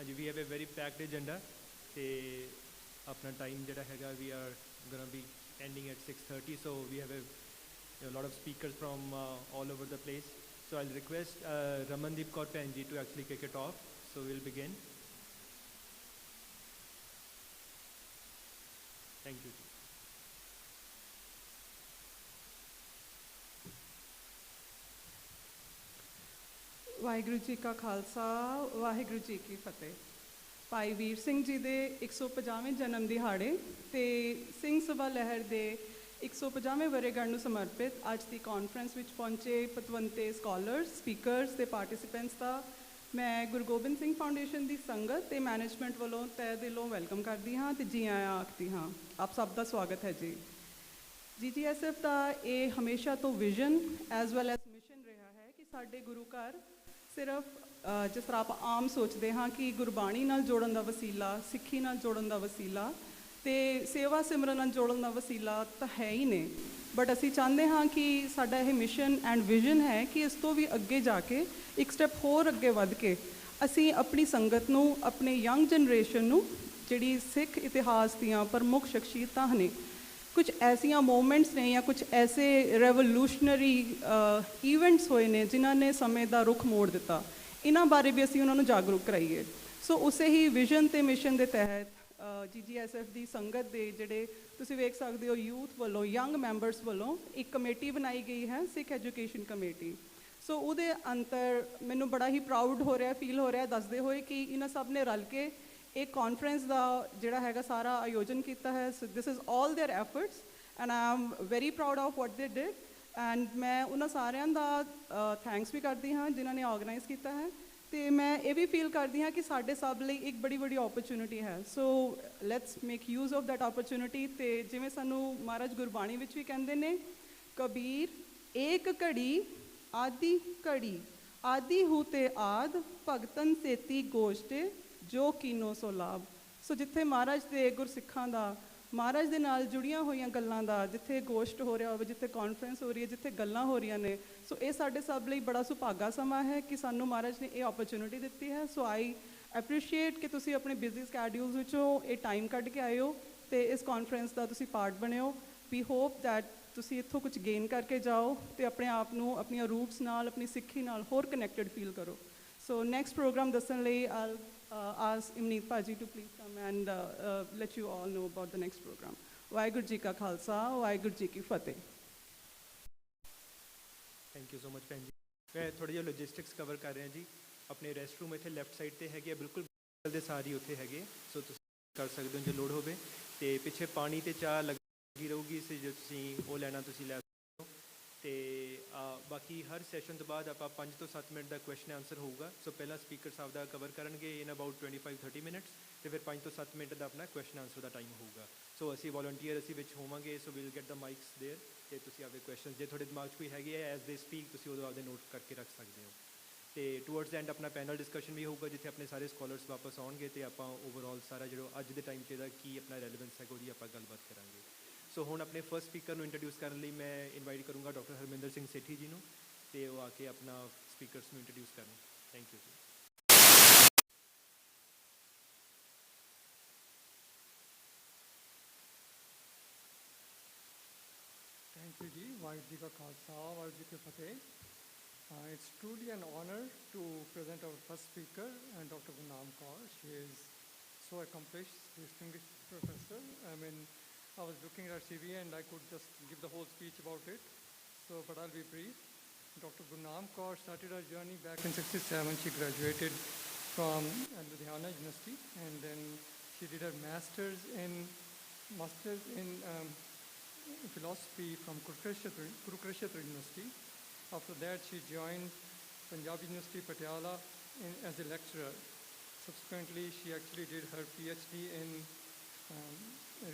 हाँ जी, we have a very packed agenda. ਤੇ ਆਪਣਾ time ਜਿਹੜਾ ਹੈਗਾ we are gonna be ending at 6:30, so we have a lot of speakers from all over the place. So I'll request Ramandeep Kaur Bhai ji to actually kick it off. So we'll begin. Thank you. Waheguru ji ਕਾ ਖਾਲਸਾ ਵਾਹਿਗੁਰੂ ਜੀ ਕੀ ਫਤਿਹ। ਭਾਈ ਵੀਰ ਸਿੰਘ ਜੀ ਦੇ 150ਵੇਂ ਜਨਮ ਦਿਹਾੜੇ ਤੇ ਸਿੰਘ ਸਭਾ ਲਹਿਰ ਦੇ 150ਵੇਂ ਵਰ੍ਹੇਗੰਢ ਨੂੰ ਸਮਰਪਿਤ ਅੱਜ ਦੀ ਕਾਨਫਰੰਸ ਵਿੱਚ ਪਹੁੰਚੇ ਪਤਵੰਤੇ ਸਕਾਲਰਸ, ਸਪੀਕਰਸ ਤੇ ਪਾਰਟਿਸਿਪੈਂਟਸ ਦਾ ਮੈਂ ਗੁਰੂ ਗੋਬਿੰਦ ਸਿੰਘ ਫਾਊਂਡੇਸ਼ਨ ਦੀ ਸੰਗਤ ਤੇ ਮੈਨੇਜਮੈਂਟ ਵੱਲੋਂ ਤਹਿ ਦਿਲੋਂ ਵੈਲਕਮ ਕਰਦੀ ਹਾਂ ਤੇ ਜੀ ਆਇਆਂ ਆਖਦੀ ਹਾਂ। ਆਪ ਸਭ ਦਾ ਸਵਾਗਤ ਹੈ ਜੀ। GGSF ਦਾ ਇਹ ਹਮੇਸ਼ਾ ਤੋਂ vision as well as mission ਰਿਹਾ ਹੈ ਕਿ ਸਾਡੇ ਗੁਰੂ ਘਰ ਸਿਰਫ ਜਿਸ ਤਰ੍ਹਾਂ ਆਪਾਂ ਆਮ ਸੋਚਦੇ ਹਾਂ ਕਿ ਗੁਰਬਾਣੀ ਨਾਲ ਜੋੜਨ ਦਾ ਵਸੀਲਾ, ਸਿੱਖੀ ਨਾਲ ਜੋੜਨ ਦਾ ਵਸੀਲਾ ਅਤੇ ਸੇਵਾ ਸਿਮਰਨ ਨਾਲ ਜੋੜਨ ਦਾ ਵਸੀਲਾ ਤਾਂ ਹੈ ਹੀ ਨੇ, ਬਟ ਅਸੀਂ ਚਾਹੁੰਦੇ ਹਾਂ ਕਿ ਸਾਡਾ ਇਹ ਮਿਸ਼ਨ ਐਂਡ ਵਿਜ਼ਨ ਹੈ ਕਿ ਇਸ ਤੋਂ ਵੀ ਅੱਗੇ ਜਾ ਕੇ ਇੱਕ ਸਟੈਪ ਹੋਰ ਅੱਗੇ ਵੱਧ ਕੇ ਅਸੀਂ ਆਪਣੀ ਸੰਗਤ ਨੂੰ, ਆਪਣੇ ਯੰਗ ਜਨਰੇਸ਼ਨ ਨੂੰ, ਜਿਹੜੀ ਸਿੱਖ ਇਤਿਹਾਸ ਦੀਆਂ ਪ੍ਰਮੁੱਖ ਸ਼ਖਸੀਅਤਾਂ ਨੇ, ਕੁਝ ਐਸੀਆਂ ਮੂਵਮੈਂਟਸ ਨੇ ਜਾਂ ਕੁਝ ਐਸੇ ਰੈਵੋਲੂਸ਼ਨਰੀ ਈਵੈਂਟਸ ਹੋਏ ਨੇ ਜਿਨ੍ਹਾਂ ਨੇ ਸਮੇਂ ਦਾ ਰੁਖ ਮੋੜ ਦਿੱਤਾ, ਇਹਨਾਂ ਬਾਰੇ ਵੀ ਅਸੀਂ ਉਹਨਾਂ ਨੂੰ ਜਾਗਰੂਕ ਕਰਾਈਏ। ਸੋ ਉਸੇ ਹੀ ਵਿਜ਼ਨ ਅਤੇ ਮਿਸ਼ਨ ਦੇ ਤਹਿਤ GGSF ਦੀ ਸੰਗਤ ਦੇ ਜਿਹੜੇ ਤੁਸੀਂ ਵੇਖ ਸਕਦੇ ਹੋ ਯੂਥ ਵੱਲੋਂ, ਯੰਗ ਮੈਂਬਰਸ ਵੱਲੋਂ ਇੱਕ ਕਮੇਟੀ ਬਣਾਈ ਗਈ ਹੈ, ਸਿੱਖ ਐਜੂਕੇਸ਼ਨ ਕਮੇਟੀ। ਸੋ ਉਹਦੇ ਅੰਤਰ ਮੈਨੂੰ ਬੜਾ ਹੀ ਪ੍ਰਾਊਡ ਹੋ ਰਿਹਾ, ਫੀਲ ਹੋ ਰਿਹਾ ਦੱਸਦੇ ਹੋਏ ਕਿ ਇਹਨਾਂ ਸਭ ਨੇ ਰਲ ਕੇ ਇੱਕ ਕਾਨਫਰੰਸ ਦਾ ਜਿਹੜਾ ਹੈਗਾ ਸਾਰਾ ਆਯੋਜਨ ਕੀਤਾ ਹੈ। So this is all their efforts and I am very proud of what they did and ਮੈਂ ਉਹਨਾਂ ਸਾਰਿਆਂ ਦਾ ਥੈਂਕਸ ਵੀ ਕਰਦੀ ਹਾਂ ਜਿਨ੍ਹਾਂ ਨੇ ਆਰਗੇਨਾਈਜ਼ ਕੀਤਾ ਹੈ। ਅਤੇ ਮੈਂ ਇਹ ਵੀ ਫੀਲ ਕਰਦੀ ਹਾਂ ਕਿ ਸਾਡੇ ਸਭ ਲਈ ਇੱਕ ਬੜੀ ਵੱਡੀ ਓਪਰਚੁਨਿਟੀ ਹੈ। So let's make use of that opportunity. ਅਤੇ ਜਿਵੇਂ ਸਾਨੂੰ ਮਹਾਰਾਜ ਗੁਰਬਾਣੀ ਵਿੱਚ ਵੀ ਕਹਿੰਦੇ ਨੇ, ਕਬੀਰ ਏਕ ਘੜੀ ਆਦਿ ਘੜੀ ਆਦਿ ਹੂ ਤੇ ਆਦ ਭਗਤਨ ਸੇਤੀ ਗੋਸ਼ਟੇ ਜੋ ਕੀਨੋ ਸੋ ਲਾਭ। ਸੋ ਜਿੱਥੇ ਮਹਾਰਾਜ ਦੇ ਗੁਰਸਿੱਖਾਂ ਦਾ, ਮਹਾਰਾਜ ਦੇ ਨਾਲ ਜੁੜੀਆਂ ਹੋਈਆਂ ਗੱਲਾਂ ਦਾ ਜਿੱਥੇ ਗੋਸ਼ਟ ਹੋ ਰਿਹਾ ਹੋਵੇ, ਜਿੱਥੇ ਕਾਨਫਰੰਸ ਹੋ ਰਹੀ ਹੈ, ਜਿੱਥੇ ਗੱਲਾਂ ਹੋ ਰਹੀਆਂ ਨੇ, ਸੋ ਇਹ ਸਾਡੇ ਸਭ ਲਈ ਬੜਾ ਸੁਭਾਗਾ ਸਮਾਂ ਹੈ ਕਿ ਸਾਨੂੰ ਮਹਾਰਾਜ ਨੇ ਇਹ ਓਪਰਚੁਨਿਟੀ ਦਿੱਤੀ ਹੈ। ਸੋ ਆਈ ਐਪਰੀਸ਼ੀਏਟ ਕਿ ਤੁਸੀਂ ਆਪਣੇ ਬਿਜ਼ੀ ਸਕੈਡਿਊਲਸ ਵਿੱਚੋਂ ਇਹ ਟਾਈਮ ਕੱਢ ਕੇ ਆਏ ਹੋ ਅਤੇ ਇਸ ਕਾਨਫਰੰਸ ਦਾ ਤੁਸੀਂ ਪਾਰਟ ਬਣਿਓ। ਵੀ ਹੋਪ ਦੈਟ ਤੁਸੀਂ ਇੱਥੋਂ ਕੁਝ ਗੇਨ ਕਰਕੇ ਜਾਓ ਅਤੇ ਆਪਣੇ ਆਪ ਨੂੰ ਆਪਣੀਆਂ ਰੂਟਸ ਨਾਲ, ਆਪਣੀ ਸਿੱਖੀ ਨਾਲ ਹੋਰ ਕਨੈਕਟਡ ਫੀਲ ਕਰੋ। ਸੋ ਨੈਕਸਟ ਪ੍ਰੋਗਰਾਮ ਦੱਸਣ ਲਈ I'll ask Imneet Paji to please come and let you all know about the next program. Waheguru ji ਕਾ ਖਾਲਸਾ ਵਾਹਿਗੁਰੂ ਜੀ ਕੀ ਫਤਿਹ। ਥੈਂਕ ਯੂ ਸੋ ਮਚ ਭੈਣ ਜੀ। ਮੈਂ ਥੋੜ੍ਹਾ ਜਿਹਾ ਲੋਜਿਸਟਿਕਸ ਕਵਰ ਕਰ ਰਿਹਾ ਜੀ। ਆਪਣੇ ਰੈਸਟ ਰੂਮ ਇੱਥੇ ਲੈਫਟ ਸਾਈਡ 'ਤੇ ਹੈਗੇ ਆ, ਬਿਲਕੁਲ ਦੇ ਸਾਰੇ ਉੱਥੇ ਹੈਗੇ, ਸੋ ਤੁਸੀਂ ਕਰ ਸਕਦੇ ਹੋ ਜੇ ਲੋੜ ਹੋਵੇ। ਅਤੇ ਪਿੱਛੇ ਪਾਣੀ ਅਤੇ ਚਾਹ ਲੱਗੀ ਰਹੂਗੀ, ਸੋ ਜੇ ਤੁਸੀਂ ਉਹ ਲੈਣਾ ਤੁਸੀਂ ਲੈ ਸਕਦੇ ਹੋ। ਅਤੇ ਬਾਕੀ ਹਰ ਸੈਸ਼ਨ ਤੋਂ ਬਾਅਦ ਆਪਾਂ 5 ਤੋਂ 7 ਮਿੰਟ ਦਾ ਕੁਐਸ਼ਨ ਆਨਸਰ ਹੋਊਗਾ। ਸੋ ਪਹਿਲਾਂ ਸਪੀਕਰ ਸਾਹਿਬ ਦਾ ਕਵਰ ਕਰਨਗੇ ਇਨ ਅਬਾਊਟ 25-30 ਮਿੰਟਸ, ਅਤੇ ਫਿਰ 5 ਤੋਂ 7 ਮਿੰਟ ਦਾ ਆਪਣਾ ਕੁਐਸ਼ਨ ਆਨਸਰ ਦਾ ਟਾਈਮ ਹੋਊਗਾ। ਸੋ ਅਸੀਂ ਵੋਲੰਟੀਅਰ ਅਸੀਂ ਵਿੱਚ ਹੋਵਾਂਗੇ, so we'll get the mics there, ਅਤੇ ਤੁਸੀਂ ਆਪਦੇ ਕੁਐਸ਼ਨ ਜੇ ਤੁਹਾਡੇ ਦਿਮਾਗ 'ਚ ਕੋਈ ਹੈਗੇ ਹੈ ਐਜ਼ ਦੇ ਸਪੀਕ, ਤੁਸੀਂ ਉਦੋਂ ਆਪਦੇ ਨੋਟ ਕਰਕੇ ਰੱਖ ਸਕਦੇ ਹੋ। ਅਤੇ ਟੂਵਰਡਸ ਐਂਡ ਆਪਣਾ ਪੈਨਲ ਡਿਸਕਸ਼ਨ ਵੀ ਹੋਊਗਾ ਜਿੱਥੇ ਆਪਣੇ ਸਾਰੇ ਸਕਾਲਰਸ ਵਾਪਸ ਆਉਣਗੇ ਅਤੇ ਆਪਾਂ ਓਵਰਆਲ ਸਾਰਾ ਜਿਹੜਾ ਅੱਜ ਦੇ ਟਾਈਮ 'ਚ ਇਹਦਾ ਕੀ ਆਪਣਾ ਰੈਲੇਵੈਂਸ ਹੈਗਾ ਉਹਦੀ ਆਪਾਂ ਗੱਲਬਾਤ ਕਰਾਂਗੇ। ਸੋ ਹੁਣ ਆਪਣੇ ਫਸਟ ਸਪੀਕਰ ਨੂੰ ਇੰਟਰੋਡਿਊਸ ਕਰਨ ਲਈ ਮੈਂ ਇਨਵਾਈਟ ਕਰੂੰਗਾ ਡਾਕਟਰ ਹਰਮਿੰਦਰ ਸਿੰਘ ਸੇਠੀ ਜੀ ਨੂੰ, ਅਤੇ ਉਹ ਆ ਕੇ ਆਪਣਾ ਸਪੀਕਰਸ ਨੂੰ ਇੰਟਰੋਡਿਊਸ ਕਰਨ। ਥੈਂਕ ਯੂ ਜੀ। Thank you ji. Waheguru ji ਕਾ ਖਾਲਸਾ ਵਾਹਿਗੁਰੂ ਜੀ ਕੀ ਫਤਿਹ। It's truly an honor to present our first speaker, Dr. Gurnam Kaur. She is so accomplished, distinguished professor. I mean, I was looking at her CV and I could just give the whole speech about it. So, but I'll be brief. Dr. Gurnam Kaur started her journey back in '67. She graduated from Ludhiana University, and then she did her master's in philosophy from Kurukshetra University. After that, she joined Punjab University, Patiala as a lecturer. Subsequently, she actually did her PhD in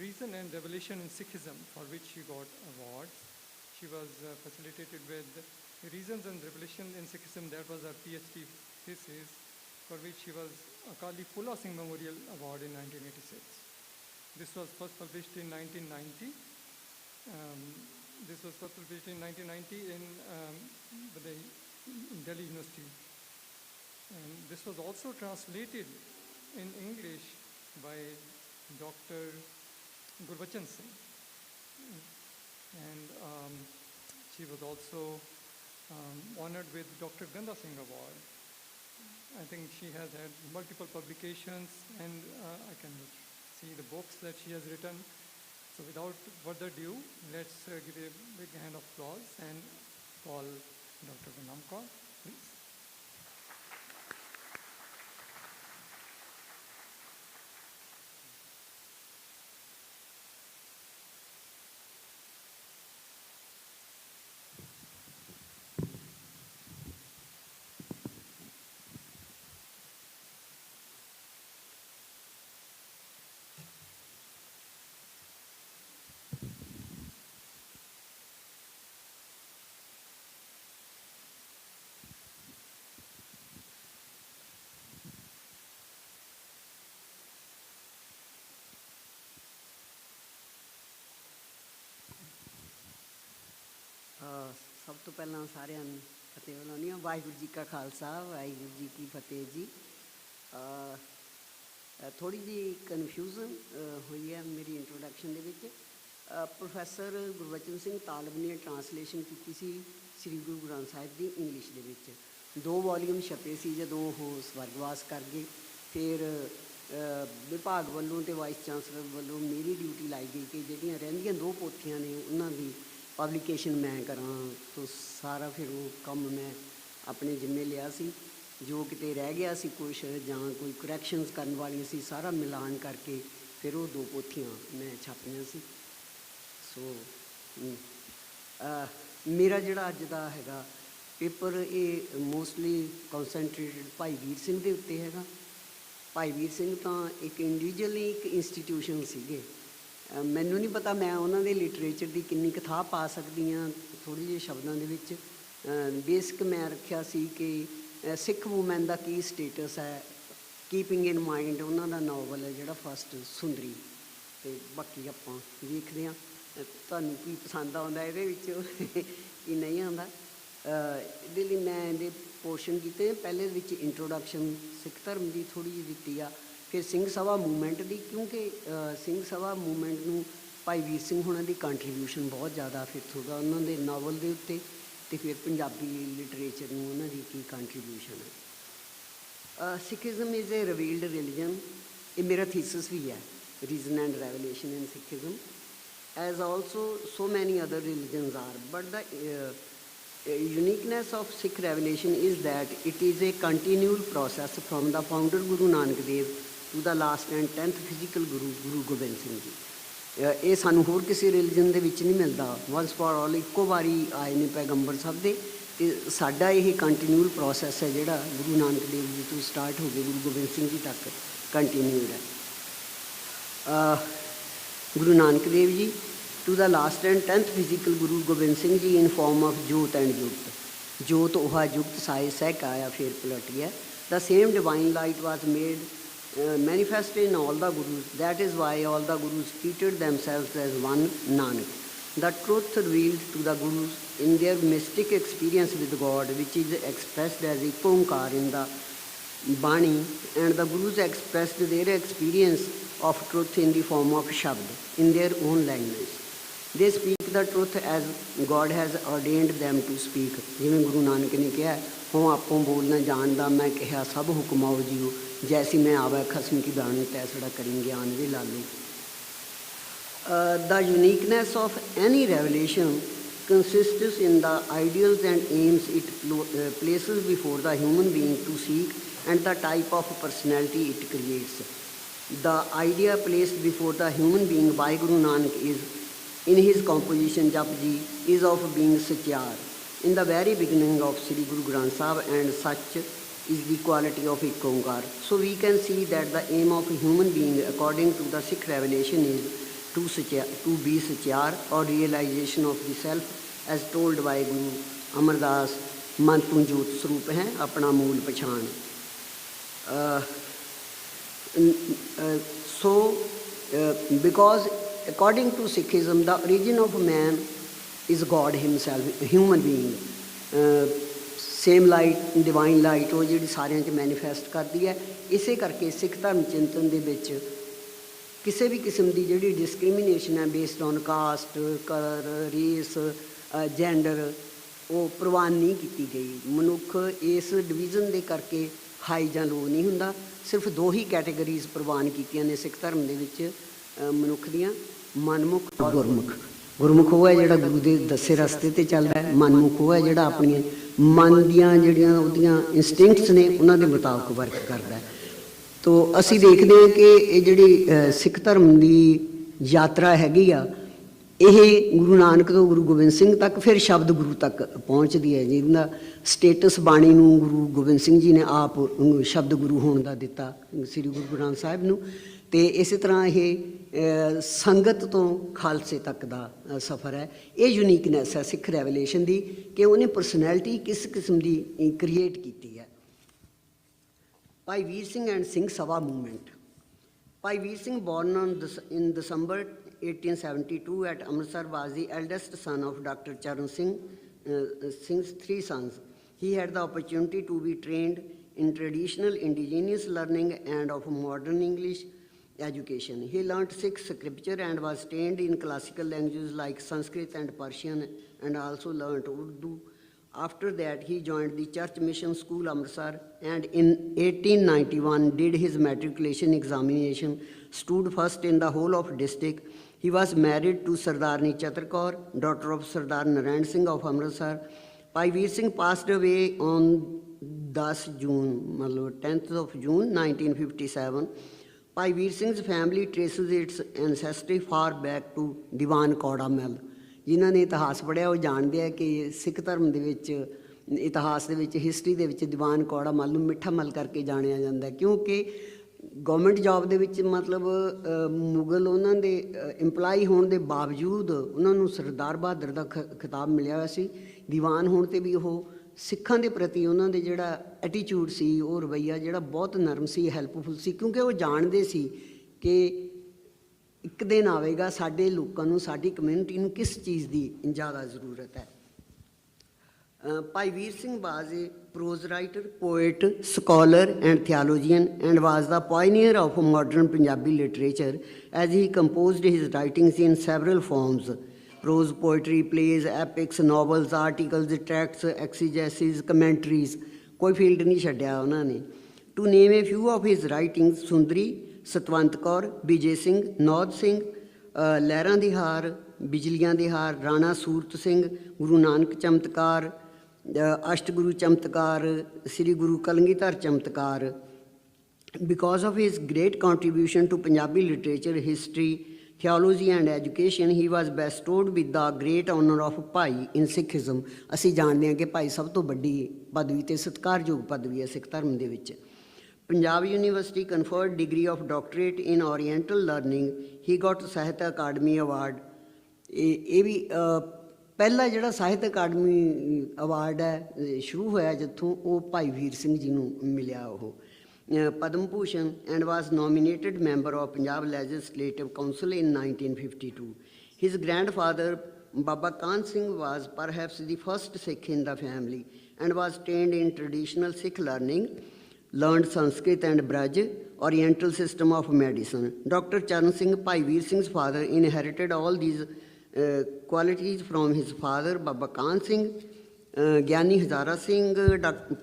Reason and Revelation in Sikhism, for which she got awards. She was facilitated with Reasons and Revelation in Sikhism. That was her PhD thesis, for which she was Akali Phula Singh Memorial Award in 1986. This was first published in 1990. This was first published in 1990 in Delhi University. And this was also translated in English by Dr. Gurbachan Singh. And she was also honored with Dr. Ganda Singh Award. I think she has had multiple publications, and I can see the books that she has written. So without further ado, let's give a big hand of applause and call Dr. Ganamkar, please. ਸਭ ਤੋਂ ਪਹਿਲਾਂ ਸਾਰਿਆਂ ਨੂੰ ਫਤਿਹ ਬੁਲਾਉਂਦੀ ਹਾਂ। ਵਾਹਿਗੁਰੂ ਜੀ ਕਾ ਖਾਲਸਾ, ਵਾਹਿਗੁਰੂ ਜੀ ਕੀ ਫਤਿਹ ਜੀ। ਥੋੜ੍ਹੀ ਜਿਹੀ ਕਨਫਿਊਜ਼ਨ ਹੋਈ ਹੈ ਮੇਰੀ ਇੰਟਰੋਡਕਸ਼ਨ ਦੇ ਵਿੱਚ। ਪ੍ਰੋਫੈਸਰ ਗੁਰਬਚਨ ਸਿੰਘ ਤਾਲਬ ਨੇ ਟਰਾਂਸਲੇਸ਼ਨ ਕੀਤੀ ਸੀ ਸ੍ਰੀ ਗੁਰੂ ਗ੍ਰੰਥ ਸਾਹਿਬ ਦੀ ਇੰਗਲਿਸ਼ ਦੇ ਵਿੱਚ। 2 ਵੋਲੀਅਮ ਛਪੇ ਸੀ ਜਦੋਂ ਉਹ ਸਵਰਗਵਾਸ ਕਰ ਗਏ। ਫਿਰ ਵਿਭਾਗ ਵੱਲੋਂ ਅਤੇ ਵਾਈਸ ਚਾਂਸਲਰ ਵੱਲੋਂ ਮੇਰੀ ਡਿਊਟੀ ਲਾਈ ਗਈ ਕਿ ਜਿਹੜੀਆਂ ਰਹਿੰਦੀਆਂ 2 ਪੋਥੀਆਂ ਨੇ ਉਹਨਾਂ ਦੀ ਪਬਲੀਕੇਸ਼ਨ ਮੈਂ ਕਰਾਂ। ਤੋ ਸਾਰਾ ਫਿਰ ਉਹ ਕੰਮ ਮੈਂ ਆਪਣੇ ਜ਼ਿੰਮੇ ਲਿਆ ਸੀ। ਜੋ ਕਿਤੇ ਰਹਿ ਗਿਆ ਸੀ ਕੁਛ ਜਾਂ ਕੋਈ ਕਰੈਕਸ਼ਨਸ ਕਰਨ ਵਾਲੀਆਂ ਸੀ, ਸਾਰਾ ਮਿਲਾਨ ਕਰਕੇ ਫਿਰ ਉਹ 2 ਪੋਥੀਆਂ ਮੈਂ ਛਾਪੀਆਂ ਸੀ। ਸੋ ਮੇਰਾ ਜਿਹੜਾ ਅੱਜ ਦਾ ਹੈਗਾ ਪੇਪਰ, ਇਹ ਮੋਸਟਲੀ ਕੌਨਸੈਂਟਰੇਟਡ ਭਾਈ ਵੀਰ ਸਿੰਘ ਦੇ ਉੱਤੇ ਹੈਗਾ। ਭਾਈ ਵੀਰ ਸਿੰਘ ਤਾਂ ਇੱਕ ਇੰਡੀਵਿਜੂਅਲੀ ਇੱਕ ਇੰਸਟੀਟਿਊਸ਼ਨ ਸੀਗੇ। ਮੈਨੂੰ ਨਹੀਂ ਪਤਾ ਮੈਂ ਉਹਨਾਂ ਦੇ ਲਿਟਰੇਚਰ ਦੀ ਕਿੰਨੀ ਕੁ ਥਾਂ ਪਾ ਸਕਦੀ ਹਾਂ ਥੋੜ੍ਹੇ ਜਿਹੇ ਸ਼ਬਦਾਂ ਦੇ ਵਿੱਚ। ਬੇਸਿਕ ਮੈਂ ਰੱਖਿਆ ਸੀ ਕਿ ਸਿੱਖ ਵੂਮੈਨ ਦਾ ਕੀ ਸਟੇਟਸ ਹੈ, ਕੀਪਿੰਗ ਇਨ ਮਾਈਂਡ ਉਹਨਾਂ ਦਾ ਨਾਵਲ ਹੈ ਜਿਹੜਾ ਫਸਟ ਸੁੰਦਰੀ। ਅਤੇ ਬਾਕੀ ਆਪਾਂ ਵੇਖਦੇ ਹਾਂ ਤੁਹਾਨੂੰ ਕੀ ਪਸੰਦ ਆਉਂਦਾ ਇਹਦੇ ਵਿੱਚ ਕੀ ਨਹੀਂ ਆਉਂਦਾ। ਇਹਦੇ ਲਈ ਮੈਂ ਇਹਦੇ ਪੋਰਸ਼ਨ ਕੀਤੇ। ਪਹਿਲੇ ਵਿੱਚ ਇੰਟਰੋਡਕਸ਼ਨ ਸਿੱਖ ਧਰਮ ਦੀ ਥੋੜ੍ਹੀ ਜਿਹੀ ਦਿੱਤੀ ਆ, ਫਿਰ ਸਿੰਘ ਸਭਾ ਮੂਵਮੈਂਟ ਦੀ, ਕਿਉਂਕਿ ਸਿੰਘ ਸਭਾ ਮੂਵਮੈਂਟ ਨੂੰ ਭਾਈ ਵੀਰ ਸਿੰਘ ਹੋਣਾ ਦੀ ਕੰਟਰੀਬਿਊਸ਼ਨ ਬਹੁਤ ਜ਼ਿਆਦਾ। ਫਿਰ ਥੋੜ੍ਹਾ ਉਹਨਾਂ ਦੇ ਨਾਵਲ ਦੇ ਉੱਤੇ, ਅਤੇ ਫਿਰ ਪੰਜਾਬੀ ਲਿਟਰੇਚਰ ਨੂੰ ਉਹਨਾਂ ਦੀ ਕੀ ਕੰਟਰੀਬਿਊਸ਼ਨ ਹੈ। Sikhism is a revealed religion, ਇਹ ਮੇਰਾ ਥੀਸਿਸ ਵੀ ਹੈ, reason and revelation in Sikhism, as also so many other religions are. But the uniqueness of Sikh revelation is that it is a continual process from the founder Guru Nanak Dev to the last and 10th physical Guru, Guru Gobind Singh Ji। ਇਹ ਸਾਨੂੰ ਹੋਰ ਕਿਸੇ religion ਦੇ ਵਿੱਚ ਨਹੀਂ ਮਿਲਦਾ। Ones for all ਇੱਕੋ ਵਾਰੀ ਆਏ ਨੇ ਪੈਗੰਬਰ ਸਾਹਿਬ ਦੇ, ਅਤੇ ਸਾਡਾ ਇਹ ਕੰਟੀਨਿਊਲ ਪ੍ਰੋਸੈਸ ਹੈ ਜਿਹੜਾ ਗੁਰੂ ਨਾਨਕ ਦੇਵ ਜੀ ਤੋਂ ਸਟਾਰਟ ਹੋ ਕੇ ਗੁਰੂ ਗੋਬਿੰਦ ਸਿੰਘ ਜੀ ਤੱਕ ਕੰਟੀਨਿਊਡ ਹੈ। ਗੁਰੂ ਨਾਨਕ ਦੇਵ ਜੀ to the last and 10th physical Guru Gobind Singh Ji in form of Jyot and Yukt. Jyot oha Yukt sae sek aaya phir palat gaya. The same divine light was made manifest in all the Gurus. That is why all the Gurus treated themselves as one Nanak. The truth revealed to the Gurus in their mystic experience with God, which is expressed as Ekomkar in the Bani, and the Gurus expressed their experience of truth in the form of Shabd in their own language. They speak the truth as God has ordained them to speak. ਜਿਵੇਂ ਗੁਰੂ ਨਾਨਕ ਨੇ ਕਿਹਾ, ਹੋਂ ਆਪੋਂ ਬੋਲਣਾ ਜਾਣਦਾ, ਮੈਂ ਕਿਹਾ ਸਭ ਹੁਕਮਾਓ JIO, ਜੈਸੀ ਮੈਂ ਆਵੈ ਖਸਮ ਕੀ ਬਾਣੀ ਤੈਸੜਾ ਕਰਿੰ ਗਿਆਨ ਵੇ Lalu. The uniqueness of any revelation consists in the ideals and aims it places before the human being to seek and the type of personality it creates. The idea placed before the human being by Guru Nanak is in his composition Japji is of being Satyar in the very beginning of Sri Guru Granth Sahib, and such is the quality of Ekomkar. So we can see that the aim of a human being according to the Sikh revelation is to be Satyar or realization of the self as told by Guru Amardas, मन तू जोत स्वरूप है अपना मूल पछाण। Because according to Sikhism, the origin of man is God himself, human being. Same light, divine light, ਉਹ ਜਿਹੜੀ ਸਾਰਿਆਂ 'ਚ ਮੈਨੀਫੈਸਟ ਕਰਦੀ ਹੈ। ਇਸੇ ਕਰਕੇ ਸਿੱਖ ਧਰਮ ਚਿੰਤਨ ਦੇ ਵਿੱਚ ਕਿਸੇ ਵੀ ਕਿਸਮ ਦੀ ਜਿਹੜੀ ਡਿਸਕ੍ਰਿਮੀਨੇਸ਼ਨ ਹੈ based on caste, colour, race, gender, ਉਹ ਪ੍ਰਵਾਨ ਨਹੀਂ ਕੀਤੀ ਗਈ। ਮਨੁੱਖ ਇਸ ਡਿਵੀਜ਼ਨ ਦੇ ਕਰਕੇ ਹਾਈ ਜਾਂ ਲੋ ਨਹੀਂ ਹੁੰਦਾ। ਸਿਰਫ ਦੋ ਹੀ ਕੈਟੇਗਰੀਜ਼ ਪ੍ਰਵਾਨ ਕੀਤੀਆਂ ਨੇ ਸਿੱਖ ਧਰਮ ਦੇ ਵਿੱਚ ਮਨੁੱਖ ਦੀਆਂ, ਮਨਮੁਖ ਔਰ ਗੁਰਮੁਖ। ਗੁਰਮੁਖ ਉਹ ਹੈ ਜਿਹੜਾ ਗੁਰੂ ਦੇ ਦੱਸੇ ਰਸਤੇ 'ਤੇ ਚੱਲਦਾ ਹੈ। ਮਨਮੁਖ ਉਹ ਹੈ ਜਿਹੜਾ ਆਪਣੀਆਂ ਮਨ ਦੀਆਂ ਜਿਹੜੀਆਂ ਉਹਦੀਆਂ ਇੰਸਟਿੰਕਟਸ ਨੇ ਉਹਨਾਂ ਦੇ ਮੁਤਾਬਕ ਵਰਕ ਕਰਦਾ ਹੈ। ਤੋ ਅਸੀਂ ਦੇਖਦੇ ਹਾਂ ਕਿ ਇਹ ਜਿਹੜੀ ਸਿੱਖ ਧਰਮ ਦੀ ਯਾਤਰਾ ਹੈਗੀ ਆ, ਇਹ ਗੁਰੂ ਨਾਨਕ ਤੋਂ ਗੁਰੂ ਗੋਬਿੰਦ ਸਿੰਘ ਤੱਕ, ਫਿਰ ਸ਼ਬਦ ਗੁਰੂ ਤੱਕ ਪਹੁੰਚਦੀ ਹੈ, ਜਿਹਦਾ ਸਟੇਟਸ ਬਾਣੀ ਨੂੰ ਗੁਰੂ ਗੋਬਿੰਦ ਸਿੰਘ ਜੀ ਨੇ ਆਪ ਸ਼ਬਦ ਗੁਰੂ ਹੋਣ ਦਾ ਦਿੱਤਾ ਸ੍ਰੀ ਗੁਰੂ ਗ੍ਰੰਥ ਸਾਹਿਬ ਨੂੰ। ਅਤੇ ਇਸੇ ਤਰ੍ਹਾਂ ਇਹ ਸੰਗਤ ਤੋਂ ਖਾਲਸੇ ਤੱਕ ਦਾ ਸਫ਼ਰ ਹੈ। ਇਹ ਯੂਨੀਕਨੈਸ ਹੈ ਸਿੱਖ ਰੈਵਲੇਸ਼ਨ ਦੀ ਕਿ ਉਹਨੇ ਪਰਸਨੈਲਿਟੀ ਕਿਸ ਕਿਸਮ ਦੀ ਕ੍ਰੀਏਟ ਕੀਤੀ ਹੈ। Bhai Vir Singh and Singh Sabha movement. Bhai Vir Singh born in December 1872 at Amritsar was the eldest son of Dr. Charan Singh's three sons. He had the opportunity to be trained in traditional indigenous learning and of modern English education. He learnt Sikh scripture and was trained in classical languages like Sanskrit and Persian, and also learnt Urdu. After that, he joined the Church Mission School, Amritsar, and in 1891 did his matriculation examination, stood first in the whole of district. He was married to Sardarni Chhatr Kaur, daughter of Sardar Narayan Singh of Amritsar. Bhai Veer Singh passed away on 10th of June 1957. Bhai Veer Singh's family traces its ancestry far back to Diwan Kauda Mel. ਜਿਨ੍ਹਾਂ ਨੇ ਇਤਿਹਾਸ ਪੜ੍ਹਿਆ ਉਹ ਜਾਣਦੇ ਆ ਕਿ ਸਿੱਖ ਧਰਮ ਦੇ ਵਿੱਚ, ਇਤਿਹਾਸ ਦੇ ਵਿੱਚ, ਹਿਸਟਰੀ ਦੇ ਵਿੱਚ ਦੀਵਾਨ ਕੌੜਾ ਮੱਲ ਨੂੰ ਮਿੱਠਾ ਮੱਲ ਕਰਕੇ ਜਾਣਿਆ ਜਾਂਦਾ, ਕਿਉਂਕਿ ਗੌਰਮੈਂਟ ਜੋਬ ਦੇ ਵਿੱਚ ਮਤਲਬ ਮੁਗਲ ਉਹਨਾਂ ਦੇ ਇੰਪਲਾਈ ਹੋਣ ਦੇ ਬਾਵਜੂਦ ਉਹਨਾਂ ਨੂੰ ਸਰਦਾਰ ਬਹਾਦਰ ਦਾ ਖਿਤਾਬ ਮਿਲਿਆ ਹੋਇਆ ਸੀ। ਦੀਵਾਨ ਹੋਣ 'ਤੇ ਵੀ ਉਹ ਸਿੱਖਾਂ ਦੇ ਪ੍ਰਤੀ ਉਹਨਾਂ ਦੇ ਜਿਹੜਾ ਐਟੀਚਿਊਡ ਸੀ, ਉਹ ਰਵੱਈਆ ਜਿਹੜਾ ਬਹੁਤ ਨਰਮ ਸੀ, ਹੈਲਪਫੁਲ ਸੀ, ਕਿਉਂਕਿ ਉਹ ਜਾਣਦੇ ਸੀ ਕਿ ਇੱਕ ਦਿਨ ਆਵੇਗਾ ਸਾਡੇ ਲੋਕਾਂ ਨੂੰ, ਸਾਡੀ ਕਮਿਊਨਿਟੀ ਨੂੰ ਕਿਸ ਚੀਜ਼ ਦੀ ਜ਼ਿਆਦਾ ਜ਼ਰੂਰਤ ਹੈ। Bhai Vir Singh was a prose writer, poet, scholar and theologian, and was the pioneer of modern Punjabi literature as he composed his writings in several forms: prose poetry, plays, epics, novels, articles, tracts, exegeses, commentaries. ਕੋਈ field ਨਹੀਂ ਛੱਡਿਆ ਉਹਨਾਂ ਨੇ। To name a few of his writings: ਸੁੰਦਰੀ, ਸਤਵੰਤ ਕੌਰ, ਵਿਜੇ ਸਿੰਘ, ਨੌਧ ਸਿੰਘ, ਲਹਿਰਾਂ ਦੀ ਹਾਰ, ਬਿਜਲੀਆਂ ਦੀ ਹਾਰ, ਰਾਣਾ ਸੂਰਤ ਸਿੰਘ, ਗੁਰੂ ਨਾਨਕ ਚਮਤਕਾਰ, ਅਸ਼ਟਗੁਰੂ ਚਮਤਕਾਰ, ਸ੍ਰੀ ਗੁਰੂ ਕਲਗੀਧਰ ਚਮਤਕਾਰ. Because of his great contribution to Punjabi literature, history, theology and education, he was bestowed with the great honor of Bhai in Sikhism. ਅਸੀਂ ਜਾਣਦੇ ਹਾਂ ਕਿ ਭਾਈ ਸਭ ਤੋਂ ਵੱਡੀ ਪਦਵੀ ਅਤੇ ਸਤਿਕਾਰਯੋਗ ਪਦਵੀ ਹੈ ਸਿੱਖ ਧਰਮ ਦੇ ਵਿੱਚ। Punjab University conferred degree of doctorate in Oriental learning. He got Sahitya Academy Award. ਇਹ ਵੀ ਪਹਿਲਾ ਜਿਹੜਾ ਸਾਹਿਤ ਅਕਾਡਮੀ ਅਵਾਰਡ ਹੈ ਸ਼ੁਰੂ ਹੋਇਆ ਜਿੱਥੋਂ, ਉਹ ਭਾਈ ਵੀਰ ਸਿੰਘ ਜੀ ਨੂੰ ਮਿਲਿਆ ਉਹ Padma Bhushan, and was nominated member of Punjab Legislative Council in 1952. His grandfather Baba Khan Singh was perhaps the first Sikh in the family and was trained in traditional Sikh learning, learned Sanskrit and Braj, Oriental system of medicine. Dr. Charan Singh, Bhai Veer Singh's father, inherited all these qualities from his father, Baba Khan Singh. Gyani Hazara Singh,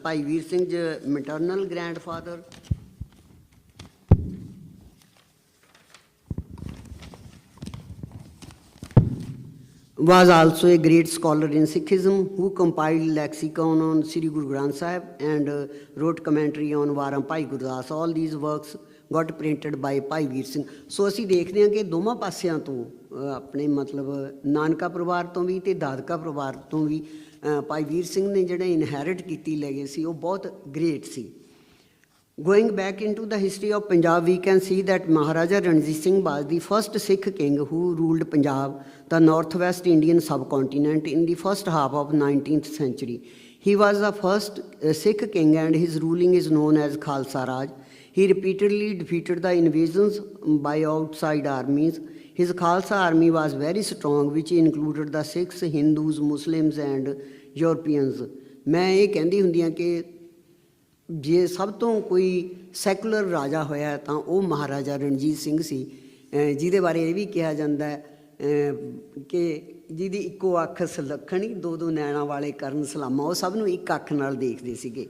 Bhai Veer Singh's maternal grandfather. Was also a great scholar in Sikhism, who compiled lexicon on Sri Guru Granth Sahib and wrote commentary on Varam Bhai Gurdas. All these works got printed by Bhai Veer Singh. So ਅਸੀਂ ਦੇਖਦੇ ਹਾਂ ਕਿ ਦੋਵਾਂ ਪਾਸਿਆਂ ਤੋਂ ਆਪਣੇ ਮਤਲਬ ਨਾਨਕਾ ਪਰਿਵਾਰ ਤੋਂ ਵੀ ਅਤੇ ਦਾਦਕਾ ਪਰਿਵਾਰ ਤੋਂ ਵੀ ਭਾਈ ਵੀਰ ਸਿੰਘ ਨੇ ਜਿਹੜੇ ਇਨਹੈਰਿਟ ਕੀਤੀ ਲੈਗੇਸੀ ਉਹ ਬਹੁਤ great C. Going back into the history of Punjab, we can see that Maharaja Ranjit Singh was the first Sikh king who ruled Punjab, the northwest Indian subcontinent, in the first half of 19th century. He was the first Sikh king and his ruling is known as Khalsa Raj. He repeatedly defeated the invasions by outside armies. His Khalsa army was very strong, which included the Sikhs, Hindus, Muslims and Europeans. ਮੈਂ ਇਹ ਕਹਿੰਦੀ ਹੁੰਦੀ ਹਾਂ ਕਿ ਜੇ ਸਭ ਤੋਂ ਕੋਈ ਸੈਕੂਲਰ ਰਾਜਾ ਹੋਇਆ ਤਾਂ ਉਹ ਮਹਾਰਾਜਾ ਰਣਜੀਤ ਸਿੰਘ ਸੀ, ਜਿਹਦੇ ਬਾਰੇ ਇਹ ਵੀ ਕਿਹਾ ਜਾਂਦਾ ਕਿ ਜਿਹਦੀ ਇੱਕੋ ਅੱਖ ਸੁਲੱਖਣੀ, ਦੋ ਦੋ ਨੈਣਾਂ ਵਾਲੇ ਕਰਨ ਸਲਾਮਾ। ਉਹ ਸਭ ਨੂੰ ਇੱਕ ਅੱਖ ਨਾਲ ਦੇਖਦੇ ਸੀਗੇ।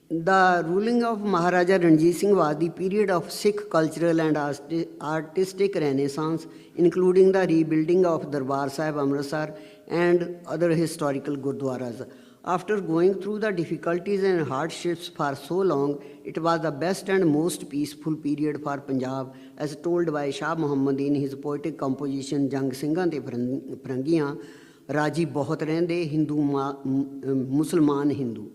The ruling of Maharaja Ranjit Singh was the period of Sikh cultural and artistic renaissance, including the rebuilding of Darbar Sahib, Amritsar, and other historical gurdwaras. After going through the difficulties and hardships for so long, it was the best and most peaceful period for Punjab, as told by Shah Muhammad in his poetic composition Jang Singhan te Firangiyan, Raji Bahut Rehnde, Hindu Musliman Hindu.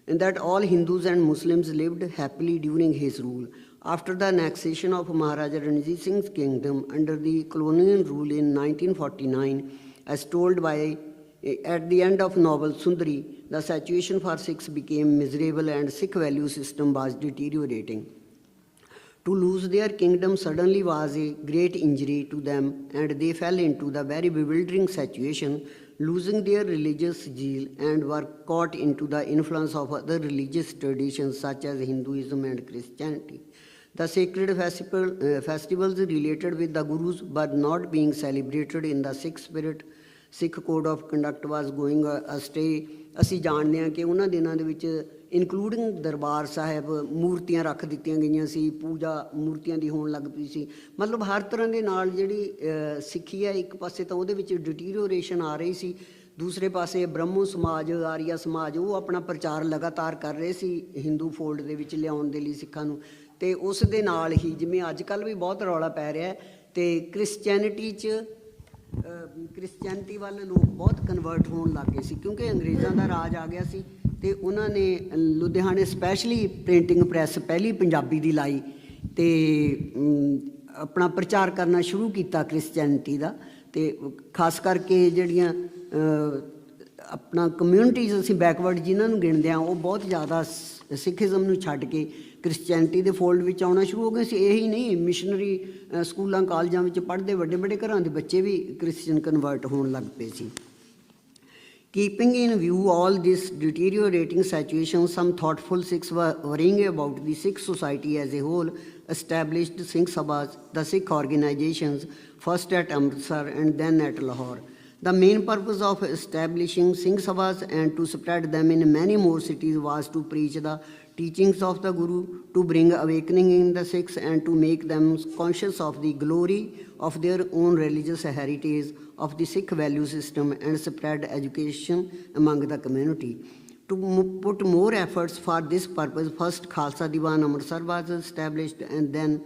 And that all Hindus and Muslims lived happily during his rule. After the annexation of Maharaja Ranjit Singh's kingdom under the colonial rule in 1949, as told by at the end of novel Sundari, the situation for Sikhs became miserable and Sikh value system was deteriorating. To lose their kingdom suddenly was a great injury to them, and they fell into the very bewildering situation, losing their religious zeal, and were caught into the influence of other religious traditions such as Hinduism and Christianity. The sacred festivals related with the Gurus were not being celebrated in the Sikh spirit. Sikh code of conduct was going astray. ਅਸੀਂ ਜਾਣਦੇ ਹਾਂ ਕਿ ਉਹਨਾਂ ਦਿਨਾਂ ਦੇ ਵਿੱਚ including Darbar Sahib ਮੂਰਤੀਆਂ ਰੱਖ ਦਿੱਤੀਆਂ ਗਈਆਂ ਸੀ, ਪੂਜਾ ਮੂਰਤੀਆਂ ਦੀ ਹੋਣ ਲੱਗ ਪਈ ਸੀ। ਮਤਲਬ ਹਰ ਤਰ੍ਹਾਂ ਦੇ ਨਾਲ ਜਿਹੜੀ ਸਿੱਖੀ ਹੈ, ਇੱਕ ਪਾਸੇ ਤਾਂ ਉਹਦੇ ਵਿੱਚ ਡਿਟੀਰੀਓਰੇਸ਼ਨ ਆ ਰਹੀ ਸੀ, ਦੂਸਰੇ ਪਾਸੇ ਬ੍ਰਹਮੋ ਸਮਾਜ, ਆਰੀਆ ਸਮਾਜ, ਉਹ ਆਪਣਾ ਪ੍ਰਚਾਰ ਲਗਾਤਾਰ ਕਰ ਰਹੇ ਸੀ ਹਿੰਦੂ ਫੋਲਡ ਦੇ ਵਿੱਚ ਲਿਆਉਣ ਦੇ ਲਈ ਸਿੱਖਾਂ ਨੂੰ। ਅਤੇ ਉਸ ਦੇ ਨਾਲ ਹੀ ਜਿਵੇਂ ਅੱਜ ਕੱਲ੍ਹ ਵੀ ਬਹੁਤ ਰੌਲਾ ਪੈ ਰਿਹਾ ਅਤੇ ਕ੍ਰਿਸਚੈਨਿਟੀ ਵੱਲ ਲੋਕ ਬਹੁਤ ਕਨਵਰਟ ਹੋਣ ਲੱਗ ਗਏ ਸੀ, ਕਿਉਂਕਿ ਅੰਗਰੇਜ਼ਾਂ ਦਾ ਰਾਜ ਆ ਗਿਆ ਸੀ ਅਤੇ ਉਹਨਾਂ ਨੇ ਲੁਧਿਆਣੇ ਸਪੈਸ਼ਲੀ ਪ੍ਰਿੰਟਿੰਗ ਪ੍ਰੈਸ ਪਹਿਲੀ ਪੰਜਾਬੀ ਦੀ ਲਾਈ ਅਤੇ ਆਪਣਾ ਪ੍ਰਚਾਰ ਕਰਨਾ ਸ਼ੁਰੂ ਕੀਤਾ ਕ੍ਰਿਸਚੈਨਿਟੀ ਦਾ। ਅਤੇ ਖਾਸ ਕਰਕੇ ਜਿਹੜੀਆਂ ਆਪਣਾ ਕਮਿਊਨਿਟੀਜ਼ ਅਸੀਂ ਬੈਕਵਰਡ ਜਿਨ੍ਹਾਂ ਨੂੰ ਗਿਣਦੇ ਹਾਂ, ਉਹ ਬਹੁਤ ਜ਼ਿਆਦਾ ਸਿੱਖਿਜ਼ਮ ਨੂੰ ਛੱਡ ਕੇ ਕ੍ਰਿਸਚੈਨਿਟੀ ਦੇ ਫੋਲਡ ਵਿੱਚ ਆਉਣਾ ਸ਼ੁਰੂ ਹੋ ਗਏ ਸੀ। ਇਹੀ ਨਹੀਂ, ਮਿਸ਼ਨਰੀ ਸਕੂਲਾਂ ਕਾਲਜਾਂ ਵਿੱਚ ਪੜ੍ਹਦੇ ਵੱਡੇ ਵੱਡੇ ਘਰਾਂ ਦੇ ਬੱਚੇ ਵੀ ਕ੍ਰਿਸਚਨ ਕਨਵਰਟ ਹੋਣ ਲੱਗ ਪਏ ਸੀ। Keeping in view all this deteriorating situation, some thoughtful Sikhs were worrying about the Sikh society as a whole, established Sikh Sabhas, the Sikh organizations, first at Amritsar and then at Lahore. The main purpose of establishing Sikh Sabhas and to spread them in many more cities was to preach the teachings of the Guru, to bring awakening in the Sikhs and to make them conscious of the glory of their own religious heritage, of the Sikh value system, and spread education among the community. To put more efforts for this purpose, first Khalsa Diwan Amritsar was established and then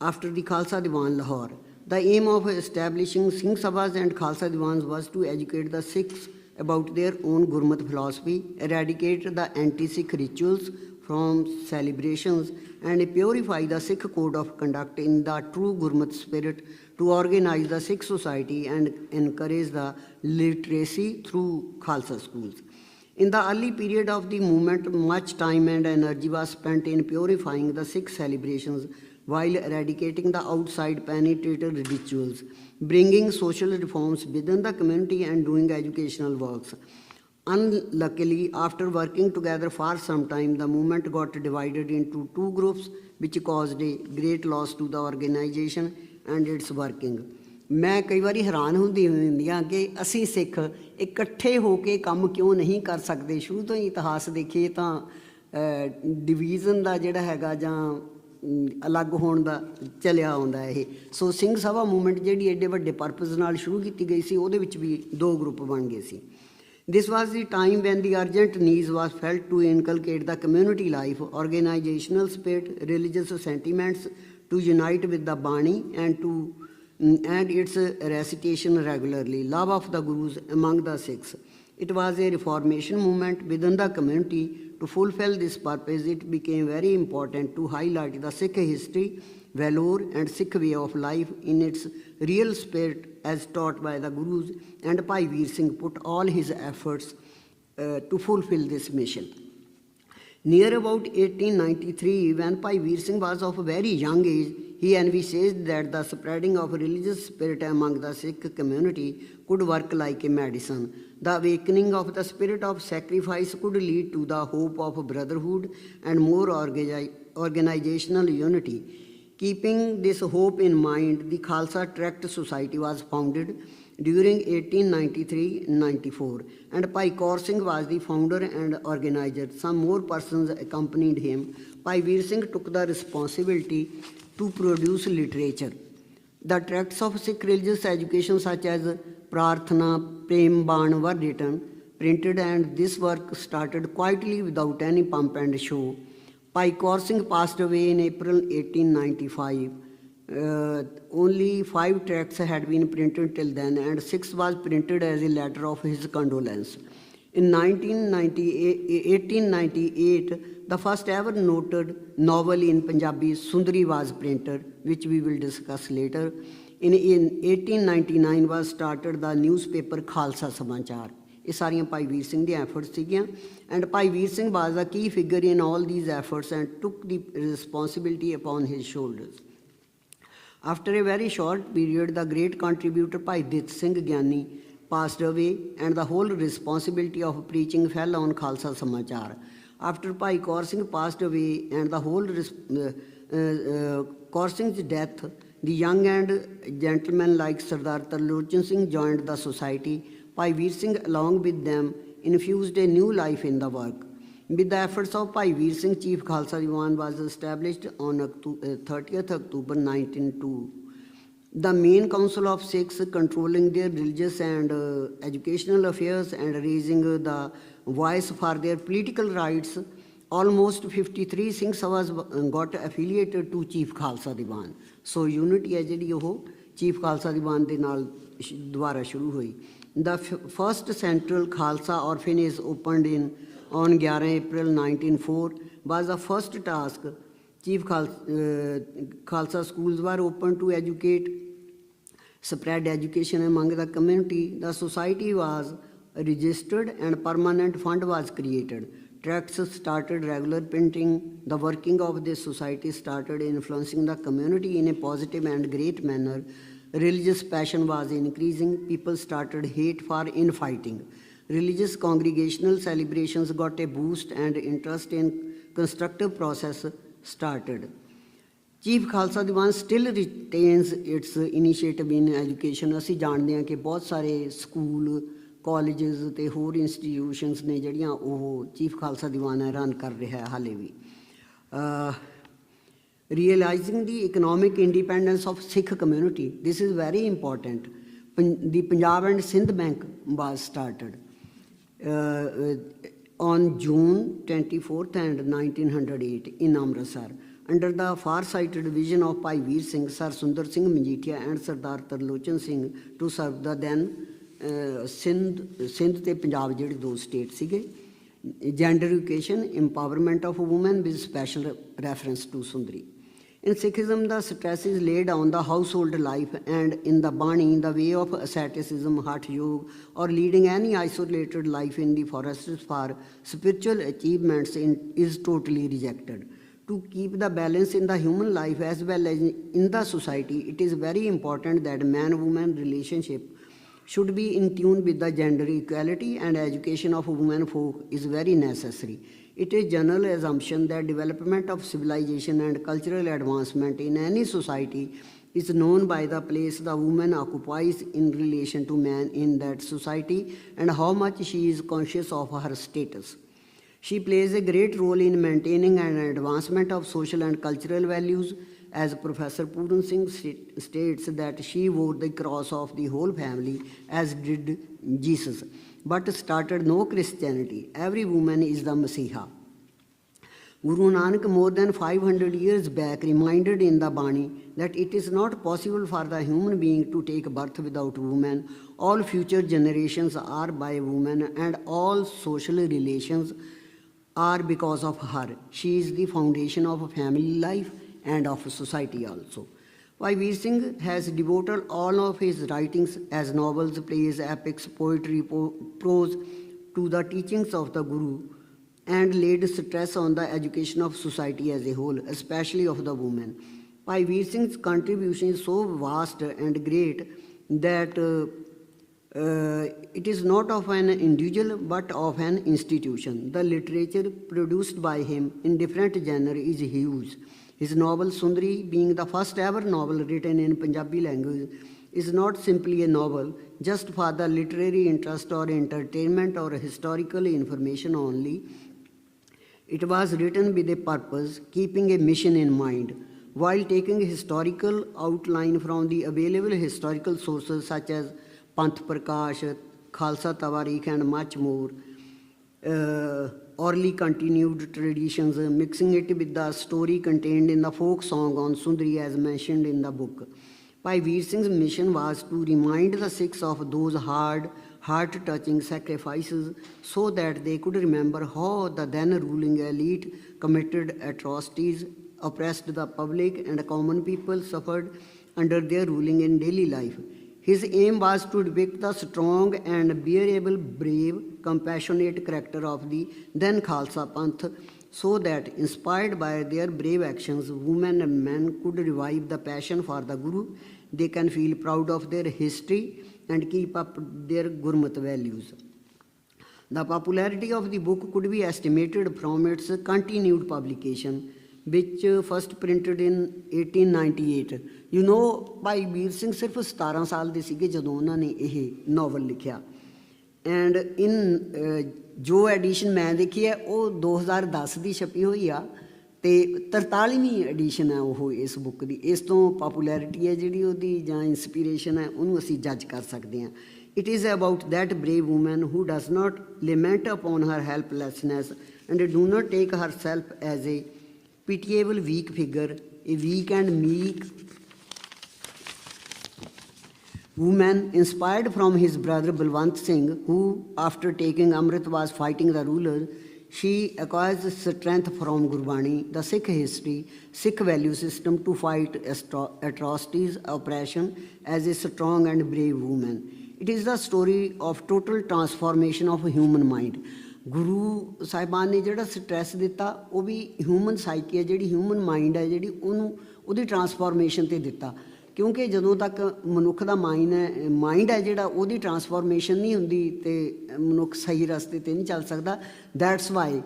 after the Khalsa Diwan Lahore. The aim of establishing Sikh Sabhas and Khalsa Diwans was to educate the Sikhs about their own Gurmat philosophy, eradicate the anti-Sikh rituals from celebrations, and purify the Sikh code of conduct in the true Gurmat spirit, to organize the Sikh society and encourage the literacy through Khalsa schools. In the early period of the movement, much time and energy was spent in purifying the Sikh celebrations while eradicating the outside penetrated rituals, bringing social reforms within the community and doing educational works. Unluckily, after working together for some time, the movement got divided into two groups, which caused a great loss to the organization and its working. ਮੈਂ ਕਈ ਵਾਰੀ ਹੈਰਾਨ ਹੁੰਦੀ ਹਾਂ ਕਿ ਅਸੀਂ ਸਿੱਖ ਇਕੱਠੇ ਹੋ ਕੇ ਕੰਮ ਕਿਉਂ ਨਹੀਂ ਕਰ ਸਕਦੇ। ਸ਼ੁਰੂ ਤੋਂ ਹੀ ਇਤਿਹਾਸ ਦੇਖੀਏ ਤਾਂ ਡਿਵੀਜ਼ਨ ਦਾ ਜਿਹੜਾ ਹੈਗਾ ਜਾਂ ਅਲੱਗ ਹੋਣ ਦਾ ਚੱਲਿਆ ਆਉਂਦਾ ਇਹ। ਸੋ ਸਿੰਘ ਸਭਾ ਮੂਵਮੈਂਟ ਜਿਹੜੀ ਐਡੇ ਵੱਡੇ ਪਰਪਜ਼ ਨਾਲ ਸ਼ੁਰੂ ਕੀਤੀ ਗਈ ਸੀ, ਉਹਦੇ ਵਿੱਚ ਵੀ ਦੋ ਗਰੁੱਪ ਬਣ ਗਏ ਸੀ। This was the time when the urgent need was felt to inculcate the community life, organizational spirit, religious sentiments, to unite with the Bani and its recitation regularly, love of the Gurus among the Sikhs. It was a reformation movement within the community. To fulfill this purpose, it became very important to highlight the Sikh history, valor, and Sikh way of life in its real spirit as taught by the Gurus, and Bhai Veer Singh put all his efforts to fulfill this mission. Near about 1893, when Bhai Veer Singh was of a very young age, he envisaged that the spreading of religious spirit among the Sikh community could work like a medicine. The awakening of the spirit of sacrifice could lead to the hope of brotherhood and more organizational unity. Keeping this hope in mind, the Khalsa Tract Society was founded during 1893-94, and Bhai Kaur Singh was the founder and organizer. Some more persons accompanied him. Bhai Veer Singh took the responsibility to produce literature. The tracts of Sikh religious education such as Prarthana, Prem Ban were written, printed, and this work started quietly without any pomp and show. Bhai Kaur Singh passed away in April 1895. Only 5 tracts had been printed till then, and 6th was printed as a letter of his condolence. In 1898, the first ever noted novel in Punjabi, Sundari, was printed, which we will discuss later. In 1899 was started the newspaper Khalsa Samachar. ਇਹ ਸਾਰੀਆਂ ਭਾਈ ਵੀਰ ਸਿੰਘ ਦੀਆਂ efforts ਸੀਗੀਆਂ, and Bhai Vir Singh was a key figure in all these efforts and took the responsibility upon his shoulders. After a very short period, the great contributor Bhai Dit Singh Gyani passed away, and the whole responsibility of preaching fell on Khalsa Samachar. After Bhai Kaur Singh passed away and the whole Kaur Singh's death, the young and gentlemen like Sardar Tarlochan Singh joined the society. Bhai Veer Singh, along with them, infused a new life in the work. With the efforts of Bhai Veer Singh, Chief Khalsa Diwan was established on 30th October 1902. The main council of Sikhs, controlling their religious and educational affairs and raising the voice for their political rights, almost 53 Singh Sabhas got affiliated to Chief Khalsa Diwan. So unity है जिहड़ी ओह Chief Khalsa Diwan दे नाल दुबारा शुरू हुई. The first central Khalsa orphanage opened on 11 April 1904 was the first task. Chief Khalsa schools were opened to educate, spread education among the community. The society was registered and permanent fund was created. Tracts started regular printing. The working of this society started influencing the community in a positive and great manner. Religious passion was increasing. People started hate for infighting. Religious congregational celebrations got a boost and interest in constructive process started. Chief Khalsa Diwan still retains its initiative in education. ਅਸੀਂ ਜਾਣਦੇ ਹਾਂ ਕਿ ਬਹੁਤ ਸਾਰੇ school, colleges ਅਤੇ ਹੋਰ institutions ਨੇ ਜਿਹੜੀਆਂ ਉਹ ਚੀਫ ਖਾਲਸਾ ਦੀਵਾਨ ਰਨ ਕਰ ਰਿਹਾ ਹੈ ਹਾਲੇ ਵੀ. Realizing the economic independence of Sikh community, this is very important. The Punjab and Sindh Bank was started on June 24th and 1908 in Amritsar under the far-sighted vision of Bhai Veer Singh, Sir Sundar Singh Manjithia and Sardar Tarlochan Singh to serve the then Sindh ਤੇ ਪੰਜਾਬ ਜਿਹੜੇ ਦੋ state ਸੀਗੇ. Gender education, empowerment of women with special reference to Sundari. In Sikhism, the stress is laid on the household life, and in the Bani, the way of asceticism, Hatha Yoga, or leading any isolated life in the forests for spiritual achievements is totally rejected. To keep the balance in the human life as well as in the society, it is very important that man-woman relationship should be in tune with the gender equality, and education of women folk is very necessary. It is general assumption that development of civilization and cultural advancement in any society is known by the place the woman occupies in relation to man in that society and how much she is conscious of her status. She plays a great role in maintaining and advancement of social and cultural values, as Professor Puran Singh states that she wore the cross of the whole family, as did Jesus, but started no Christianity. Every woman is the Messiah. Guru Nanak more than 500 years back reminded in the Bani that it is not possible for the human being to take birth without woman. All future generations are by woman, and all social relations are because of her. She is the foundation of family life and of society also. Bhai Veer Singh has devoted all of his writings as novels, plays, epics, poetry, prose to the teachings of the Guru and laid stress on the education of society as a whole, especially of the women. Bhai Veer Singh's contribution is so vast and great that it is not of an individual but of an institution. The literature produced by him in different genres is huge. His novel Sundari, being the first ever novel written in Punjabi language, is not simply a novel just for the literary interest or entertainment or historical information only. It was written with a purpose, keeping a mission in mind, while taking a historical outline from the available historical sources such as Panth Prakash, Khalsa Tawarikh, and much more. Orally continued traditions, mixing it with the story contained in the folk song on Sundari as mentioned in the book. Bhai Veer Singh's mission was to remind the Sikhs of those hard, heart-touching sacrifices so that they could remember how the then ruling elite committed atrocities, oppressed the public, and common people suffered under their ruling in daily life. His aim was to depict the strong and bearable, brave, compassionate character of the then Khalsa Panth, so that, inspired by their brave actions, women and men could revive the passion for the Guru. They can feel proud of their history and keep up their Gurmat values. The popularity of the book could be estimated from its continued publication, which first printed in 1898. You know, Bhai Veer Singh ਸਿਰਫ 17 ਸਾਲ ਦੇ ਸੀਗੇ ਜਦੋਂ ਉਹਨਾਂ ਨੇ ਇਹ novel ਲਿਖਿਆ, and in ਜੋ ਐਡੀਸ਼ਨ ਮੈਂ ਦੇਖੀ ਹੈ ਉਹ 2010 ਦੀ ਛਪੀ ਹੋਈ ਆ, ਅਤੇ 43ਵੀਂ ਐਡੀਸ਼ਨ ਹੈ ਉਹ ਇਸ ਬੁੱਕ ਦੀ। ਇਸ ਤੋਂ ਪਾਪੂਲੈਰਿਟੀ ਹੈ ਜਿਹੜੀ ਉਹਦੀ ਜਾਂ ਇੰਸਪੀਰੇਸ਼ਨ ਹੈ ਉਹਨੂੰ ਅਸੀਂ ਜੱਜ ਕਰ ਸਕਦੇ ਹਾਂ। It is about that brave woman who does not lament upon her helplessness and do not take herself as a pitiable weak figure, a weak and meek woman inspired from his brother Balwant Singh, who after taking Amrit was fighting the rulers. She acquires strength from Gurbani, the Sikh history, Sikh value system to fight atrocities, oppression as a strong and brave woman. It is the story of total transformation of human mind. ਗੁਰੂ ਸਾਹਿਬਾਨ ਨੇ ਜਿਹੜਾ stress ਦਿੱਤਾ ਉਹ ਵੀ human psyche ਹੈ, ਜਿਹੜੀ human mind ਹੈ ਜਿਹੜੀ ਉਹਨੂੰ ਉਹਦੀ ਟਰਾਂਸਫਾਰਮੇਸ਼ਨ 'ਤੇ ਦਿੱਤਾ, ਕਿਉਂਕਿ ਜਦੋਂ ਤੱਕ ਮਨੁੱਖ ਦਾ ਮਾਈਂਡ ਹੈ ਜਿਹੜਾ ਉਹਦੀ ਟਰਾਂਸਫਾਰਮੇਸ਼ਨ ਨਹੀਂ ਹੁੰਦੀ ਅਤੇ ਮਨੁੱਖ ਸਹੀ ਰਸਤੇ 'ਤੇ ਨਹੀਂ ਚੱਲ ਸਕਦਾ। ਦੈਟਸ ਵਾਈ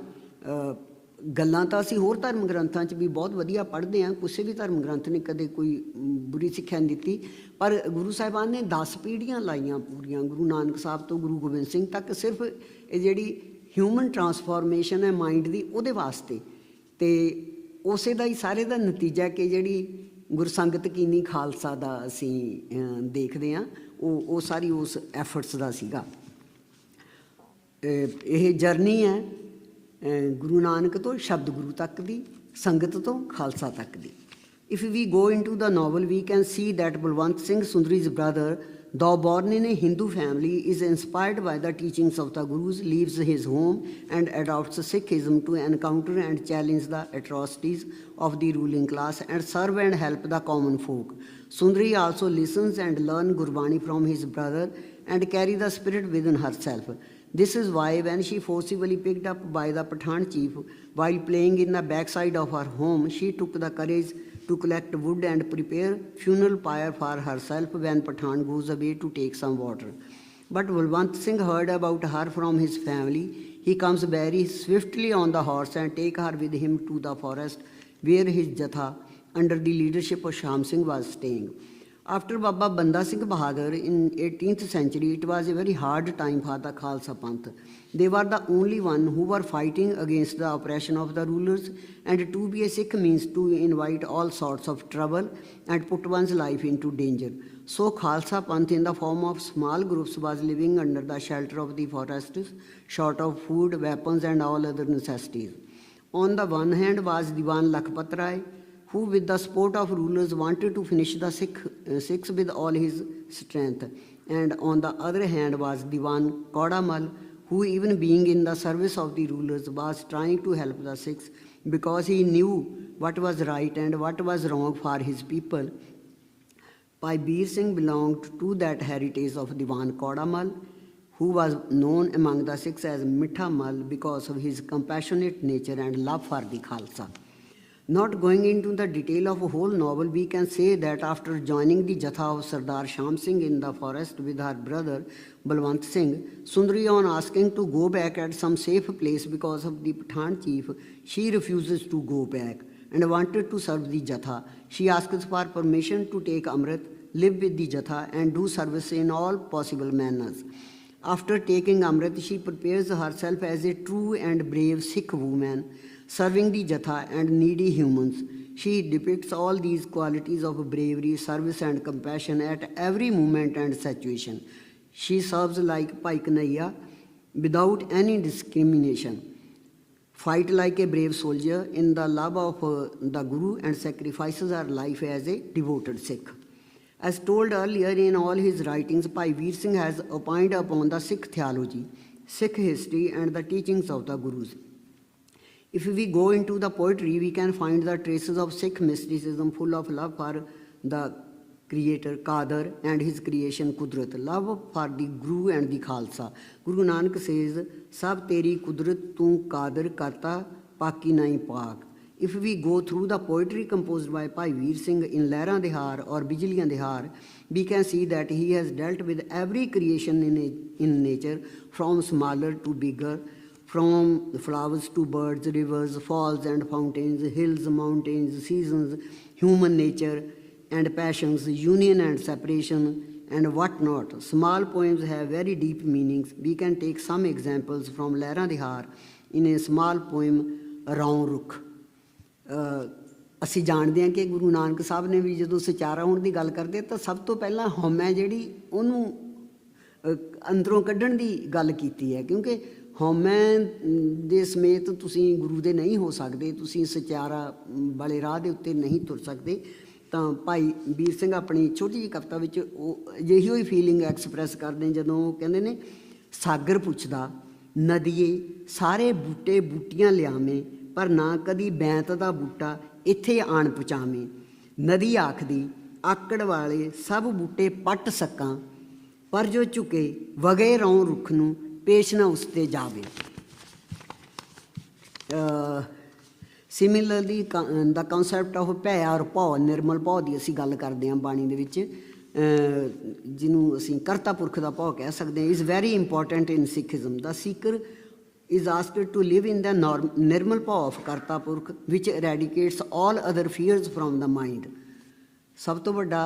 ਗੱਲਾਂ ਤਾਂ ਅਸੀਂ ਹੋਰ ਧਰਮ ਗ੍ਰੰਥਾਂ 'ਚ ਵੀ ਬਹੁਤ ਵਧੀਆ ਪੜ੍ਹਦੇ ਹਾਂ, ਕਿਸੇ ਵੀ ਧਰਮ ਗ੍ਰੰਥ ਨੇ ਕਦੇ ਕੋਈ ਬੁਰੀ ਸਿੱਖਿਆ ਨਹੀਂ ਦਿੱਤੀ, ਪਰ ਗੁਰੂ ਸਾਹਿਬਾਨ ਨੇ 10 ਪੀੜ੍ਹੀਆਂ ਲਾਈਆਂ ਪੂਰੀਆਂ, ਗੁਰੂ ਨਾਨਕ ਸਾਹਿਬ ਤੋਂ ਗੁਰੂ ਗੋਬਿੰਦ ਸਿੰਘ ਤੱਕ, ਸਿਰਫ ਇਹ ਜਿਹੜੀ ਹਿਊਮਨ ਟਰਾਂਸਫਾਰਮੇਸ਼ਨ ਹੈ ਮਾਈਂਡ ਦੀ ਉਹਦੇ ਵਾਸਤੇ। ਅਤੇ ਉਸੇ ਦਾ ਹੀ ਸਾਰੇ ਦਾ ਨਤੀਜਾ ਕਿ ਜਿਹੜੀ ਗੁਰਸੰਗਤ ਕੀਨੀ ਖਾਲਸਾ ਦਾ ਅਸੀਂ ਦੇਖਦੇ ਹਾਂ ਉਹ ਸਾਰੀ ਉਸ ਐਫਰਟਸ ਦਾ ਸੀਗਾ। ਇਹ ਜਰਨੀ ਹੈ ਗੁਰੂ ਨਾਨਕ ਤੋਂ ਸ਼ਬਦ ਗੁਰੂ ਤੱਕ ਦੀ, ਸੰਗਤ ਤੋਂ ਖਾਲਸਾ ਤੱਕ ਦੀ। If we go into the novel, we can see that Balwant Singh, Sundari's brother, though born in a Hindu family, is inspired by the teachings of the Gurus, leaves his home and adopts Sikhism to encounter and challenge the atrocities of the ruling class and serve and help the common folk. Sundari also listens and learns Gurbani from his brother and carry the spirit within herself. This is why when she forcibly picked up by the Pathan chief while playing in the backside of her home, she took the courage to collect wood and prepare funeral pyre for herself when Pathan goes away to take some water. But Balwant Singh heard about her from his family. He comes very swiftly on the horse and take her with him to the forest where his Jatha under the leadership of Sham Singh was staying. After Baba Banda Singh Bahadur in 18th century, it was a very hard time for the Khalsa Panth. They were the only one who were fighting against the oppression of the rulers, and to be a Sikh means to invite all sorts of trouble and put one's life into danger. So Khalsa Panth in the form of small groups was living under the shelter of the forests, short of food, weapons and all other necessities. On the one hand was Diwan Lakhpat Rai, who with the support of rulers wanted to finish the Sikhs with all his strength. And on the other hand was Diwan Kaudamal, who even being in the service of the rulers was trying to help the Sikhs because he knew what was right and what was wrong for his people. Bhai Veer Singh belonged to that heritage of Diwan Kaudamal, who was known among the Sikhs as Mitha Mal because of his compassionate nature and love for the Khalsa. Not going into the detail of a whole novel, we can say that after joining the Jatha of Sardar Sham Singh in the forest with her brother Balwant Singh, Sundari, on asking to go back at some safe place because of the Pathan chief, she refuses to go back and wanted to serve the Jatha. She asks for permission to take Amrit, live with the Jatha and do service in all possible manners. After taking Amrit, she prepares herself as a true and brave Sikh woman, serving the Jatha and needy humans. She depicts all these qualities of bravery, service and compassion at every moment and situation. She serves like Bhai Kanhaiya without any discrimination, fight like a brave soldier in the love of the Guru and sacrifices her life as a devoted Sikh. As told earlier in all his writings, Bhai Veer Singh has opined upon the Sikh theology, Sikh history and the teachings of the Gurus. If we go into the poetry, we can find the traces of Sikh mysticism full of love for the Creator, Qadar, and his creation, Kudrat, love for the Guru and the Khalsa. Guru Nanak says, Sab teri Kudrat tu Qadar karta, paki nahi pak. If we go through the poetry composed by Bhai Veer Singh in Lehran de Har or Bijliyan de Har, we can see that he has dealt with every creation in nature, from smaller to bigger, from flowers to birds, rivers, falls and fountains, hills, mountains, seasons, human nature and passions, union and separation, and what not. Small poems have very deep meanings. We can take some examples from Lehran de Har in a small poem, Raun Rukh. ਅਸੀਂ ਜਾਣਦੇ ਹਾਂ ਕਿ ਗੁਰੂ ਨਾਨਕ ਸਾਹਿਬ ਨੇ ਵੀ ਜਦੋਂ ਸਚਾਰਾ ਹੋਣ ਦੀ ਗੱਲ ਕਰਦੇ ਤਾਂ ਸਭ ਤੋਂ ਪਹਿਲਾਂ ਹਉਮੈ ਜਿਹੜੀ ਉਹਨੂੰ ਅੰਦਰੋਂ ਕੱਢਣ ਦੀ ਗੱਲ ਕੀਤੀ ਹੈ, ਕਿਉਂਕਿ ਹਉਮੈ ਦੇ ਸਮੇਤ ਤੁਸੀਂ ਗੁਰੂ ਦੇ ਨਹੀਂ ਹੋ ਸਕਦੇ, ਤੁਸੀਂ ਸਚਾਰਾ ਵਾਲੇ ਰਾਹ ਦੇ ਉੱਤੇ ਨਹੀਂ ਤੁਰ ਸਕਦੇ। ਤਾਂ ਭਾਈ ਵੀਰ ਸਿੰਘ ਆਪਣੀ ਛੋਟੀ ਜਿਹੀ ਕਵਿਤਾ ਵਿੱਚ ਉਹ ਅਜਿਹੀ ਹੋਈ ਫੀਲਿੰਗ ਐਕਸਪ੍ਰੈਸ ਕਰਦੇ ਜਦੋਂ ਉਹ ਕਹਿੰਦੇ ਨੇ, ਸਾਗਰ ਪੁੱਛਦਾ ਨਦੀਏ ਸਾਰੇ ਬੂਟੇ ਬੂਟੀਆਂ ਲਿਆਵੇਂ, ਪਰ ਨਾ ਕਦੀ ਬੈਂਤ ਦਾ ਬੂਟਾ ਇੱਥੇ ਆਣ ਪਹੁੰਚਾਵੇਂ। ਨਦੀ ਆਖਦੀ ਆਕੜ ਵਾਲੇ ਸਭ ਬੂਟੇ ਪੱਟ ਸਕਾਂ, ਪਰ ਜੋ ਝੁਕੇ ਵਗੇ ਰੌਂ ਰੁੱਖ ਨੂੰ ਪੇਸ਼ ਨਾ ਉਸ 'ਤੇ ਜਾਵੇ। ਸਿਮਿਲਰਲੀ ਦਾ ਕਨਸੈਪਟ ਆਫ ਭੈ ਔਰ ਭਉ, ਨਿਰਮਲ ਭਉ ਦੀ ਅਸੀਂ ਗੱਲ ਕਰਦੇ ਹਾਂ ਬਾਣੀ ਦੇ ਵਿੱਚ, ਜਿਹਨੂੰ ਅਸੀਂ ਕਰਤਾ ਪੁਰਖ ਦਾ ਭਉ ਕਹਿ ਸਕਦੇ ਹਾਂ, is very important in ਸਿੱਖਿਜ਼ਮ। The Sikar is asked to live in the nirmal paw of Karta Purkh, which eradicates all other fears from the mind. ਸਭ ਤੋਂ ਵੱਡਾ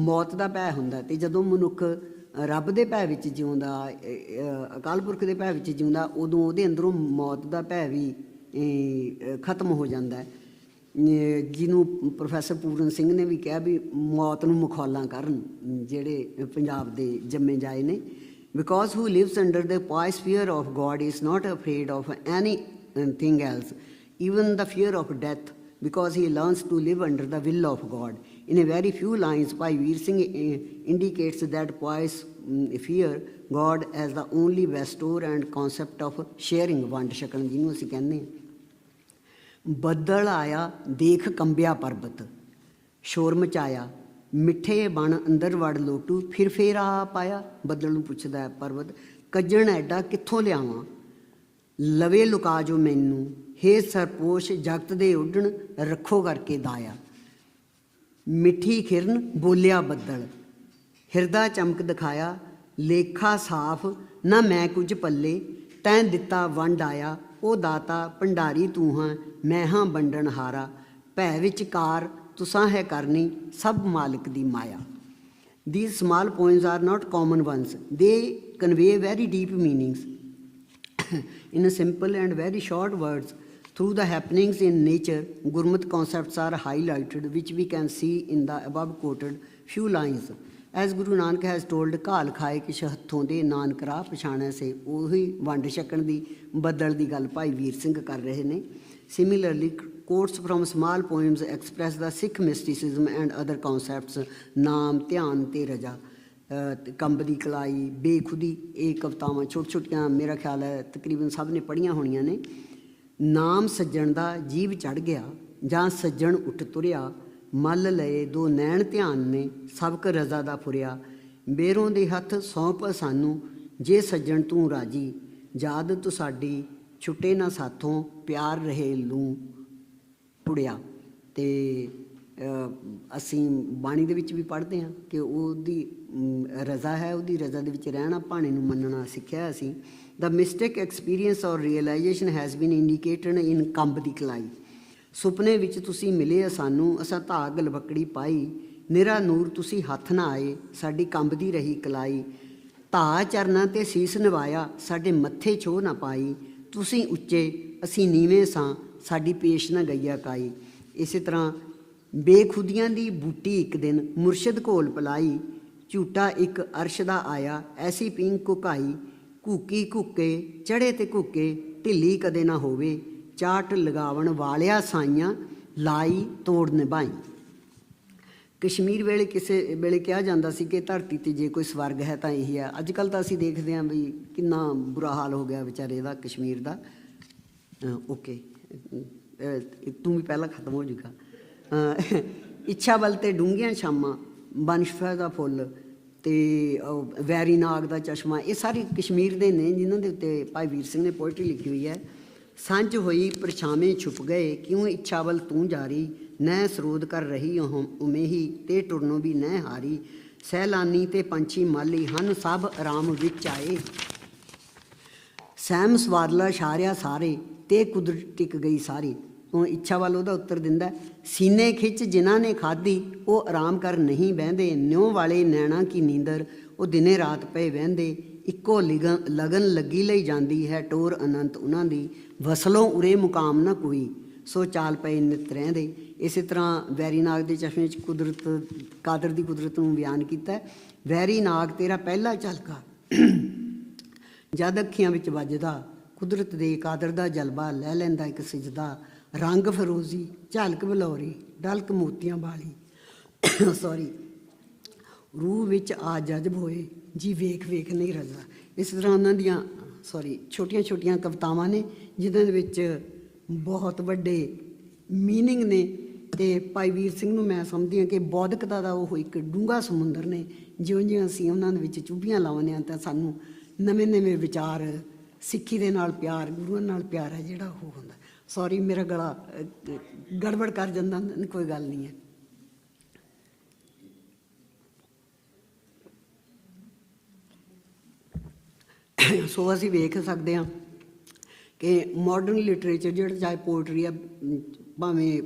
ਮੌਤ ਦਾ ਭੈ ਹੁੰਦਾ, ਅਤੇ ਜਦੋਂ ਮਨੁੱਖ ਰੱਬ ਦੇ ਭੈ ਵਿੱਚ ਜਿਉਂਦਾ, ਅਕਾਲ ਪੁਰਖ ਦੇ ਭੈ ਵਿੱਚ ਜਿਉਂਦਾ, ਉਦੋਂ ਉਹਦੇ ਅੰਦਰੋਂ ਮੌਤ ਦਾ ਭੈ ਵੀ ਖਤਮ ਹੋ ਜਾਂਦਾ ਹੈ, ਜਿਹਨੂੰ ਪ੍ਰੋਫੈਸਰ ਪੂਰਨ ਸਿੰਘ ਨੇ ਵੀ ਕਿਹਾ ਵੀ ਮੌਤ ਨੂੰ ਮਖੌਲਾਂ ਕਰਨ ਜਿਹੜੇ ਪੰਜਾਬ ਦੇ ਜੰਮੇ ਜਾਏ ਨੇ। Because who lives under the pious fear of God is not afraid of anything else, even the fear of death, because he learns to live under the will of God. In a very few lines, Bhai Veer Singh indicates that pious fear God as the only bestower and concept of sharing, ਵੰਡ ਛਕਣ ਜਿਹਨੂੰ ਅਸੀਂ ਕਹਿੰਦੇ ਹਾਂ। ਬੱਦਲ ਆਇਆ ਦੇਖ ਕੰਬਿਆ ਪਰਬਤ, ਸ਼ੋਰ ਮਚਾਇਆ ਮਿੱਠੇ ਬਣ ਅੰਦਰ ਵੜ ਲੋਟੂ, ਫਿਰ ਫੇਰ ਆ ਪਾਇਆ। ਬੱਦਲ ਨੂੰ ਪੁੱਛਦਾ ਹੈ ਪਰਬਤ, ਕੱਜਣ ਐਡਾ ਕਿੱਥੋਂ ਲਿਆਵਾਂ, ਲਵੇ ਲੁਕਾ ਜੋ ਮੈਨੂੰ, ਹੇ ਸਰਪੋਸ਼ ਜਗਤ ਦੇ ਉੱਡਣ ਰੱਖੋ ਕਰਕੇ ਦਾਇਆ। ਮਿੱਠੀ ਖਿਰਨ ਬੋਲਿਆ ਬੱਦਲ, ਹਿਰਦਾ ਚਮਕ ਦਿਖਾਇਆ, ਲੇਖਾ ਸਾਫ ਨਾ ਮੈਂ ਕੁਝ ਪੱਲੇ, ਤੈਂ ਦਿੱਤਾ ਵੰਡ ਆਇਆ, ਉਹ ਦਾਤਾ ਭੰਡਾਰੀ ਤੂੰ ਹਾਂ, ਮੈਂ ਹਾਂ ਵੰਡਣ ਹਾਰਾ, ਭੈ ਵਿੱਚ ਕਾਰ ਤੁਸਾਂ ਹੈ ਕਰਨੀ, ਸਭ ਮਾਲਕ ਦੀ ਮਾਇਆ। These small poems are not common ones. They convey very deep meanings in a simple and very short words. Through the happenings in nature, Gurmat concepts are highlighted, which we can see in the above quoted few lines. As Guru Nanak has told, ਘਾਲ ਖਾਏ ਕਿਛ ਹੱਥੋਂ ਦੇ ਨਾਨਕ ਰਾਹ ਪਛਾਣੈ ਸੇ, ਉਹੀ ਵੰਡ ਛਕਣ ਦੀ ਬੱਦਲ ਦੀ ਗੱਲ ਭਾਈ ਵੀਰ ਸਿੰਘ ਕਰ ਰਹੇ ਨੇ। Similarly, quotes from small poems express the Sikh mysticism and other concepts, ਨਾਮ, ਧਿਆਨ ਤੇ ਰਜਾ, ਕੰਬ ਦੀ ਕਲਾਈ, ਬੇਖੁਦੀ, ਇਹ ਕਵਿਤਾਵਾਂ ਛੋਟੀਆਂ ਛੋਟੀਆਂ ਮੇਰਾ ਖਿਆਲ ਹੈ ਤਕਰੀਬਨ ਸਭ ਨੇ ਪੜ੍ਹੀਆਂ ਹੋਣੀਆਂ ਨੇ। ਨਾਮ ਸੱਜਣ ਦਾ ਜੀਵ ਚੜ੍ਹ ਗਿਆ, ਜਾਂ ਸੱਜਣ ਉੱਠ ਤੁਰਿਆ, ਮੱਲ ਲਏ ਦੋ ਨੈਣ ਧਿਆਨ ਨੇ, ਸਬਕ ਰਜ਼ਾ ਦਾ ਫੁਰਿਆ, ਬੇਰੋਂ ਦੇ ਹੱਥ ਸੌਂਪ ਸਾਨੂੰ, ਜੇ ਸੱਜਣ ਤੂੰ ਰਾਜੀ, ਯਾਦ ਤੂੰ ਸਾਡੀ ਛੁੱਟੇ ਨਾ ਸਾਥੋਂ, ਪਿਆਰ ਰਹੇ ਲੂੰ ਪੁੜਿਆ। ਅਤੇ ਅਸੀਂ ਬਾਣੀ ਦੇ ਵਿੱਚ ਵੀ ਪੜ੍ਹਦੇ ਹਾਂ ਕਿ ਉਹਦੀ ਰਜ਼ਾ ਹੈ, ਉਹਦੀ ਰਜ਼ਾ ਦੇ ਵਿੱਚ ਰਹਿਣਾ, ਭਾਣੇ ਨੂੰ ਮੰਨਣਾ ਸਿੱਖਿਆ ਅਸੀਂ। ਦ ਮਿਸਟੇਕ ਐਕਸਪੀਰੀਅੰਸ ਔਰ ਰੀਅਲਾਈਜੇਸ਼ਨ ਹੈਜ਼ ਬੀਨ ਇੰਡੀਕੇਟਡ ਇਨ ਕੰਬ ਦੀ ਕਲਾਈ। ਸੁਪਨੇ ਵਿੱਚ ਤੁਸੀਂ ਮਿਲੇ ਆ ਸਾਨੂੰ, ਅਸਾਂ ਧਾਗ ਲਵਕੜੀ ਪਾਈ, ਨਿਰਾ ਨੂਰ ਤੁਸੀਂ ਹੱਥ ਨਾ ਆਏ, ਸਾਡੀ ਕੰਬਦੀ ਰਹੀ ਕਲਾਈ। ਧਾ ਚਰਨਾਂ 'ਤੇ ਸੀਸ ਨਿਵਾਇਆ, ਸਾਡੇ ਮੱਥੇ ਛੋਹ ਨਾ ਪਾਈ, ਤੁਸੀਂ ਉੱਚੇ ਅਸੀਂ ਨੀਵੇਂ ਸਾਂ, ਸਾਡੀ ਪੇਸ਼ ਨਾ ਗਈਆ ਕਾਈ। ਇਸੇ ਤਰ੍ਹਾਂ ਬੇਖੁਦੀਆਂ ਦੀ ਬੂਟੀ ਇੱਕ ਦਿਨ ਮੁਰਸ਼ਿਦ ਘੋਲ ਪਲਾਈ, ਝੂਟਾ ਇੱਕ ਅਰਸ਼ ਦਾ ਆਇਆ, ਐਸੀ ਪੀਂਘ ਘੁਕਾਈ, ਘੂਕੀ ਘੁੱਕੇ ਚੜ੍ਹੇ ਤੇ ਘੁੱਕੇ, ਢਿੱਲੀ ਕਦੇ ਨਾ ਹੋਵੇ, ਚਾਟ ਲਗਾਵਣ ਵਾਲਿਆ ਸਾਈਆਂ, ਲਾਈ ਤੋੜ ਨਿਭਾਈ। ਕਸ਼ਮੀਰ ਵੇਲੇ ਕਿਸੇ ਵੇਲੇ ਕਿਹਾ ਜਾਂਦਾ ਸੀ ਕਿ ਧਰਤੀ 'ਤੇ ਜੇ ਕੋਈ ਸਵਰਗ ਹੈ ਤਾਂ ਇਹੀ ਹੈ। ਅੱਜ ਕੱਲ੍ਹ ਤਾਂ ਅਸੀਂ ਦੇਖਦੇ ਹਾਂ ਵੀ ਕਿੰਨਾ ਬੁਰਾ ਹਾਲ ਹੋ ਗਿਆ ਵਿਚਾਰੇ ਦਾ, ਕਸ਼ਮੀਰ ਦਾ। ਓਕੇ, ਤੂੰ ਵੀ ਪਹਿਲਾਂ ਖਤਮ ਹੋ ਜੂਗਾ। ਇੱਛਾ ਵੱਲ 'ਤੇ ਡੂੰਘੀਆਂ ਛਾਮਾਂ, ਬਨਸ਼ਫਾ ਦਾ ਫੁੱਲ ਅਤੇ ਵੈਰੀ ਨਾਗ ਦਾ ਚਸ਼ਮਾ, ਇਹ ਸਾਰੇ ਕਸ਼ਮੀਰ ਦੇ ਨੇ ਜਿਨ੍ਹਾਂ ਦੇ ਉੱਤੇ ਭਾਈ ਵੀਰ ਸਿੰਘ ਨੇ ਪੋਇਟਰੀ ਲਿਖੀ ਹੋਈ ਹੈ। ਸਾਂਝ ਹੋਈ ਪਰਛਾਵੇਂ ਛੁਪ ਗਏ, ਕਿਉਂ ਇੱਛਾ ਵੱਲ ਤੂੰ ਜਾਰੀ, ਨਹਿ ਸਰੋਧ ਕਰ ਰਹੀ ਉਮੇਹੀ, ਤੇ ਟੁਰਨੋਂ ਵੀ ਨਹਿ ਹਾਰੀ, ਸੈਲਾਨੀ ਤੇ ਪੰਛੀ ਮਾਲੀ ਹਨ ਸਭ ਆਰਾਮ ਵਿੱਚ ਆਏ, ਸਹਿਮ ਸਵਾਦਲਾ ਸ਼ਾਰਿਆ ਸਾਰੇ, ਤੇ ਕੁਦਰਤ ਟਿਕ ਗਈ ਸਾਰੀ। ਹੁਣ ਇੱਛਾ ਵੱਲ ਉਹਦਾ ਉੱਤਰ ਦਿੰਦਾ, ਸੀਨੇ ਖਿੱਚ ਜਿਨ੍ਹਾਂ ਨੇ ਖਾਧੀ, ਉਹ ਆਰਾਮ ਕਰ ਨਹੀਂ ਬਹਿੰਦੇ, ਨਿਉ ਵਾਲੇ ਨੈਣਾ ਕੀ ਨੀਂਦਰ, ਉਹ ਦਿਨੇ ਰਾਤ ਪਏ ਵਹਿੰਦੇ, ਇੱਕੋ ਲਗਨ ਲੱਗੀ ਲਈ ਜਾਂਦੀ ਹੈ ਟੋਰ ਅਨੰਤ ਉਹਨਾਂ ਦੀ, ਵਸਲੋਂ ਉਰੇ ਮੁਕਾਮ ਨਾ ਕੋਈ, ਸੋ ਚਾਲ ਪਏ ਨਿਤ ਰਹਿੰਦੇ। ਇਸੇ ਤਰ੍ਹਾਂ ਵੈਰੀ ਨਾਗ ਦੇ ਚਸ਼ਮੇ 'ਚ ਕੁਦਰਤ, ਕਾਦਰ ਦੀ ਕੁਦਰਤ ਨੂੰ ਬਿਆਨ ਕੀਤਾ। ਵੈਰੀ ਨਾਗ ਤੇਰਾ ਪਹਿਲਾ ਝਲਕਾ ਜਦ ਅੱਖੀਆਂ ਵਿੱਚ ਵੱਜਦਾ, ਕੁਦਰਤ ਦੇ ਕਾਦਰ ਦਾ ਜਲਵਾ ਲੈ ਲੈਂਦਾ ਇੱਕ ਸਿਜਦਾ, ਰੰਗ ਫਿਰੋਜ਼ੀ ਝਲਕ ਬਲੌਰੀ, ਡਲਕ ਮੋਤੀਆਂ ਵਾਲੀ ਸੌਰੀ, ਰੂਹ ਵਿੱਚ ਆ ਜਜ਼ਬ ਹੋਏ, ਜੀ ਵੇਖ ਵੇਖ ਨਹੀਂ ਰਜ਼ਾ। ਇਸ ਤਰ੍ਹਾਂ ਉਹਨਾਂ ਦੀਆਂ ਛੋਟੀਆਂ ਛੋਟੀਆਂ ਕਵਿਤਾਵਾਂ ਨੇ ਜਿਨ੍ਹਾਂ ਦੇ ਵਿੱਚ ਬਹੁਤ ਵੱਡੇ ਮੀਨਿੰਗ ਨੇ। ਅਤੇ ਭਾਈ ਵੀਰ ਸਿੰਘ ਨੂੰ ਮੈਂ ਸਮਝਦੀ ਹਾਂ ਕਿ ਬੌਧਿਕਤਾ ਦਾ ਉਹ ਇੱਕ ਡੂੰਘਾ ਸਮੁੰਦਰ ਨੇ। ਜਿਉਂ ਜਿਉਂ ਅਸੀਂ ਉਹਨਾਂ ਦੇ ਵਿੱਚ ਚੁੱਭੀਆਂ ਲਾਉਂਦੇ ਹਾਂ ਤਾਂ ਸਾਨੂੰ ਨਵੇਂ ਨਵੇਂ ਵਿਚਾਰ, ਸਿੱਖੀ ਦੇ ਨਾਲ ਪਿਆਰ, ਗੁਰੂਆਂ ਨਾਲ ਪਿਆਰ ਹੈ ਜਿਹੜਾ ਉਹ ਹੁੰਦਾ। ਸੌਰੀ, ਮੇਰਾ ਗਲਾ ਗੜਬੜ ਕਰ ਜਾਂਦਾ, ਕੋਈ ਗੱਲ ਨਹੀਂ ਹੈ। ਸੋ ਅਸੀਂ ਵੇਖ ਸਕਦੇ ਹਾਂ ਕਿ ਮਾਡਰਨ ਲਿਟਰੇਚਰ ਜਿਹੜਾ, ਚਾਹੇ ਪੋਇਟਰੀ ਆ, ਭਾਵੇਂ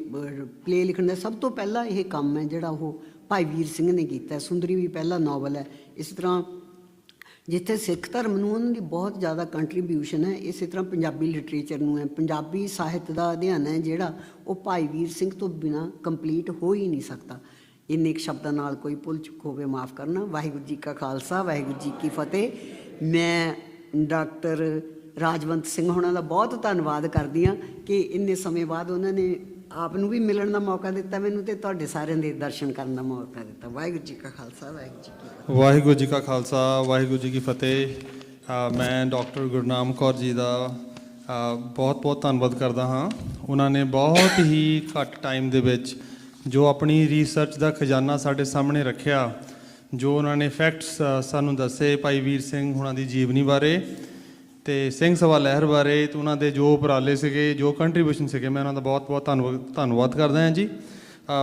ਪਲੇ ਲਿਖਣ ਦਾ, ਸਭ ਤੋਂ ਪਹਿਲਾਂ ਇਹ ਕੰਮ ਹੈ ਜਿਹੜਾ ਉਹ ਭਾਈ ਵੀਰ ਸਿੰਘ ਨੇ ਕੀਤਾ। ਸੁੰਦਰੀ ਵੀ ਪਹਿਲਾ ਨਾਵਲ ਹੈ। ਇਸ ਤਰ੍ਹਾਂ ਜਿੱਥੇ ਸਿੱਖ ਧਰਮ ਨੂੰ ਉਹਨਾਂ ਦੀ ਬਹੁਤ ਜ਼ਿਆਦਾ ਕੰਟਰੀਬਿਊਸ਼ਨ ਹੈ, ਇਸੇ ਤਰ੍ਹਾਂ ਪੰਜਾਬੀ ਲਿਟਰੇਚਰ ਨੂੰ ਹੈ। ਪੰਜਾਬੀ ਸਾਹਿਤ ਦਾ ਅਧਿਐਨ ਹੈ ਜਿਹੜਾ, ਉਹ ਭਾਈ ਵੀਰ ਸਿੰਘ ਤੋਂ ਬਿਨਾਂ ਕੰਪਲੀਟ ਹੋ ਹੀ ਨਹੀਂ ਸਕਦਾ। ਇੰਨੇ ਕੁ ਸ਼ਬਦਾਂ ਨਾਲ ਕੋਈ ਭੁੱਲ ਚੁੱਕ ਹੋਵੇ ਮਾਫ਼ ਕਰਨਾ। ਵਾਹਿਗੁਰੂ ਜੀ ਕਾ ਖਾਲਸਾ, ਵਾਹਿਗੁਰੂ ਜੀ ਕੀ ਫਤਿਹ। ਮੈਂ ਡਾਕਟਰ ਰਾਜਵੰਤ ਸਿੰਘ ਹੋਣਾ ਦਾ ਬਹੁਤ ਧੰਨਵਾਦ ਕਰਦੀ ਹਾਂ ਕਿ ਇੰਨੇ ਸਮੇਂ ਬਾਅਦ ਉਹਨਾਂ ਨੇ ਆਪ ਨੂੰ ਵੀ ਮਿਲਣ ਦਾ ਮੌਕਾ ਦਿੱਤਾ ਮੈਨੂੰ, ਅਤੇ ਤੁਹਾਡੇ ਸਾਰਿਆਂ ਦੇ ਦਰਸ਼ਨ ਕਰਨ ਦਾ ਮੌਕਾ ਦਿੱਤਾ। ਵਾਹਿਗੁਰੂ ਜੀ ਕਾ ਖਾਲਸਾ, ਵਾਹਿਗੁਰੂ ਜੀ ਕੀ ਫਤਿਹ। ਵਾਹਿਗੁਰੂ ਜੀ ਕਾ ਖਾਲਸਾ, ਵਾਹਿਗੁਰੂ ਜੀ ਕੀ ਫਤਿਹ। ਮੈਂ ਡਾਕਟਰ ਗੁਰਨਾਮ ਕੌਰ ਜੀ ਦਾ ਬਹੁਤ ਬਹੁਤ ਧੰਨਵਾਦ ਕਰਦਾ ਹਾਂ। ਉਹਨਾਂ ਨੇ ਬਹੁਤ ਹੀ ਘੱਟ ਟਾਈਮ ਦੇ ਵਿੱਚ ਜੋ ਆਪਣੀ ਰਿਸਰਚ ਦਾ ਖਜ਼ਾਨਾ ਸਾਡੇ ਸਾਹਮਣੇ ਰੱਖਿਆ, ਜੋ ਉਹਨਾਂ ਨੇ ਫੈਕਟਸ ਸਾਨੂੰ ਦੱਸੇ ਭਾਈ ਵੀਰ ਸਿੰਘ ਹੁਣਾਂ ਦੀ ਜੀਵਨੀ ਬਾਰੇ ਅਤੇ ਸਿੰਘ ਸਭਾ ਲਹਿਰ ਬਾਰੇ, ਅਤੇ ਉਹਨਾਂ ਦੇ ਜੋ ਉਪਰਾਲੇ ਸੀਗੇ, ਜੋ ਕੰਟਰੀਬਿਊਸ਼ਨ ਸੀਗੇ, ਮੈਂ ਉਹਨਾਂ ਦਾ ਬਹੁਤ ਬਹੁਤ ਧੰਨਵਾਦ ਕਰਦਾ ਹਾਂ ਜੀ,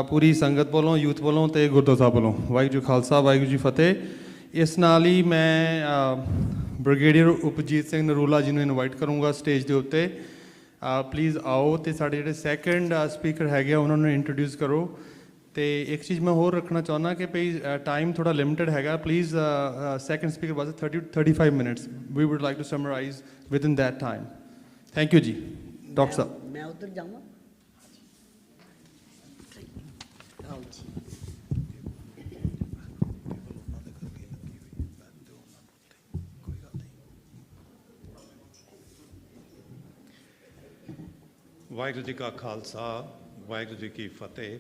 ਪੂਰੀ ਸੰਗਤ ਵੱਲੋਂ, ਯੂਥ ਵੱਲੋਂ ਅਤੇ ਗੁਰਦੁਆਰਾ ਸਾਹਿਬ ਵੱਲੋਂ। ਵਾਹਿਗੁਰੂ ਜੀ ਖਾਲਸਾ, ਵਾਹਿਗੁਰੂ ਜੀ ਫਤਿਹ। ਇਸ ਨਾਲ ਹੀ ਮੈਂ ਬ੍ਰਿਗੇਡੀਅਰ ਉਪਜੀਤ ਸਿੰਘ ਨਰੂਲਾ ਜੀ ਨੂੰ ਇਨਵਾਈਟ ਕਰੂੰਗਾ ਸਟੇਜ ਦੇ ਉੱਤੇ। ਪਲੀਜ਼ ਆਓ, ਅਤੇ ਸਾਡੇ ਜਿਹੜੇ ਸੈਕਿੰਡ ਸਪੀਕਰ ਹੈਗੇ ਆ ਉਹਨਾਂ ਨੂੰ ਇੰਟਰੋਡਿਊਸ ਕਰੋ। ਅਤੇ ਇੱਕ ਚੀਜ਼ ਮੈਂ ਹੋਰ ਰੱਖਣਾ ਚਾਹੁੰਦਾ ਕਿ ਭਈ ਟਾਈਮ ਥੋੜ੍ਹਾ ਲਿਮਿਟਡ ਹੈਗਾ। ਪਲੀਜ਼ ਸੈਕਿੰਡ ਸਪੀਕਰ ਵਾਸਤੇ 30-35 minutes we would like to summarise within that time. Thank you ji. Doctor sahib, ਮੈਂ ਉੱਧਰ ਜਾਵਾਂ। ਵਾਹਿਗੁਰੂ ਜੀ ਕਾ ਖਾਲਸਾ, ਵਾਹਿਗੁਰੂ ਜੀ ਕੀ ਫਤਿਹ।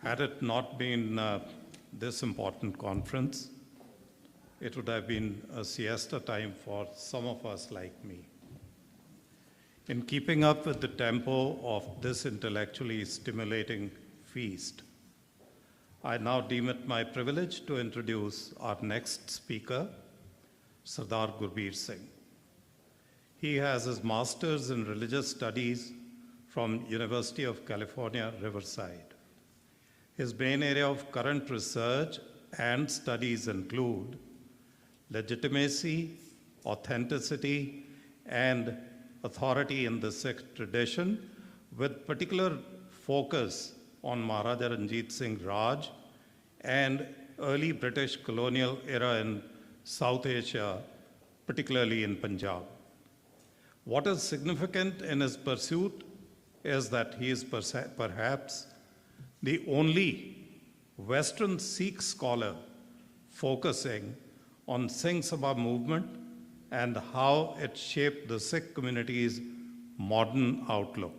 Had it not been this important conference, it would have been a siesta time for some of us like me. In keeping up with the tempo of this intellectually stimulating feast, I now deem it my privilege to introduce our next speaker, Sardar Gurbir Singh. He has his master's in religious studies from University of California, Riverside. His main area of current research and studies include legitimacy, authenticity, and authority in the Sikh tradition, with particular focus on Maharaja Ranjit Singh Raj and early British colonial era in South Asia, particularly in Punjab. What is significant in his pursuit is that he is perhaps the only Western Sikh scholar focusing on Singh Sabha movement and how it shaped the Sikh community's modern outlook.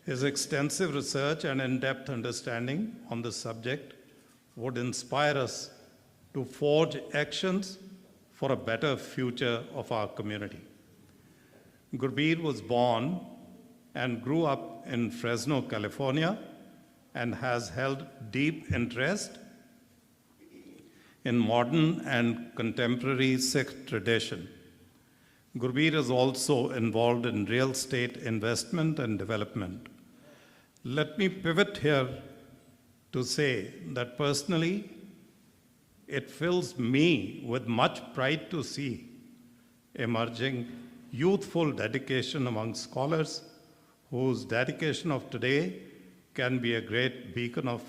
His extensive research and in-depth understanding on the subject would inspire us to forge actions for a better future of our community. Gurbir was born and grew up in Fresno, California, and has held deep interest in modern and contemporary Sikh tradition. Gurbir is also involved in real estate investment and development. Let me pivot here to say that personally, it fills me with much pride to see emerging youthful dedication among scholars whose dedication of today can be a great beacon of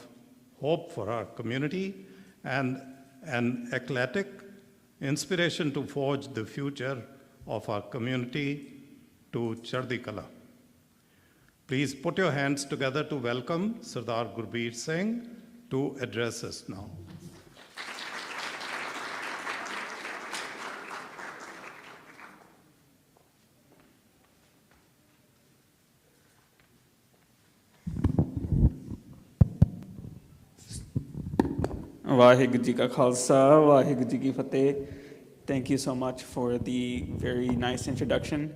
hope for our community and an eclectic inspiration to forge the future of our community to Chardi Kala. Please put your hands together to welcome Sardar Gurbir Singh to address us now. Vaheguru Ji Ka Khalsa, Vaheguru Ji Ki Fateh. Thank you so much for the very nice introduction.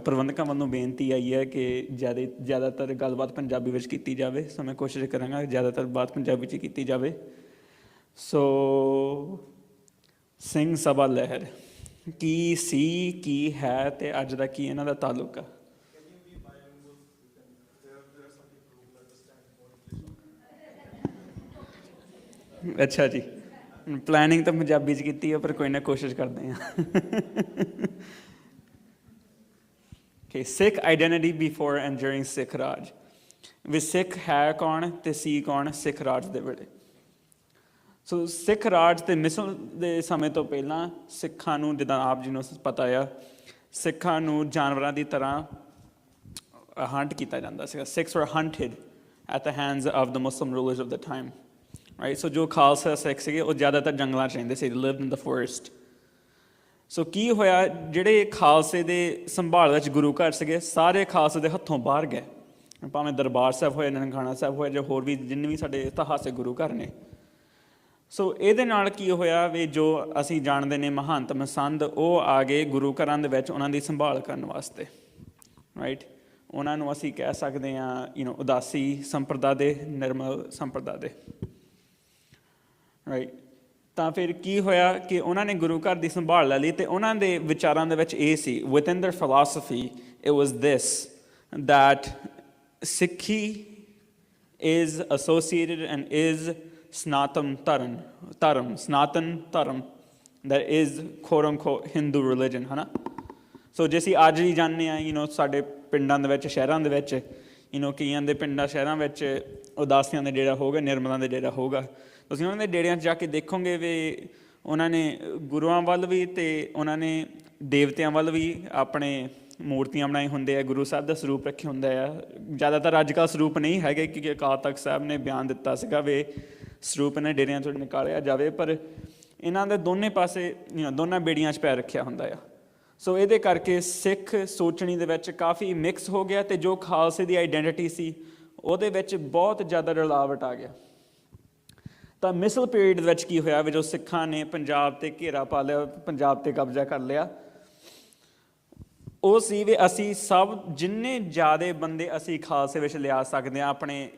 ਪ੍ਰਬੰਧਕਾਂ ਵੱਲੋਂ ਬੇਨਤੀ ਆਈ ਹੈ ਕਿ ਜ਼ਿਆਦਾਤਰ ਗੱਲਬਾਤ ਪੰਜਾਬੀ ਵਿੱਚ ਕੀਤੀ ਜਾਵੇ, ਸੋ ਮੈਂ ਕੋਸ਼ਿਸ਼ ਕਰਾਂਗਾ ਜ਼ਿਆਦਾਤਰ ਬਾਤ ਪੰਜਾਬੀ 'ਚ ਕੀਤੀ ਜਾਵੇ। ਸੋ ਸਿੰਘ ਸਭਾ ਲਹਿਰ ਕੀ ਸੀ, ਕੀ ਹੈ ਅਤੇ ਅੱਜ ਦਾ ਕੀ ਇਹਨਾਂ ਦਾ ਤਾਲੁਕ ਆ? ਅੱਛਾ ਜੀ, ਪਲੈਨਿੰਗ ਤਾਂ ਪੰਜਾਬੀ 'ਚ ਕੀਤੀ ਹੈ, ਪਰ ਕੋਈ ਨਾ ਕੋਸ਼ਿਸ਼ ਕਰਦੇ ਹਾਂ। Okay, Sikh identity before and during Sikh Raj. ਵੀ ਸਿੱਖ ਹੈ ਕੌਣ ਅਤੇ ਸੀ ਕੌਣ ਸਿੱਖ ਰਾਜ ਦੇ ਵੇਲੇ? ਸੋ ਸਿੱਖ ਰਾਜ ਅਤੇ ਮਿਸਲ ਦੇ ਸਮੇਂ ਤੋਂ ਪਹਿਲਾਂ ਸਿੱਖਾਂ ਨੂੰ, ਜਿੱਦਾਂ ਆਪ ਜੀ ਨੂੰ ਪਤਾ ਆ, ਸਿੱਖਾਂ ਨੂੰ ਜਾਨਵਰਾਂ ਦੀ ਤਰ੍ਹਾਂ ਹੰਟ ਕੀਤਾ ਜਾਂਦਾ ਸੀਗਾ। Sikhs were hunted at the hands of the Muslim rulers of the time. Right? So ਜੋ ਖਾਲਸਾ ਸਿੱਖ ਸੀਗੇ ਉਹ ਜ਼ਿਆਦਾਤਰ ਜੰਗਲਾਂ 'ਚ ਰਹਿੰਦੇ ਸੀ, they lived in the forest. ਸੋ ਕੀ ਹੋਇਆ, ਜਿਹੜੇ ਖਾਲਸੇ ਦੇ ਸੰਭਾਲ ਵਿੱਚ ਗੁਰੂ ਘਰ ਸੀਗੇ ਸਾਰੇ ਖਾਲਸੇ ਦੇ ਹੱਥੋਂ ਬਾਹਰ ਗਏ, ਭਾਵੇਂ ਦਰਬਾਰ ਸਾਹਿਬ ਹੋਇਆ, ਨਨਕਾਣਾ ਸਾਹਿਬ ਹੋਇਆ, ਜਾਂ ਹੋਰ ਵੀ ਜਿੰਨੇ ਵੀ ਸਾਡੇ ਇਤਿਹਾਸਿਕ ਗੁਰੂ ਘਰ ਨੇ। ਸੋ ਇਹਦੇ ਨਾਲ ਕੀ ਹੋਇਆ ਵੀ ਜੋ ਅਸੀਂ ਜਾਣਦੇ ਨੇ ਮਹੰਤ ਮਸੰਦ ਉਹ ਆ ਗਏ ਗੁਰੂ ਘਰਾਂ ਦੇ ਵਿੱਚ ਉਹਨਾਂ ਦੀ ਸੰਭਾਲ ਕਰਨ ਵਾਸਤੇ। ਰਾਈਟ, ਉਹਨਾਂ ਨੂੰ ਅਸੀਂ ਕਹਿ ਸਕਦੇ ਹਾਂ ਉਦਾਸੀ ਸੰਪਰਦਾ ਦੇ, ਨਿਰਮਲ ਸੰਪਰਦਾ ਦੇ। ਰਾਈਟ, ਤਾਂ ਫਿਰ ਕੀ ਹੋਇਆ ਕਿ ਉਹਨਾਂ ਨੇ ਗੁਰੂ ਘਰ ਦੀ ਸੰਭਾਲ ਲੈ ਲਈ ਅਤੇ ਉਹਨਾਂ ਦੇ ਵਿਚਾਰਾਂ ਦੇ ਵਿੱਚ ਇਹ ਸੀ, within their philosophy it was this, that Sikhi is associated and is Sanatan Dharam, that is quote unquote Hindu religion, ਹੈ ਨਾ। ਸੋ ਜੇ ਅਸੀਂ ਅੱਜ ਵੀ ਜਾਣਦੇ ਹਾਂ ਸਾਡੇ ਪਿੰਡਾਂ ਦੇ ਵਿੱਚ, ਸ਼ਹਿਰਾਂ ਦੇ ਵਿੱਚ, ਕਈਆਂ ਦੇ ਪਿੰਡਾਂ ਸ਼ਹਿਰਾਂ ਵਿੱਚ ਉਦਾਸੀਆਂ ਦਾ ਡੇਰਾ ਹੋਊਗਾ, ਨਿਰਮਲਾਂ ਦਾ ਡੇਰਾ ਹੋਊਗਾ। ਤੁਸੀਂ ਉਹਨਾਂ ਦੇ ਡੇਰਿਆਂ 'ਚ ਜਾ ਕੇ ਦੇਖੋਗੇ ਵੀ ਉਹਨਾਂ ਨੇ ਗੁਰੂਆਂ ਵੱਲ ਵੀ ਅਤੇ ਉਹਨਾਂ ਨੇ ਦੇਵਤਿਆਂ ਵੱਲ ਵੀ ਆਪਣੇ ਮੂਰਤੀਆਂ ਬਣਾਏ ਹੁੰਦੇ ਆ, ਗੁਰੂ ਸਾਹਿਬ ਦਾ ਸਰੂਪ ਰੱਖੇ ਹੁੰਦਾ ਆ। ਜ਼ਿਆਦਾਤਰ ਅੱਜ ਕੱਲ੍ਹ ਸਰੂਪ ਨਹੀਂ ਹੈਗੇ, ਕਿਉਂਕਿ ਅਕਾਲ ਤਖਤ ਸਾਹਿਬ ਨੇ ਬਿਆਨ ਦਿੱਤਾ ਸੀਗਾ ਵੀ ਸਰੂਪ ਇਹਨਾਂ ਡੇਰਿਆਂ ਤੋਂ ਨਿਕਾਲਿਆ ਜਾਵੇ, ਪਰ ਇਹਨਾਂ ਦੇ ਦੋਨੇ ਪਾਸੇ ਦੋਨਾਂ ਬੇੜੀਆਂ 'ਚ ਪੈਰ ਰੱਖਿਆ ਹੁੰਦਾ ਆ। ਸੋ ਇਹਦੇ ਕਰਕੇ ਸਿੱਖ ਸੋਚਣੀ ਦੇ ਵਿੱਚ ਕਾਫੀ ਮਿਕਸ ਹੋ ਗਿਆ ਅਤੇ ਜੋ ਖਾਲਸੇ ਦੀ ਆਈਡੈਂਟੀਟੀ ਸੀ ਉਹਦੇ ਵਿੱਚ ਬਹੁਤ ਜ਼ਿਆਦਾ ਰਲਾਵਟ ਆ ਗਿਆ। ਤਾਂ ਮਿਸਲ ਪੀਰੀਅਡ ਵਿੱਚ ਕੀ ਹੋਇਆ ਵੀ ਜੋ ਸਿੱਖਾਂ ਨੇ ਪੰਜਾਬ 'ਤੇ ਘੇਰਾ ਪਾ ਲਿਆ, ਪੰਜਾਬ 'ਤੇ ਕਬਜ਼ਾ ਕਰ ਲਿਆ, ਉਹ ਸੀ ਵੀ ਅਸੀਂ ਸਭ ਜਿੰਨੇ ਜ਼ਿਆਦਾ ਬੰਦੇ ਅਸੀਂ ਖਾਲਸੇ ਵਿੱਚ ਲਿਆ ਸਕਦੇ ਹਾਂ ਆਪਣੇ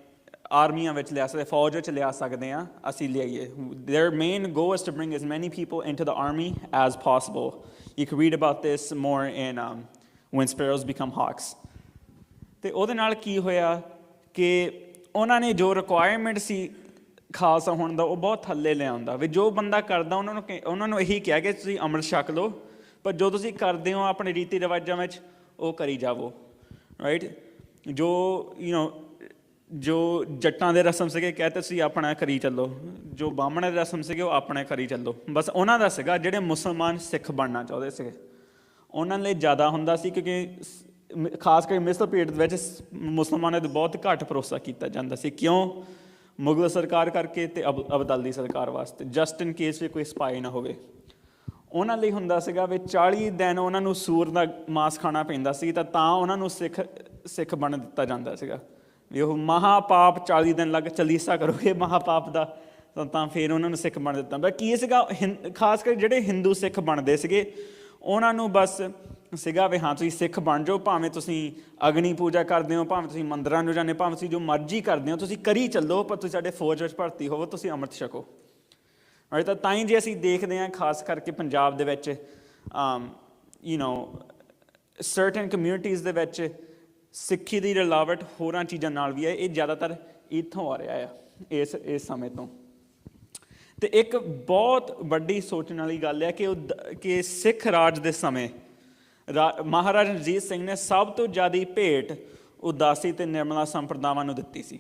ਆਰਮੀਆਂ ਵਿੱਚ ਲਿਆ ਸਕਦੇ, ਫੌਜ ਵਿੱਚ ਲਿਆ ਸਕਦੇ ਹਾਂ, ਅਸੀਂ ਲਿਆਈਏ। Their main goal is to bring as many people into the army as possible. You can read about this more in When Sparrows Become Hawks. ਤੇ ਉਹਦੇ ਨਾਲ ਕੀ ਹੋਇਆ ਕਿ ਉਹਨਾਂ ਨੇ ਜੋ ਰਿਕੁਆਇਰਮੈਂਟ ਸੀ ਖਾਲਸਾ ਹੋਣ ਦਾ ਉਹ ਬਹੁਤ ਥੱਲੇ ਲਿਆਉਂਦਾ। ਵੀ ਜੋ ਬੰਦਾ ਕਰਦਾ ਉਹਨਾਂ ਨੂੰ ਇਹੀ ਕਿਹਾ ਕਿ ਤੁਸੀਂ ਅੰਮ੍ਰਿਤ ਛਕ ਲਓ, ਪਰ ਜੋ ਤੁਸੀਂ ਕਰਦੇ ਹੋ ਆਪਣੇ ਰੀਤੀ ਰਿਵਾਜਾਂ ਵਿੱਚ ਉਹ ਕਰੀ ਜਾਵੋ, ਰਾਈਟ। ਜੋ ਜੱਟਾਂ ਦੇ ਰਸਮ ਸੀਗੇ ਕਹਿੰਦੇ ਤੁਸੀਂ ਆਪਣਾ ਕਰੀ ਚੱਲੋ, ਜੋ ਬਾਹਮਣਾਂ ਦੇ ਰਸਮ ਸੀਗੇ ਉਹ ਆਪਣਾ ਕਰੀ ਚੱਲੋ। ਬਸ ਉਹਨਾਂ ਦਾ ਸੀਗਾ। ਜਿਹੜੇ ਮੁਸਲਮਾਨ ਸਿੱਖ ਬਣਨਾ ਚਾਹੁੰਦੇ ਸੀਗੇ ਉਹਨਾਂ ਲਈ ਜ਼ਿਆਦਾ ਹੁੰਦਾ ਸੀ, ਕਿਉਂਕਿ ਖਾਸ ਕਰਕੇ ਮਿਸਰ ਪੀਰੀਅਡ ਦੇ ਵਿੱਚ ਮੁਸਲਮਾਨਾਂ ਦੇ ਬਹੁਤ ਘੱਟ ਭਰੋਸਾ ਕੀਤਾ ਜਾਂਦਾ ਸੀ। ਕਿਉਂ? ਮੁਗਲ ਸਰਕਾਰ ਕਰਕੇ ਅਤੇ ਅਬਦਾਲੀ ਸਰਕਾਰ ਵਾਸਤੇ, ਜਸਟ ਇਨ ਕੇਸ ਵੀ ਕੋਈ ਸਪਾਈ ਨਾ ਹੋਵੇ। ਉਹਨਾਂ ਲਈ ਹੁੰਦਾ ਸੀਗਾ ਵੀ 40 ਦਿਨ ਉਹਨਾਂ ਨੂੰ ਸੂਰ ਦਾ ਮਾਸ ਖਾਣਾ ਪੈਂਦਾ ਸੀ, ਤਾਂ ਉਹਨਾਂ ਨੂੰ ਸਿੱਖ ਬਣ ਦਿੱਤਾ ਜਾਂਦਾ ਸੀਗਾ। ਵੀ ਉਹ ਮਹਾਪਾਪ 40 ਦਿਨ ਲੱਗ ਚਲੀਸਾ ਕਰੋਗੇ ਮਹਾਪਾਪ ਦਾ, ਤਾਂ ਫਿਰ ਉਹਨਾਂ ਨੂੰ ਸਿੱਖ ਬਣ ਦਿੱਤਾ। ਬਟ ਕੀ ਸੀਗਾ, ਖਾਸ ਕਰਕੇ ਜਿਹੜੇ ਹਿੰਦੂ ਸਿੱਖ ਬਣਦੇ ਸੀਗੇ ਉਹਨਾਂ ਨੂੰ ਬਸ ਸੀਗਾ ਵੀ ਹਾਂ ਤੁਸੀਂ ਸਿੱਖ ਬਣ ਜਾਓ, ਭਾਵੇਂ ਤੁਸੀਂ ਅਗਨੀ ਪੂਜਾ ਕਰਦੇ ਹੋ, ਭਾਵੇਂ ਤੁਸੀਂ ਮੰਦਰਾਂ ਨੂੰ ਜਾਂਦੇ, ਭਾਵੇਂ ਤੁਸੀਂ ਜੋ ਮਰਜ਼ੀ ਕਰਦੇ ਹੋ, ਤੁਸੀਂ ਕਰੀ ਚੱਲੋ, ਪਰ ਤੁਸੀਂ ਸਾਡੇ ਫੌਜ ਵਿੱਚ ਭਰਤੀ ਹੋਵੋ, ਤੁਸੀਂ ਅੰਮ੍ਰਿਤ ਛਕੋ। ਤਾਂ ਹੀ ਜੇ ਅਸੀਂ ਦੇਖਦੇ ਹਾਂ ਖਾਸ ਕਰਕੇ ਪੰਜਾਬ ਦੇ ਵਿੱਚ ਸਰਟਨ ਕਮਿਊਨਿਟੀਜ਼ ਦੇ ਵਿੱਚ ਸਿੱਖੀ ਦੀ ਰਲਾਵਟ ਹੋਰਾਂ ਚੀਜ਼ਾਂ ਨਾਲ ਵੀ ਹੈ। ਇਹ ਜ਼ਿਆਦਾਤਰ ਇੱਥੋਂ ਆ ਰਿਹਾ ਆ ਇਸ ਸਮੇਂ ਤੋਂ। ਅਤੇ ਇੱਕ ਬਹੁਤ ਵੱਡੀ ਸੋਚਣ ਵਾਲੀ ਗੱਲ ਹੈ ਕਿ ਸਿੱਖ ਰਾਜ ਦੇ ਸਮੇਂ ਮਹਾਰਾਜਾ ਰਣਜੀਤ ਸਿੰਘ ਨੇ ਸਭ ਤੋਂ ਜ਼ਿਆਦਾ ਭੇਟ ਉਦਾਸੀ ਅਤੇ ਨਿਰਮਲਾ ਸੰਪਰਦਾਵਾਂ ਨੂੰ ਦਿੱਤੀ ਸੀ।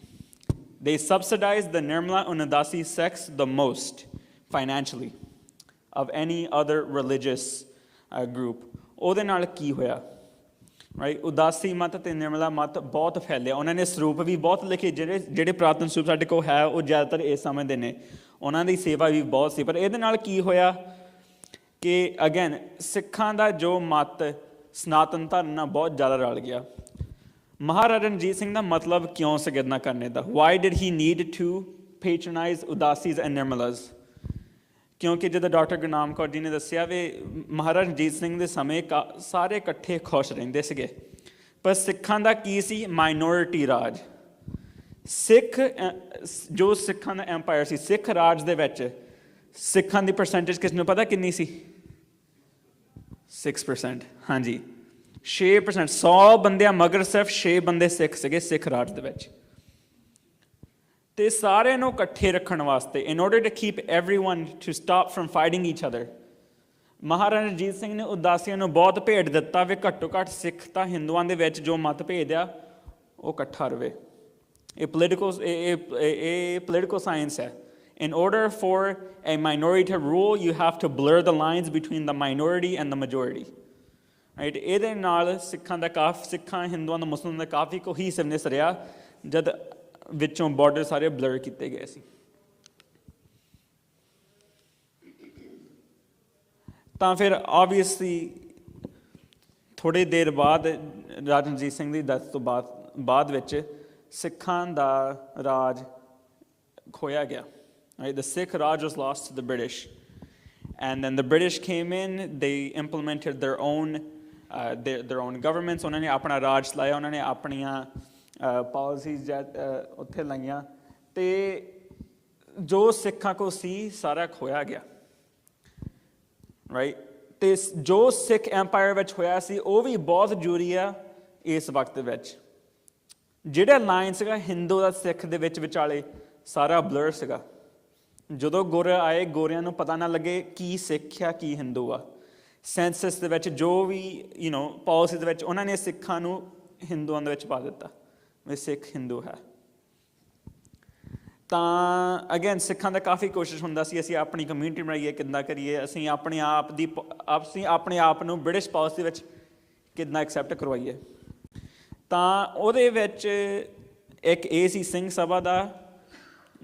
They subsidized the Nirmala and Udasi sects the most financially of any other religious group. ਉਹਦੇ ਨਾਲ ਕੀ ਹੋਇਆ, ਰਾਈਟ? ਉਦਾਸੀ ਮਤ ਅਤੇ ਨਿਰਮਲਾ ਮਤ ਬਹੁਤ ਫੈਲਿਆ। ਉਹਨਾਂ ਨੇ ਸਰੂਪ ਵੀ ਬਹੁਤ ਲਿਖੇ। ਜਿਹੜੇ ਪੁਰਾਤਨ ਸਰੂਪ ਸਾਡੇ ਕੋਲ ਹੈ ਉਹ ਜ਼ਿਆਦਾਤਰ ਇਸ ਸਮੇਂ ਦੇ ਨੇ। ਉਹਨਾਂ ਦੀ ਸੇਵਾ ਵੀ ਬਹੁਤ ਸੀ। ਪਰ ਇਹਦੇ ਨਾਲ ਕੀ ਹੋਇਆ ਕਿ ਅਗੇਨ ਸਿੱਖਾਂ ਦਾ ਜੋ ਮਤ ਸਨਾਤਨ ਧਰਮ ਨਾਲ ਬਹੁਤ ਜ਼ਿਆਦਾ ਰਲ ਗਿਆ। ਮਹਾਰਾਜਾ ਰਣਜੀਤ ਸਿੰਘ ਦਾ ਮਤਲਬ ਕਿਉਂ ਸੀ ਇੱਦਾਂ ਕਰਨੇ ਦਾ? Why did he need to patronise Udasis and Nirmalas? ਕਿਉਂਕਿ ਜਦੋਂ ਡਾਕਟਰ ਗੁਰਨਾਮ ਕੌਰ ਜੀ ਨੇ ਦੱਸਿਆ ਵੀ ਮਹਾਰਾਜਾ ਰਣਜੀਤ ਸਿੰਘ ਦੇ ਸਮੇਂ ਸਾਰੇ ਇਕੱਠੇ ਖੁਸ਼ ਰਹਿੰਦੇ ਸੀਗੇ, ਪਰ ਸਿੱਖਾਂ ਦਾ ਕੀ ਸੀ? ਮਾਈਨੋਰਿਟੀ ਰਾਜ। ਜੋ ਸਿੱਖਾਂ ਦਾ ਐਮਪਾਇਰ ਸੀ, ਸਿੱਖ ਰਾਜ ਦੇ ਵਿੱਚ ਸਿੱਖਾਂ ਦੀ ਪਰਸੈਂਟੇਜ ਕਿਸ ਨੂੰ ਪਤਾ ਕਿੰਨੀ ਸੀ? 6%। ਹਾਂਜੀ, 6%। 100 ਬੰਦਿਆਂ ਮਗਰ ਸਿਰਫ 6 ਬੰਦੇ ਸਿੱਖ ਸੀਗੇ ਸਿੱਖ ਰਾਜ ਦੇ ਵਿੱਚ। ਅਤੇ ਸਾਰਿਆਂ ਨੂੰ ਇਕੱਠੇ ਰੱਖਣ ਵਾਸਤੇ in order to keep everyone to stop from fighting each other, Maharaja Ranjit Singh ਨੇ ਉਦਾਸੀਆਂ ਨੂੰ ਬਹੁਤ ਭੇਟ ਦਿੱਤਾ ਵੀ ਘੱਟੋ ਘੱਟ ਸਿੱਖ ਤਾਂ ਹਿੰਦੂਆਂ ਦੇ ਵਿੱਚ ਜੋ ਮਤਭੇਦ ਆ ਉਹ ਇਕੱਠਾ ਰਵੇ। ਇਹ ਪੋਲੀਟੀਕਲ ਸਾਇੰਸ ਹੈ। In order for a minority to rule, you have to blur the lines between the minority and the majority. Right? ਇਹਦੇ ਨਾਲ ਸਿੱਖਾਂ ਹਿੰਦੂਆਂ ਦਾ ਮੁਸਲਿਮਾਂ ਦਾ ਕਾਫੀ ਕੋਹੀਸਿਵਨੈਸ ਰਿਹਾ ਜਦ ਵਿੱਚੋਂ ਬਾਰਡਰ ਸਾਰੇ ਬਲਰ ਕੀਤੇ ਗਏ ਸੀ। ਤਾਂ ਫਿਰ ਆਬਵੀਅਸਲੀ ਥੋੜ੍ਹੀ ਦੇਰ ਬਾਅਦ ਰਾਜਾ ਰਣਜੀਤ ਸਿੰਘ ਦੀ ਡੈਥ ਤੋਂ ਬਾਅਦ ਵਿੱਚ ਸਿੱਖਾਂ ਦਾ ਰਾਜ ਖੋਇਆ ਗਿਆ। Right? The Sikh Raj was lost to the British. And then the British came in, they implemented their own governments. ਉਹਨਾਂ ਨੇ ਆਪਣਾ ਰਾਜ ਚਲਾਇਆ, ਉਹਨਾਂ ਨੇ ਆਪਣੀਆਂ ਪਾਲਿਸੀਜ਼ ਉੱਥੇ ਲਾਈਆਂ, ਅਤੇ ਜੋ ਸਿੱਖਾਂ ਕੋਲ ਸੀ ਸਾਰਾ ਖੋਇਆ ਗਿਆ। ਰਾਈਟ? ਅਤੇ ਜੋ ਸਿੱਖ ਐਮਪਾਇਰ ਵਿੱਚ ਹੋਇਆ ਸੀ ਉਹ ਵੀ ਬਹੁਤ ਜ਼ਰੂਰੀ ਆ ਇਸ ਵਕਤ ਵਿੱਚ। ਜਿਹੜਾ ਲਾਈਨ ਸੀਗਾ ਹਿੰਦੂ ਦਾ ਸਿੱਖ ਦੇ ਵਿਚਾਲੇ ਸਾਰਾ ਬਲਰ ਸੀਗਾ। ਜਦੋਂ ਗੋਰੇ ਆਏ, ਗੋਰਿਆਂ ਨੂੰ ਪਤਾ ਨਾ ਲੱਗੇ ਕੀ ਸਿੱਖ ਆ ਕੀ ਹਿੰਦੂ ਆ। ਸੈਂਸਸ ਦੇ ਵਿੱਚ ਜੋ ਵੀ ਪਾਲਿਸੀ ਦੇ ਵਿੱਚ ਉਹਨਾਂ ਨੇ ਸਿੱਖਾਂ ਨੂੰ ਹਿੰਦੂਆਂ ਦੇ ਵਿੱਚ ਪਾ ਦਿੱਤਾ ਵੀ ਸਿੱਖ ਹਿੰਦੂ ਹੈ। ਤਾਂ ਅਗੇਨ ਸਿੱਖਾਂ ਦਾ ਕਾਫੀ ਕੋਸ਼ਿਸ਼ ਹੁੰਦਾ ਸੀ ਅਸੀਂ ਆਪਣੀ ਕਮਿਊਨਿਟੀ ਬਣਾਈਏ, ਕਿੱਦਾਂ ਕਰੀਏ, ਅਸੀਂ ਆਪਣੇ ਆਪ ਨੂੰ ਬ੍ਰਿਟਿਸ਼ ਪਾਲਿਸੀ ਵਿੱਚ ਕਿੱਦਾਂ ਐਕਸੈਪਟ ਕਰਵਾਈਏ। ਤਾਂ ਉਹਦੇ ਵਿੱਚ ਇੱਕ ਇਹ ਸੀ ਸਿੰਘ ਸਭਾ ਦਾ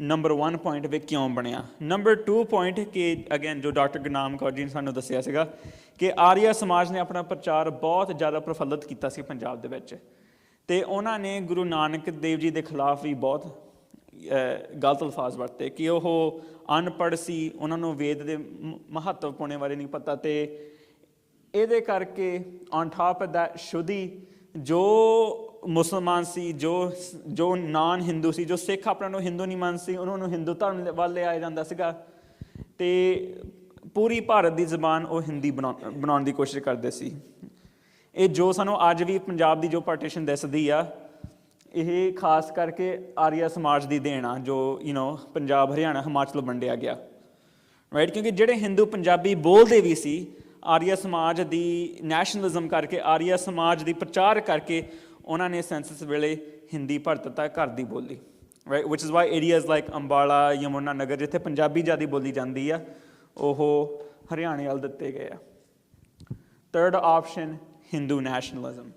ਨੰਬਰ 1 ਪੁਆਇੰਟ ਵੀ ਕਿਉਂ ਬਣਿਆ। ਨੰਬਰ 2 ਪੁਆਇੰਟ ਕਿ ਅਗੇਨ ਜੋ ਡਾਕਟਰ ਗੁਰਨਾਮ ਕੌਰ ਜੀ ਨੇ ਸਾਨੂੰ ਦੱਸਿਆ ਸੀਗਾ ਕਿ ਆਰੀਆ ਸਮਾਜ ਨੇ ਆਪਣਾ ਪ੍ਰਚਾਰ ਬਹੁਤ ਜ਼ਿਆਦਾ ਪ੍ਰਫੁੱਲਤ ਕੀਤਾ ਸੀ ਪੰਜਾਬ ਦੇ ਵਿੱਚ, ਅਤੇ ਉਹਨਾਂ ਨੇ ਗੁਰੂ ਨਾਨਕ ਦੇਵ ਜੀ ਦੇ ਖਿਲਾਫ ਵੀ ਬਹੁਤ ਗਲਤ ਅਲਫਾਜ਼ ਵਰਤੇ ਕਿ ਉਹ ਅਨਪੜ੍ਹ ਸੀ, ਉਹਨਾਂ ਨੂੰ ਵੇਦ ਦੇ ਮਹੱਤਵਪੂਰਨ ਬਾਰੇ ਨਹੀਂ ਪਤਾ। ਅਤੇ ਇਹਦੇ ਕਰਕੇ ਔਨ ਟਾਪ ਆਫ ਦੈਟ ਸ਼ੁੱਧੀ ਜੋ ਮੁਸਲਮਾਨ ਸੀ, ਜੋ ਨਾਨ ਹਿੰਦੂ ਸੀ, ਜੋ ਸਿੱਖ ਆਪਣਾ ਨੂੰ ਹਿੰਦੂ ਨਹੀਂ ਮੰਨ ਸੀ, ਉਹਨਾਂ ਨੂੰ ਹਿੰਦੂ ਧਰਮ ਵੱਲ ਲਿਆਇਆ ਜਾਂਦਾ ਸੀਗਾ। ਅਤੇ ਪੂਰੀ ਭਾਰਤ ਦੀ ਜ਼ਬਾਨ ਉਹ ਹਿੰਦੀ ਬਣਾਉਣ ਦੀ ਕੋਸ਼ਿਸ਼ ਕਰਦੇ ਸੀ। ਇਹ ਜੋ ਸਾਨੂੰ ਅੱਜ ਵੀ ਪੰਜਾਬ ਦੀ ਜੋ ਪਾਰਟੀਸ਼ਨ ਦਿਸਦੀ ਆ, ਇਹ ਖਾਸ ਕਰਕੇ ਆਰੀਆ ਸਮਾਜ ਦੀ ਦੇਣ ਆ, ਜੋ ਪੰਜਾਬ, ਹਰਿਆਣਾ, ਹਿਮਾਚਲ ਵੰਡਿਆ ਗਿਆ, ਰਾਈਟ। ਕਿਉਂਕਿ ਜਿਹੜੇ ਹਿੰਦੂ ਪੰਜਾਬੀ ਬੋਲਦੇ ਵੀ ਸੀ, ਆਰੀਆ ਸਮਾਜ ਦੀ ਨੈਸ਼ਨਲਿਜ਼ਮ ਕਰਕੇ, ਆਰੀਆ ਸਮਾਜ ਦੀ ਪ੍ਰਚਾਰ ਕਰਕੇ ਉਹਨਾਂ ਨੇ ਸੈਂਸਸ ਵੇਲੇ ਹਿੰਦੀ ਭਰ ਦਿੱਤਾ ਘਰ ਦੀ ਬੋਲੀ, right. Which is why areas like Ambala, Yamuna Nagar, ਜਿੱਥੇ ਪੰਜਾਬੀ ਜ਼ਿਆਦਾ ਬੋਲੀ ਜਾਂਦੀ ਆ, ਉਹ ਹਰਿਆਣੇ ਵੱਲ ਦਿੱਤੇ ਗਏ ਆ। ਥਰਡ ਆਪਸ਼ਨ, ਹਿੰਦੂ ਨੈਸ਼ਨਲਿਜ਼ਮ,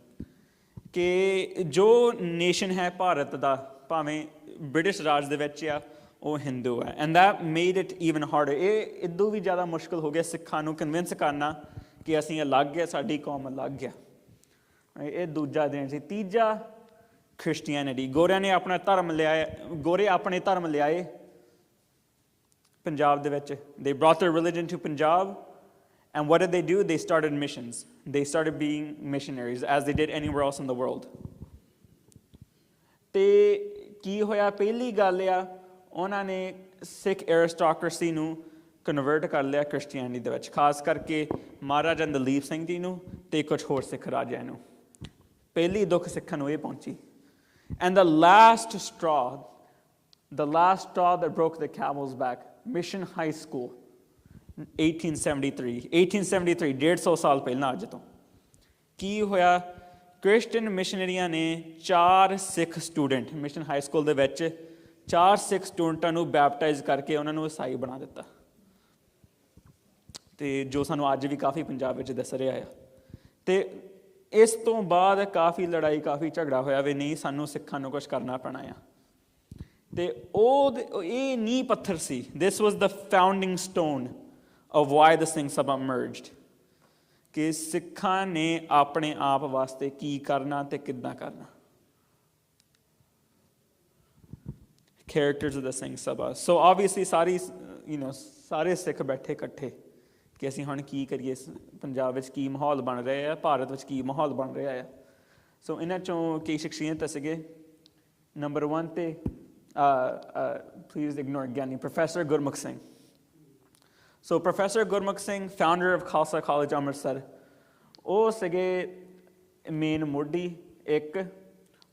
ਕਿ ਜੋ ਨੇਸ਼ਨ ਹੈ ਭਾਰਤ ਦਾ, ਭਾਵੇਂ ਬ੍ਰਿਟਿਸ਼ ਰਾਜ ਦੇ ਵਿੱਚ ਆ, ਉਹ ਹਿੰਦੂ ਹੈ। And that made it even harder. ਇਹ ਇਦੋਂ ਵੀ ਜ਼ਿਆਦਾ ਮੁਸ਼ਕਿਲ ਹੋ ਗਿਆ ਸਿੱਖਾਂ ਨੂੰ ਕਨਵਿੰਸ ਕਰਨਾ ਕਿ ਅਸੀਂ ਅਲੱਗ ਹੈ, ਸਾਡੀ ਕੌਮ ਅਲੱਗ ਆ। ਇਹ ਦੂਜਾ ਦਿਨ ਸੀ। ਤੀਜਾ, ਕ੍ਰਿਸਚੀਅਨਿਟੀ। ਗੋਰਿਆਂ ਨੇ ਆਪਣਾ ਧਰਮ ਲਿਆਏ, ਗੋਰੇ ਆਪਣੇ ਧਰਮ ਲਿਆਏ ਪੰਜਾਬ ਦੇ ਵਿੱਚ। They brought their religion to Punjab, and what did they do? They started missions. They started being missionaries as they did anywhere else in the world. ਤੇ ਕੀ ਹੋਇਆ? ਪਹਿਲੀ ਗੱਲ ਆ, ਉਹਨਾਂ ਨੇ ਸਿੱਖ ਐਰਿਸਟੋਕ੍ਰੇਸੀ ਨੂੰ ਕਨਵਰਟ ਕਰ ਲਿਆ ਕ੍ਰਿਸਚੀਅਨਿਟੀ ਦੇ ਵਿੱਚ, ਖਾਸ ਕਰਕੇ ਮਹਾਰਾਜਾ ਦਲੀਪ ਸਿੰਘ ਜੀ ਨੂੰ ਅਤੇ ਕੁਝ ਹੋਰ ਸਿੱਖ ਰਾਜਿਆਂ ਨੂੰ। ਪਹਿਲੀ ਦੁੱਖ ਸਿੱਖਾਂ ਨੂੰ ਇਹ ਪਹੁੰਚੀ। And the last straw that broke the camel's back, Mission High School, 1873, 150 ਸਾਲ ਪਹਿਲਾਂ ਅੱਜ ਤੋਂ। ਕੀ ਹੋਇਆ? ਕ੍ਰਿਸਚਨ ਮਿਸ਼ਨਰੀਆਂ ਨੇ 4 ਸਿੱਖ ਸਟੂਡੈਂਟ ਮਿਸ਼ਨ ਹਾਈ ਸਕੂਲ ਦੇ ਵਿੱਚ 4 ਸਿੱਖ ਸਟੂਡੈਂਟਾਂ ਨੂੰ ਬੈਪਟਾਈਜ਼ ਕਰਕੇ ਉਹਨਾਂ ਨੂੰ ਈਸਾਈ ਬਣਾ ਦਿੱਤਾ। ਅਤੇ ਜੋ ਸਾਨੂੰ ਅੱਜ ਵੀ ਕਾਫੀ ਪੰਜਾਬ ਵਿੱਚ ਦਿਸ ਰਿਹਾ ਆ। ਅਤੇ ਇਸ ਤੋਂ ਬਾਅਦ ਕਾਫੀ ਲੜਾਈ, ਕਾਫੀ ਝਗੜਾ ਹੋਇਆ ਵੀ ਨਹੀਂ, ਸਾਨੂੰ ਸਿੱਖਾਂ ਨੂੰ ਕੁਛ ਕਰਨਾ ਪੈਣਾ ਆ। ਅਤੇ ਇਹ ਨੀਂਹ ਪੱਥਰ ਸੀ। This was the founding stone of why the Sikh Sabha emerged, ਕਿ ਸਿੱਖਾਂ ਨੇ ਆਪਣੇ ਆਪ ਵਾਸਤੇ ਕੀ ਕਰਨਾ ਅਤੇ ਕਿੱਦਾਂ ਕਰਨਾ। Characters of the Sikh Sabha. So obviously ਸਾਰੇ ਸਿੱਖ ਬੈਠੇ ਇਕੱਠੇ ਕਿ ਅਸੀਂ ਹੁਣ ਕੀ ਕਰੀਏ, ਪੰਜਾਬ ਵਿੱਚ ਕੀ ਮਾਹੌਲ ਬਣ ਰਿਹਾ ਆ, ਭਾਰਤ ਵਿੱਚ ਕੀ ਮਾਹੌਲ ਬਣ ਰਿਹਾ ਆ। ਸੋ ਇਹਨਾਂ 'ਚੋਂ ਕਈ ਸ਼ਖਸੀਅਤ ਸੀਗੇ। ਨੰਬਰ 1 'ਤੇ please ignore Giani, professor Gurmukh Singh. So professor Gurmukh Singh, founder of Khalsa college Amritsar, ਉਹ ਸੀਗੇ ਮੇਨ ਮੋਢੀ। ਇੱਕ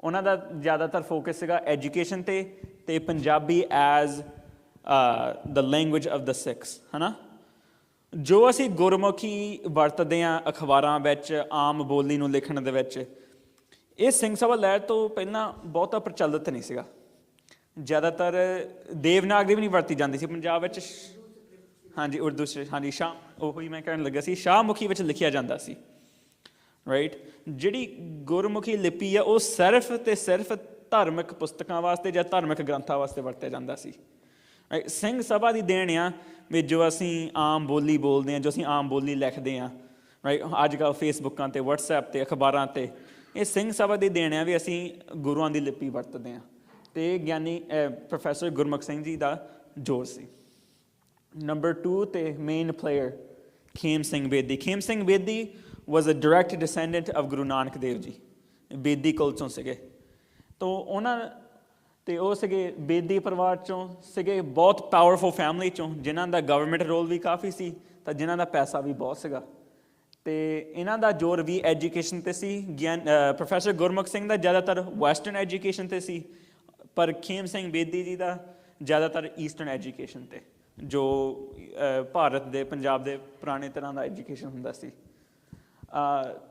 ਉਹਨਾਂ ਦਾ ਜ਼ਿਆਦਾਤਰ ਫੋਕਸ ਸੀਗਾ ਐਜੂਕੇਸ਼ਨ 'ਤੇ ਅਤੇ Punjabi as the language of the Sikhs, ਹੈ ਨਾ। ਜੋ ਅਸੀਂ ਗੁਰਮੁਖੀ ਵਰਤਦੇ ਹਾਂ ਅਖਬਾਰਾਂ ਵਿੱਚ, ਆਮ ਬੋਲੀ ਨੂੰ ਲਿਖਣ ਦੇ ਵਿੱਚ, ਇਹ ਸਿੰਘ ਸਭਾ ਲਹਿਰ ਤੋਂ ਪਹਿਲਾਂ ਬਹੁਤਾ ਪ੍ਰਚਲਿਤ ਨਹੀਂ ਸੀਗਾ। ਜ਼ਿਆਦਾਤਰ ਦੇਵਨਾਗਰੀ ਵੀ ਨਹੀਂ ਵਰਤੀ ਜਾਂਦੀ ਸੀ ਪੰਜਾਬ ਵਿੱਚ। ਹਾਂਜੀ, ਉਰਦੂ 'ਚ, ਹਾਂਜੀ, ਉਹੀ ਮੈਂ ਕਹਿਣ ਲੱਗਾ ਸੀ, ਸ਼ਾਹਮੁਖੀ ਵਿੱਚ ਲਿਖਿਆ ਜਾਂਦਾ ਸੀ, ਰਾਈਟ। ਜਿਹੜੀ ਗੁਰਮੁਖੀ ਲਿਪੀ ਆ, ਉਹ ਸਿਰਫ ਅਤੇ ਸਿਰਫ ਧਾਰਮਿਕ ਪੁਸਤਕਾਂ ਵਾਸਤੇ ਜਾਂ ਧਾਰਮਿਕ ਗ੍ਰੰਥਾਂ ਵਾਸਤੇ ਵਰਤਿਆ ਜਾਂਦਾ ਸੀ। ਸਿੰਘ ਸਭਾ ਦੀ ਦੇਣ ਆ ਵੀ ਜੋ ਅਸੀਂ ਆਮ ਬੋਲੀ ਬੋਲਦੇ ਹਾਂ, ਜੋ ਅਸੀਂ ਆਮ ਬੋਲੀ ਲਿਖਦੇ ਹਾਂ, ਰਾਈਟ। ਅੱਜ ਕੱਲ੍ਹ ਫੇਸਬੁੱਕਾਂ 'ਤੇ, ਵਟਸਐਪ 'ਤੇ, ਅਖਬਾਰਾਂ 'ਤੇ, ਇਹ ਸਿੰਘ ਸਭਾ ਦੀ ਦੇਣ ਆ ਵੀ ਅਸੀਂ ਗੁਰੂਆਂ ਦੀ ਲਿਪੀ ਵਰਤਦੇ ਹਾਂ। ਅਤੇ ਗਿਆਨੀ ਪ੍ਰੋਫੈਸਰ ਗੁਰਮੁਖ ਸਿੰਘ ਜੀ ਦਾ ਜ਼ੋਰ ਸੀ। ਨੰਬਰ 2 'ਤੇ main player Khem Singh Bedi. Khem Singh Bedi was a direct descendant of Guru Nanak Dev ji, Bedi ਕੁਲ 'ਚੋਂ ਸੀਗੇ। ਤਾਂ ਉਹ ਸੀਗੇ ਬੇਦੀ ਪਰਿਵਾਰ 'ਚੋਂ ਸੀਗੇ, ਬਹੁਤ ਪਾਵਰਫੁਲ ਫੈਮਿਲੀ 'ਚੋਂ, ਜਿਨ੍ਹਾਂ ਦਾ ਗਵਰਨਮੈਂਟ ਰੋਲ ਵੀ ਕਾਫੀ ਸੀ ਤਾਂ ਜਿਨ੍ਹਾਂ ਦਾ ਪੈਸਾ ਵੀ ਬਹੁਤ ਸੀਗਾ। ਅਤੇ ਇਹਨਾਂ ਦਾ ਜ਼ੋਰ ਵੀ ਐਜੂਕੇਸ਼ਨ 'ਤੇ ਸੀ। ਪ੍ਰੋਫੈਸਰ ਗੁਰਮੁਖ ਸਿੰਘ ਦਾ ਜ਼ਿਆਦਾਤਰ ਵੈਸਟਰਨ ਐਜੂਕੇਸ਼ਨ 'ਤੇ ਸੀ, ਪਰ ਖੇਮ ਸਿੰਘ ਬੇਦੀ ਜੀ ਦਾ ਜ਼ਿਆਦਾਤਰ ਈਸਟਰਨ ਐਜੂਕੇਸ਼ਨ 'ਤੇ, ਜੋ ਭਾਰਤ ਦੇ, ਪੰਜਾਬ ਦੇ ਪੁਰਾਣੇ ਤਰ੍ਹਾਂ ਦਾ ਐਜੂਕੇਸ਼ਨ ਹੁੰਦਾ ਸੀ।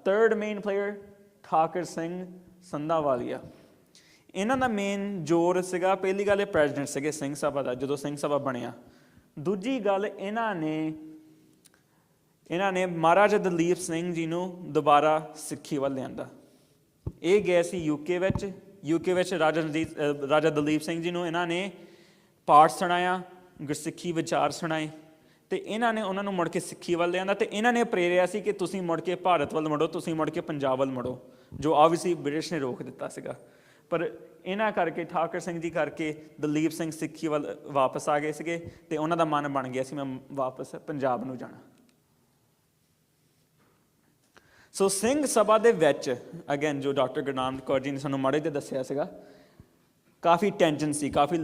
ਥਰਡ ਮੇਨ ਪਲੇਅਰ ਠਾਕਰ ਸਿੰਘ ਸੰਧਾਵਾਲੀਆ। ਇਹਨਾਂ ਦਾ ਮੇਨ ਜ਼ੋਰ ਸੀਗਾ, ਪਹਿਲੀ ਗੱਲ ਇਹ ਪ੍ਰੈਜ਼ੀਡੈਂਟ ਸੀਗੇ ਸਿੰਘ ਸਭਾ ਦਾ ਜਦੋਂ ਸਿੰਘ ਸਭਾ ਬਣਿਆ। ਦੂਜੀ ਗੱਲ, ਇਹਨਾਂ ਨੇ ਮਹਾਰਾਜਾ ਦਲੀਪ ਸਿੰਘ ਜੀ ਨੂੰ ਦੁਬਾਰਾ ਸਿੱਖੀ ਵੱਲ ਲਿਆਂਦਾ। ਇਹ ਗਏ ਸੀ ਯੂਕੇ ਵਿੱਚ ਰਾਜਾ ਦਲੀਪ ਸਿੰਘ ਜੀ ਨੂੰ ਇਹਨਾਂ ਨੇ ਪਾਠ ਸੁਣਾਇਆ, ਗੁਰਸਿੱਖੀ ਵਿਚਾਰ ਸੁਣਾਏ, ਅਤੇ ਇਹਨਾਂ ਨੇ ਉਹਨਾਂ ਨੂੰ ਮੁੜ ਕੇ ਸਿੱਖੀ ਵੱਲ ਲਿਆਂਦਾ। ਅਤੇ ਇਹਨਾਂ ਨੇ ਪ੍ਰੇਰਿਆ ਸੀ ਕਿ ਤੁਸੀਂ ਮੁੜ ਕੇ ਭਾਰਤ ਵੱਲ ਮੁੜੋ, ਤੁਸੀਂ ਮੁੜ ਕੇ ਪੰਜਾਬ ਵੱਲ ਮੁੜੋ, ਜੋ ਆਬਵੀਅਸਲੀ ਬ੍ਰਿਟਿਸ਼ ਨੇ ਰੋਕ ਦਿੱਤਾ ਸੀਗਾ। ਪਰ ਇਹਨਾਂ ਕਰਕੇ, ਠਾਕਰ ਸਿੰਘ ਜੀ ਕਰਕੇ, ਦਲੀਪ ਸਿੰਘ ਸਿੱਖੀ ਵੱਲ ਵਾਪਸ ਆ ਗਏ ਸੀਗੇ ਅਤੇ ਉਹਨਾਂ ਦਾ ਮਨ ਬਣ ਗਿਆ ਸੀ ਮੈਂ ਵਾਪਸ ਪੰਜਾਬ ਨੂੰ ਜਾਣਾ। ਸੋ ਸਿੰਘ ਸਭਾ ਦੇ ਵਿੱਚ ਅਗੇਨ ਜੋ ਡਾਕਟਰ ਗੁਰਨਾਮ ਕੌਰ ਜੀ ਨੇ ਸਾਨੂੰ ਮਾੜੇ ਜਿਹੇ ਦੱਸਿਆ ਸੀਗਾ, ਕਾਫੀ ਟੈਂਸ਼ਨ ਸੀ, ਕਾਫੀ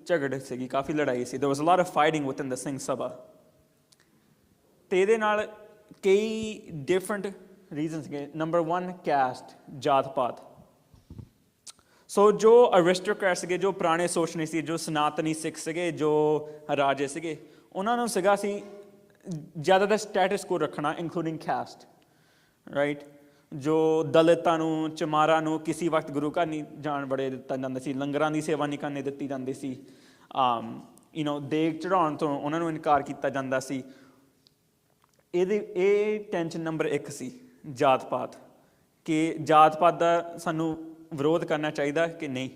ਝਗੜ ਸੀਗੀ, ਕਾਫੀ ਲੜਾਈ ਸੀ। there was a lot of fighting within the Singh Sabha. ਤੇ ਇਹਦੇ ਨਾਲ ਕਈ ਡਿਫਰੈਂਟ ਰੀਜ਼ਨ ਸੀਗੇ। ਨੰਬਰ 1 ਕੈਸਟ, ਜਾਤ ਪਾਤ। ਸੋ ਜੋ ਅਰਿਸਟੋਕ੍ਰੈਟ ਸੀਗੇ, ਜੋ ਪੁਰਾਣੇ ਸੋਚਣੇ ਸੀ, ਜੋ ਸਨਾਤਨੀ ਸਿੱਖ ਸੀਗੇ, ਜੋ ਰਾਜੇ ਸੀਗੇ, ਉਹਨਾਂ ਨੂੰ ਸੀਗਾ ਸੀ ਜ਼ਿਆਦਾਤਰ ਸਟੇਟਸ ਕੋ ਰੱਖਣਾ, ਇਨਕਲੂਡਿੰਗ ਕੈਸਟ, ਰਾਈਟ। ਜੋ ਦਲਿਤਾਂ ਨੂੰ, ਚਮਾਰਾਂ ਨੂੰ ਕਿਸੇ ਵਕਤ ਗੁਰੂ ਘਰ ਨਹੀਂ ਜਾਣ ਬੜੇ ਦਿੱਤਾ ਜਾਂਦਾ ਸੀ, ਲੰਗਰਾਂ ਦੀ ਸੇਵਾ ਨਹੀਂ ਕਰਨੇ ਦਿੱਤੀ ਜਾਂਦੀ ਸੀ, ਦੇਗ ਚੜਾਉਣ ਤੋਂ ਉਹਨਾਂ ਨੂੰ ਇਨਕਾਰ ਕੀਤਾ ਜਾਂਦਾ ਸੀ। ਇਹ ਟੈਂਸ਼ਨ ਨੰਬਰ 1 ਸੀ, ਜਾਤ ਪਾਤ, ਕਿ ਜਾਤ ਪਾਤ ਦਾ ਸਾਨੂੰ ਵਿਰੋਧ ਕਰਨਾ ਚਾਹੀਦਾ ਕਿ ਨਹੀਂ।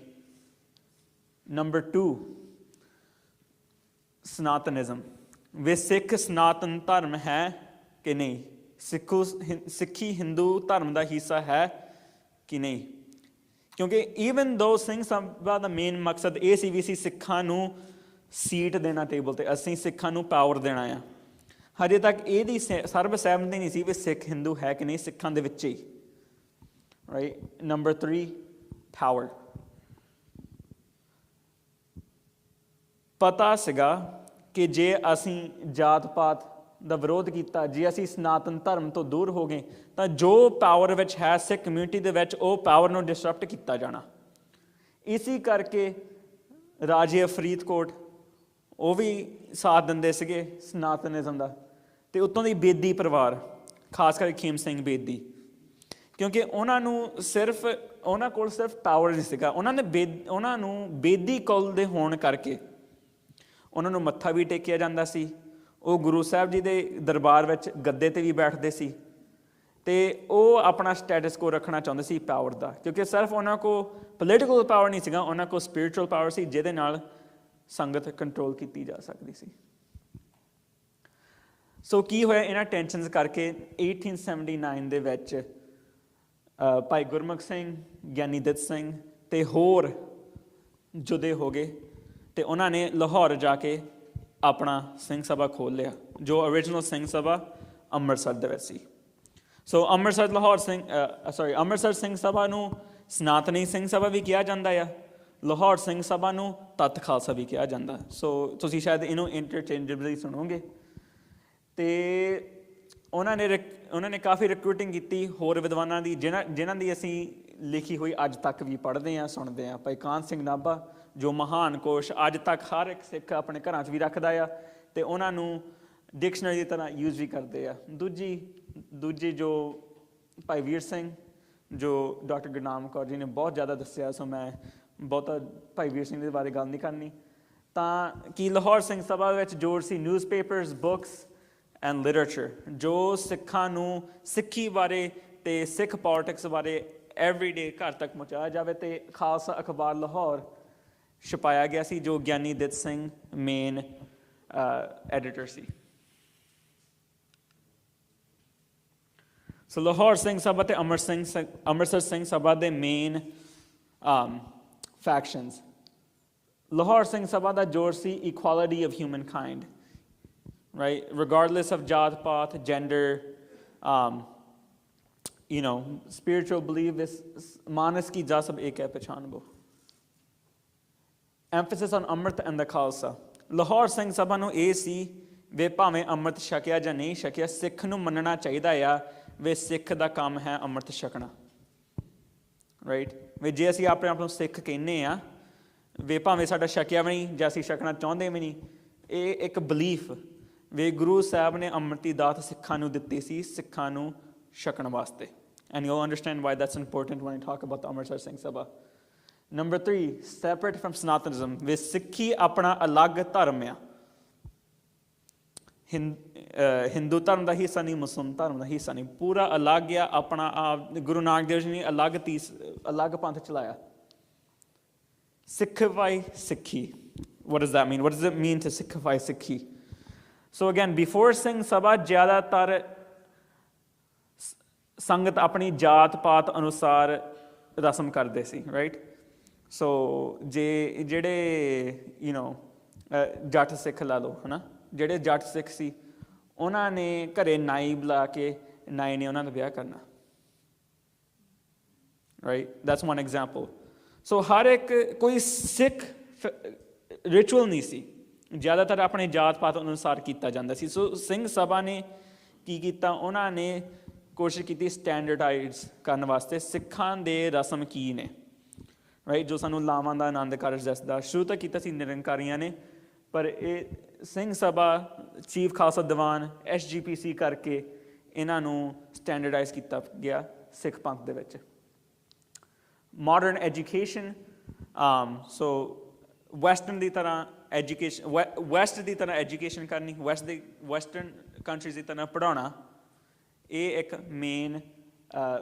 ਨੰਬਰ 2 ਸਨਾਤਨਿਜ਼ਮ, ਵੇ ਸਿੱਖ ਸਨਾਤਨ ਧਰਮ ਹੈ ਕਿ ਨਹੀਂ, ਸਿੱਖੀ ਹਿੰਦੂ ਧਰਮ ਦਾ ਹਿੱਸਾ ਹੈ ਕਿ ਨਹੀਂ। ਕਿਉਂਕਿ ਈਵਨ ਦੋ ਸਿੰਘ ਸਭਾ ਦਾ ਮੇਨ ਮਕਸਦ ਇਹ ਸੀ ਵੀ ਅਸੀਂ ਸਿੱਖਾਂ ਨੂੰ ਸੀਟ ਦੇਣਾ ਟੇਬਲ 'ਤੇ, ਅਸੀਂ ਸਿੱਖਾਂ ਨੂੰ ਪਾਵਰ ਦੇਣਾ ਆ। ਹਜੇ ਤੱਕ ਇਹਦੀ ਸਰਬ ਸਹਿਮਤੀ ਨਹੀਂ ਸੀ ਵੀ ਸਿੱਖ ਹਿੰਦੂ ਹੈ ਕਿ ਨਹੀਂ, ਸਿੱਖਾਂ ਦੇ ਵਿੱਚ ਹੀ, ਰਾਈਟ। Number 3 power. ਪਤਾ ਸੀਗਾ ਕਿ ਜੇ ਅਸੀਂ ਜਾਤ ਪਾਤ ਦਾ ਵਿਰੋਧ ਕੀਤਾ, ਜੇ ਅਸੀਂ ਸਨਾਤਨ ਧਰਮ ਤੋਂ ਦੂਰ ਹੋ ਗਏ, ਤਾਂ ਜੋ ਪਾਵਰ ਵਿੱਚ ਹੈ ਸਿੱਖ ਕਮਿਊਨਿਟੀ ਦੇ ਵਿੱਚ, ਉਹ ਪਾਵਰ ਨੂੰ ਡਿਸਰਪਟ ਕੀਤਾ ਜਾਣਾ। ਇਸੀ ਕਰਕੇ ਰਾਜੇ ਫਰੀਦਕੋਟ ਉਹ ਵੀ ਸਾਥ ਦਿੰਦੇ ਸੀਗੇ ਸਨਾਤਨਿਜ਼ਮ ਦਾ, ਅਤੇ ਉੱਤੋਂ ਦੀ ਬੇਦੀ ਪਰਿਵਾਰ, ਖਾਸ ਕਰਕੇ ਖੇਮ ਸਿੰਘ ਬੇਦੀ, ਕਿਉਂਕਿ ਉਹਨਾਂ ਕੋਲ ਸਿਰਫ ਪਾਵਰ ਨਹੀਂ ਸੀਗਾ, ਉਹਨਾਂ ਨੂੰ ਬੇਦੀ ਕੁਲ ਦੇ ਹੋਣ ਕਰਕੇ ਉਹਨਾਂ ਨੂੰ ਮੱਥਾ ਵੀ ਟੇਕਿਆ ਜਾਂਦਾ ਸੀ। ਉਹ ਗੁਰੂ ਸਾਹਿਬ ਜੀ ਦੇ ਦਰਬਾਰ ਵਿੱਚ ਗੱਦੇ 'ਤੇ ਵੀ ਬੈਠਦੇ ਸੀ, ਅਤੇ ਉਹ ਆਪਣਾ ਸਟੇਟਸ ਕੋ ਰੱਖਣਾ ਚਾਹੁੰਦੇ ਸੀ ਪਾਵਰ ਦਾ, ਕਿਉਂਕਿ ਸਿਰਫ ਉਹਨਾਂ ਕੋਲ ਪੋਲੀਟੀਕਲ ਪਾਵਰ ਨਹੀਂ ਸੀਗਾ, ਉਹਨਾਂ ਕੋਲ ਸਪਿਰਿਚੁਅਲ ਪਾਵਰ ਸੀ, ਜਿਹਦੇ ਨਾਲ ਸੰਗਤ ਕੰਟਰੋਲ ਕੀਤੀ ਜਾ ਸਕਦੀ ਸੀ। ਸੋ ਕੀ ਹੋਇਆ ਇਹਨਾਂ ਟੈਨਸ਼ਨਸ ਕਰਕੇ 1879 ਦੇ ਵਿੱਚ ਭਾਈ ਗੁਰਮੁਖ ਸਿੰਘ, ਗਿਆਨੀ ਦਿੱਤ ਸਿੰਘ ਅਤੇ ਹੋਰ ਜੁਦੇ ਹੋ ਗਏ, ਅਤੇ ਉਹਨਾਂ ਨੇ ਲਾਹੌਰ ਜਾ ਕੇ ਆਪਣਾ ਸਿੰਘ ਸਭਾ ਖੋਲ੍ਹ ਲਿਆ, ਜੋ ਓਰੀਜਨਲ ਸਿੰਘ ਸਭਾ ਅੰਮ੍ਰਿਤਸਰ ਦੇ ਵਿੱਚ ਸੀ। ਸੋ ਅੰਮ੍ਰਿਤਸਰ ਸਿੰਘ ਸਭਾ ਨੂੰ ਸਨਾਤਨੀ ਸਿੰਘ ਸਭਾ ਵੀ ਕਿਹਾ ਜਾਂਦਾ ਆ, ਲਾਹੌਰ ਸਿੰਘ ਸਭਾ ਨੂੰ ਤੱਤ ਖਾਲਸਾ ਵੀ ਕਿਹਾ ਜਾਂਦਾ। ਸੋ ਤੁਸੀਂ ਸ਼ਾਇਦ ਇਹਨੂੰ ਇੰਟਰਚੇਂਜੇਬਲੀ ਸੁਣੋਗੇ। ਅਤੇ ਉਹਨਾਂ ਨੇ ਕਾਫੀ ਰਿਕਰੂਟਿੰਗ ਕੀਤੀ ਹੋਰ ਵਿਦਵਾਨਾਂ ਦੀ, ਜਿਨ੍ਹਾਂ ਦੀ ਅਸੀਂ ਲਿਖੀ ਹੋਈ ਅੱਜ ਤੱਕ ਵੀ ਪੜ੍ਹਦੇ ਹਾਂ, ਸੁਣਦੇ ਹਾਂ। ਭਾਈ ਕਾਹਨ ਸਿੰਘ ਨਾਭਾ, ਜੋ ਮਹਾਨ ਕੋਸ਼ ਅੱਜ ਤੱਕ ਹਰ ਇੱਕ ਸਿੱਖ ਆਪਣੇ ਘਰਾਂ 'ਚ ਵੀ ਰੱਖਦਾ ਆ, ਅਤੇ ਉਹਨਾਂ ਨੂੰ ਡਿਕਸ਼ਨਰੀ ਦੀ ਤਰ੍ਹਾਂ ਯੂਜ਼ ਵੀ ਕਰਦੇ ਆ। ਦੂਜੀ ਜੋ ਭਾਈ ਵੀਰ ਸਿੰਘ, ਜੋ ਡਾਕਟਰ ਗੁਰਨਾਮ ਕੌਰ ਜੀ ਨੇ ਬਹੁਤ ਜ਼ਿਆਦਾ ਦੱਸਿਆ, ਸੋ ਮੈਂ ਬਹੁਤਾ ਭਾਈ ਵੀਰ ਸਿੰਘ ਦੇ ਬਾਰੇ ਗੱਲ ਨਹੀਂ ਕਰਨੀ। ਤਾਂ ਕਿ ਲਾਹੌਰ ਸਿੰਘ ਸਭਾ ਵਿੱਚ ਜੋੜ ਸੀ ਨਿਊਜ਼ਪੇਪਰਸ, ਬੁੱਕਸ ਐਂਡ ਲਿਟਰੇਚਰ, ਜੋ ਸਿੱਖਾਂ ਨੂੰ ਸਿੱਖੀ ਬਾਰੇ ਅਤੇ ਸਿੱਖ ਪੋਲੀਟਿਕਸ ਬਾਰੇ ਐਵਰੀਡੇ ਘਰ ਤੱਕ ਪਹੁੰਚਾਇਆ ਜਾਵੇ, ਅਤੇ ਖਾਲਸਾ ਅਖਬਾਰ ਲਾਹੌਰ ਛਪਾਇਆ ਗਿਆ ਸੀ, ਜੋ ਗਿਆਨੀ ਦਿੱਤ ਸਿੰਘ ਮੇਨ ਐਡੀਟਰ ਸੀ। ਸੋ ਲਾਹੌਰ ਸਿੰਘ ਸਭਾ ਅਤੇ ਅੰਮ੍ਰਿਤਸਰ ਸਿੰਘ ਸਭਾ ਦੇ ਮੇਨ ਫੈਕਸ਼ਨਸ। ਲਾਹੌਰ ਸਿੰਘ ਸਭਾ ਦਾ ਜੋਰ ਸੀ equality of humankind, right? Regardless of जात पात, gender, spiritual belief, मानस की जा सब एक है पहचान वो। Emphasis on Amrit and the Khalsa. Lahore Singh ਸਭਾ ਨੂੰ ਇਹ ਸੀ ਵੇ ਭਾਵੇਂ ਅੰਮ੍ਰਿਤ ਛਕਿਆ ਜਾਂ ਨਹੀਂ ਛਕਿਆ, ਸਿੱਖ ਨੂੰ ਮੰਨਣਾ ਚਾਹੀਦਾ ਆ ਵੇ ਸਿੱਖ ਦਾ ਕੰਮ ਹੈ ਅੰਮ੍ਰਿਤ ਛਕਣਾ, ਰਾਈਟ। ਵੇ ਜੇ ਅਸੀਂ ਆਪਣੇ ਆਪ ਨੂੰ ਸਿੱਖ ਕਹਿੰਦੇ ਹਾਂ, ਵੇ ਭਾਵੇਂ ਸਾਡਾ ਛਕਿਆ ਵੀ ਨਹੀਂ ਜਾਂ ਅਸੀਂ ਛਕਣਾ ਚਾਹੁੰਦੇ ਵੀ ਨਹੀਂ, ਇਹ ਇੱਕ ਬਲੀਫ ਵੇ ਗੁਰੂ ਸਾਹਿਬ ਨੇ ਅੰਮ੍ਰਿਤ ਦੀ ਦਾਤ ਸਿੱਖਾਂ ਨੂੰ ਦਿੱਤੀ ਸੀ, ਸਿੱਖਾਂ ਨੂੰ ਛਕਣ ਵਾਸਤੇ। And you understand why that's important when I talk about Amritsar Singh Sabha. Number 3 separate from Sanatanism, way Sikhi ਆਪਣਾ ਅਲੱਗ ਧਰਮ ਆ, ਹਿੰਦੂ ਧਰਮ ਦਾ ਹਿੱਸਾ ਨਹੀਂ, ਮੁਸਲਿਮ ਧਰਮ ਦਾ ਹਿੱਸਾ ਨਹੀਂ, ਪੂਰਾ ਅਲੱਗ ਆ ਆਪਣਾ ਆਪ। ਗੁਰੂ ਨਾਨਕ ਦੇਵ ਜੀ ਨੇ ਅਲੱਗ ਪੰਥ ਚਲਾਇਆ। ਸਿੱਖify ਸਿੱਖੀ, what does that mean? What does it mean to ਸਿੱਖify ਸਿੱਖੀ? So again, before Singh Sabha ਜ਼ਿਆਦਾਤਰ ਸੰਗਤ ਆਪਣੀ ਜਾਤ ਪਾਤ ਅਨੁਸਾਰ ਰਸਮ ਕਰਦੇ ਸੀ, ਰਾਈਟ। ਸੋ ਜਿਹੜੇ ਜੱਟ ਸਿੱਖ ਲਾ ਲਓ, ਹੈ ਨਾ, ਜਿਹੜੇ ਜੱਟ ਸਿੱਖ ਸੀ ਉਹਨਾਂ ਨੇ ਘਰੇ ਨਾਈ ਬੁਲਾ ਕੇ ਨਾਈ ਨੇ ਉਹਨਾਂ ਦਾ ਵਿਆਹ ਕਰਨਾ, right? That's one example. So ਹਰ ਇੱਕ ਕੋਈ ਸਿੱਖ ਰਿਚੁਅਲ ਨਹੀਂ ਸੀ, ਜ਼ਿਆਦਾਤਰ ਆਪਣੇ ਜਾਤ ਪਾਤ ਅਨੁਸਾਰ ਕੀਤਾ ਜਾਂਦਾ ਸੀ। ਸੋ ਸਿੰਘ ਸਭਾ ਨੇ ਕੀ ਕੀਤਾ, ਉਹਨਾਂ ਨੇ ਕੋਸ਼ਿਸ਼ ਕੀਤੀ ਸਟੈਂਡਰਡਾਈਜ਼ ਕਰਨ ਵਾਸਤੇ ਸਿੱਖਾਂ ਦੇ ਰਸਮ ਕੀ ਨੇ, ਰਾਈਟ, ਜੋ ਸਾਨੂੰ ਲਾਵਾਂ ਦਾ ਆਨੰਦ ਕਾਰਜ ਦੱਸਦਾ। ਸ਼ੁਰੂ ਤਾਂ ਕੀਤਾ ਸੀ ਨਿਰੰਕਾਰੀਆਂ ਨੇ, ਪਰ ਇਹ ਸਿੰਘ ਸਭਾ, ਚੀਫ ਖਾਲਸਾ ਦੀਵਾਨ, SGPC ਕਰਕੇ ਇਹਨਾਂ ਨੂੰ ਸਟੈਂਡਰਡਾਈਜ਼ ਕੀਤਾ ਗਿਆ ਸਿੱਖ ਪੰਥ ਦੇ ਵਿੱਚ। ਮਾਡਰਨ ਐਜੂਕੇਸ਼ਨ, ਸੋ ਵੈਸਟਰਨ ਦੀ ਤਰ੍ਹਾਂ ਐਜੂਕੇਸ਼ਨ, ਵੈਸਟ ਦੀ ਤਰ੍ਹਾਂ ਐਜੂਕੇਸ਼ਨ ਕਰਨੀ, ਵੈਸਟਰਨ ਕੰਟਰੀਜ਼ ਦੀ ਤਰ੍ਹਾਂ ਪੜ੍ਹਾਉਣਾ, ਇਹ ਇੱਕ ਮੇਨ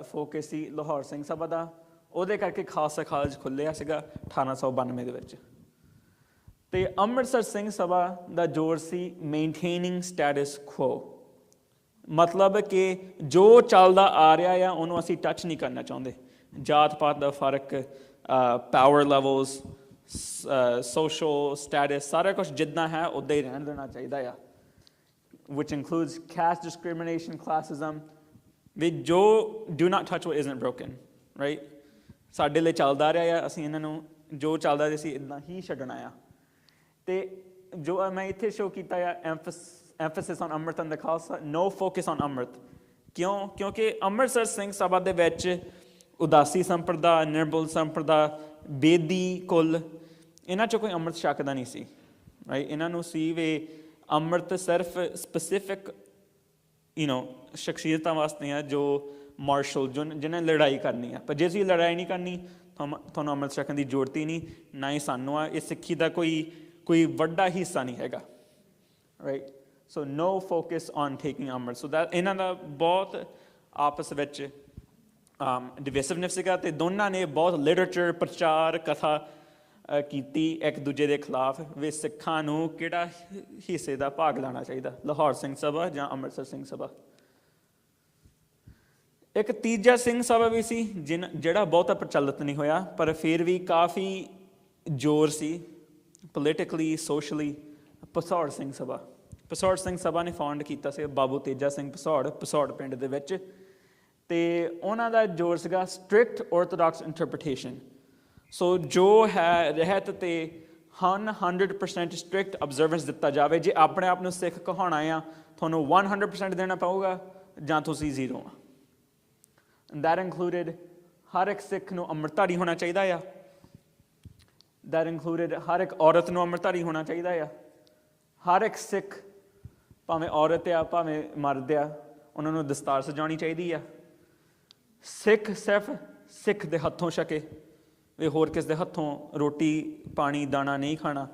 ਫੋਕਸ ਸੀ ਲਾਹੌਰ ਸਿੰਘ ਸਭਾ ਦਾ। ਉਹਦੇ ਕਰਕੇ ਖਾਲਸਾ ਕਾਲਜ ਖੁੱਲ੍ਹਿਆ ਸੀਗਾ 1892 ਦੇ ਵਿੱਚ। ਅਤੇ ਅੰਮ੍ਰਿਤਸਰ ਸਿੰਘ ਸਭਾ ਦਾ ਜ਼ੋਰ ਸੀ ਮੇਨਟੇਨਿੰਗ ਸਟੈਟਸ ਕੁਓ, ਮਤਲਬ ਕਿ ਜੋ ਚੱਲਦਾ ਆ ਰਿਹਾ ਆ ਉਹਨੂੰ ਅਸੀਂ ਟੱਚ ਨਹੀਂ ਕਰਨਾ ਚਾਹੁੰਦੇ। ਜਾਤ ਪਾਤ ਦਾ ਫਰਕ, ਪਾਵਰ ਲੈਵਲਸ, ਸੋਸ਼ਲ ਸਟੈਟਸ, ਸਾਰਾ ਕੁਛ ਜਿੱਦਾਂ ਹੈ ਉੱਦਾਂ ਹੀ ਰਹਿਣ ਦੇਣਾ ਚਾਹੀਦਾ ਆ, which includes caste discrimination, classism, with ਜੋ do not touch what isn't broken, right? ਸਾਡੇ ਲਈ ਚੱਲਦਾ ਰਿਹਾ ਆ, ਅਸੀਂ ਇਹਨਾਂ ਨੂੰ ਜੋ ਚੱਲਦਾ ਰਿਹਾ ਸੀ ਇੱਦਾਂ ਹੀ ਛੱਡਣਾ ਆ। ਅਤੇ ਜੋ ਮੈਂ ਇੱਥੇ ਸ਼ੋਅ ਕੀਤਾ ਆ emphasis on Amrit and the Khalsa, no focus on ਅੰਮ੍ਰਿਤ। ਕਿਉਂਕਿ ਅੰਮ੍ਰਿਤਸਰ ਸਿੰਘ ਸਭਾ ਦੇ ਵਿੱਚ ਉਦਾਸੀ ਸੰਪਰਦਾ, ਨਿਰਬਲ ਸੰਪਰਦਾ, ਬੇਦੀ ਕੁੱਲ, ਇਹਨਾਂ 'ਚੋਂ ਕੋਈ ਅੰਮ੍ਰਿਤ ਛਕਦਾ ਨਹੀਂ ਸੀ, ਰਾਈਟ। ਇਹਨਾਂ ਨੂੰ ਸੀ ਵੀ ਅੰਮ੍ਰਿਤ ਸਿਰਫ ਸਪੈਸੀਫਿਕ ਸ਼ਖਸੀਅਤਾਂ ਵਾਸਤੇ ਆ, ਜੋ ਮਾਰਸ਼ਲ, ਜਿਹਨਾਂ ਨੇ ਲੜਾਈ ਕਰਨੀ ਆ। ਪਰ ਜੇ ਅਸੀਂ ਲੜਾਈ ਨਹੀਂ ਕਰਨੀ, ਤੁਹਾਨੂੰ ਅੰਮ੍ਰਿਤ ਛਕਣ ਦੀ ਜ਼ਰੂਰਤ ਹੀ ਨਹੀਂ, ਨਾ ਹੀ ਸਾਨੂੰ ਆ। ਇਹ ਸਿੱਖੀ ਦਾ ਕੋਈ ਵੱਡਾ ਹਿੱਸਾ ਨਹੀਂ ਹੈਗਾ, right. So no focus on taking Amrit. So that ਇਹਨਾਂ ਦਾ ਬਹੁਤ ਆਪਸ ਵਿੱਚ ਡਿਵਿਸਿਵਨੈਸ ਸੀਗਾ, ਅਤੇ ਦੋਨਾਂ ਨੇ ਬਹੁਤ ਲਿਟਰੇਚਰ, ਪ੍ਰਚਾਰ, ਕਥਾ ਕੀਤੀ ਇੱਕ ਦੂਜੇ ਦੇ ਖਿਲਾਫ ਵੀ ਸਿੱਖਾਂ ਨੂੰ ਕਿਹੜਾ ਹਿੱਸੇ ਦਾ ਭਾਗ ਲੈਣਾ ਚਾਹੀਦਾ, ਲਾਹੌਰ ਸਿੰਘ ਸਭਾ ਜਾਂ ਅੰਮ੍ਰਿਤਸਰ ਸਿੰਘ ਸਭਾ। ਇੱਕ ਤੀਜਾ ਸਿੰਘ ਸਭਾ ਵੀ ਸੀ ਜਿਹੜਾ ਬਹੁਤਾ ਪ੍ਰਚਲਿਤ ਨਹੀਂ ਹੋਇਆ, ਪਰ ਫਿਰ ਵੀ ਕਾਫੀ ਜ਼ੋਰ ਸੀ ਪੋਲੀਟੀਕਲੀ, ਸੋਸ਼ਲੀ, ਭਸੌੜ ਸਿੰਘ ਸਭਾ। ਭਸੌੜ ਸਿੰਘ ਸਭਾ ਨੇ ਫਾਊਂਡ ਕੀਤਾ ਸੀ ਬਾਬੂ ਤੇਜਾ ਸਿੰਘ ਭਸੌੜ ਪਿੰਡ ਦੇ ਵਿੱਚ, ਅਤੇ ਉਹਨਾਂ ਦਾ ਜ਼ੋਰ ਸੀਗਾ ਸਟ੍ਰਿਕਟ ਔਰਥੋਡਾਕਸ ਇੰਟਰਪ੍ਰੀਟੇਸ਼ਨ। ਸੋ ਜੋ ਹੈ ਰਹਿਤ 'ਤੇ 100% ਸਟ੍ਰਿਕਟ ਅਬਜ਼ਰਵੈਂਸ ਦਿੱਤਾ ਜਾਵੇ। ਜੇ ਆਪਣੇ ਆਪ ਨੂੰ ਸਿੱਖ ਕਹਾਉਣਾ ਆ, ਤੁਹਾਨੂੰ 100% ਦੇਣਾ ਪਊਗਾ ਜਾਂ ਤੁਸੀਂ 0 ਆ। ਦੈਟ ਇਨਕਲੂਡਡ ਹਰ ਇੱਕ ਸਿੱਖ ਨੂੰ ਅੰਮ੍ਰਿਤਧਾਰੀ ਹੋਣਾ ਚਾਹੀਦਾ ਆ। ਦੈਟ ਇਨਕਲੂਡਡ ਹਰ ਇੱਕ ਔਰਤ ਨੂੰ ਅੰਮ੍ਰਿਤਧਾਰੀ ਹੋਣਾ ਚਾਹੀਦਾ ਆ। ਹਰ ਇੱਕ ਸਿੱਖ, ਭਾਵੇਂ ਔਰਤ ਆ ਭਾਵੇਂ ਮਰਦ ਆ, ਉਹਨਾਂ ਨੂੰ ਦਸਤਾਰ ਸਜਾਉਣੀ ਚਾਹੀਦੀ ਆ। ਸਿੱਖ ਸਿਰਫ ਸਿੱਖ ਦੇ ਹੱਥੋਂ ਛਕੇ, ਵੀ ਹੋਰ ਕਿਸ ਦੇ ਹੱਥੋਂ ਰੋਟੀ ਪਾਣੀ ਦਾਣਾ ਨਹੀਂ ਖਾਣਾ।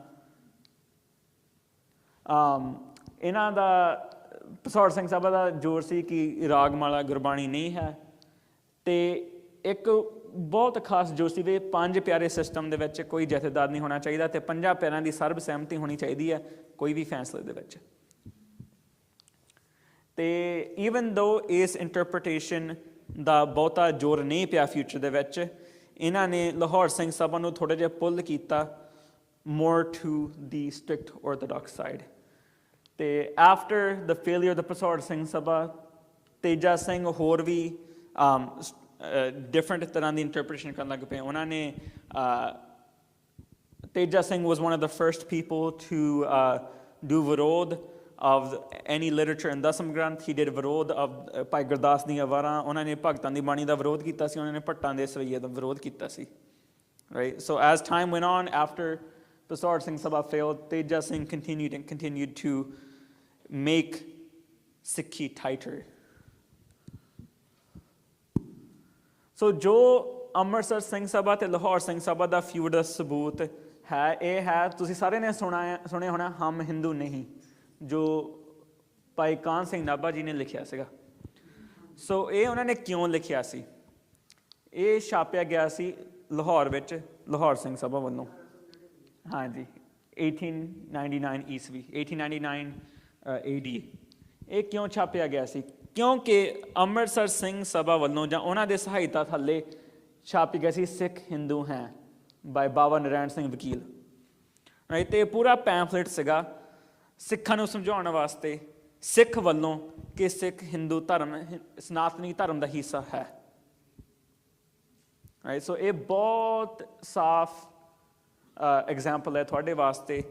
ਇਹਨਾਂ ਦਾ ਭਸੌੜ ਸਿੰਘ ਸਭਾ ਦਾ ਜ਼ੋਰ ਸੀ ਕਿ ਰਾਗਮਾਲਾ ਗੁਰਬਾਣੀ ਨਹੀਂ ਹੈ, ਅਤੇ ਇੱਕ ਬਹੁਤ ਖਾਸ ਜ਼ੋਰ ਸੀ ਵੀ 5 ਪਿਆਰੇ ਸਿਸਟਮ ਦੇ ਵਿੱਚ ਕੋਈ ਜਥੇਦਾਰ ਨਹੀਂ ਹੋਣਾ ਚਾਹੀਦਾ, ਅਤੇ 5 ਪਿਆਰਿਆਂ ਦੀ ਸਰਬ ਸਹਿਮਤੀ ਹੋਣੀ ਚਾਹੀਦੀ ਹੈ ਕੋਈ ਵੀ ਫੈਸਲੇ ਦੇ ਵਿੱਚ। ਅਤੇ ਈਵਨ ਦੋ ਇਸ ਇੰਟਰਪ੍ਰੀਟੇਸ਼ਨ ਦਾ ਬਹੁਤਾ ਜ਼ੋਰ ਨਹੀਂ ਪਿਆ ਫਿਊਚਰ ਦੇ ਵਿੱਚ, ਇਹਨਾਂ ਨੇ ਲਾਹੌਰ ਸਿੰਘ ਸਭਾ ਨੂੰ ਥੋੜ੍ਹਾ ਜਿਹਾ ਪੁੱਲ ਕੀਤਾ ਮੋਰ ਟੂ ਦੀ ਸਟ੍ਰਿਕਟ ਔਰਥੋਡਾਕਸ ਸਾਈਡ। ਅਤੇ ਆਫਟਰ ਦ ਫੇਲੀਅਰ ਦਾ ਭਸੌੜ ਸਿੰਘ ਸਭਾ, ਤੇਜਾ ਸਿੰਘ ਹੋਰ ਵੀ ਡਿਫਰੈਂਟ ਤਰ੍ਹਾਂ ਦੀ ਇੰਟਰਪ੍ਰੀਟੇਸ਼ਨ ਕਰਨ ਲੱਗ ਪਏ। ਉਹਨਾਂ ਨੇ Teja Singh was one of the first people to do ਵਿਰੋਧ of any literature in Dasam Granth. he did ਵਿਰੋਧ of ਭਾਈ ਗੁਰਦਾਸ ਦੀਆਂ ਵਾਰਾਂ, ਉਹਨਾਂ ਨੇ ਭਗਤਾਂ ਦੀ ਬਾਣੀ ਦਾ ਵਿਰੋਧ ਕੀਤਾ ਸੀ, ਉਹਨਾਂ ਨੇ ਭੱਟਾਂ ਦੇ ਸਵਈਏ ਦਾ ਵਿਰੋਧ ਕੀਤਾ ਸੀ, right? So as time went on, after Bhasaur Singh Sabha failed, Teja Singh continued to make ਸਿੱਖੀ tighter। ਸੋ ਜੋ ਅੰਮ੍ਰਿਤਸਰ ਸਿੰਘ ਸਭਾ ਅਤੇ ਲਾਹੌਰ ਸਿੰਘ ਸਭਾ ਦਾ ਫਿਊਡ ਦਾ ਸਬੂਤ ਹੈ, ਇਹ ਹੈ, ਤੁਸੀਂ ਸਾਰਿਆਂ ਨੇ ਸੁਣਿਆ ਹੋਣਾ ਹਮ ਹਿੰਦੂ ਨਹੀਂ, ਜੋ ਭਾਈ ਕਾਹਨ ਸਿੰਘ ਨਾਭਾ ਜੀ ਨੇ ਲਿਖਿਆ ਸੀਗਾ। ਸੋ ਇਹ ਉਹਨਾਂ ਨੇ ਕਿਉਂ ਲਿਖਿਆ ਸੀ? ਇਹ ਛਾਪਿਆ ਗਿਆ ਸੀ ਲਾਹੌਰ ਵਿੱਚ ਲਾਹੌਰ ਸਿੰਘ ਸਭਾ ਵੱਲੋਂ, ਹਾਂਜੀ, 1899 ਈਸਵੀ, 1899 AD। ਇਹ ਕਿਉਂ ਛਾਪਿਆ ਗਿਆ ਸੀ? ਕਿਉਂਕਿ ਅੰਮ੍ਰਿਤਸਰ ਸਿੰਘ ਸਭਾ ਵੱਲੋਂ ਜਾਂ ਉਹਨਾਂ ਦੇ ਸਹਾਇਤਾ ਥੱਲੇ ਛਾਪੀ ਗਿਆ ਸੀ ਸਿੱਖ ਹਿੰਦੂ ਹੈ ਬਾਈ ਬਾਬਾ ਨਰਾਇਣ ਸਿੰਘ ਵਕੀਲ, ਰਾਈਟ। ਅਤੇ ਪੂਰਾ ਪੈਂਫਲੇਟ ਸੀਗਾ ਸਿੱਖਾਂ ਨੂੰ ਸਮਝਾਉਣ ਵਾਸਤੇ ਸਿੱਖ ਵੱਲੋਂ ਕਿ ਸਿੱਖ ਹਿੰਦੂ ਧਰਮ, ਸਨਾਤਨੀ ਧਰਮ ਦਾ ਹਿੱਸਾ ਹੈ, ਰਾਈਟ। ਸੋ ਇਹ ਬਹੁਤ ਸਾਫ਼ ਐਗਜ਼ਾਮਪਲ ਹੈ ਤੁਹਾਡੇ ਵਾਸਤੇ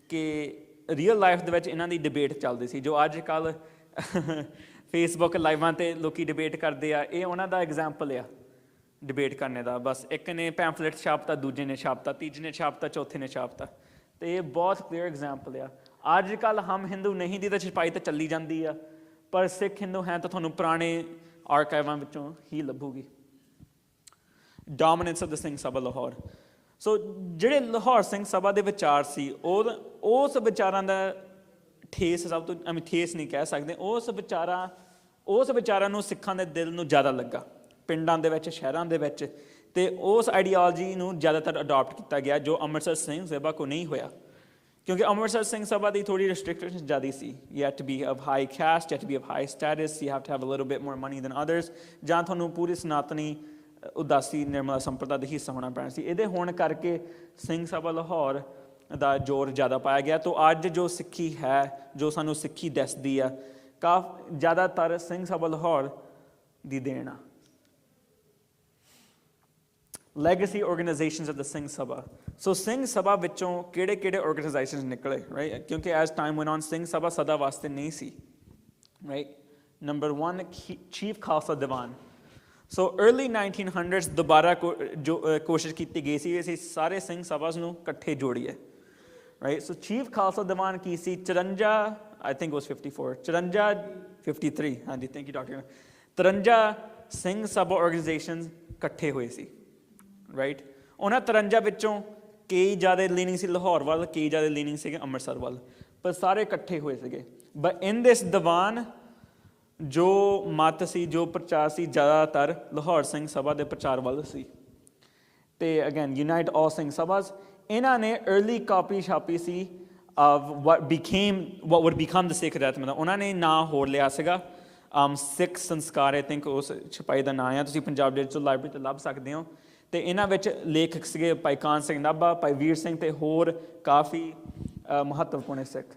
ਕਿ ਰੀਅਲ ਲਾਈਫ ਦੇ ਵਿੱਚ ਇਹਨਾਂ ਦੀ ਡਿਬੇਟ ਚੱਲਦੀ ਸੀ। ਜੋ ਅੱਜ ਕੱਲ੍ਹ ਫੇਸਬੁੱਕ ਲਾਈਵਾਂ 'ਤੇ ਲੋਕੀ ਡਿਬੇਟ ਕਰਦੇ ਆ, ਇਹ ਉਹਨਾਂ ਦਾ ਐਗਜ਼ਾਮਪਲ ਆ ਡਿਬੇਟ ਕਰਨੇ ਦਾ। ਬਸ ਇੱਕ ਨੇ ਪੈਂਫਲੇਟ ਛਾਪਤਾ, ਦੂਜੇ ਨੇ ਛਾਪਤਾ, ਤੀਜੇ ਨੇ ਛਾਪਤਾ, ਚੌਥੇ ਨੇ ਛਾਪਤਾ। ਅਤੇ ਇਹ ਬਹੁਤ ਕਲੀਅਰ ਐਗਜ਼ਾਮਪਲ ਆ। ਅੱਜ ਕੱਲ੍ਹ ਹਮ ਹਿੰਦੂ ਨਹੀਂ ਦੀ ਤਾਂ ਛਪਾਈ ਤਾਂ ਚੱਲੀ ਜਾਂਦੀ ਆ, ਪਰ ਸਿੱਖ ਹਿੰਦੂ ਹੈ ਤਾਂ ਤੁਹਾਨੂੰ ਪੁਰਾਣੇ ਆਰਕਾਈਵਾਂ ਵਿੱਚੋਂ ਹੀ ਲੱਭੂਗੀ। ਡੋਮੀਨੈਂਸ ਆਫ ਦ ਸਿੰਘ ਸਭਾ ਲਾਹੌਰ। ਸੋ ਜਿਹੜੇ ਲਾਹੌਰ ਸਿੰਘ ਸਭਾ ਦੇ ਵਿਚਾਰ ਸੀ, ਉਸ ਵਿਚਾਰਾਂ ਦਾ ਠੇਸ ਸਭ ਤੋਂ ਠੇਸ ਨਹੀਂ ਕਹਿ ਸਕਦੇ, ਉਸ ਵਿਚਾਰਾਂ ਨੂੰ ਸਿੱਖਾਂ ਦੇ ਦਿਲ ਨੂੰ ਜ਼ਿਆਦਾ ਲੱਗਾ ਪਿੰਡਾਂ ਦੇ ਵਿੱਚ, ਸ਼ਹਿਰਾਂ ਦੇ ਵਿੱਚ, ਅਤੇ ਉਸ ਆਈਡੀਓਲੋਜੀ ਨੂੰ ਜ਼ਿਆਦਾਤਰ ਅਡੋਪਟ ਕੀਤਾ ਗਿਆ ਜੋ ਅੰਮ੍ਰਿਤਸਰ ਸਿੰਘ ਸਭਾ ਕੋ ਨਹੀਂ ਹੋਇਆ। ਕਿਉਂਕਿ ਅੰਮ੍ਰਿਤਸਰ ਸਿੰਘ ਸਭਾ ਦੀ ਥੋੜ੍ਹੀ ਰਿਸਟ੍ਰਿਕਸ਼ਨ ਜ਼ਿਆਦਾ ਸੀ। You have to be of high caste, you have to be of high status, you have to have a little bit more money than others, ਜਾਂ ਤੁਹਾਨੂੰ ਪੂਰੀ ਸਨਾਤਨੀ ਉਦਾਸੀ ਨਿਰਮਲਾ ਸੰਪਰਦਾ ਦਾ ਹਿੱਸਾ ਹੋਣਾ ਪੈਣਾ ਸੀ। ਇਹਦੇ ਹੋਣ ਕਰਕੇ ਸਿੰਘ ਸਭਾ ਲਾਹੌਰ ਦਾ ਜ਼ੋਰ ਜ਼ਿਆਦਾ ਪਾਇਆ ਗਿਆ। ਤਾਂ ਅੱਜ ਜੋ ਸਿੱਖੀ ਹੈ, ਜੋ ਸਾਨੂੰ ਸਿੱਖੀ ਦੱਸਦੀ ਆ, ਜ਼ਿਆਦਾਤਰ ਸਿੰਘ ਸਭਾ ਲਾਹੌਰ ਦੀ ਦੇਣ ਆ। Legacy organisations of the Singh Sabha. So Singh Sabha ਵਿੱਚੋਂ ਕਿਹੜੇ ਕਿਹੜੇ ਆਰਗੇਨਾਈਜੇਸ਼ਨਸ ਨਿਕਲੇ, ਰਾਈਟ, ਕਿਉਂਕਿ as time went on Singh Sabha ਸਦਾ ਵਾਸਤੇ ਨਹੀਂ ਸੀ, right. Number 1 chief Khalsa Diwan. So early 1900s ਦੁਬਾਰਾ ਕੋਸ਼ਿਸ਼ ਕੀਤੀ ਗਈ ਸੀ ਅਸੀਂ ਸਾਰੇ ਸਿੰਘ ਸਭਾਸ ਨੂੰ ਇਕੱਠੇ ਜੋੜੀਏ, right. So chief Khalsa Diwan ਕੀ ਸੀ? 54 ਆਈ ਥਿੰਕ ਵਾਸ 54 53 ਹਾਂਜੀ, thank you doctor. 53 Singh Sabha organisations ਇਕੱਠੇ ਹੋਏ ਸੀ, ਰਾਈਟ। ਉਹਨਾਂ 53 ਵਿੱਚੋਂ ਕਈ ਜ਼ਿਆਦਾ ਲੀਨਿੰਗ ਸੀ ਲਾਹੌਰ ਵੱਲ, ਕਈ ਜ਼ਿਆਦਾ ਲੀਨਿੰਗ ਸੀਗੇ ਅੰਮ੍ਰਿਤਸਰ ਵੱਲ, ਪਰ ਸਾਰੇ ਇਕੱਠੇ ਹੋਏ ਸੀਗੇ। ਬਟ ਇਨ ਦਿਸ ਦੀਵਾਨ ਜੋ ਮਤ ਸੀ, ਜੋ ਪ੍ਰਚਾਰ ਸੀ, ਜ਼ਿਆਦਾਤਰ ਲਾਹੌਰ ਸਿੰਘ ਸਭਾ ਦੇ ਪ੍ਰਚਾਰ ਵੱਲ ਸੀ। ਅਤੇ again unite all Singh Sabhas. ਇਹਨਾਂ ਨੇ अर्ਲੀ ਕਾਪੀ ਛਾਪੀ ਸੀ of what would become the Sikh Rehat. ਮਤਲਬ ਉਹਨਾਂ ਨੇ ਨਾਂ ਹੋਰ ਲਿਆ ਸੀਗਾ ਸਿੱਖ ਸੰਸਕਾਰ, ਆਈ ਥਿੰਕ ਉਸ ਛਪਾਈ ਦਾ ਨਾਂ ਆ। ਤੁਸੀਂ ਪੰਜਾਬ ਡਿਜੀਟਲ ਲਾਇਬ੍ਰੇਰੀ 'ਤੇ ਲੱਭ ਸਕਦੇ ਹੋ। ਅਤੇ ਇਹਨਾਂ ਵਿੱਚ ਲੇਖਕ ਸੀਗੇ ਭਾਈ ਕਾਨ ਸਿੰਘ ਨਾਭਾ, ਭਾਈ ਵੀਰ ਸਿੰਘ ਅਤੇ ਹੋਰ ਕਾਫੀ ਮਹੱਤਵਪੂਰਨ ਸਿੱਖ।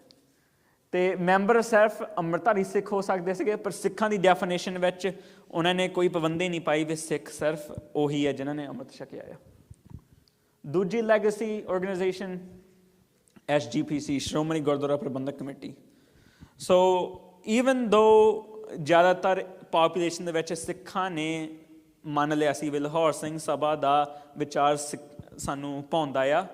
ਅਤੇ ਮੈਂਬਰ ਸਿਰਫ ਅੰਮ੍ਰਿਤਧਾਰੀ ਸਿੱਖ ਹੋ ਸਕਦੇ ਸੀਗੇ, ਪਰ ਸਿੱਖਾਂ ਦੀ ਡੈਫੀਨੇਸ਼ਨ ਵਿੱਚ ਉਹਨਾਂ ਨੇ ਕੋਈ ਪਾਬੰਦੀ ਨਹੀਂ ਪਾਈ ਵੀ ਸਿੱਖ ਸਿਰਫ ਉਹੀ ਹੈ ਜਿਨ੍ਹਾਂ ਨੇ ਅੰਮ੍ਰਿਤ ਛਕਿਆ ਆ। ਦੂਜੀ legacy organisation SGPC, Shiromani Gurdwara Prabandhak committee. So even though ਜ਼ਿਆਦਾਤਰ ਪਾਪੂਲੇਸ਼ਨ ਦੇ ਵਿੱਚ ਸਿੱਖਾਂ ਨੇ ਮੰਨ ਲਿਆ ਸੀ ਵੀ ਲਾਹੌਰ ਸਿੰਘ ਸਭਾ ਦਾ ਵਿਚਾਰ ਸਾਨੂੰ ਭਾਉਂਦਾ ਆ,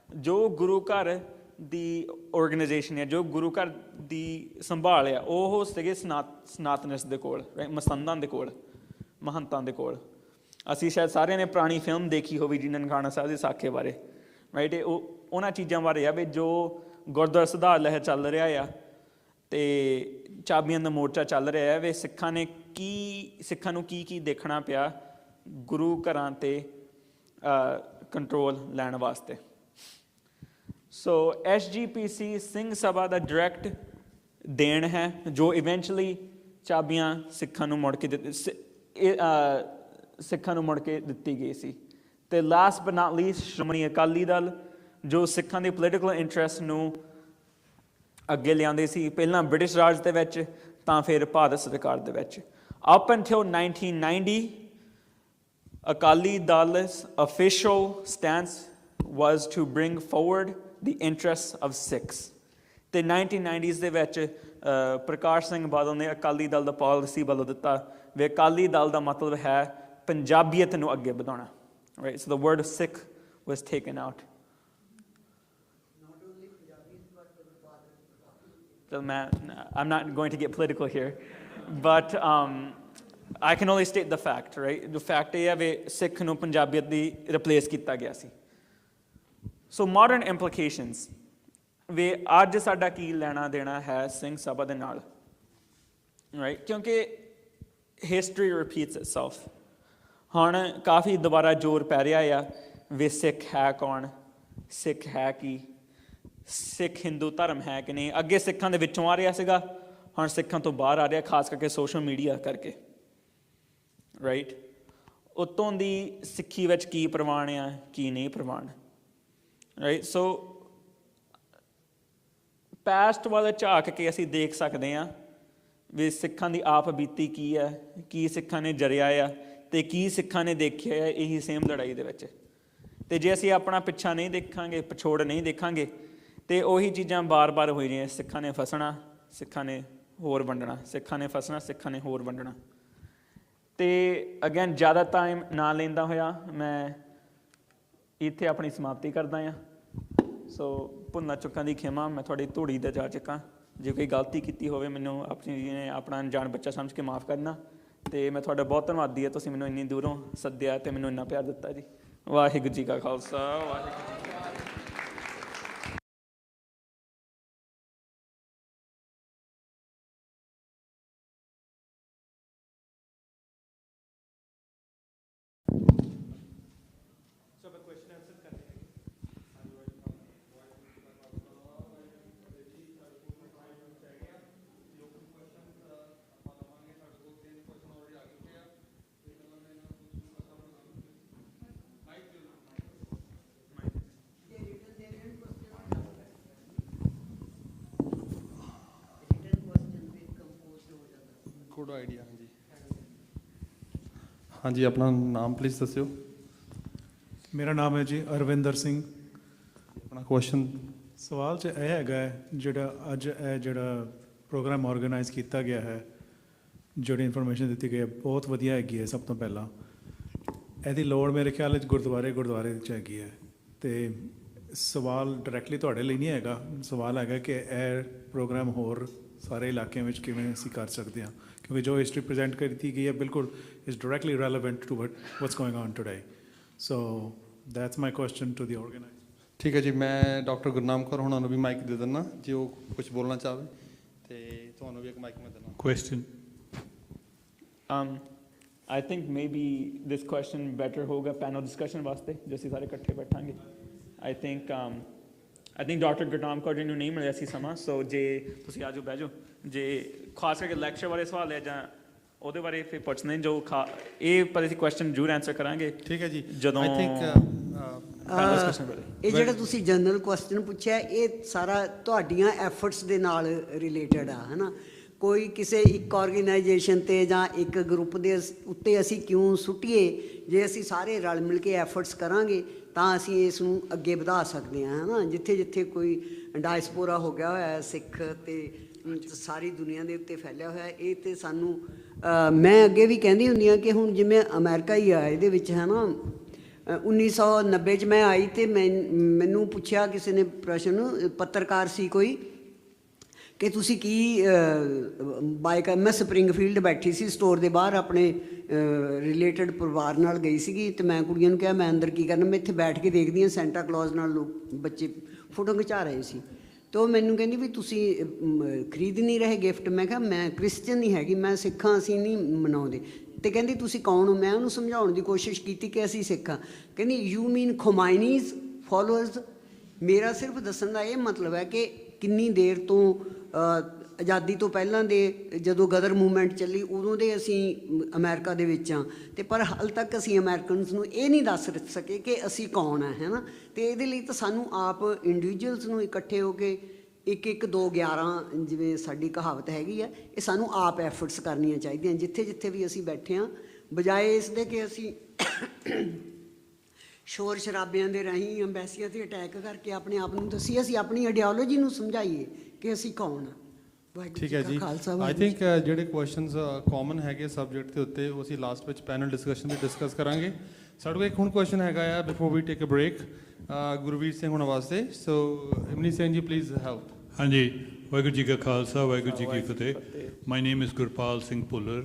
ਜੋ ਗੁਰੂ ਘਰ ਦੀ ਆਰਗੇਨਾਈਜੇਸ਼ਨ ਹੈ, ਜੋ ਗੁਰੂ ਘਰ ਦੀ ਸੰਭਾਲ ਆ, ਉਹ ਸੀਗੇ ਸਨਾਤਨਿਸਟ ਦੇ ਕੋਲ, ਮਸੰਦਾਂ ਦੇ ਕੋਲ, ਮਹੰਤਾਂ ਦੇ ਕੋਲ। ਅਸੀਂ ਸ਼ਾਇਦ ਸਾਰਿਆਂ ਨੇ ਪੁਰਾਣੀ ਫਿਲਮ ਦੇਖੀ ਹੋਵੇ ਜੀ ਨਨਕਾਣਾ ਸਾਹਿਬ ਦੇ ਸਾਕੇ ਬਾਰੇ, ਰਾਈਟ। ਉਹ ਉਹਨਾਂ ਚੀਜ਼ਾਂ ਬਾਰੇ ਆ ਵੀ ਜੋ ਗੁਰਦੁਆਰਾ ਸੁਧਾਰ ਲਹਿਰ ਚੱਲ ਰਿਹਾ ਆ ਅਤੇ ਚਾਬੀਆਂ ਦਾ ਮੋਰਚਾ ਚੱਲ ਰਿਹਾ ਹੈ, ਵੀ ਸਿੱਖਾਂ ਨੂੰ ਕੀ ਦੇਖਣਾ ਪਿਆ ਗੁਰੂ ਘਰਾਂ 'ਤੇ ਕੰਟਰੋਲ ਲੈਣ ਵਾਸਤੇ। ਸੋ SGPC ਸਿੰਘ ਸਭਾ ਦਾ ਡਾਇਰੈਕਟ ਦੇਣ ਹੈ, ਜੋ ਇਵੈਂਚੁਅਲੀ ਚਾਬੀਆਂ ਸਿੱਖਾਂ ਨੂੰ ਮੁੜ ਕੇ ਦਿੱਤੀ ਗਈ ਸੀ। ਅਤੇ last but not least Shiromani Akali Dal, ਜੋ ਸਿੱਖਾਂ ਦੇ ਪੋਲੀਟੀਕਲ ਇੰਟਰਸਟ ਨੂੰ ਅੱਗੇ ਲਿਆਉਂਦੇ ਸੀ, ਪਹਿਲਾਂ ਬ੍ਰਿਟਿਸ਼ ਰਾਜ ਦੇ ਵਿੱਚ ਤਾਂ ਫਿਰ ਭਾਰਤ ਸਰਕਾਰ ਦੇ ਵਿੱਚ। ਅਪ ਅੰਟਿਲ 1990 ਅਕਾਲੀ ਦਲ's official stance was to bring forward the interests of Sikhs। ਅਤੇ 1990s ਦੇ ਵਿੱਚ ਪ੍ਰਕਾਸ਼ ਸਿੰਘ ਬਾਦਲ ਨੇ ਅਕਾਲੀ ਦਲ ਦਾ ਪਾਲਿਸੀ ਬਦਲ ਦਿੱਤਾ ਵੀ ਅਕਾਲੀ ਦਲ ਦਾ ਮਤਲਬ ਹੈ ਪੰਜਾਬੀਅਤ ਨੂੰ ਅੱਗੇ ਵਧਾਉਣਾ, right. So the word Sikh was taken out। I'm not going to get political here, but I can only state the fact, right? The fact ਇਹ ਹੈ ਵੀ ਸਿੱਖ ਨੂੰ ਪੰਜਾਬੀਅਤ ਦੀ ਰਿਪਲੇਸ ਕੀਤਾ ਗਿਆ ਸੀ। ਸੋ ਮਾਡਰਨ ਇੰਪਲੀਕੇਸ਼ਨਸ ਵੀ ਅੱਜ ਸਾਡਾ ਕੀ ਲੈਣਾ ਦੇਣਾ ਹੈ ਸਿੰਘ ਸਭਾ ਦੇ ਨਾਲ, ਰਾਈਟ, ਕਿਉਂਕਿ ਹਿਸਟਰੀ ਰਿਪੀਟਸ ਇਟਸੈਲਫ। ਹੁਣ ਕਾਫੀ ਦੁਬਾਰਾ ਜ਼ੋਰ ਪੈ ਰਿਹਾ ਆ ਵੀ ਸਿੱਖ ਹੈ ਕੌਣ, ਸਿੱਖ ਹੈ ਕੀ, ਸਿੱਖ ਹਿੰਦੂ ਧਰਮ ਹੈ ਕਿ ਨਹੀਂ। ਅੱਗੇ ਸਿੱਖਾਂ ਦੇ ਵਿੱਚੋਂ ਆ ਰਿਹਾ ਸੀਗਾ, ਹੁਣ ਸਿੱਖਾਂ ਤੋਂ ਬਾਹਰ ਆ ਰਿਹਾ, ਖਾਸ ਕਰਕੇ ਸੋਸ਼ਲ ਮੀਡੀਆ ਕਰਕੇ, ਰਾਈਟ। ਉੱਤੋਂ ਦੀ ਸਿੱਖੀ ਵਿੱਚ ਕੀ ਪ੍ਰਵਾਨ ਆ, ਕੀ ਨਹੀਂ ਪ੍ਰਵਾਨ, ਰਾਈਟ। ਸੋ ਪਾਸਟ ਵੱਲ ਝਾਕ ਕੇ ਅਸੀਂ ਦੇਖ ਸਕਦੇ ਹਾਂ ਵੀ ਸਿੱਖਾਂ ਦੀ ਆਪ ਬੀਤੀ ਕੀ ਹੈ, ਕੀ ਸਿੱਖਾਂ ਨੇ ਜਰਿਆ ਆ, ਤੇ ਕੀ ਸਿੱਖਾਂ ਨੇ ਦੇਖਿਆ ਹੈ ਇਹੀ ਸੇਮ ਲੜਾਈ ਦੇ ਵਿੱਚ। ਤੇ ਜੇ ਅਸੀਂ ਆਪਣਾ ਪਿੱਛਾ ਨਹੀਂ ਦੇਖਾਂਗੇ, ਪਿਛੋੜ ਨਹੀਂ ਦੇਖਾਂਗੇ, ਤੇ ਉਹੀ ਚੀਜ਼ਾਂ ਬਾਰ-ਬਾਰ ਹੋ ਰਹੀਆਂ। ਸਿੱਖਾਂ ਨੇ ਫਸਣਾ, ਸਿੱਖਾਂ ਨੇ ਹੋਰ ਵੰਡਣਾ, ਸਿੱਖਾਂ ਨੇ ਫਸਣਾ, ਸਿੱਖਾਂ ਨੇ ਹੋਰ ਵੰਡਣਾ। ਤੇ ਅਗੇਨ ਜ਼ਿਆਦਾ ਟਾਈਮ ਨਾ ਲੈਂਦਾ ਹੋਇਆ ਮੈਂ ਇੱਥੇ ਆਪਣੀ ਸਮਾਪਤੀ ਕਰਦਾ ਹਾਂ। ਸੋ ਭੁੱਲਾਂ ਚੁੱਕਾਂ ਦੀ ਖਿਮਾ, ਮੈਂ ਤੁਹਾਡੀ ਧੂੜੀ ਦਾ ਜਾ ਚੁੱਕਾ। ਜੇ ਕੋਈ ਗਲਤੀ ਕੀਤੀ ਹੋਵੇ ਮੈਨੂੰ ਆਪਣਾ ਅਣਜਾਣ ਬੱਚਾ ਸਮਝ ਕੇ ਮਾਫ਼ ਕਰਨਾ। ਅਤੇ ਮੈਂ ਤੁਹਾਡਾ ਬਹੁਤ ਧੰਨਵਾਦੀ ਹਾਂ, ਤੁਸੀਂ ਮੈਨੂੰ ਇੰਨੀ ਦੂਰੋਂ ਸੱਦਿਆ ਅਤੇ ਮੈਨੂੰ ਇੰਨਾ ਪਿਆਰ ਦਿੱਤਾ ਜੀ। ਵਾਹਿਗੁਰੂ ਜੀ ਕਾ ਖਾਲਸਾ, ਵਾਹਿਗੁਰੂ ਜੀ ਕੀ ਫਤਿਹ। Good idea. ਹਾਂਜੀ ਹਾਂਜੀ, ਆਪਣਾ ਨਾਮ ਪਲੀਜ਼ ਦੱਸਿਓ। ਮੇਰਾ ਨਾਮ ਹੈ ਜੀ ਅਰਵਿੰਦਰ ਸਿੰਘ। ਆਪਣਾ ਕੁਐਸਚਨ। ਸਵਾਲ 'ਚ ਇਹ ਹੈਗਾ ਜਿਹੜਾ ਅੱਜ ਇਹ ਜਿਹੜਾ ਪ੍ਰੋਗਰਾਮ ਆਰਗੇਨਾਈਜ਼ ਕੀਤਾ ਗਿਆ ਹੈ, ਜਿਹੜੀ ਇਨਫੋਰਮੇਸ਼ਨ ਦਿੱਤੀ ਗਈ ਹੈ ਬਹੁਤ ਵਧੀਆ ਹੈਗੀ ਹੈ। ਸਭ ਤੋਂ ਪਹਿਲਾਂ ਇਹਦੀ ਲੋੜ ਮੇਰੇ ਖਿਆਲ ਵਿੱਚ ਗੁਰਦੁਆਰੇ 'ਚ ਹੈਗੀ ਹੈ। ਅਤੇ ਸਵਾਲ ਡਾਇਰੈਕਟਲੀ ਤੁਹਾਡੇ ਲਈ ਨਹੀਂ ਹੈਗਾ, ਸਵਾਲ ਹੈਗਾ ਕਿ ਇਹ ਪ੍ਰੋਗਰਾਮ ਹੋਰ ਸਾਰੇ ਇਲਾਕਿਆਂ ਵਿੱਚ ਕਿਵੇਂ ਅਸੀਂ ਕਰ ਸਕਦੇ ਹਾਂ, ਕਿਉਂਕਿ ਜੋ ਹਿਸਟਰੀ ਪ੍ਰੈਜ਼ੈਂਟ ਕੀਤੀ ਗਈ ਹੈ ਬਿਲਕੁਲ is directly relevant to what's going on today. So that's my question to the organiser. ਠੀਕ ਹੈ ਜੀ, ਮੈਂ ਡਾਕਟਰ ਗੁਰਨਾਮ ਕੌਰ ਹੁਣਾਂ ਨੂੰ ਵੀ ਮਾਈਕ ਦੇ ਦਿੰਦਾ, ਜੇ ਉਹ ਕੁਝ ਬੋਲਣਾ ਚਾਹਵੇ, ਅਤੇ ਤੁਹਾਨੂੰ ਵੀ ਇੱਕ ਮਾਈਕ ਮੈਂ ਦਿੰਦਾ। Question. I think maybe this question better ਹੋਗਾ ਪੈਨਲ ਡਿਸਕਸ਼ਨ ਵਾਸਤੇ, ਜੇ ਅਸੀਂ ਸਾਰੇ ਇਕੱਠੇ ਬੈਠਾਂਗੇ। I think doctor Gurnam Kaur ji ਨੂੰ ਨਹੀਂ ਮਿਲਿਆ ਸੀ ਸਮਾਂ, ਸੋ ਜੇ ਤੁਸੀਂ ਆ ਜਾਓ, ਬਹਿ ਜਾਓ। ਜੇ ਖਾਸ ਕਰਕੇ ਲੈਕਚਰ ਬਾਰੇ ਸਵਾਲ ਹੈ ਜਾਂ ਉਹਦੇ ਬਾਰੇ ਫਿਰ ਪੁੱਛਦੇ ਜੋ ਇਹ ਪਰ ਅਸੀਂ ਕੁਐਸਚਨ ਜ਼ਰੂਰ ਆਨਸਰ ਕਰਾਂਗੇ। ਠੀਕ ਹੈ ਜੀ। ਜਦੋਂ ਇਹ ਜਿਹੜਾ ਤੁਸੀਂ ਜਨਰਲ ਕੁਐਸਚਨ ਪੁੱਛਿਆ, ਇਹ ਸਾਰਾ ਤੁਹਾਡੀਆਂ ਐਫਰਟਸ ਦੇ ਨਾਲ ਰਿਲੇਟਡ ਆ, ਹੈ ਨਾ। ਕੋਈ ਕਿਸੇ ਇੱਕ ਆਰਗੇਨਾਈਜੇਸ਼ਨ 'ਤੇ ਜਾਂ ਇੱਕ ਗਰੁੱਪ ਦੇ ਉੱਤੇ ਅਸੀਂ ਕਿਉਂ ਸੁੱਟੀਏ। ਜੇ ਅਸੀਂ ਸਾਰੇ ਰਲ ਮਿਲ ਕੇ ਐਫਰਟਸ ਕਰਾਂਗੇ ਤਾਂ ਅਸੀਂ ਇਸ ਨੂੰ ਅੱਗੇ ਵਧਾ ਸਕਦੇ ਹਾਂ, ਹੈ ਨਾ। ਜਿੱਥੇ ਜਿੱਥੇ ਕੋਈ ਡਾਇਸਪੋਰਾ ਹੋ ਗਿਆ ਹੋਇਆ ਸਿੱਖ ਅਤੇ ਸਾਰੀ ਦੁਨੀਆ ਦੇ ਉੱਤੇ ਫੈਲਿਆ ਹੋਇਆ, ਇਹ ਤਾਂ ਸਾਨੂੰ ਮੈਂ ਅੱਗੇ ਵੀ ਕਹਿੰਦੀ ਹੁੰਦੀ ਹਾਂ ਕਿ ਹੁਣ ਜਿਵੇਂ ਅਮਰੀਕਾ ਹੀ ਆ ਇਹਦੇ ਵਿੱਚ, ਹੈ ਨਾ। 1990 'ਚ ਮੈਂ ਆਈ ਅਤੇ ਮੈਨੂੰ ਪੁੱਛਿਆ ਕਿਸੇ ਨੇ ਪ੍ਰਸ਼ਨ, ਪੱਤਰਕਾਰ ਸੀ ਕੋਈ, ਕਿ ਤੁਸੀਂ ਕੀ ਮੈਂ ਸਪਰਿੰਗਫੀਲਡ ਬੈਠੀ ਸੀ ਸਟੋਰ ਦੇ ਬਾਹਰ ਆਪਣੇ ਰਿਲੇਟਡ ਪਰਿਵਾਰ ਨਾਲ ਗਈ ਸੀਗੀ, ਅਤੇ ਮੈਂ ਕੁੜੀਆਂ ਨੂੰ ਕਿਹਾ ਮੈਂ ਅੰਦਰ ਕੀ ਕਰਨਾ, ਮੈਂ ਇੱਥੇ ਬੈਠ ਕੇ ਦੇਖਦੀ ਹਾਂ ਸੈਂਟਾ ਕਲੌਜ਼ ਨਾਲ ਲੋਕ ਬੱਚੇ ਫੋਟੋ ਖਿਚਾ ਰਹੇ ਸੀ। ਅਤੇ ਉਹ ਮੈਨੂੰ ਕਹਿੰਦੀ ਵੀ ਤੁਸੀਂ ਖਰੀਦ ਨਹੀਂ ਰਹੇ ਗਿਫਟ। ਮੈਂ ਕਿਹਾ ਮੈਂ ਕ੍ਰਿਸਚਨ ਨਹੀਂ ਹੈਗੀ, ਮੈਂ ਸਿੱਖਾਂ, ਅਸੀਂ ਨਹੀਂ ਮਨਾਉਂਦੇ। ਅਤੇ ਕਹਿੰਦੀ ਤੁਸੀਂ ਕੌਣ ਹੋ? ਮੈਂ ਉਹਨੂੰ ਸਮਝਾਉਣ ਦੀ ਕੋਸ਼ਿਸ਼ ਕੀਤੀ ਕਿ ਅਸੀਂ ਸਿੱਖ ਹਾਂ। ਕਹਿੰਦੀ ਯੂ ਮੀਨ ਖੋਮਾਈਨੀਜ਼ ਫੋਲੋਅਰਸ। ਮੇਰਾ ਸਿਰਫ ਦੱਸਣ ਦਾ ਇਹ ਮਤਲਬ ਹੈ ਕਿ ਕਿੰਨੀ ਦੇਰ ਤੋਂ ਆਜ਼ਾਦੀ ਤੋਂ ਪਹਿਲਾਂ ਦੇ ਜਦੋਂ ਗਦਰ ਮੂਵਮੈਂਟ ਚੱਲੀ ਉਦੋਂ ਦੇ ਅਸੀਂ ਅਮਰੀਕਾ ਦੇ ਵਿੱਚ ਹਾਂ, ਅਤੇ ਪਰ ਹਾਲ ਤੱਕ ਅਸੀਂ ਅਮਰੀਕਨਸ ਨੂੰ ਇਹ ਨਹੀਂ ਦੱਸ ਸਕੇ ਕਿ ਅਸੀਂ ਕੌਣ ਹੈ, ਹੈ ਨਾ। ਅਤੇ ਇਹਦੇ ਲਈ ਤਾਂ ਸਾਨੂੰ ਆਪ ਇੰਡੀਵਿਜੂਅਲਸ ਨੂੰ ਇਕੱਠੇ ਹੋ ਕੇ 1-1-2-11 ਜਿਵੇਂ ਸਾਡੀ ਕਹਾਵਤ ਹੈਗੀ ਆ, ਇਹ ਸਾਨੂੰ ਆਪ ਐਫਰਟਸ ਕਰਨੀਆਂ ਚਾਹੀਦੀਆਂ ਜਿੱਥੇ ਜਿੱਥੇ ਵੀ ਅਸੀਂ ਬੈਠੇ ਹਾਂ, ਬਜਾਏ ਇਸ ਦੇ ਕਿ ਅਸੀਂ ਸ਼ੋਰ ਸ਼ਰਾਬਿਆਂ ਦੇ ਰਾਹੀਂ ਅੰਬੈਸੀਆਂ 'ਤੇ ਅਟੈਕ ਕਰਕੇ ਆਪਣੇ ਆਪ ਨੂੰ ਦੱਸੀਏ। ਅਸੀਂ ਆਪਣੀ ਆਈਡੀਓਲੋਜੀ ਨੂੰ ਸਮਝਾਈਏ ਕਿ ਅਸੀਂ ਕੌਣ ਹਾਂ। ਠੀਕ ਹੈ ਜੀ। ਆਈ ਥਿੰਕ ਜਿਹੜੇ ਕੁਐਸਚਨਸ ਕਾਮਨ ਹੈਗੇ ਸਬਜੈਕਟ ਦੇ ਉੱਤੇ ਉਹ ਅਸੀਂ ਲਾਸਟ ਵਿੱਚ ਪੈਨਲ ਡਿਸਕਸ਼ਨ ਵੀ ਡਿਸਕਸ ਕਰਾਂਗੇ। ਸਾਡੇ ਕੋਲ ਇੱਕ ਹੁਣ ਕੁਐਸਚਨ ਹੈਗਾ ਆ before we take a break Gurvir Singh ਹੁਣਾਂ ਵਾਸਤੇ। ਸੋ ਇਮਨੀ ਸਿੰਘ ਜੀ ਪਲੀਜ਼ ਹੈਲਪ। ਹਾਂਜੀ, ਵਾਹਿਗੁਰੂ ਜੀ ਕਾ ਖਾਲਸਾ, ਵਾਹਿਗੁਰੂ ਜੀ ਕੀ ਫਤਿਹ। My name is Gurpal Singh Bhullar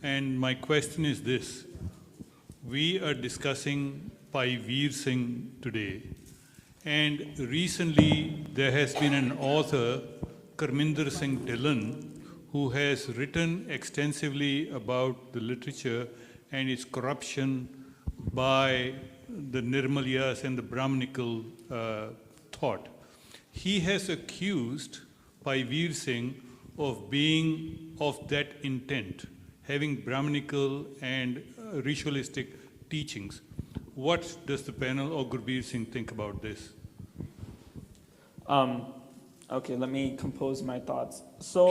and my question is this. We are discussing Pai Veer Singh today, and recently there has been an author, Karminder Singh Dhillon, who has written extensively about the literature and its corruption by the Nirmalyas and the Brahminical thought. He has accused Pai Veer Singh of being of that intent, having Brahminical and ritualistic teachings. What does the panel or Gurveer Singh think about this? Okay, let me compose my thoughts. So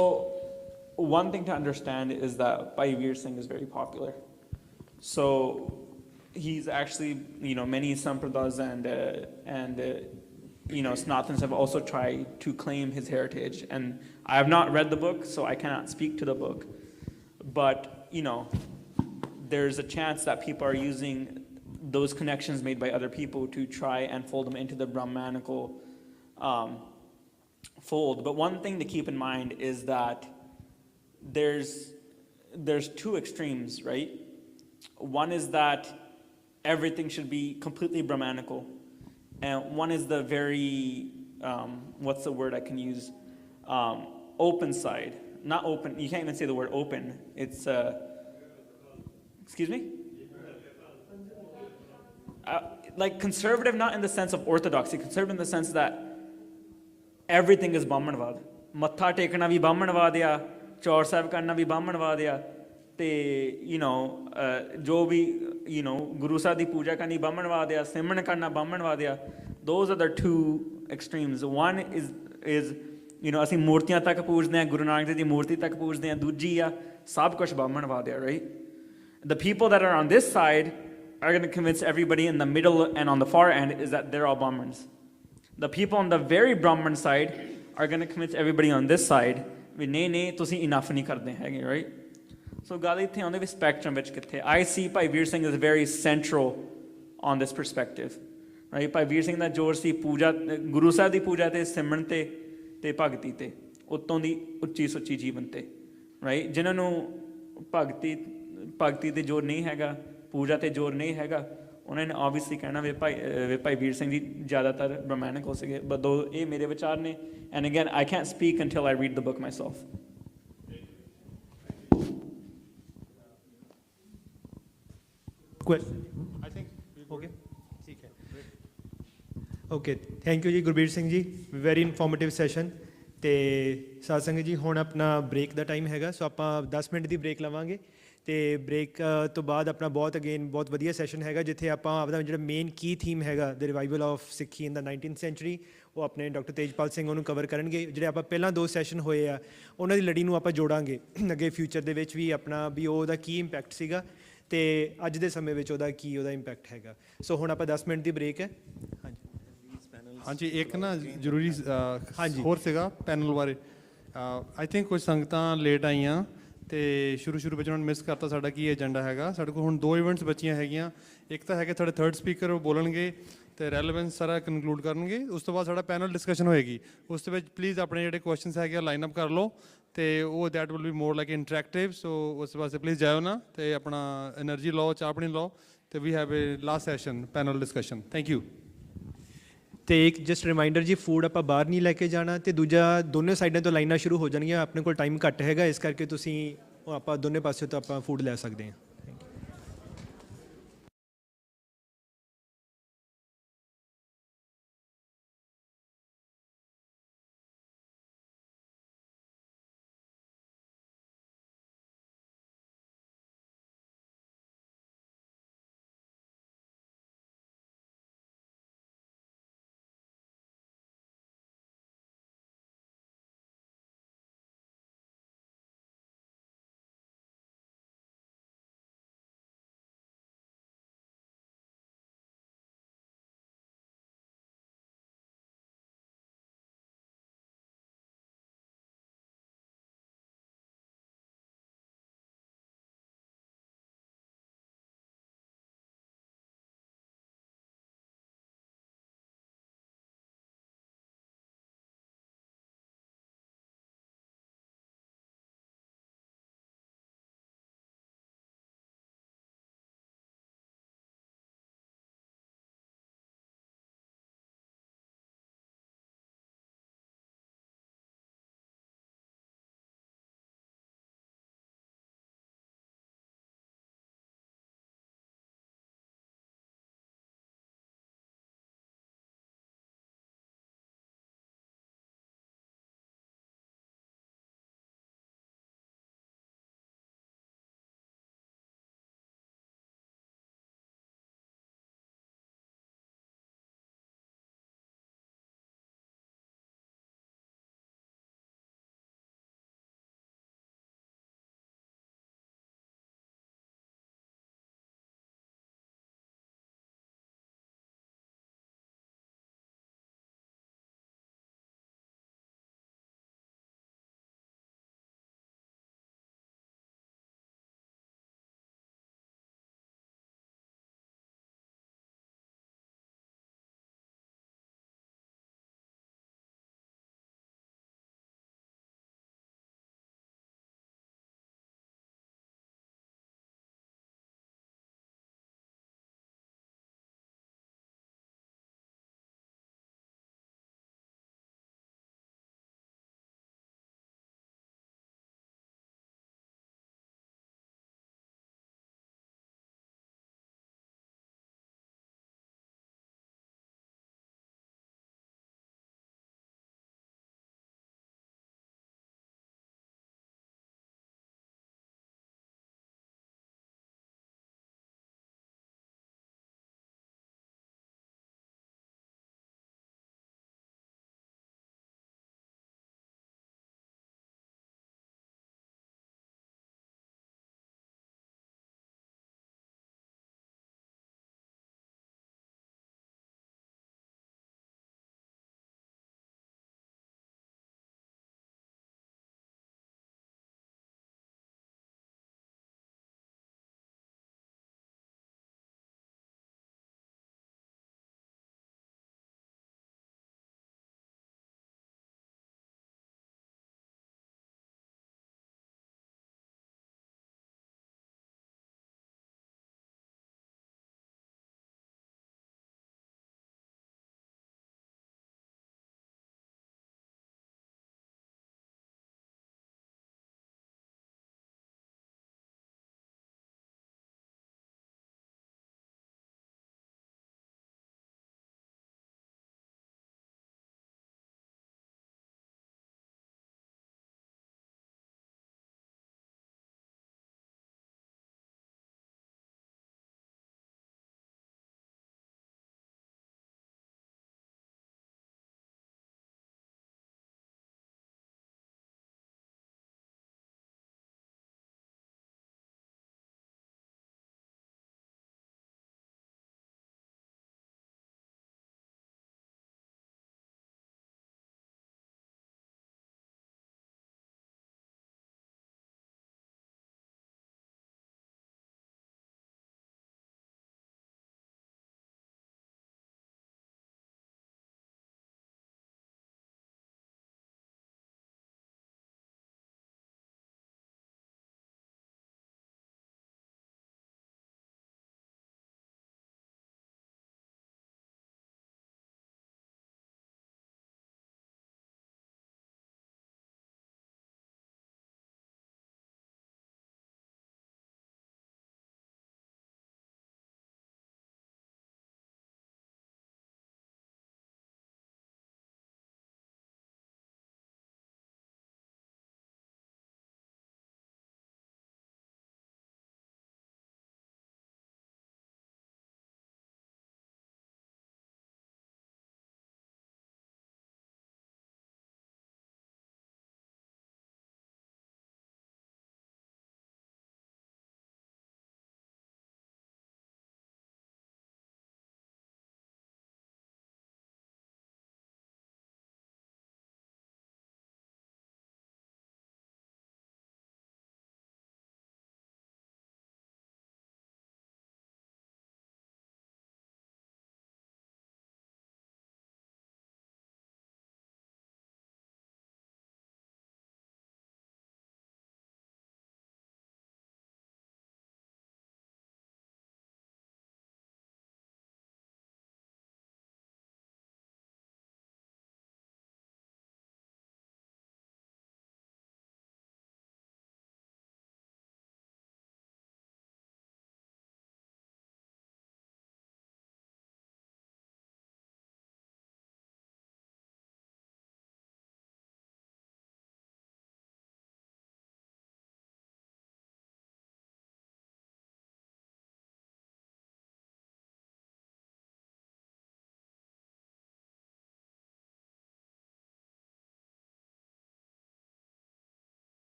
one thing to understand is that Pai Veer Singh is very popular. So he's actually, many Sampradas and Sanatans have also tried to claim his heritage. And I have not read the book, so I cannot speak to the book. But, there's a chance that people are using those connections made by other people to try and fold them into the Brahmanical fold. But one thing to keep in mind is that there's two extremes, right? One is that everything should be completely Brahmanical, and one is the very what's the word I can use? Open side. Not open. You can't even say the word open. It's excuse me. Like conservative, not in the sense of orthodoxy. Conservative in the sense that everything is Brahmanvad. Matha tekna vi Brahmanvad ya, chaur sahib karna vi Brahmanvad ya, te jo bhi Guru Sahib di puja karni Brahmanvad ya, simran karna Brahmanvad ya. Those are the two extremes. One is ਅਸੀਂ ਮੂਰਤੀਆਂ ਤੱਕ ਪੂਜਦੇ ਹਾਂ, ਗੁਰੂ ਨਾਨਕ ਦੇਵ ਦੀ ਮੂਰਤੀ ਤੱਕ ਪੂਜਦੇ ਹਾਂ, ਦੂਜੀ ਆ ਸਭ ਕੁਝ Brahmanvad ya, right? The people that are on this side are going to convince everybody in the middle and on the far end is that they're all Brahmins. The people on the very Brahmin side are going to convince everybody on this side ਵੀ ਨਹੀਂ ਤੁਸੀਂ enough ਨਹੀਂ ਕਰਦੇ ਹੈਗੇ, right? So ਗੱਲ ਇੱਥੇ ਆਉਂਦੀ ਵੀ spectrum ਵਿੱਚ ਕਿੱਥੇ. I see Bhai Vir Singh is very central on this perspective, right? ਭਾਈ ਵੀਰ ਸਿੰਘ ਦਾ ਜੋਰ ਸੀ ਪੂਜਾ, ਗੁਰੂ ਸਾਹਿਬ ਦੀ ਪੂਜਾ ਤੇ ਸਿਮਰਨ ਤੇ ਭਗਤੀ ਤੇ, ਉੱਤੋਂ ਦੀ ਉੱਚੀ ਸੁੱਚੀ ਜੀਵਨ ਤੇ, right? ਜਿਨ੍ਹਾਂ ਨੂੰ ਭਗਤੀ ਤੇ ਜ਼ੋਰ ਨਹੀਂ ਹੈਗਾ, ਪੂਜਾ ਤੇ ਜ਼ੋਰ ਨਹੀਂ ਹੈਗਾ, ਉਹਨਾਂ ਨੇ ਆਬਵੀਅਸਲੀ ਕਹਿਣਾ ਵੀ ਭਾਈ ਵੀਰ ਸਿੰਘ ਜੀ ਜ਼ਿਆਦਾਤਰ ਬ੍ਰਹਮੈਨਿਕ ਹੋ ਸੀਗੇ, ਬਟ ਦੋ ਇਹ ਮੇਰੇ ਵਿਚਾਰ ਨੇ, and again I cantt speak until I read the book my self. I think okay. ਠੀਕ ਹੈ. ਓਕੇ, ਥੈਂਕ ਯੂ ਜੀ Gurbir Singh ji, very informative session. ਤੇ ਸਾਧ ਸੰਗਤ ਜੀ ਹੁਣ ਆਪਣਾ ਬ੍ਰੇਕ ਦਾ ਟਾਈਮ ਹੈਗਾ, ਸੋ ਆਪਾਂ 10 ਮਿੰਟ ਦੀ ਬ੍ਰੇਕ ਲਵਾਂਗੇ. ਤੇ ਬ੍ਰੇਕ ਤੋਂ ਬਾਅਦ ਆਪਣਾ ਬਹੁਤ ਵਧੀਆ ਸੈਸ਼ਨ ਹੈਗਾ, ਜਿੱਥੇ ਆਪਾਂ ਆਪਦਾ ਜਿਹੜਾ ਮੇਨ ਕੀ ਥੀਮ ਹੈਗਾ ਦ ਰਿਵਾਈਵਲ ਆਫ ਸਿੱਖੀ ਇਨ ਦਾ 19th ਸੈਂਚੁਰੀ, ਉਹ ਆਪਣੇ ਡਾਕਟਰ ਤੇਜਪਾਲ ਸਿੰਘ ਉਹਨੂੰ ਕਵਰ ਕਰਨਗੇ. ਜਿਹੜੇ ਆਪਾਂ ਪਹਿਲਾਂ 2 ਸੈਸ਼ਨ ਹੋਏ ਆ ਉਹਨਾਂ ਦੀ ਲੜੀ ਨੂੰ ਆਪਾਂ ਜੋੜਾਂਗੇ ਅੱਗੇ ਫਿਊਚਰ ਦੇ ਵਿੱਚ ਵੀ, ਆਪਣਾ ਵੀ ਉਹਦਾ ਕੀ ਇੰਪੈਕਟ ਸੀਗਾ ਤੇ ਅੱਜ ਦੇ ਸਮੇਂ ਵਿੱਚ ਉਹਦਾ ਇੰਪੈਕਟ ਹੈਗਾ. ਸੋ ਹੁਣ ਆਪਾਂ 10 ਮਿੰਟ ਦੀ ਬ੍ਰੇਕ ਹੈ. ਹਾਂਜੀ, ਇੱਕ ਨਾ ਜ਼ਰੂਰੀ ਹੋਰ ਸੀਗਾ ਪੈਨਲ ਬਾਰੇ. ਆਈ ਥਿੰਕ ਕੁਝ ਸੰਗਤਾਂ ਲੇਟ ਆਈਆਂ ਅਤੇ ਸ਼ੁਰੂ ਵਿੱਚ ਉਹਨਾਂ ਨੇ ਮਿਸ ਕਰਤਾ ਸਾਡਾ ਕੀ ਏਜੰਡਾ ਹੈਗਾ. ਸਾਡੇ ਕੋਲ ਹੁਣ 2 ਇਵੈਂਟਸ ਬਚੀਆਂ ਹੈਗੀਆਂ. ਇੱਕ ਤਾਂ ਹੈਗਾ ਸਾਡੇ 3rd ਸਪੀਕਰ, ਉਹ ਬੋਲਣਗੇ ਅਤੇ ਰੈਲੇਵੈਂਸ ਸਾਰਾ ਕਨਕਲੂਡ ਕਰਨਗੇ. ਉਸ ਤੋਂ ਬਾਅਦ ਸਾਡਾ ਪੈਨਲ ਡਿਸਕਸ਼ਨ ਹੋਏਗੀ. ਉਸ ਦੇ ਵਿੱਚ ਪਲੀਜ਼ ਆਪਣੇ ਜਿਹੜੇ ਕੁਐਸਚਨਸ ਹੈਗੇ ਆ ਲਾਈਨ ਅਪ ਕਰ ਲਓ, ਅਤੇ ਉਹ that will be more like interactive. So ਉਸ ਵਾਸਤੇ ਪਲੀਜ਼ ਜਾਇਓ ਨਾ, ਅਤੇ ਆਪਣਾ ਐਨਰਜੀ ਲਓ, ਚਾਹ ਪਾਣੀ ਲਓ, ਅਤੇ we have a last session panel discussion. Thank you. ਅਤੇ ਇੱਕ ਜਸਟ ਰਿਮਾਈਂਡਰ ਜੀ, ਫੂਡ ਆਪਾਂ ਬਾਹਰ ਨਹੀਂ ਲੈ ਕੇ ਜਾਣਾ, ਅਤੇ ਦੂਜਾ ਦੋਨੋਂ ਸਾਈਡਾਂ ਤੋਂ ਲਾਈਨਾਂ ਸ਼ੁਰੂ ਹੋ ਜਾਣਗੀਆਂ. ਆਪਣੇ ਕੋਲ ਟਾਈਮ ਘੱਟ ਹੈਗਾ, ਇਸ ਕਰਕੇ ਤੁਸੀਂ ਆਪਾਂ ਦੋਨੇ ਪਾਸੇ ਤੋਂ ਆਪਾਂ ਫੂਡ ਲੈ ਸਕਦੇ ਹਾਂ.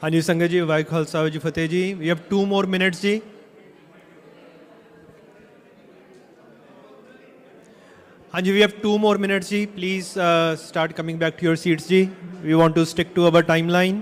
ਹਾਂਜੀ ਸੰਗਤ ਜੀ, ਵਾਹਿਗੁਰੂ ਖਾਲਸਾ ਵਾਹਿਗੁਰੂ ਜੀ ਫਤਿਹ ਜੀ। ਵੀ ਹੈਵ 2 more minutes ਜੀ। ਹਾਂਜੀ, we have 2 more minutes ਜੀ। Please start coming back to your seats ਜੀ। We want to stick to our timeline।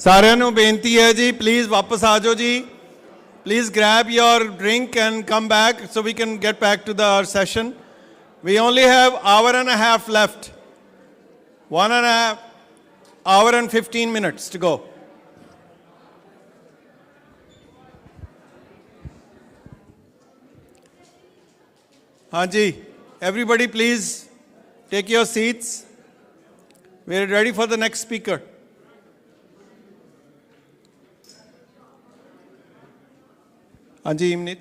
ਸਾਰਿਆਂ ਨੂੰ ਬੇਨਤੀ ਹੈ ਜੀ, ਪਲੀਜ਼ ਵਾਪਸ ਆ ਜਾਓ ਜੀ। Please grab your drink and come back so we can get back to our session. We only have hour and a half left. 1.5 hour and 15 minutes to go. Hanji, everybody please take your seats. We are ready for the next speaker. ਹਾਂਜੀ ਇਮਨੀਤ।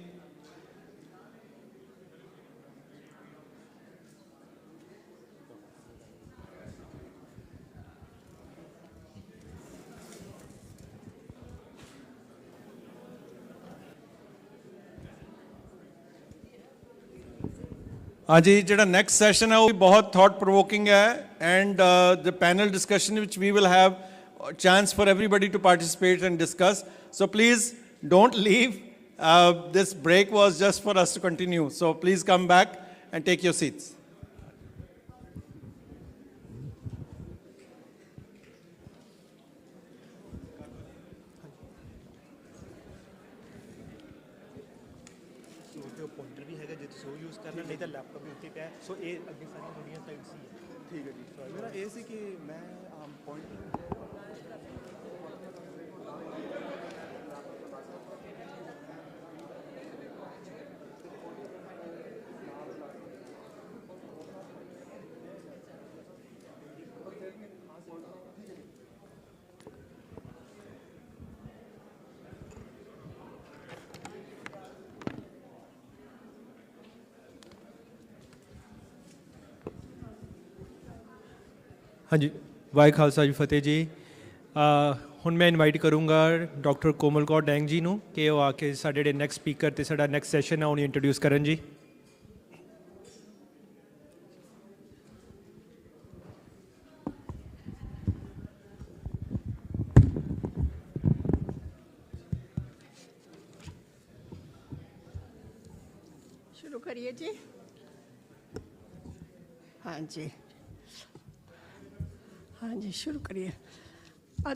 ਹਾਂਜੀ, ਜਿਹੜਾ next session ਹੈ ਉਹ ਵੀ ਬਹੁਤ thought ਪ੍ਰੋਵੋਕਿੰਗ ਹੈ and the panel discussion ਵਿੱਚ we will have chance for everybody to participate and discuss. So please don't leave. This break was just for us to continue. So please come back and take your seats. Pointer ਵੀ ਹੈਗਾ, ਜੇ ਤੁਸੀਂ ਉਹ use ਕਰਨਾ, ਨਹੀਂ ਤਾਂ laptop ਵੀ ਉੱਤੇ ਪਿਆ। ਸੋ ਇਹ ਅੱਗੇ ਸਾਰੀਆਂ ਥੋੜੀਆਂ ਸਾਈਡਸ ਹੀ ਹੈ। ਠੀਕ ਹੈ ਜੀ। ਮੇਰਾ ਇਹ ਸੀ ਕਿ ਮੈਂ ਪੁਆਇੰਟਰ ਹਾਂਜੀ, ਵਾਹਿਗੁਰੂ ਖਾਲਸਾ ਜੀ ਫਤਿਹ ਜੀ। ਹੁਣ ਮੈਂ ਇਨਵਾਈਟ ਕਰੂੰਗਾ ਡਾਕਟਰ ਕੋਮਲ ਕੌਰ ਡੈਂਗ ਜੀ ਨੂੰ ਕਿ ਉਹ ਆ ਕੇ ਸਾਡੇ ਜਿਹੜੇ ਨੈਕਸਟ ਸਪੀਕਰ ਅਤੇ ਸਾਡਾ ਨੈਕਸਟ ਸੈਸ਼ਨ ਹੈ ਉਹਨੂੰ ਇੰਟਰੋਡਿਊਸ ਕਰਨ ਜੀ। शुरू करिए जी। हाँ जी, हाँ जी, शुरू करिए।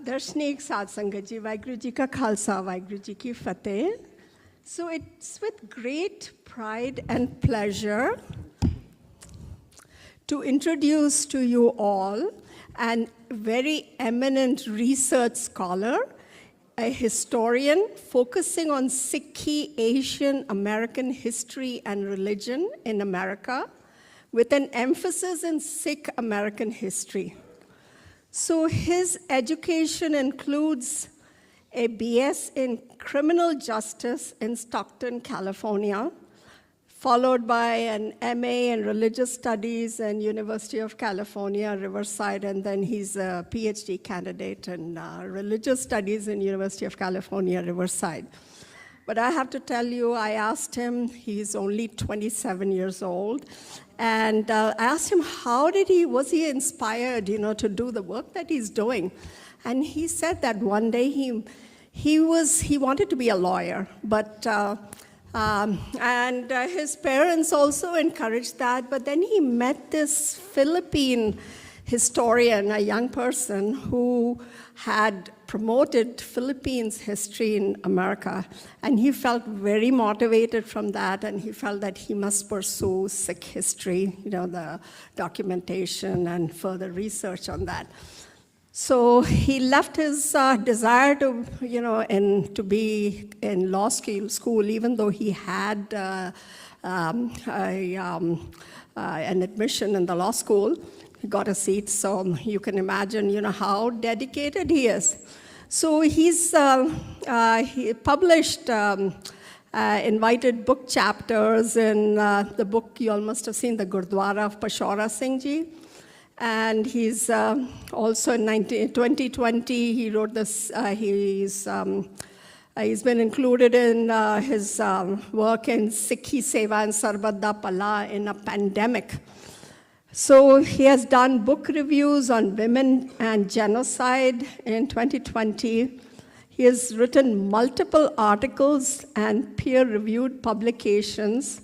दर्शनीक साध संगत जी, वाहिगुरु जी का खालसा, वाहिगुरु जी की फतेह। So it's with great pride and pleasure to introduce to you all an very eminent research scholar, a historian focusing on Sikhi, Asian American history and religion in America, with an emphasis in Sikh American history. So his education includes a BS in criminal justice in Stockton, California, followed by an MA in religious studies in University of California, Riverside, and then he's a PhD candidate in religious studies in University of California, Riverside. But I have to tell you, I asked him, he's only 27 years old, and I asked him, was he inspired, to do the work that he's doing? And he said that one day he wanted to be a lawyer, but his parents also encouraged that. But then he met this Philippine historian, a young person who had promoted Philippines history in America, and he felt very motivated from that, and he felt that he must pursue Sikh history, the documentation and further research on that. So he left his desire to, to be in law school, even though he had an admission in the law school. He got a seat, so you can imagine, how dedicated he is. So he published invited book chapters in the book you all must have seen, the Gurdwara of Pashora Singh Ji. And he's also in 2020, he wrote this, he's been included in his work in Sikhi Seva and Sarbat Da Pala in a pandemic. So he has done book reviews on women and genocide in 2020. He has written multiple articles and peer-reviewed publications.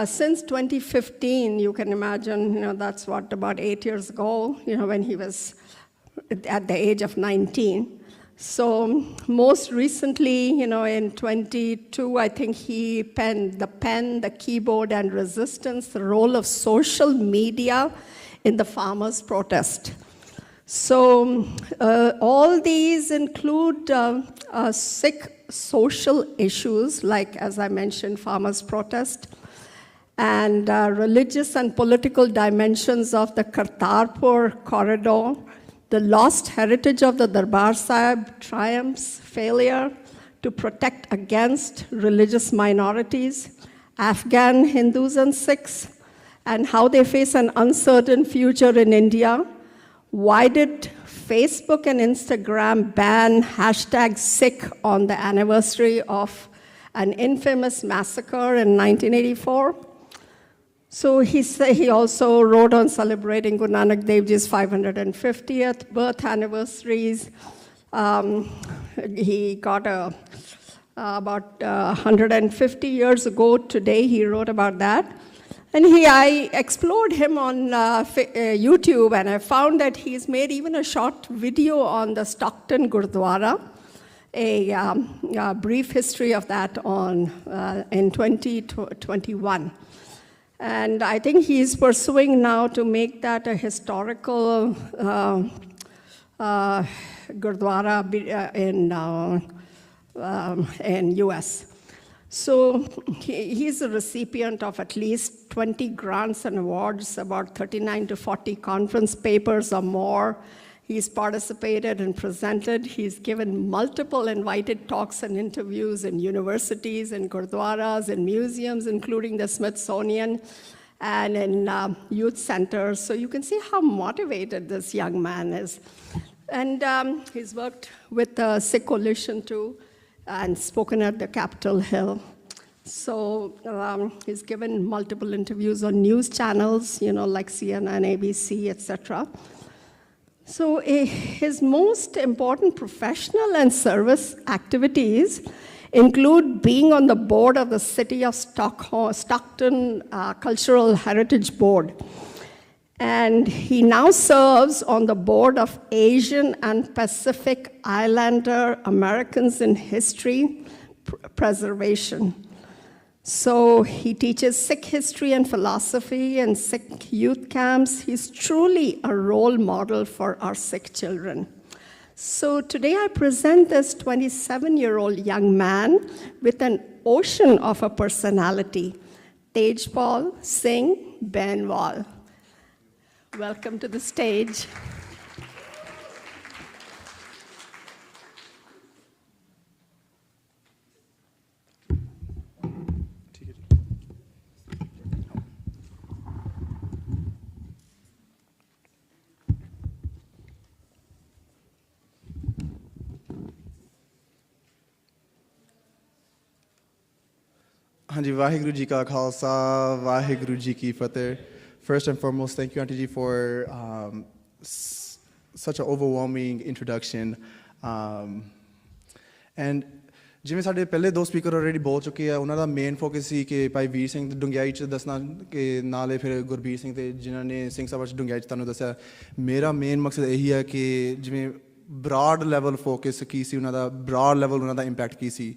Since 2015, you can imagine, that's what, about 8 years ago, when he was at the age of 19. So most recently, in 22, I think he penned The Pen, the Keyboard, and Resistance, the role of social media in the farmers' protest. So all these include Sikh social issues, like, as I mentioned, farmers' protest, and religious and political dimensions of the Kartarpur corridor, the lost heritage of the Darbar Sahib triumphs, failure to protect against religious minorities, Afghan Hindus and Sikhs, and how they face an uncertain future in India. Why did Facebook and Instagram ban #Sikh on the anniversary of an infamous massacre in 1984? So he also wrote on celebrating Guru Nanak Dev Ji's 550th birth anniversaries. He got about 150 years ago today, he wrote about that. And I explored him on YouTube, and I found that he's made even a short video on the Stockton Gurdwara, a brief history of that in 2021. And I think he's pursuing now to make that a historical Gurdwara in US. So he's a recipient of at least 20 grants and awards, about 39 to 40 conference papers or more. He's participated and presented. He's given multiple invited talks and interviews in universities, in gurdwaras, in museums, including the Smithsonian, and in youth centers. So you can see how motivated this young man is. And he's worked with the Sikh Coalition too, and spoken at the Capitol Hill. So he's given multiple interviews on news channels, like CNN, ABC, etc. So his most important professional and service activities include being on the board of the City of Stockton Cultural Heritage Board. And he now serves on the board of Asian and Pacific Islander Americans in History Preservation. So he teaches Sikh history and philosophy in Sikh youth camps. He's truly a role model for our Sikh children. So today I present this 27-year-old young man with an ocean of a personality, Tejpal Singh Benwal. Welcome to the stage. Hanji, Vaheguru Ji Ka Khalsa, Vaheguru Ji Ki Fateh. First and foremost, thank you, Auntie Ji, for such an overwhelming introduction. And ਜਿਵੇਂ ਸਾਡੇ ਪਹਿਲੇ ਦੋ speaker already ਬੋਲ ਚੁੱਕੇ ਆ, ਉਹਨਾਂ ਦਾ main focus ਸੀ ਕਿ ਭਾਈ ਵੀਰ ਸਿੰਘ ਡੁੰਗਿਆਈ 'ਚ ਦੱਸਣਾ, ਕਿ ਨਾਲੇ ਫਿਰ ਗੁਰਬੀਰ ਸਿੰਘ ਤੇ ਜਿਨ੍ਹਾਂ ਨੇ ਸਿੰਘ ਸਭਾ 'ਚ ਡੁੰਗਿਆਈ 'ਚ ਤੁਹਾਨੂੰ ਦੱਸਿਆ। ਮੇਰਾ ਮੇਨ ਮਕਸਦ ਇਹੀ ਹੈ ਕਿ ਜਿਵੇਂ ਬਰਾਡ ਲੈਵਲ ਫੋਕਸ ਕੀ ਸੀ ਉਹਨਾਂ ਦਾ, ਬਰਾਡ ਲੈਵਲ ਉਹਨਾਂ ਦਾ ਇੰਪੈਕਟ ਕੀ ਸੀ।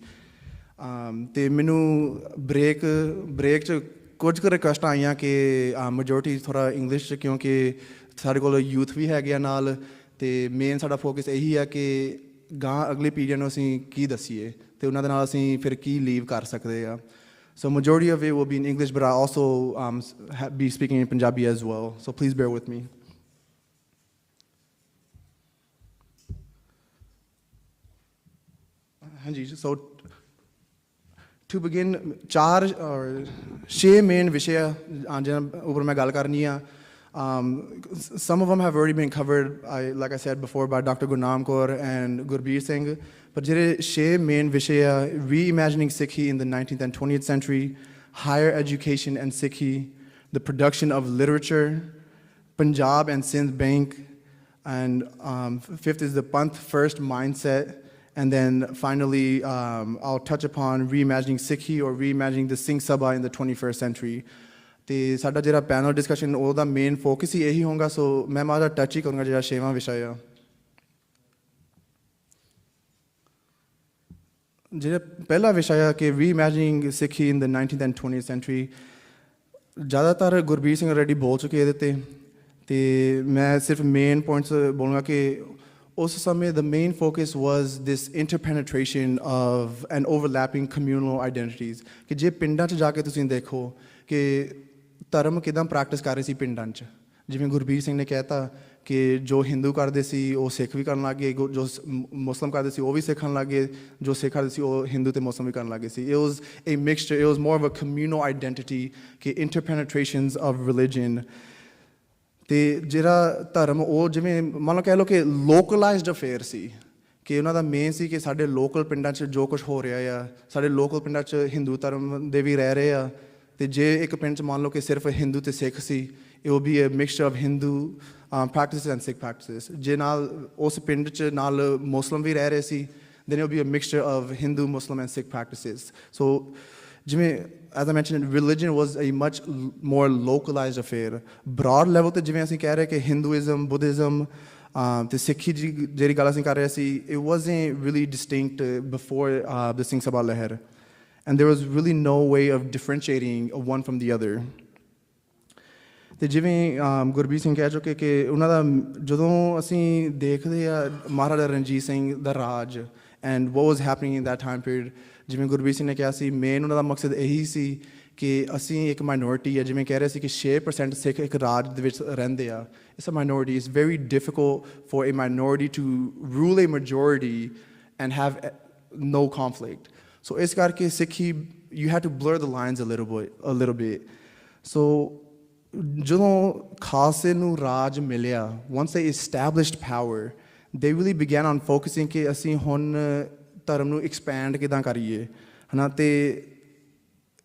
ਅਤੇ ਮੈਨੂੰ ਬ੍ਰੇਕ 'ਚ ਕੁਝ ਕੁ ਰਿਕੁਐਸਟਾਂ ਆਈਆਂ ਕਿ ਮੈਜੋਰਟੀ ਥੋੜ੍ਹਾ ਇੰਗਲਿਸ਼ 'ਚ, ਕਿਉਂਕਿ ਸਾਡੇ ਕੋਲ ਯੂਥ ਵੀ ਹੈਗੇ ਆ ਨਾਲ, ਅਤੇ ਮੇਨ ਸਾਡਾ ਫੋਕਸ ਇਹੀ ਹੈ ਕਿ ਗਾਂ ਅਗਲੀ ਪੀੜ੍ਹੀ ਨੂੰ ਅਸੀਂ ਕੀ ਦੱਸੀਏ ਅਤੇ ਉਹਨਾਂ ਦੇ ਨਾਲ ਅਸੀਂ ਫਿਰ ਕੀ ਲੀਵ ਕਰ ਸਕਦੇ ਆ। So majority of it will be in English, but I also be speaking in Punjabi as well. So please bear with me. So to begin, 6 main vishaya ਜਿਹਨਾਂ ਉੱਪਰ ਮੈਂ ਗੱਲ ਕਰਨੀ ਆ। Some of them have already been covered, like I said before, by Dr. Gurnaam Kaur and Gurbir Singh. But ਜਿਹੜੇ 6 main vishaya: reimagining Sikhi in the 19th and 20th century, higher education and Sikhi, the production of literature, Punjab and Sindh Bank, and 5th is the Panth First mindset. And then finally, I'll touch upon reimagining Sikhi or reimagining the Singh Sabha in the 21st century. ਅਤੇ ਸਾਡਾ ਜਿਹੜਾ panel discussion ਉਹਦਾ main focus ਹੀ ਇਹੀ ਹੋਊਗਾ। ਸੋ ਮੈਂ ਮਾੜਾ touch ਹੀ ਕਰੂੰਗਾ ਜਿਹੜਾ 6ਵਾਂ ਵਿਸ਼ਾ ਆ। ਜਿਹੜਾ ਪਹਿਲਾ ਵਿਸ਼ਾ ਆ ਕਿ ਰੀਇਮੈਜਨਿੰਗ ਸਿੱਖੀ ਇਨ ਦ 19th ਐਂਡ 20th ਸੈਂਚੁਰੀ, ਜ਼ਿਆਦਾਤਰ ਗੁਰਬੀਰ ਸਿੰਘ ਆਲਰੇਡੀ ਬੋਲ ਚੁੱਕੇ ਇਹਦੇ 'ਤੇ, ਅਤੇ ਮੈਂ ਸਿਰਫ ਮੇਨ ਪੁਆਇੰਟਸ ਬੋਲੂੰਗਾ ਕਿ ਉਸ ਸਮੇਂ the main focus was this interpenetration of and overlapping communal identities। ਕਿ ਜੇ ਪਿੰਡਾਂ 'ਚ ਜਾ ਕੇ ਤੁਸੀਂ ਦੇਖੋ ਕਿ ਧਰਮ ਕਿੱਦਾਂ ਪ੍ਰੈਕਟਿਸ ਕਰ ਰਹੇ ਸੀ ਪਿੰਡਾਂ 'ਚ, ਜਿਵੇਂ ਗੁਰਬੀਰ ਸਿੰਘ ਨੇ ਕਹਿਤਾ ਕਿ ਜੋ ਹਿੰਦੂ ਕਰਦੇ ਸੀ ਉਹ ਸਿੱਖ ਵੀ ਕਰਨ ਲੱਗ ਗਏ, ਜੋ ਮੁਸਲਿਮ ਕਰਦੇ ਸੀ ਉਹ ਵੀ ਸਿੱਖਣ ਲੱਗ ਗਏ, ਜੋ ਸਿੱਖ ਕਰਦੇ ਸੀ ਉਹ ਹਿੰਦੂ ਅਤੇ ਮੁਸਲਿਮ ਵੀ ਕਰਨ ਲੱਗ ਗਏ ਸੀ। It was a mixture, it was more of a communal identity, ਕਿ interpenetrations of religion। ਅਤੇ ਜਿਹੜਾ ਧਰਮ ਉਹ ਜਿਵੇਂ ਮੰਨ ਲਓ ਕਹਿ ਲਓ ਕਿ ਲੋਕਲਾਈਜ਼ਡ ਅਫੇਅਰ ਸੀ, ਕਿ ਉਹਨਾਂ ਦਾ ਮੇਨ ਸੀ ਕਿ ਸਾਡੇ ਲੋਕਲ ਪਿੰਡਾਂ 'ਚ ਜੋ ਕੁਛ ਹੋ ਰਿਹਾ ਆ, ਸਾਡੇ ਲੋਕਲ ਪਿੰਡਾਂ 'ਚ ਹਿੰਦੂ ਧਰਮ ਦੇ ਵੀ ਰਹਿ ਰਹੇ ਆ, ਅਤੇ ਜੇ ਇੱਕ ਪਿੰਡ 'ਚ ਮੰਨ ਲਓ ਕਿ ਸਿਰਫ ਹਿੰਦੂ ਅਤੇ ਸਿੱਖ ਸੀ, it will be a mixture of Hindu practices and Sikh practices। ਜੇ ਨਾਲ ਉਸ ਪਿੰਡ 'ਚ ਨਾਲ ਮੁਸਲਿਮ ਵੀ ਰਹਿ ਰਹੇ ਸੀ, then it will be a mixture of Hindu, Muslim and Sikh practices। So ਜਿਵੇਂ as I mentioned, religion was a much more localized affair। broad level 'ਤੇ ਜਿਵੇਂ ਅਸੀਂ ਕਹਿ ਰਹੇ ਕਿ Hinduism, Buddhism ਅਤੇ ਸਿੱਖੀ ਦੀ ਜਿਹੜੀ ਗੱਲ ਅਸੀਂ ਕਰ ਰਹੇ ਸੀ, it wasn't really distinct before the Singh Sabha ਲਹਿਰ, and there was really no way of differentiating one from the other। ਅਤੇ ਜਿਵੇਂ ਗੁਰਬੀਰ ਸਿੰਘ ਕਹਿ ਚੁੱਕੇ ਕਿ ਉਹਨਾਂ ਦਾ ਜਦੋਂ ਅਸੀਂ ਦੇਖਦੇ ਆ ਮਹਾਰਾਜਾ ਰਣਜੀਤ ਸਿੰਘ ਦਾ ਰਾਜ and what was happening in that time period, ਜਿਵੇਂ ਗੁਰਬੀਰ ਸਿੰਘ ਨੇ ਕਿਹਾ ਸੀ ਮੇਨ ਉਹਨਾਂ ਦਾ ਮਕਸਦ ਇਹੀ ਸੀ ਕਿ ਅਸੀਂ ਇੱਕ ਮਾਈਨੋਰਿਟੀ ਹੈ, ਜਿਵੇਂ ਕਹਿ ਰਹੇ ਸੀ ਕਿ 6% ਸਿੱਖ ਇੱਕ ਰਾਜ ਦੇ ਵਿੱਚ ਰਹਿੰਦੇ ਆ। It's a minority, it's very difficult for a minority to rule a majority and have no conflict। ਸੋ ਇਸ ਕਰਕੇ ਸਿੱਖੀ you had to blur the lines a little bit। ਸੋ ਜਦੋਂ ਖਾਲਸੇ ਨੂੰ ਰਾਜ ਮਿਲਿਆ, once they established power, they really began on focusing ਕਿ ਅਸੀਂ ਹੁਣ ਧਰਮ ਨੂੰ ਐਕਸਪੈਂਡ ਕਿੱਦਾਂ ਕਰੀਏ, ਹੈ ਨਾ, ਅਤੇ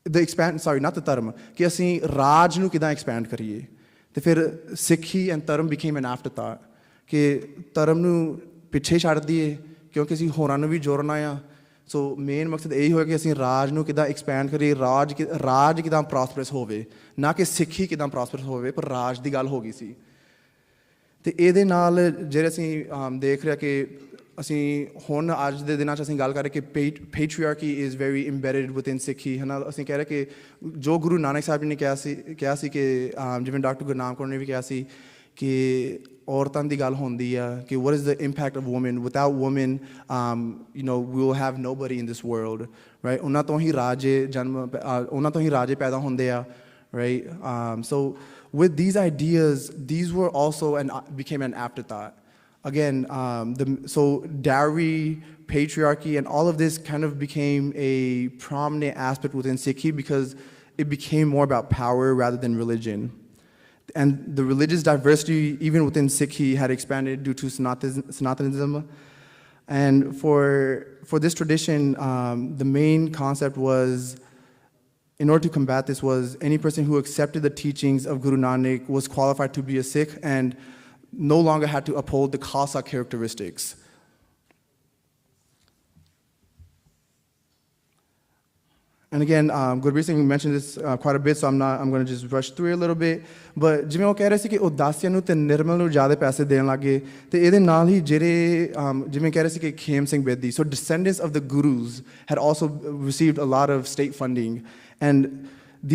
not the ਧਰਮ, ਕਿ ਅਸੀਂ ਰਾਜ ਨੂੰ ਕਿੱਦਾਂ ਐਕਸਪੈਂਡ ਕਰੀਏ। ਅਤੇ ਫਿਰ ਸਿੱਖੀ ਐਂਡ ਧਰਮ became an afterthought, ਕਿ ਧਰਮ ਨੂੰ ਪਿੱਛੇ ਛੱਡ ਦਈਏ ਕਿਉਂਕਿ ਅਸੀਂ ਹੋਰਾਂ ਨੂੰ ਵੀ ਜੋੜਨਾ ਆ। ਸੋ ਮੇਨ ਮਕਸਦ ਇਹੀ ਹੋਇਆ ਕਿ ਅਸੀਂ ਰਾਜ ਨੂੰ ਕਿੱਦਾਂ ਐਕਸਪੈਂਡ ਕਰੀਏ, ਰਾਜ ਕਿੱਦਾਂ ਪ੍ਰੋਸਪਰਸ ਹੋਵੇ, ਨਾ ਕਿ ਸਿੱਖੀ ਕਿੱਦਾਂ ਪ੍ਰੋਸਪਰਸ ਹੋਵੇ, ਪਰ ਰਾਜ ਦੀ ਗੱਲ ਹੋ ਗਈ ਸੀ। ਅਤੇ ਇਹਦੇ ਨਾਲ ਜਿਹੜੇ ਅਸੀਂ ਦੇਖ ਰਿਹਾ ਕਿ ਅਸੀਂ ਹੁਣ ਅੱਜ ਦੇ ਦਿਨਾਂ 'ਚ ਅਸੀਂ ਗੱਲ ਕਰ ਰਹੇ ਕਿ patriarchy is very embedded within ਸਿੱਖੀ, ਹੈ ਨਾ। ਅਸੀਂ ਕਹਿ ਰਹੇ ਕਿ ਜੋ ਗੁਰੂ ਨਾਨਕ ਸਾਹਿਬ ਜੀ ਨੇ ਕਿਹਾ ਸੀ ਕਿ ਜਿਵੇਂ ਡਾਕਟਰ ਗੁਰਨਾਮ ਕੌਰ ਨੇ ਵੀ ਕਿਹਾ ਸੀ ਕਿ ਔਰਤਾਂ ਦੀ ਗੱਲ ਹੁੰਦੀ ਆ ਕਿ what is the impact of women, without women we will have nobody in this world, right। ਉਹਨਾਂ ਤੋਂ ਹੀ ਰਾਜੇ ਪੈਦਾ ਹੁੰਦੇ ਆ, right। So with these ideas, these were also became an afterthought again। So dowry, patriarchy, and all of this kind of became a prominent aspect within Sikhi because it became more about power rather than religion। And the religious diversity even within Sikhi had expanded due to Sanatanism। And for this tradition, the main concept was, in order to combat this, was any person who accepted the teachings of Guru Nanak was qualified to be a Sikh and no longer had to uphold the Khalsa characteristics। And again, Gurbir Singh mentioned this quite a bit, so I'm going to just rush through it a little bit. But ਜਿਵੇਂ ਉਹ ਕਹਿ ਰਹੇ ਸੀ ਕਿ ਉਦਾਸੀਆਂ ਨੂੰ ਤੇ ਨਿਰਮਲ ਨੂੰ ਜ਼ਿਆਦਾ ਪੈਸੇ ਦੇਣ ਲੱਗੇ ਤੇ ਇਹਦੇ ਨਾਲ ਹੀ ਜਿਹੜੇ ਜਿਵੇਂ ਕਹਿ ਰਹੇ ਸੀ ਕਿ ਖੇਮ Singh Bedi, so descendants of the gurus had also received a lot of state funding, and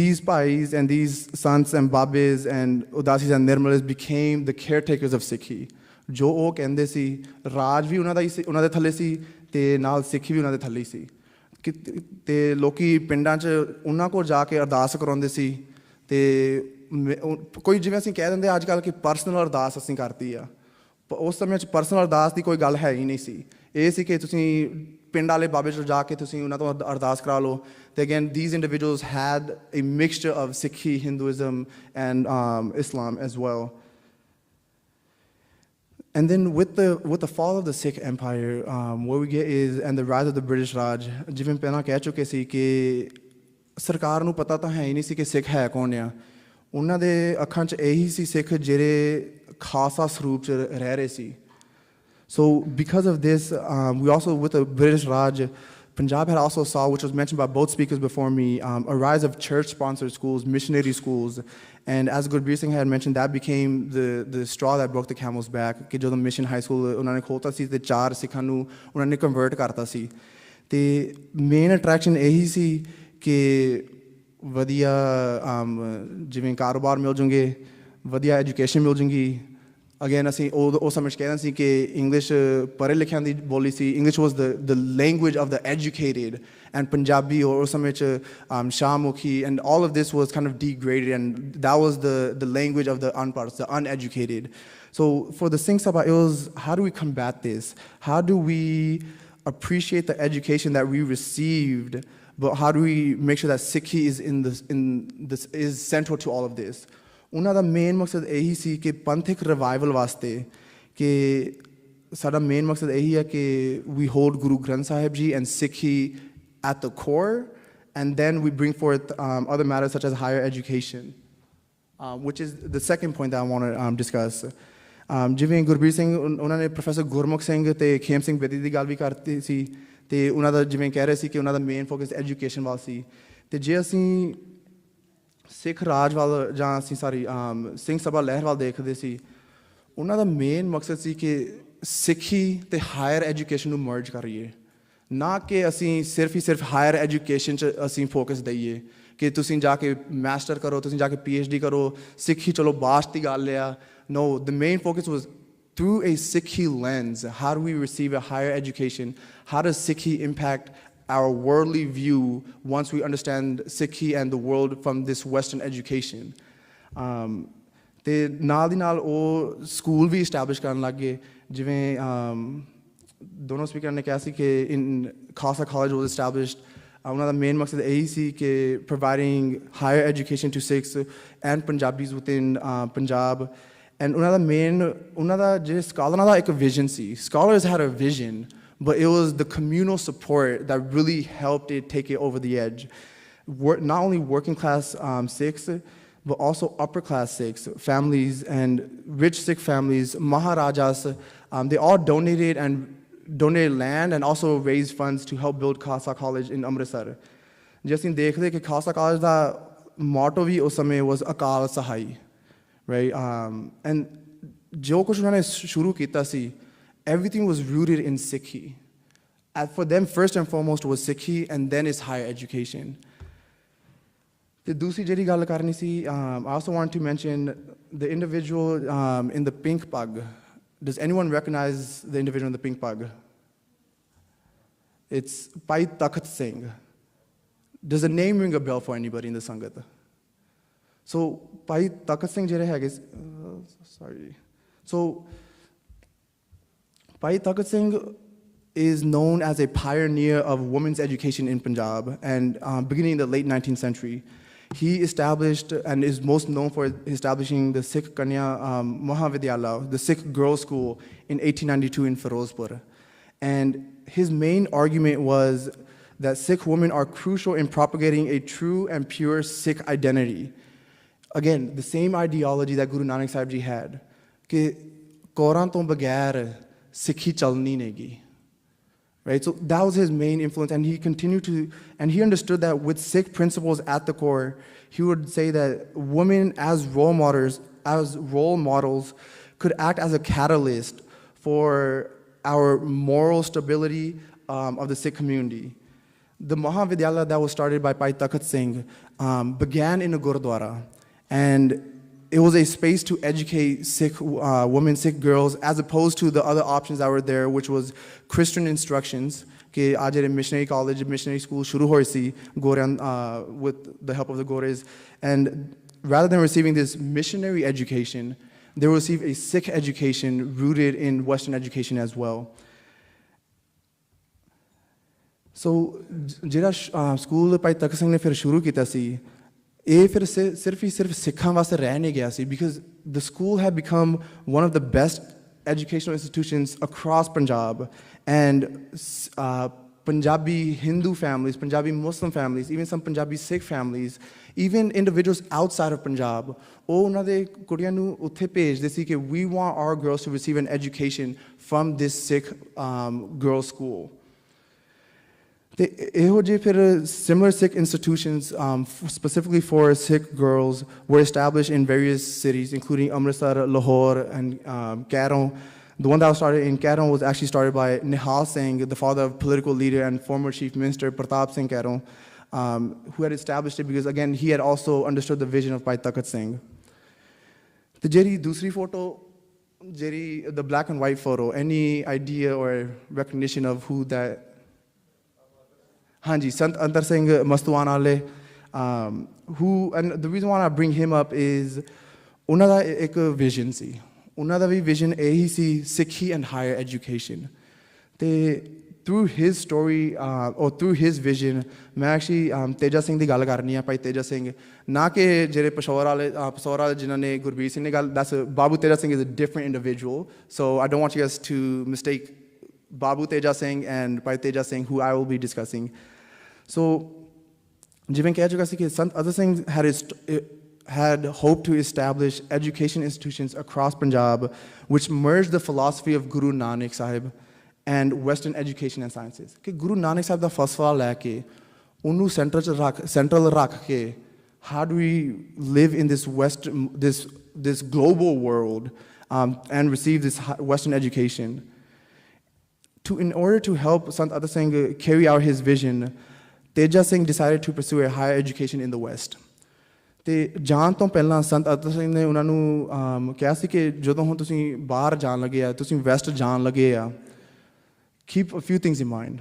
these pais and these sants and babes and udasis and nirmalas became the caretakers of Sikhi. ਜੋ ਉਹ ਕਹਿੰਦੇ ਸੀ ਰਾਜ ਵੀ ਉਹਨਾਂ ਦਾ ਹੀ ਸੀ, ਉਹਨਾਂ ਦੇ ਥੱਲੇ ਸੀ ਤੇ ਨਾਲ ਸਿੱਖੀ ਵੀ ਉਹਨਾਂ ਦੇ ਥੱਲੇ ਸੀ ਤੇ ਲੋਕੀ ਪਿੰਡਾਂ 'ਚ ਉਹਨਾਂ ਕੋਲ ਜਾ ਕੇ ਅਰਦਾਸ ਕਰਾਉਂਦੇ ਸੀ ਤੇ ਕੋਈ ਜਿਵੇਂ ਅਸੀਂ ਕਹਿ ਦਿੰਦੇ ਅੱਜ ਕੱਲ੍ਹ ਕਿ ਪਰਸਨਲ ਅਰਦਾਸ ਅਸੀਂ ਕਰਤੀ ਆ, ਉਸ ਸਮੇਂ 'ਚ ਪਰਸਨਲ ਅਰਦਾਸ ਦੀ ਕੋਈ ਗੱਲ ਹੈ ਹੀ ਨਹੀਂ ਸੀ। ਇਹ ਸੀ ਕਿ ਤੁਸੀਂ ਪਿੰਡ ਵਾਲੇ ਬਾਬੇ 'ਚ ਜਾ ਕੇ ਤੁਸੀਂ ਉਹਨਾਂ ਤੋਂ ਅਰਦਾਸ ਕਰਾ ਲਓ। ਤੇ again these individuals had a mixture of Sikhi, Hinduism and Islam as well. And then with the fall of the Sikh Empire, what we get is, and the rise of the British Raj, ਜਿਵੇਂ ਪਹਿਲਾਂ ਕਹਿ ਚੁੱਕੇ ਸੀ ਕਿ ਸਰਕਾਰ ਨੂੰ ਪਤਾ ਤਾਂ ਹੈ ਹੀ ਨਹੀਂ ਸੀ ਕਿ ਸਿੱਖ ਹੈ ਕੌਣ ਆ। ਉਹਨਾਂ ਦੇ ਅੱਖਾਂ 'ਚ ਇਹੀ ਸੀ ਸਿੱਖ ਜਿਹੜੇ ਖਾਲਸਾ ਸਰੂਪ 'ਚ ਰਹਿ ਰਹੇ ਸੀ। So because of this, we also, with the British Raj, Punjab had also saw, which was mentioned by both speakers before me, a rise of church-sponsored schools, missionary schools. And as Gurbir Singh had mentioned, that became the straw that broke the camel's back. ਕਿ ਜਦੋਂ mission high school ਉਹਨਾਂ ਨੇ ਖੋਲ੍ਹਤਾ ਸੀ ਤੇ 4 ਸਿੱਖਾਂ ਨੂੰ ਉਹਨਾਂ ਨੇ convert ਕਰਤਾ ਸੀ। ਤੇ ਮੇਨ ਅਟਰੈਕਸ਼ਨ ਇਹੀ ਸੀ ਕਿ ਵਧੀਆ ਜਿਵੇਂ ਕਾਰੋਬਾਰ ਮਿਲ ਜੂਗੇ, ਵਧੀਆ ਐਜੂਕੇਸ਼ਨ ਮਿਲ ਜੂਗੀ। Again, ਅਸੀਂ ਉਹ ਸਮਝ ਕਹਿੰਦੇ ਸੀ ਕਿ ਇੰਗਲਿਸ਼ ਪੜ੍ਹੇ ਲਿਖਿਆਂ ਦੀ ਬੋਲੀ ਸੀ। English was the language of the educated, and Punjabi or ਉਸ ਸਮੇਂ 'ਚ Shamukhi and all of this was kind of degraded, and that was the language of the unpars, the uneducated. So for the Singh Sabha, it was how do we combat this? How do we appreciate the education that we received, but how do we make sure that Sikhi is central to all of this? ਉਹਨਾਂ ਦਾ main ਮਕਸਦ ਇਹੀ ਸੀ ਕਿ ਪੰਥਕ revival ਵਾਸਤੇ ਕਿ ਸਾਡਾ main ਮਕਸਦ ਇਹੀ ਹੈ ਕਿ we hold Guru Granth Sahib Ji and Sikhi at the core, and then we bring forth other matters such as higher education, which is the second point that I want to discuss. ਜਿਵੇਂ ਗੁਰਬੀਰ ਸਿੰਘ ਉਹਨਾਂ ਨੇ professor Gurmukh Singh ਤੇ ਖੇਮ ਸਿੰਘ ਬੇਦੀ ਦੀ ਗੱਲ ਵੀ ਕਰਤੀ ਸੀ ਤੇ ਉਹਨਾਂ ਦਾ ਜਿਵੇਂ ਕਹਿ ਰਹੇ ਸੀ ਕਿ ਉਹਨਾਂ ਦਾ ਮੇਨ ਫੋਕਸ ਐਜੂਕੇਸ਼ਨ ਵੱਲ ਸੀ। ਤੇ ਜੇ ਅਸੀਂ ਸਿੱਖ ਰਾਜ ਵੱਲ ਜਾਂ ਅਸੀਂ ਸਿੰਘ ਸਭਾ ਲਹਿਰ ਵੱਲ ਦੇਖਦੇ ਸੀ, ਉਹਨਾਂ ਦਾ ਮੇਨ ਮਕਸਦ ਸੀ ਕਿ ਸਿੱਖੀ ਅਤੇ ਹਾਇਰ ਐਜੂਕੇਸ਼ਨ ਨੂੰ ਮਰਜ ਕਰੀਏ, ਨਾ ਕਿ ਅਸੀਂ ਸਿਰਫ ਹਾਇਰ ਐਜੂਕੇਸ਼ਨ 'ਚ ਅਸੀਂ ਫੋਕਸ ਦਈਏ ਕਿ ਤੁਸੀਂ ਜਾ ਕੇ ਮਾਸਟਰ ਕਰੋ, ਤੁਸੀਂ ਜਾ ਕੇ PhD ਕਰੋ, ਸਿੱਖੀ ਚਲੋ ਬਾਅਦ ਦੀ ਗੱਲ ਆ। No, the main focus was through a Sikhi lens, how do we receive a higher education? How does Sikhi impact our worldly view once we understand Sikhi and the world from this Western education? ਤੇ ਨਾਲ ਦੀ ਨਾਲ ਉਹ school ਵੀ establish ਕਰਨ ਲੱਗ ਗਏ। ਜਿਵੇਂ ਦੋਨੋਂ speaker ਨੇ ਕਿਹਾ ਸੀ ਕਿ ਖਾਲਸਾ ਕਾਲਜ ਵਾਸ ਇਸਟੈਬਲਿਸ਼ਡ। ਉਹਨਾਂ ਦਾ ਮੇਨ ਮਕਸਦ ਇਹੀ ਸੀ ਕਿ providing higher education to Sikhs and Punjabis within Punjab. And ਉਹਨਾਂ ਦਾ ਜਿਹੜੇ ਸਕਾਲਰਾਂ ਦਾ ਇੱਕ vision C. Scholars had a vision, but it was the communal support that really helped it take it over the edge. Not only working class Sikhs, but also upper class Sikhs, families and rich Sikh families, Maharajas, they all donated land and also raised funds to help build Khalsa College in Amritsar. ਜੇ ਅਸੀਂ ਦੇਖਦੇ ਕਿ Khalsa college ਦਾ motto ਵੀ ਉਸ ਸਮੇਂ was ਅਕਾਲ ਸਹਾਈ, right? And ਜੋ ਕੁਛ ਉਹਨਾਂ ਨੇ ਸ਼ੁਰੂ ਕੀਤਾ ਸੀ, everything was rooted in Sikhi. And for them, first and foremost was Sikhi, and then it's higher education. The ਦੂਸਰੀ ਜਿਹੜੀ ਗੱਲ ਕਰਨੀ ਸੀ, I also want to mention the individual in the pink pug. Does anyone recognize the individual in the pink pug? It's Bhai Takht Singh. Does the name ring a bell for anybody in the Sangat? So Bhai Takht Singh ਜਿਹੜੇ ਹੈਗੇ, sorry. So Bhai Takht Singh is known as a pioneer of women's education in Punjab, and beginning in the late 19th century. He established and is most known for establishing the Sikh Kanya Mahavidyalaya, the Sikh girls' school, in 1892 in Firozpur. And his main argument was that Sikh women are crucial in propagating a true and pure Sikh identity. Again, the same ideology that Guru Nanak Sahib Ji had, ਕਿ ਕੌਰਾਂ ਤੋਂ ਬਗੈਰ ਸਿੱਖੀ ਚੱਲਣੀ ਨਹੀਂਗੀ, right? So that was his main influence, and he continued to, and he understood that with Sikh principles at the core, he would say that women as role models could act as a catalyst for our moral stability of the Sikh community. The Mahavidyalaya that was started by Bhai Takht Singh began in a Gurdwara, and it was a space to educate Sikh women, Sikh girls, as opposed to the other options that were there, which was Christian instructions. कि आज जेरे missionary college, missionary school शुरू होई सी गोरियां with the help of the Gores, and rather than receiving this missionary education, they will receive a Sikh education rooted in Western education as well. So ਜਿਹੜਾ school ਭਾਈ ਤਖਤ ਸਿੰਘ ਨੇ ਫਿਰ ਸ਼ੁਰੂ ਕੀਤਾ ਸੀ, ਇਹ ਫਿਰ ਸਿਰਫ ਸਿੱਖਾਂ ਵਾਸਤੇ ਰਹਿ ਨਹੀਂ ਗਿਆ ਸੀ, because the school had become one of the best educational institutions across Punjab, and Punjabi Hindu families, Punjabi Muslim families, even some Punjabi Sikh families, even individuals outside of Punjab, ਉਹ ਉਹਨਾਂ ਦੇ ਕੁੜੀਆਂ ਨੂੰ ਉੱਥੇ ਭੇਜਦੇ ਸੀ ਕਿ we want our girls to receive an education from this Sikh girls' school. ਤੇ ਇਹੋ ਜਿਹੇ ਫਿਰ similar Sikh institutions specifically for Sikh girls were established in various cities, including Amritsar, Lahore, and Kairon. The one that was started in Kairon was actually started by Nihal Singh, the father of political leader and former chief minister Pratap Singh Kairon, who had established it because, again, he had also understood the vision of Bhai Takht Singh. The ਜਿਹੜੀ ਦੂਸਰੀ photo, the black and white photo, any idea or recognition of who that? Hanji, Sant Antar Singh Mastuan Ale, who, and the reason why I bring him up is, ਉਹਨਾਂ ਦਾ ਇੱਕ vision ਸੀ. ਉਹਨਾਂ ਦਾ ਵੀ vision ਇਹੀ ਸੀ, Sikhi and higher education. ਤੇ through his story, or through his vision, ਮੈਂ actually Teja Singh ਦੀ ਗੱਲ ਕਰਨੀ ਆ, ਭਾਈ ਤੇਜਾ ਸਿੰਘ, ਨਾ ਕਿ ਜਿਹੜੇ ਪਸ਼ੌਰ ਵਾਲੇ ਜਿਨ੍ਹਾਂ ਨੇ ਗੁਰਬੀਰ ਸਿੰਘ ਨੇ ਗੱਲ, that's Babu Teja Singh is a different individual, so I don't want you guys to mistake Babu Teja Singh and Bhai Teja Singh, who I will be discussing. So, ਜਿਵੇਂ ਕਹਿ ਚੁੱਕਾ ਸੀ ਕਿ Sant Atar Singh had hoped to establish education institutions across Punjab which merged the philosophy of Guru Nanak Sahib and Western education and sciences. ਕਿ Guru Nanak Sahib ਦਾ ਫਲਸਫਾ ਲੈ ਕੇ ਉਹਨੂੰ central ਰੱਖ ਕੇ how do we live in this global world and receive this Western education. In order to help Sant Atar Singh carry out his vision, Teja Singh decided to pursue a higher education in the West. ਤੇ ਜਾਣ ਤੋਂ ਪਹਿਲਾਂ ਸੰਤ ਅਤਰ ਸਿੰਘ ਨੇ ਉਹਨਾਂ ਨੂੰ ਕਿਹਾ ਸੀ ਕਿ ਜਦੋਂ ਹੁਣ ਤੁਸੀਂ ਬਾਹਰ ਜਾਣ ਲੱਗੇ ਆ, ਤੁਸੀਂ ਵੈਸਟ ਜਾਣ ਲੱਗੇ ਆ, keep a few things in mind.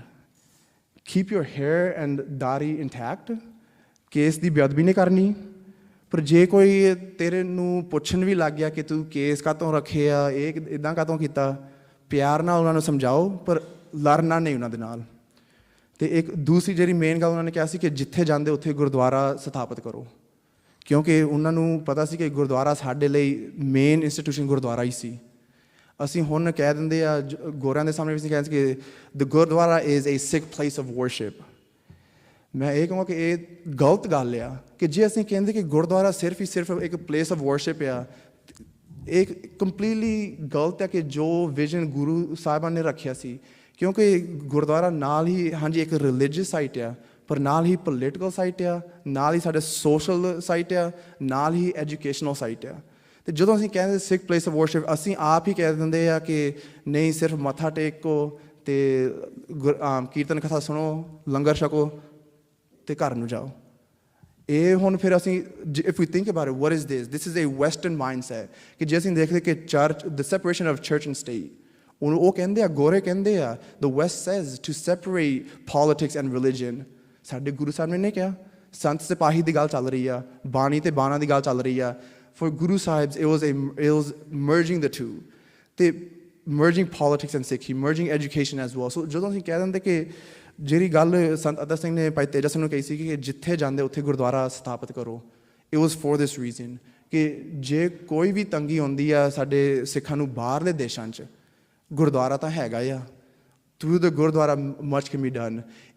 Keep your hair and ਦਾੜੀ intact. ਕੇਸ ਦੀ ਬੇਅਦਬੀ ਨਹੀਂ ਕਰਨੀ, ਪਰ ਜੇ ਕੋਈ ਤੇਰੇ ਨੂੰ ਪੁੱਛਣ ਵੀ ਲੱਗ ਗਿਆ ਕਿ ਤੂੰ ਕੇਸ ਕਾਹਤੋਂ ਰੱਖੇ ਆ, ਇਹ ਇੱਦਾਂ ਕਾਹਤੋਂ ਕੀਤਾ, ਪਿਆਰ ਨਾਲ ਉਹਨਾਂ ਨੂੰ ਸਮਝਾਓ, ਪਰ ਲੜਨਾ ਨਹੀਂ ਉਹਨਾਂ ਦੇ ਨਾਲ. ਤੇ ਇੱਕ ਦੂਸਰੀ ਜਿਹੜੀ ਮੇਨ ਗੱਲ ਉਹਨਾਂ ਨੇ ਕਿਹਾ ਸੀ ਕਿ ਜਿੱਥੇ ਜਾਂਦੇ ਉੱਥੇ ਗੁਰਦੁਆਰਾ ਸਥਾਪਿਤ ਕਰੋ, ਕਿਉਂਕਿ ਉਹਨਾਂ ਨੂੰ ਪਤਾ ਸੀ ਕਿ ਗੁਰਦੁਆਰਾ ਸਾਡੇ ਲਈ ਮੇਨ ਇੰਸਟੀਟਿਊਸ਼ਨ ਗੁਰਦੁਆਰਾ ਹੀ ਸੀ. ਅਸੀਂ ਹੁਣ ਕਹਿ ਦਿੰਦੇ ਆ, ਗੋਰਿਆਂ ਦੇ ਸਾਹਮਣੇ ਵੀ ਅਸੀਂ ਕਹਿੰਦੇ ਕਿ the Gurdwara is a Sikh place of worship. ਮੈਂ ਇਹ ਕਹਾਂ ਕਿ ਇਹ ਗਲਤ ਗੱਲ ਆ ਕਿ ਜੇ ਅਸੀਂ ਕਹਿੰਦੇ ਕਿ ਗੁਰਦੁਆਰਾ ਸਿਰਫ ਇੱਕ place of worship ਆ, ਇਹ ਕੰਪਲੀਟਲੀ ਗਲਤ ਹੈ ਕਿ ਜੋ ਵਿਜ਼ਨ ਗੁਰੂ ਸਾਹਿਬਾਨ ਨੇ ਰੱਖਿਆ ਸੀ, ਕਿਉਂਕਿ ਗੁਰਦੁਆਰਾ ਨਾਲ ਹੀ ਹਾਂਜੀ ਇੱਕ ਰਿਲੀਜੀਅਸ ਸਾਈਟ ਆ, ਪਰ ਨਾਲ ਹੀ ਪੋਲੀਟੀਕਲ ਸਾਈਟ ਆ, ਨਾਲ ਹੀ ਸਾਡੇ ਸੋਸ਼ਲ ਸਾਈਟ ਆ, ਨਾਲ ਹੀ ਐਜੂਕੇਸ਼ਨਲ ਸਾਈਟ ਆ. ਅਤੇ ਜਦੋਂ ਅਸੀਂ ਕਹਿੰਦੇ ਸਿੱਖ ਪਲੇਸ ਆਫ ਵਰਸ਼ਿਪ, ਅਸੀਂ ਆਪ ਹੀ ਕਹਿ ਦਿੰਦੇ ਆ ਕਿ ਨਹੀਂ ਸਿਰਫ ਮੱਥਾ ਟੇਕੋ ਅਤੇ ਕੀਰਤਨ ਕਥਾ ਸੁਣੋ, ਲੰਗਰ ਛਕੋ ਅਤੇ ਘਰ ਨੂੰ ਜਾਓ. ਇਹ ਹੁਣ ਫਿਰ ਅਸੀਂ if we think about it, what is this? This is a Western mindset ਕਿ ਜੇ ਅਸੀਂ ਦੇਖਦੇ ਕਿ church, the separation of church and state, ਉਹ ਕਹਿੰਦੇ ਆ, ਗੋਰੇ ਕਹਿੰਦੇ ਆ, the West says to separate politics and religion. ਸਾਡੇ ਗੁਰੂ ਸਾਹਿਬ ਨੇ ਨਹੀਂ ਕਿਹਾ. ਸੰਤ ਸਿਪਾਹੀ ਦੀ ਗੱਲ ਚੱਲ ਰਹੀ ਆ, ਬਾਣੀ ਤੇ ਬਾਣਾ ਦੀ ਗੱਲ ਚੱਲ ਰਹੀ ਆ. For Guru Sahibs, it was merging the two. ਤੇ merging politics and Sikhi, merging education as well. So ਜਦੋਂ ਅਸੀਂ ਕਹਿ ਦਿੰਦੇ ਕਿ ਜਿਹੜੀ ਗੱਲ ਸੰਤ ਅਤਰ ਸਿੰਘ ਨੇ ਭਾਈ ਤੇਜਾ ਸਿੰਘ ਨੂੰ ਕਹੀ ਸੀ ਕਿ ਜਿੱਥੇ ਜਾਂਦੇ ਉੱਥੇ ਗੁਰਦੁਆਰਾ ਸਥਾਪਿਤ ਕਰੋ, it was for this reason ਕਿ ਜੇ ਕੋਈ ਵੀ ਤੰਗੀ ਆਉਂਦੀ ਆ ਸਾਡੇ ਸਿੱਖਾਂ ਨੂੰ ਬਾਹਰਲੇ ਦੇਸ਼ਾਂ 'ਚ, ਗੁਰਦੁਆਰਾ ਤਾਂ ਹੈਗਾ ਆ. Through the Gurdwara, much can be done.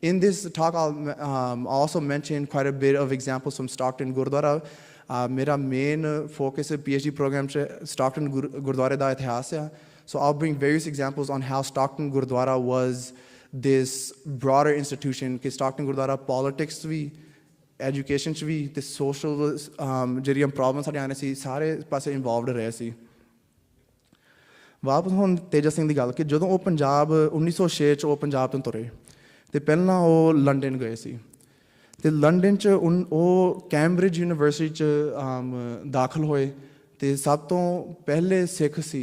In this talk, I'll also mention quite a bit of examples from Stockton Gurdwara. Mera main focus is PhD program Stockton Gurdwara da itihas hai. So I'll bring various examples on how Stockton Gurdwara was this broader institution ਕਿ Stockton Gurdwara politics ਵੀ education 'ਚ ਵੀ ਅਤੇ social ਜਿਹੜੀਆਂ problem ਸਾਡੇ ਆਉਣੇ ਸੀ ਸਾਰੇ ਪਾਸੇ involved ਰਹੇ ਸੀ। ਵਾਪਸ ਹੁਣ ਤੇਜਾ ਸਿੰਘ ਦੀ ਗੱਲ ਕਿ ਜਦੋਂ ਉਹ ਪੰਜਾਬ 1906 'ਚ ਉਹ ਪੰਜਾਬ ਤੋਂ ਤੁਰੇ ਅਤੇ ਪਹਿਲਾਂ ਉਹ ਲੰਡਨ ਗਏ ਸੀ ਅਤੇ ਲੰਡਨ 'ਚ ਉਹ ਕੈਂਬਰਿਜ ਯੂਨੀਵਰਸਿਟੀ 'ਚ ਦਾਖਲ ਹੋਏ ਅਤੇ ਸਭ ਤੋਂ ਪਹਿਲੇ ਸਿੱਖ ਸੀ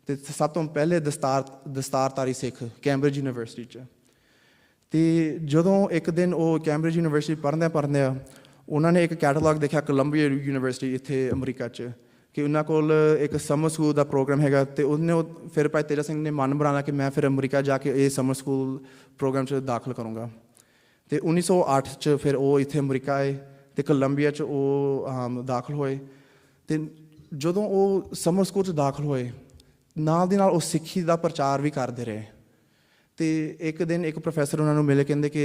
ਅਤੇ ਸਭ ਤੋਂ ਪਹਿਲੇ ਦਸਤਾਰਧਾਰੀ ਸਿੱਖ ਕੈਂਬਰਿਜ ਯੂਨੀਵਰਸਿਟੀ 'ਚ। ਅਤੇ ਜਦੋਂ ਇੱਕ ਦਿਨ ਉਹ ਕੈਂਬਰਿਜ ਯੂਨੀਵਰਸਿਟੀ ਪੜ੍ਹਦਿਆਂ ਉਹਨਾਂ ਨੇ ਇੱਕ ਕੈਟਾਲੌਗ ਦੇਖਿਆ ਕੋਲੰਬੀਆ ਯੂਨੀਵਰਸਿਟੀ ਇੱਥੇ ਅਮਰੀਕਾ 'ਚ ਕਿ ਉਹਨਾਂ ਕੋਲ ਇੱਕ ਸਮਰ ਸਕੂਲ ਦਾ ਪ੍ਰੋਗਰਾਮ ਹੈਗਾ ਅਤੇ ਉਹਨੇ ਫਿਰ ਭਾਈ ਤੇਜਾ ਸਿੰਘ ਨੇ ਮਨ ਬਣਾਇਆ ਕਿ ਮੈਂ ਫਿਰ ਅਮਰੀਕਾ ਜਾ ਕੇ ਇਹ ਸਮਰ ਸਕੂਲ ਪ੍ਰੋਗਰਾਮ 'ਚ ਦਾਖਲ ਕਰੂੰਗਾ ਅਤੇ 1908 'ਚ ਫਿਰ ਉਹ ਇੱਥੇ ਅਮਰੀਕਾ ਆਏ ਅਤੇ ਕੋਲੰਬੀਆ 'ਚ ਉਹ ਦਾਖਲ ਹੋਏ ਅਤੇ ਜਦੋਂ ਉਹ ਸਮਰ ਸਕੂਲ 'ਚ ਦਾਖਲ ਹੋਏ ਨਾਲ ਦੀ ਨਾਲ ਉਹ ਸਿੱਖੀ ਦਾ ਪ੍ਰਚਾਰ ਵੀ ਕਰਦੇ ਰਹੇ ਅਤੇ ਇੱਕ ਦਿਨ ਇੱਕ ਪ੍ਰੋਫੈਸਰ ਉਹਨਾਂ ਨੂੰ ਮਿਲੇ ਕਹਿੰਦੇ ਕਿ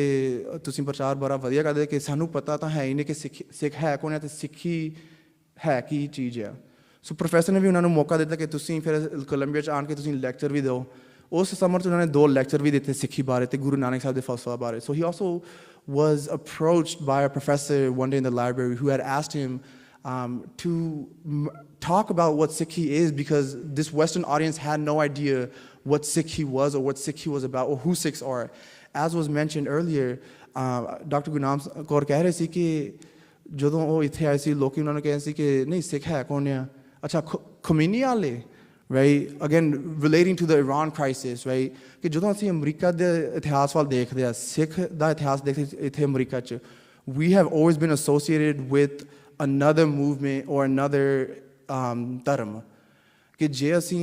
ਤੁਸੀਂ ਪ੍ਰਚਾਰ ਬੜਾ ਵਧੀਆ ਕਰਦੇ ਕਿ ਸਾਨੂੰ ਪਤਾ ਤਾਂ ਹੈ ਹੀ ਨਹੀਂ ਕਿ ਸਿੱਖ ਹੈ ਕੌਣ ਹੈ ਅਤੇ ਸਿੱਖੀ ਹੈ ਕੀ ਚੀਜ਼ ਆ। ਸੋ ਪ੍ਰੋਫੈਸਰ ਨੇ ਵੀ ਉਹਨਾਂ ਨੂੰ ਮੌਕਾ ਦਿੱਤਾ ਕਿ ਤੁਸੀਂ ਫਿਰ ਕੋਲੰਬੀਆ 'ਚ ਆਣ ਕੇ ਤੁਸੀਂ ਲੈਕਚਰ ਵੀ ਦਿਓ। ਉਸ ਸਮਰ 'ਚ ਉਹਨਾਂ ਨੇ 2 ਲੈਕਚਰ ਵੀ ਦਿੱਤੇ ਸਿੱਖੀ ਬਾਰੇ ਅਤੇ ਗੁਰੂ ਨਾਨਕ ਸਾਹਿਬ ਦੇ ਫਲਸਫਾ ਬਾਰੇ। ਸੋ ਹੀ also was approached by a professor one day in the library who had asked him to talk about what Sikhi is because this Western audience had no idea what Sikhi was or what Sikhi was about or who Sikhs are. As was mentioned earlier, Dr. Gurnam Kaur ਕਹਿ ਰਹੇ ਸੀ ਕਿ ਜਦੋਂ ਉਹ ਇੱਥੇ ਆਏ ਸੀ ਲੋਕੀ ਉਹਨਾਂ ਨੂੰ ਕਹਿੰਦੇ ਸੀ ਕਿ ਨਹੀਂ ਸਿੱਖ ਹੈ ਕੌਣ ਆ ਅੱਛਾ ਖਮੀਨੀ ਵਾਲੇ right again relating to the Iran crisis right ਕਿ ਜਦੋਂ ਅਸੀਂ ਅਮਰੀਕਾ ਦੇ ਇਤਿਹਾਸ ਵੱਲ ਦੇਖਦੇ ਹਾਂ ਸਿੱਖ ਦਾ ਇਤਿਹਾਸ ਦੇਖਦੇ ਇੱਥੇ ਅਮਰੀਕਾ 'ਚ we have always been associated with another movement or another ਧਰਮ ਕਿ ਜੇ ਅਸੀਂ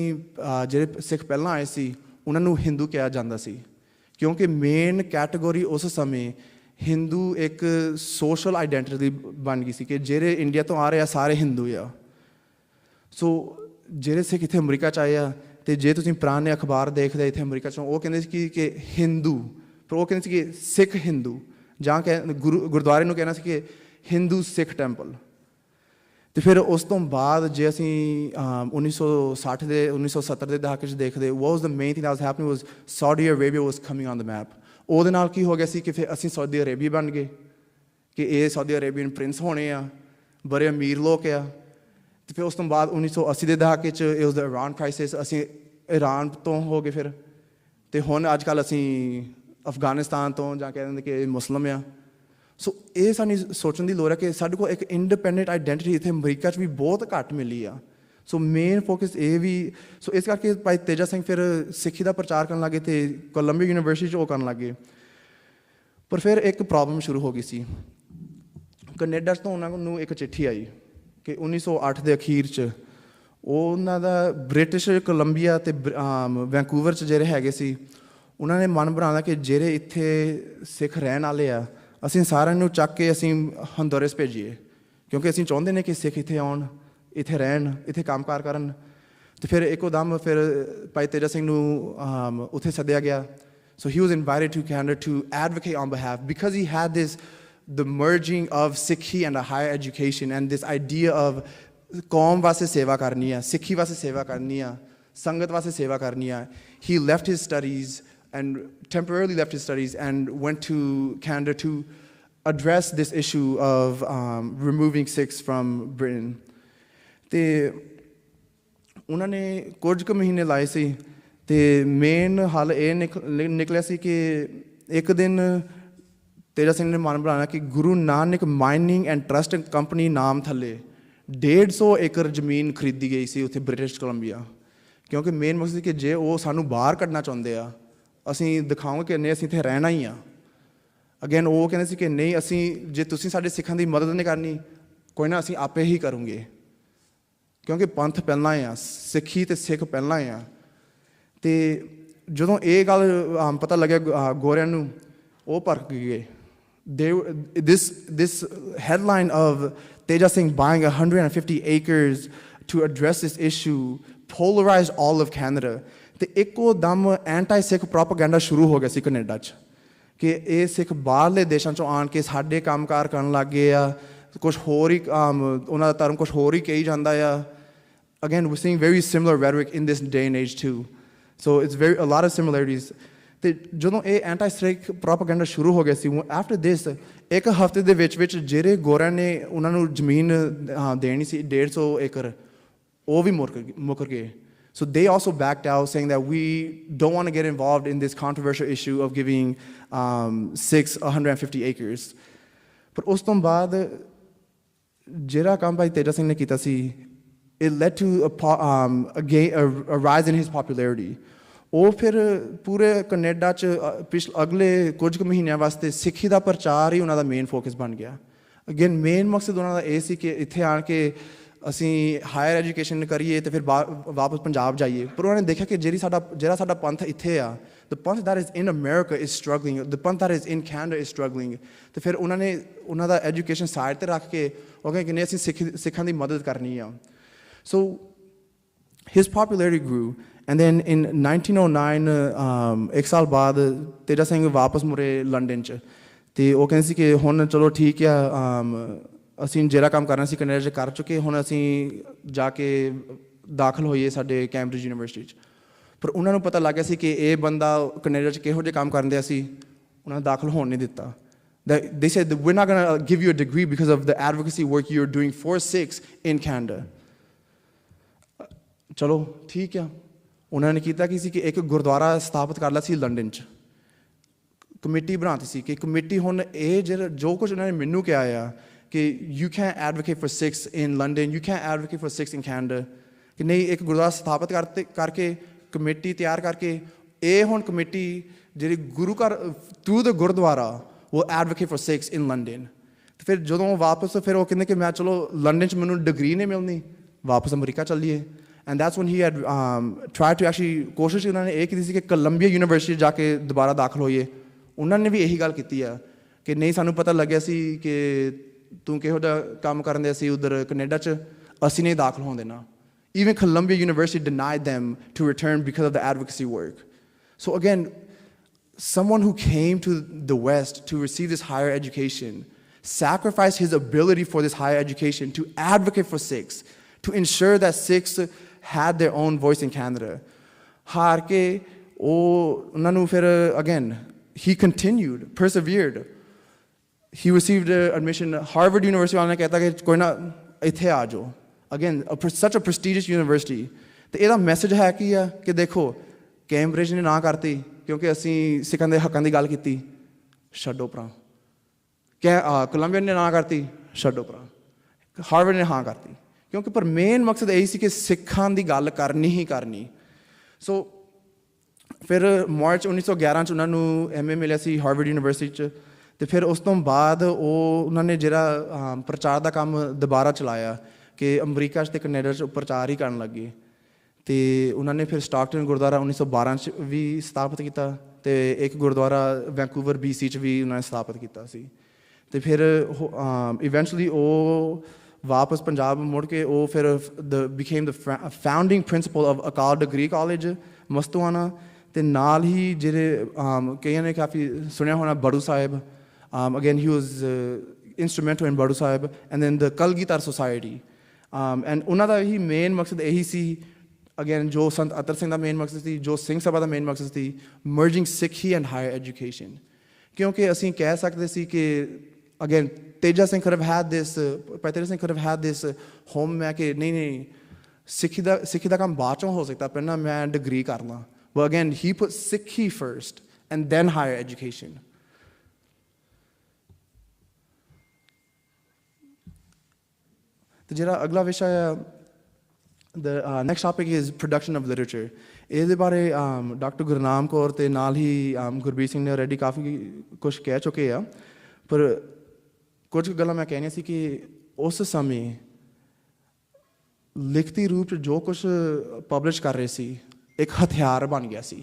ਜਿਹੜੇ ਸਿੱਖ ਪਹਿਲਾਂ ਆਏ ਸੀ ਉਹਨਾਂ ਨੂੰ ਹਿੰਦੂ ਕਿਹਾ ਜਾਂਦਾ ਸੀ ਕਿਉਂਕਿ ਮੇਨ ਕੈਟੇਗਰੀ ਉਸ ਸਮੇਂ ਹਿੰਦੂ ਇੱਕ ਸੋਸ਼ਲ ਆਈਡੈਂਟੀਟੀ ਬਣ ਗਈ ਸੀ ਕਿ ਜਿਹੜੇ ਇੰਡੀਆ ਤੋਂ ਆ ਰਹੇ ਆ ਸਾਰੇ ਹਿੰਦੂ ਆ। ਸੋ ਜਿਹੜੇ ਸਿੱਖ ਇੱਥੇ ਅਮਰੀਕਾ 'ਚ ਆਏ ਆ ਅਤੇ ਜੇ ਤੁਸੀਂ ਪੁਰਾਣੇ ਅਖਬਾਰ ਦੇਖਦੇ ਇੱਥੇ ਅਮਰੀਕਾ 'ਚੋਂ ਉਹ ਕਹਿੰਦੇ ਸੀ ਕਿ ਹਿੰਦੂ ਪਰ ਉਹ ਕਹਿੰਦੇ ਸੀ ਕਿ ਸਿੱਖ ਹਿੰਦੂ ਜਾਂ ਗੁਰਦੁਆਰੇ ਨੂੰ ਕਹਿਣਾ ਸੀ ਕਿ ਹਿੰਦੂ ਸਿੱਖ ਟੈਂਪਲ। ਅਤੇ ਫਿਰ ਉਸ ਤੋਂ ਬਾਅਦ ਜੇ ਅਸੀਂ 1960 ਦੇ 1970 ਦੇ ਦਹਾਕੇ 'ਚ ਦੇਖਦੇ what was the main thing that was happening was Saudi Arabia was coming on the map. ਉਹਦੇ ਨਾਲ ਕੀ ਹੋ ਗਿਆ ਸੀ ਕਿ ਫਿਰ ਅਸੀਂ ਸਾਊਦੀ ਅਰੇਬੀਆ ਬਣ ਗਏ ਕਿ ਇਹ ਸਾਊਦੀ ਅਰੇਬੀਅਨ ਪ੍ਰਿੰਸ ਹੋਣੇ ਆ ਬੜੇ ਅਮੀਰ ਲੋਕ ਆ ਅਤੇ ਫਿਰ ਉਸ ਤੋਂ ਬਾਅਦ 1980 ਦੇ ਦਹਾਕੇ 'ਚ it was the Iran crisis ਅਸੀਂ ਇਰਾਨ ਤੋਂ ਹੋ ਗਏ ਫਿਰ ਅਤੇ ਹੁਣ ਅੱਜ ਕੱਲ੍ਹ ਅਸੀਂ ਅਫਗਾਨਿਸਤਾਨ ਤੋਂ ਜਾਂ ਕਹਿ ਦਿੰਦੇ ਕਿ ਇਹ ਮੁਸਲਿਮ ਆ। ਸੋ ਇਹ ਸਾਨੂੰ ਸੋਚਣ ਦੀ ਲੋੜ ਹੈ ਕਿ ਸਾਡੇ ਕੋਲ ਇੱਕ ਇੰਡੀਪੈਂਡੈਂਟ ਆਈਡੈਂਟੀਟੀ ਇੱਥੇ ਅਮਰੀਕਾ 'ਚ ਵੀ ਬਹੁਤ ਘੱਟ ਮਿਲੀ ਆ। ਸੋ ਮੇਨ ਫੋਕਸ ਇਹ ਵੀ ਸੋ ਇਸ ਕਰਕੇ ਭਾਈ ਤੇਜਾ ਸਿੰਘ ਫਿਰ ਸਿੱਖੀ ਦਾ ਪ੍ਰਚਾਰ ਕਰਨ ਲੱਗੇ ਅਤੇ ਕੋਲੰਬੀਆ ਯੂਨੀਵਰਸਿਟੀ 'ਚ ਉਹ ਕਰਨ ਲੱਗੇ। ਪਰ ਫਿਰ ਇੱਕ ਪ੍ਰੋਬਲਮ ਸ਼ੁਰੂ ਹੋ ਗਈ ਸੀ ਕੈਨੇਡਾ 'ਚ ਤੋਂ ਉਹਨਾਂ ਨੂੰ ਇੱਕ ਚਿੱਠੀ ਆਈ ਕਿ 1908 ਦੇ ਅਖੀਰ 'ਚ ਉਹਨਾਂ ਦਾ ਬ੍ਰਿਟਿਸ਼ ਕੋਲੰਬੀਆ ਅਤੇ ਵੈਂਕੂਵਰ 'ਚ ਜਿਹੜੇ ਹੈਗੇ ਸੀ ਉਹਨਾਂ ਨੇ ਮਨ ਬਣਾਉਣਾ ਕਿ ਜਿਹੜੇ ਇੱਥੇ ਸਿੱਖ ਰਹਿਣ ਵਾਲੇ ਆ ਅਸੀਂ ਸਾਰਿਆਂ ਨੂੰ ਚੱਕ ਕੇ ਅਸੀਂ ਹੰਦੁਰਸ ਭੇਜੀਏ ਕਿਉਂਕਿ ਅਸੀਂ ਚਾਹੁੰਦੇ ਨੇ ਕਿ ਸਿੱਖ ਇੱਥੇ ਆਉਣ ਇੱਥੇ ਰਹਿਣ ਇੱਥੇ ਕੰਮਕਾਰ ਕਰਨ। ਅਤੇ ਫਿਰ ਇੱਕੋ ਦਮ ਫਿਰ ਭਾਈ ਤੇਜਾ ਸਿੰਘ ਨੂੰ ਉੱਥੇ ਸੱਦਿਆ ਗਿਆ। So he was invited to Canada to advocate on behalf because he had this the merging of Sikhi and a higher education and this idea of ਕੌਮ ਵਾਸਤੇ ਸੇਵਾ ਕਰਨੀ ਆ ਸਿੱਖੀ ਵਾਸਤੇ ਸੇਵਾ ਕਰਨੀ ਆ ਸੰਗਤ ਵਾਸਤੇ ਸੇਵਾ ਕਰਨੀ ਆ। He left his studies and temporarily left his studies and went to Canada to address this issue of removing Sikhs from Britain. ਅਤੇ ਉਹਨਾਂ ਨੇ ਕੁਝ ਕੁ ਮਹੀਨੇ ਲਾਏ ਸੀ ਅਤੇ ਮੇਨ ਹੱਲ ਇਹ ਨਿਕਲਿਆ ਸੀ ਕਿ ਇੱਕ ਦਿਨ ਤੇਜਾ ਸਿੰਘ ਨੇ ਮਨ ਬਣਾਇਆ ਕਿ Guru Nanak mining and trust company ਨਾਮ ਥੱਲੇ 150 ਏਕੜ ਜ਼ਮੀਨ ਖਰੀਦੀ ਗਈ ਸੀ ਉੱਥੇ ਬ੍ਰਿਟਿਸ਼ ਕੋਲੰਬੀਆ ਕਿਉਂਕਿ ਮੇਨ ਮਕਸਦ ਸੀ ਕਿ ਜੇ ਉਹ ਸਾਨੂੰ ਬਾਹਰ ਕੱਢਣਾ ਚਾਹੁੰਦੇ ਆ ਅਸੀਂ ਦਿਖਾਵਾਂਗੇ ਕਿ ਨਹੀਂ ਅਸੀਂ ਇੱਥੇ ਰਹਿਣਾ ਹੀ ਆ। ਅਗੇਨ ਉਹ ਕਹਿੰਦੇ ਸੀ ਕਿ ਨਹੀਂ ਅਸੀਂ ਜੇ ਤੁਸੀਂ ਸਾਡੇ ਸਿੱਖਾਂ ਦੀ ਮਦਦ ਨਹੀਂ ਕਰਨੀ ਕੋਈ ਨਾ ਅਸੀਂ ਆਪੇ ਹੀ ਕਰੂੰਗੇ ਕਿਉਂਕਿ ਪੰਥ ਪਹਿਲਾਂ ਆ ਸਿੱਖੀ ਅਤੇ ਸਿੱਖ ਪਹਿਲਾਂ ਆ। ਅਤੇ ਜਦੋਂ ਇਹ ਗੱਲ ਪਤਾ ਲੱਗਿਆ ਗੋਰਿਆਂ ਨੂੰ ਉਹ ਭੜਕ ਗਏ। This headline of Teja Singh buying 150 acres to address this issue polarized all of Canada. ਅਤੇ ਇੱਕੋ ਦਮ ਐਂਟੀ ਸਿੱਖ ਪ੍ਰੋਪਾਗੈਂਡਾ ਸ਼ੁਰੂ ਹੋ ਗਿਆ ਸੀ ਕੈਨੇਡਾ 'ਚ ਕਿ ਇਹ ਸਿੱਖ ਬਾਹਰਲੇ ਦੇਸ਼ਾਂ 'ਚੋਂ ਆਣ ਕੇ ਸਾਡੇ ਕੰਮਕਾਰ ਕਰਨ ਲੱਗ ਗਏ ਆ ਕੁਛ ਹੋਰ ਹੀ ਉਹਨਾਂ ਦਾ ਧਰਮ ਕੁਛ ਹੋਰ ਹੀ ਕਹੀ ਜਾਂਦਾ ਆ। Again, we're seeing very similar rhetoric in this day and age too. So it's a lot of similarities. ਤੇ ਜਦੋਂ ਇਹ ਐਂਟੀ ਸਿੱਖ ਪ੍ਰੋਪੇਗੈਂਡਾ ਸ਼ੁਰੂ ਹੋ ਗਿਆ ਸੀ, ਆਫਟਰ ਦਿਸ ਇੱਕ ਹਫ਼ਤੇ ਦੇ ਵਿੱਚ ਜਿਹੜੇ ਗੋਰਿਆਂ ਨੇ ਉਹਨਾਂ ਨੂੰ ਜ਼ਮੀਨ ਦੇਣੀ ਸੀ 150 ਏਕੜ, ਉਹ ਵੀ ਮੁੱਕਰ ਗਏ. So they also backed out, saying that we don't want to get involved in this controversial issue of giving Sikhs 150 acres. ਪਰ ਉਸ ਤੋਂ ਬਾਅਦ ਜਿਹੜਾ ਕੰਮ ਭਾਈ ਤੇਜਾ ਸਿੰਘ ਨੇ ਕੀਤਾ ਸੀ, it led to a rise in his popularity. ਉਹ ਫਿਰ ਪੂਰੇ ਕੈਨੇਡਾ 'ਚ ਅਗਲੇ ਕੁਝ ਕੁ ਮਹੀਨਿਆਂ ਵਾਸਤੇ ਸਿੱਖੀ ਦਾ ਪ੍ਰਚਾਰ ਹੀ ਉਹਨਾਂ ਦਾ ਮੇਨ ਫੋਕਸ ਬਣ ਗਿਆ. ਅਗੇਨ ਮੇਨ ਮਕਸਦ ਉਹਨਾਂ ਦਾ ਇਹ ਸੀ ਕਿ ਇੱਥੇ ਆਣ ਕੇ ਅਸੀਂ ਹਾਇਰ ਐਜੂਕੇਸ਼ਨ ਕਰੀਏ ਅਤੇ ਫਿਰ ਵਾਪਸ ਪੰਜਾਬ ਜਾਈਏ. ਪਰ ਉਹਨਾਂ ਨੇ ਦੇਖਿਆ ਕਿ ਜਿਹੜਾ ਸਾਡਾ ਪੰਥ ਇੱਥੇ ਆ, the Panth that is in America is struggling, the Panth that is in Canada is struggling. ਅਤੇ ਫਿਰ ਉਹਨਾਂ ਨੇ ਉਹਨਾਂ ਦਾ ਐਜੂਕੇਸ਼ਨ ਸਾਈਡ 'ਤੇ ਰੱਖ ਕੇ ਉਹ ਕਹਿੰਦੇ ਕਿ ਨਹੀਂ ਅਸੀਂ ਸਿੱਖਾਂ ਦੀ ਮਦਦ ਕਰਨੀ ਆ. So his popularity grew. And then in 1909 ਇੱਕ ਸਾਲ ਬਾਅਦ ਤੇਜਾ ਸਿੰਘ ਵਾਪਸ ਮੁੜੇ ਲੰਡਨ 'ਚ, ਅਤੇ ਉਹ ਕਹਿੰਦੇ ਸੀ ਕਿ ਹੁਣ ਚਲੋ ਠੀਕ ਆ, ਅਸੀਂ ਜਿਹੜਾ ਕੰਮ ਕਰਨਾ ਸੀ ਕੈਨੇਡਾ 'ਚ ਕਰ ਚੁੱਕੇ, ਹੁਣ ਅਸੀਂ ਜਾ ਕੇ ਦਾਖਲ ਹੋਈਏ ਸਾਡੇ ਕੈਂਬਰਿਜ ਯੂਨੀਵਰਸਿਟੀ 'ਚ. ਪਰ ਉਹਨਾਂ ਨੂੰ ਪਤਾ ਲੱਗ ਗਿਆ ਸੀ ਕਿ ਇਹ ਬੰਦਾ ਕੈਨੇਡਾ 'ਚ ਕਿਹੋ ਜਿਹੇ ਕੰਮ ਕਰਨ ਦਿਆ ਸੀ, ਉਹਨਾਂ ਨੂੰ ਦਾਖਲ ਹੋਣ ਨਹੀਂ ਦਿੱਤਾ. They said that we're not going to give you a degree because of the advocacy work you're doing for Sikhs in Canada. ਚਲੋ ਠੀਕ ਆ, ਉਹਨਾਂ ਨੇ ਕੀਤਾ ਕੀ ਸੀ ਕਿ ਇੱਕ ਗੁਰਦੁਆਰਾ ਸਥਾਪਿਤ ਕਰ ਲਿਆ ਸੀ ਲੰਡਨ 'ਚ, ਕਮੇਟੀ ਬਣਾਤੀ ਸੀ ਕਿ ਕਮੇਟੀ ਹੁਣ ਇਹ ਜੋ ਕੁਝ ਉਹਨਾਂ ਨੇ ਮੈਨੂੰ ਕਿਹਾ ਆ ਕਿ you can advocate for six in London, you can advocate for six in Canada, ਕਿ ਨਹੀਂ ਇੱਕ ਗੁਰਦੁਆਰਾ ਸਥਾਪਿਤ ਕਰਕੇ ਕਮੇਟੀ ਤਿਆਰ ਕਰਕੇ ਇਹ ਹੁਣ ਕਮੇਟੀ ਜਿਹੜੀ ਗੁਰੂ ਘਰ ਥਰੂ ਦ ਗੁਰਦੁਆਰਾ ਉਹ advocate for six in London. ਅਤੇ ਫਿਰ ਜਦੋਂ ਵਾਪਸ ਫਿਰ ਉਹ ਕਹਿੰਦੇ ਕਿ ਮੈਂ ਚਲੋ ਲੰਡਨ 'ਚ ਮੈਨੂੰ ਡਿਗਰੀ ਨਹੀਂ ਮਿਲਣੀ, ਵਾਪਸ ਅਮਰੀਕਾ ਚੱਲੀਏ. And that's when he had tried to actually ਕੋਸ਼ਿਸ਼ ਉਹਨਾਂ ਨੇ ਇਹ ਕੀਤੀ ਸੀ ਕਿ ਕੋਲੰਬੀਆ ਯੂਨੀਵਰਸਿਟੀ ਜਾ ਕੇ ਦੁਬਾਰਾ ਦਾਖਲ ਹੋਈਏ. ਉਹਨਾਂ ਨੇ ਵੀ ਇਹੀ ਗੱਲ ਕੀਤੀ ਆ ਕਿ ਨਹੀਂ ਸਾਨੂੰ ਪਤਾ ਲੱਗਿਆ ਸੀ ਕਿ ਤੂੰ ਕਿਹੋ ਜਿਹਾ ਕੰਮ ਕਰਨ ਦੇ ਸੀ ਉੱਧਰ ਕੈਨੇਡਾ 'ਚ, ਅਸੀਂ ਨਹੀਂ ਦਾਖਲ ਹੋਣ ਦੇਣਾ. Even Columbia University denied them to return because of the advocacy work. So again, someone who came to the West to receive this higher education sacrificed his ability for this higher education to advocate for Sikhs, to ensure that Sikhs had their own voice in Canada. ਹਾਰ ਕੇ ਉਹਨਾਂ ਨੂੰ ਫਿਰ again, he continued, persevered. He received admission. Harvard University ਵਾਲਿਆਂ ਨੇ ਕਹਿਤਾ ਕਿ ਕੋਈ ਨਾ ਇੱਥੇ ਆ ਜਾਓ. Again, such a prestigious university. ਤੇ ਇਹਦਾ ਮੈਸੇਜ ਹੈ ਕੀ ਆ ਕਿ ਦੇਖੋ ਕੈਂਬਰਿਜ ਨੇ ਨਾ ਕਰਤੀ ਕਿਉਂਕਿ ਅਸੀਂ ਸਿੱਖਾਂ ਦੇ ਹੱਕਾਂ ਦੀ ਗੱਲ ਕੀਤੀ, ਛੱਡੋ ਪਰਾਂ. ਕੋਲੰਬੀਆ ਨੇ ਨਾ ਕਰਤੀ, ਛੱਡੋ ਪਰਾਂ. ਹਾਰਵਰਡ ਨੇ ਹਾਂ ਕਰਤੀ ਕਿਉਂਕਿ ਪਰ ਮੇਨ ਮਕਸਦ ਇਹੀ ਸੀ ਕਿ ਸਿੱਖਾਂ ਦੀ ਗੱਲ ਕਰਨੀ ਹੀ ਕਰਨੀ. ਸੋ ਫਿਰ ਮਾਰਚ 1911 'ਚ ਉਹਨਾਂ ਨੂੰ MA ਮਿਲਿਆ ਸੀ ਹਾਰਵਰਡ ਯੂਨੀਵਰਸਿਟੀ 'ਚ. ਅਤੇ ਫਿਰ ਉਸ ਤੋਂ ਬਾਅਦ ਉਹਨਾਂ ਨੇ ਜਿਹੜਾ ਪ੍ਰਚਾਰ ਦਾ ਕੰਮ ਦੁਬਾਰਾ ਚਲਾਇਆ ਕਿ ਅਮਰੀਕਾ 'ਚ ਅਤੇ ਕੈਨੇਡਾ 'ਚ ਪ੍ਰਚਾਰ ਹੀ ਕਰਨ ਲੱਗੇ. ਅਤੇ ਉਹਨਾਂ ਨੇ ਫਿਰ ਸਟਾਕਟਨ ਗੁਰਦੁਆਰਾ 1912 'ਚ ਵੀ ਸਥਾਪਿਤ ਕੀਤਾ ਅਤੇ ਇੱਕ ਗੁਰਦੁਆਰਾ ਵੈਂਕੂਵਰ BC 'ਚ ਵੀ ਉਹਨਾਂ ਨੇ ਸਥਾਪਿਤ ਕੀਤਾ ਸੀ. ਅਤੇ ਫਿਰ ਇਵੈਂਚੁਅਲੀ ਉਹ ਵਾਪਸ ਪੰਜਾਬ ਮੁੜ ਕੇ ਉਹ ਫਿਰ became the founding principal of Akal degree college Mastuana. ਅਤੇ ਨਾਲ ਹੀ ਜਿਹੜੇ ਕਈਆਂ ਨੇ ਕਾਫੀ ਸੁਣਿਆ ਹੋਣਾ ਬੜੂ ਸਾਹਿਬ, again he was instrumental in Baru Sahib, and then the Kalgidhar society. And ਉਹਨਾਂ ਦਾ ਹੀ ਮੇਨ ਮਕਸਦ ਇਹੀ ਸੀ, ਅਗੇਨ ਜੋ ਸੰਤ ਅਤਰ ਸਿੰਘ ਦਾ ਮੇਨ ਮਕਸਦ ਸੀ, ਜੋ ਸਿੰਘ ਸਭਾ ਦਾ ਮੇਨ ਮਕਸਦ ਸੀ, merging ਸਿੱਖੀ ਐਂਡ ਹਾਇਰ ਐਜੂਕੇਸ਼ਨ. ਕਿਉਂਕਿ ਅਸੀਂ ਕਹਿ ਸਕਦੇ ਸੀ ਕਿ again Teja Singh could have had this, Teja Singh could have had this home ਮੈਂ ਕਿ ਨਹੀਂ ਸਿੱਖੀ ਦਾ ਕੰਮ ਬਾਅਦ ਚੋਂ ਹੋ ਸਕਦਾ, ਪਹਿਲਾਂ ਮੈਂ ਡਿਗਰੀ ਕਰ ਲਾਂ. But again, he put Sikhi first and then higher education. ਤੇ ਜਿਹੜਾ ਅਗਲਾ ਵਿਸ਼ਾ ਹੈ, the next topic is production of literature. ਇਹਦੇ ਬਾਰੇ ਡਾਕਟਰ ਗੁਰਨਾਮ ਕੌਰ ਅਤੇ ਨਾਲ ਹੀ ਗੁਰਬੀਰ ਸਿੰਘ ਨੇ ਆਲਰੇਡੀ ਕਾਫੀ ਕੁਛ ਕਹਿ ਚੁੱਕੇ ਆ. ਪਰ ਕੁਝ ਗੱਲਾਂ ਮੈਂ ਕਹਿਣੀਆਂ ਸੀ ਕਿ ਉਸ ਸਮੇਂ ਲਿਖਤੀ ਰੂਪ 'ਚ ਜੋ ਕੁਛ ਪਬਲਿਸ਼ ਕਰ ਰਹੇ ਸੀ ਇੱਕ ਹਥਿਆਰ ਬਣ ਗਿਆ ਸੀ.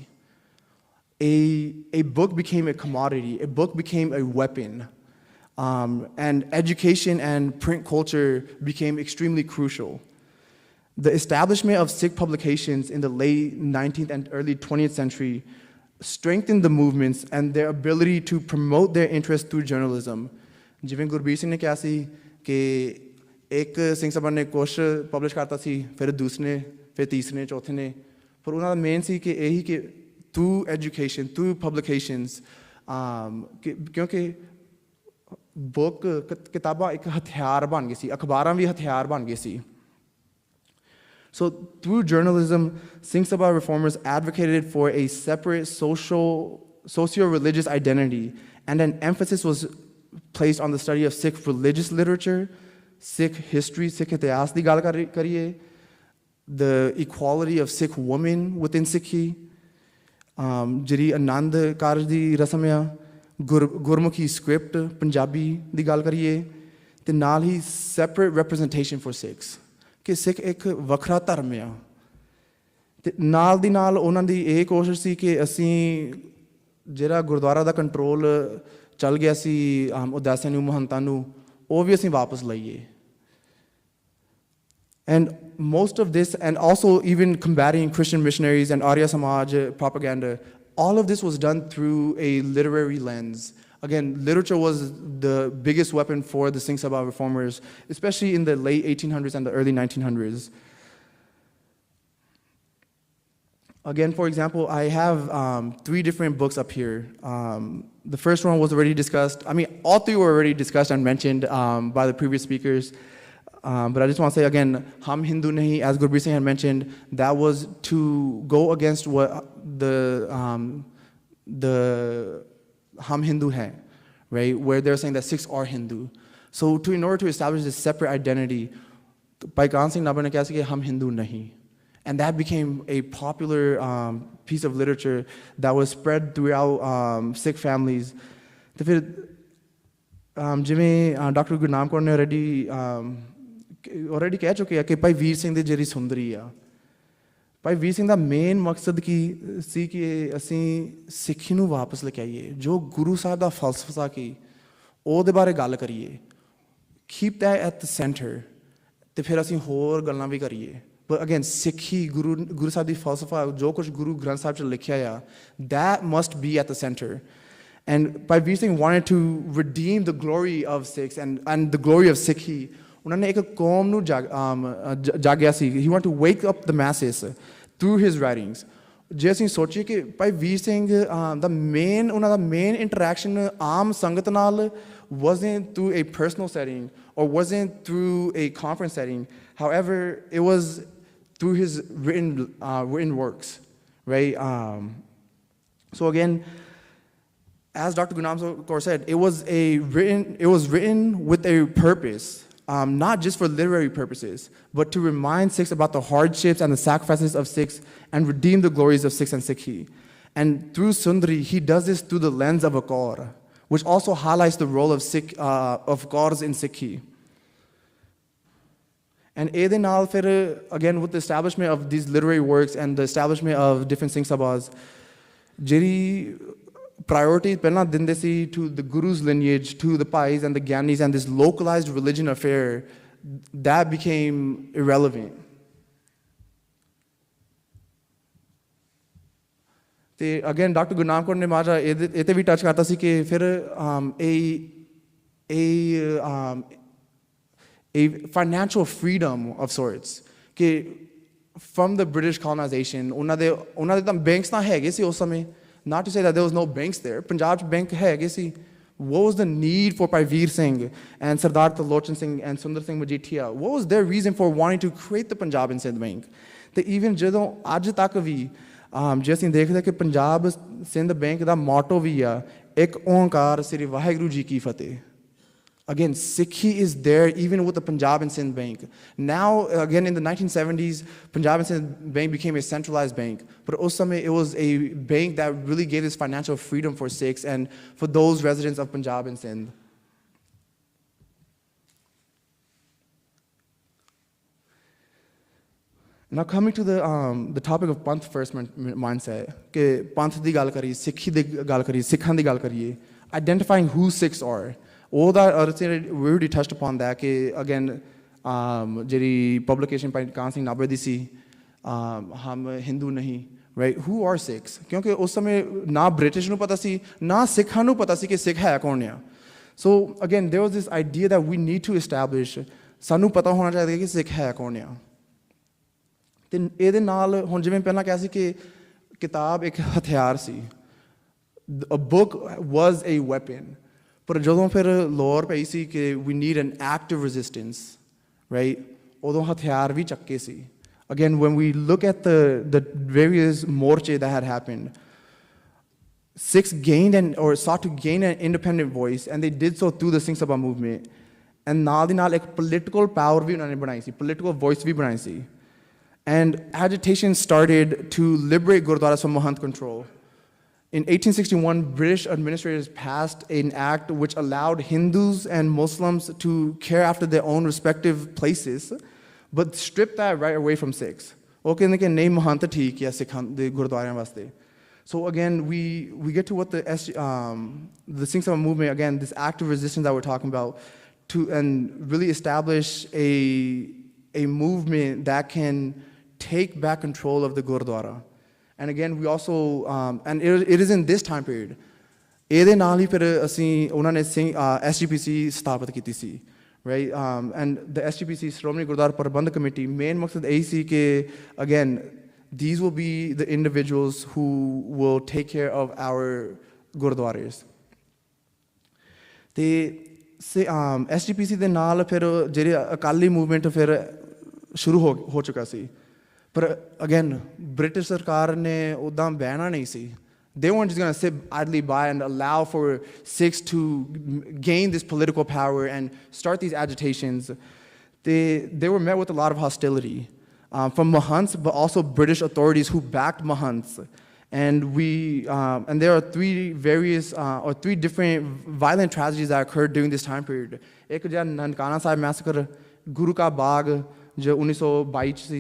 A book became a commodity, a book became a weapon, and education and print culture became extremely crucial. The establishment of Sikh publications in the late 19th and early 20th century strengthened the movements and their ability to promote their interest through journalism. ਜਿਵੇਂ ਗੁਰਬੀਰ ਸਿੰਘ ਨੇ ਕਿਹਾ ਸੀ ਕਿ ਇੱਕ ਸਿੰਘ ਸਭਾ ਨੇ ਕੁਛ publish ਕਰਤਾ ਸੀ, ਫਿਰ ਦੂਸਰੇ ਨੇ, ਫਿਰ ਤੀਸਰੇ ਨੇ, ਚੌਥੇ ਨੇ. ਪਰ ਉਹਨਾਂ ਦਾ ਮੇਨ ਸੀ ਕਿ ਇਹੀ ਕਿ through education, through publications, ਕਿਉਂਕਿ ਬੁੱਕ ਕਿਤਾਬਾਂ ਇੱਕ ਹਥਿਆਰ ਬਣ ਗਈ ਸੀ, ਅਖਬਾਰਾਂ ਵੀ ਹਥਿਆਰ ਬਣ ਗਏ ਸੀ. So through journalism, Singh Sabha reformers advocated for a separate socio-religious identity, and an emphasis was placed on the study of Sikh religious literature, Sikh history, Sikh itihas di gal kariye, the equality of Sikh women within Sikhi, ਜਿਹੜੀ ਆਨੰਦ ਕਾਰਜ ਦੀ ਰਸਮ ਆ, Gurmukhi script Punjabi ਦੀ ਗੱਲ ਕਰੀਏ, ਤੇ ਨਾਲ ਹੀ separate representation for Sikhs, ਕਿ ਸਿੱਖ ਇੱਕ ਵੱਖਰਾ ਧਰਮ ਆ. ਤੇ ਨਾਲ ਦੀ ਨਾਲ ਉਹਨਾਂ ਦੀ ਇਹ ਕੋਸ਼ਿਸ਼ ਸੀ ਕਿ ਅਸੀਂ ਜਿਹੜਾ ਗੁਰਦੁਆਰਾ ਦਾ ਕੰਟਰੋਲ ਚੱਲ ਗਿਆ ਸੀ ਉਦਾਸੀਆਂ ਨੂੰ, ਮਹੰਤਾਂ ਨੂੰ, ਉਹ ਵੀ ਅਸੀਂ ਵਾਪਸ ਲਈਏ. And most of this, and also even combating Christian missionaries and Arya Samaj propaganda, all of this was done through a literary lens. Again, literature was the biggest weapon for the Singh Sabha reformers, especially in the late 1800s and the early 1900s. Again, for example, I have 3 different books up here. The first one was already discussed. I mean, all 3 were already discussed and mentioned by the previous speakers. But I just want to say again, Hum Hindu Nahi, as Gurbir Singh had mentioned, that was to go against what the Hum Hindu hai, right? Where they're saying that Sikhs are Hindu. So in order to establish this separate identity, Baikan Singh Nabar ne kaha ki Hum Hindu Nahi. And that became a popular piece of literature that was spread throughout Sikh families. ਤੇ ਫਿਰ ਜਿਵੇਂ doctor Gurnam Kaur ਨੇ already ਕਹਿ ਚੁੱਕੇ ਆ ਕਿ ਭਾਈ ਵੀਰ ਸਿੰਘ ਦੀ ਜਿਹੜੀ ਸੁੰਦਰੀ ਆ, ਭਾਈ ਵੀਰ ਸਿੰਘ ਦਾ ਮੇਨ ਮਕਸਦ ਕੀ ਸੀ ਕਿ ਅਸੀਂ ਸਿੱਖੀ ਨੂੰ ਵਾਪਸ ਲੈ ਕੇ ਆਈਏ, ਜੋ ਗੁਰੂ ਸਾਹਿਬ ਦਾ ਫਲਸਫਾ ਕੀ ਉਹਦੇ ਬਾਰੇ ਗੱਲ ਕਰੀਏ, keep that at the centre, ਤੇ ਫਿਰ ਅਸੀਂ ਹੋਰ ਗੱਲਾਂ ਵੀ ਕਰੀਏ. But again, ਸਿੱਖੀ ਗੁਰੂ ਸਾਹਿਬ ਦੀ ਫਲਸਫਾ, ਜੋ ਕੁਝ ਗੁਰੂ ਗ੍ਰੰਥ ਸਾਹਿਬ 'ਚ ਲਿਖਿਆ ਆ, that must be at the center. And Bhai Veer Singh wanted to redeem the glory of Sikhs and the glory of Sikhi. ਉਹਨਾਂ ਨੇ ਇੱਕ ਕੌਮ ਨੂੰ ਜਾਗਿਆ ਸੀ. He wanted to wake up the masses through his writings. ਜੇ ਅਸੀਂ ਸੋਚੀਏ ਕਿ ਭਾਈ ਵੀਰ ਸਿੰਘ ਉਹਨਾਂ ਦਾ ਮੇਨ ਇੰਟਰੈਕਸ਼ਨ ਆਮ ਸੰਗਤ ਨਾਲ wasn't through a personal setting or wasn't through a conference setting. However, it was through his written works, right? So again, as Dr. Gurnam Kaur said, it was written with a purpose, not just for literary purposes, but to remind Sikhs about the hardships and the sacrifices of Sikhs and redeem the glories of Sikhs and Sikhi. And through Sundari, he does this through the lens of a Kaur, which also highlights the role of Kaurs in Sikhi. And ਇਹਦੇ ਨਾਲ ਫਿਰ again with the establishment of these literary works and the establishment of different Singh Sabhas, ਜਿਹੜੀ priority ਪਹਿਲਾਂ ਦਿੰਦੇ ਸੀ to the Guru's lineage, to the Pais and the Gyanis and this localized religion affair, that became irrelevant. ਤੇ again Dr. Gurnam Kaur ਨੇ ਮਾਰਾ ਇਹ ਤੇ ਵੀ touch ਕਰਤਾ ਸੀ ਕਿ ਫਿਰ a financial freedom of sorts, ਕਿ from the British colonization, ਉਹਨਾਂ ਦੇ ਤਾਂ banks ਤਾਂ ਹੈਗੇ ਸੀ ਉਸ ਸਮੇਂ. Not to say that there was no banks there. Punjab 'ਚ bank ਹੈਗੇ ਸੀ. What was the need for Bhai Veer Singh and Sardar Talochan Singh and Sundar Singh Majeethia? What was their reason for wanting to create the Punjab and Sindh Bank? ਤੇ even ਜਦੋਂ ਅੱਜ ਤੱਕ ਵੀ ਜੇ ਅਸੀਂ ਦੇਖਦੇ ਕਿ Punjab Sindh bank ਦਾ motto ਵੀ ਆ, ਇੱਕ ਓਂਕਾਰ ਸ੍ਰੀ ਵਾਹਿਗੁਰੂ ਜੀ ਕੀ ਫਤਿਹ. Again, Sikhi is there even with the Punjab and Sindh Bank. Now, again, in the 1970s, Punjab and Sindh Bank became a centralized bank. But also, it was a bank that really gave this financial freedom for Sikhs and for those residents of Punjab and Sindh. Now, coming to the topic of Panth first mindset, कि Panth दी गाल करिए, Sikhi दी गाल करिए, Sikhan दी गाल करिए, identifying who Sikhs are. All that, we already touched upon that, कि again, ਜਿਹੜੀ publication by Baikan Singh Nabar ਦੀ ਸੀ, ਹਮ ਹਿੰਦੂ ਨਹੀਂ, right? Who are Sikhs? ਕਿਉਂਕਿ ਉਸ ਸਮੇਂ ਨਾ ਬ੍ਰਿਟਿਸ਼ ਨੂੰ ਪਤਾ ਸੀ, ਨਾ ਸਿੱਖਾਂ ਨੂੰ ਪਤਾ ਸੀ ਕਿ ਸਿੱਖ ਹੈ ਕੌਣ ਆ. So again, there was this idea that we need to establish, ਸਾਨੂੰ ਪਤਾ ਹੋਣਾ ਚਾਹੀਦਾ ਕਿ ਸਿੱਖ ਹੈ ਕੌਣ ਆ. ਤੇ ਇਹਦੇ ਨਾਲ ਹੁਣ ਜਿਵੇਂ ਪਹਿਲਾਂ ਕਿਹਾ ਸੀ ਕਿ ਕਿਤਾਬ ਇੱਕ ਹਥਿਆਰ ਸੀ। A book was a weapon. ਪਰ ਜਦੋਂ ਫਿਰ ਲੋੜ ਪਈ ਸੀ ਕਿ we need an active resistance, right? ਉਦੋਂ ਹਥਿਆਰ ਵੀ ਚੱਕੇ ਸੀ. Again, when we look at the various morche that had happened, Sikhs gained or sought to gain an independent voice, and they did so through the Singh Sabha movement. And ਨਾਲ ਦੀ ਨਾਲ ਇੱਕ political power ਵੀ ਉਹਨਾਂ ਨੇ ਬਣਾਈ ਸੀ, political voice ਵੀ ਬਣਾਈ ਸੀ. And agitation started to liberate gurdwaras from Mahant control. In 1861, British administrators passed an act which allowed Hindus and Muslims to care after their own respective places, but stripped that right away from Sikhs. ਉਹ ਕਹਿੰਦੇ ਕਿ ਨਹੀਂ ਮਹੰਤ ਠੀਕ ਹੈ ਸਿੱਖਾਂ ਦੇ ਗੁਰਦੁਆਰਿਆਂ ਵਾਸਤੇ. So again, we get to what the Singh Sabha movement, again, this active resistance that we're talking about, and really establish a movement that can take back control of the Gurdwara. And again, we also, and it is in this time period, ਇਹਦੇ ਨਾਲ ਹੀ ਫਿਰ ਅਸੀਂ ਉਹਨਾਂ ਨੇ SGPC ਸਥਾਪਿਤ ਕੀਤੀ ਸੀ, right? And the SGPC, Shromani Gurdwara Prabandhak Committee, main ਮਕਸਦ ਇਹੀ ਸੀ ਕਿ again, these will be the individuals who will take care of our Gurdwaras. ਤੇ SGPC ਦੇ ਨਾਲ ਫਿਰ ਜਿਹੜੇ ਅਕਾਲੀ ਮੂਵਮੈਂਟ ਫਿਰ ਸ਼ੁਰੂ ਹੋ ਚੁੱਕਾ ਸੀ. ਪਰ ਅਗੇਨ ਬ੍ਰਿਟਿਸ਼ ਸਰਕਾਰ ਨੇ ਉੱਦਾਂ ਬਹਿਣਾ ਨਹੀਂ ਸੀ. They weren't just going to sit idly by and allow for Sikhs to gain this political power and start these agitations. They were met with a lot of hostility from Mahants, but also British authorities who backed Mahants. And there are three different violent tragedies that occurred during this time period. एक जो Nankana Sahib massacre, गुरु का बाग जो 1922 ਸੀ,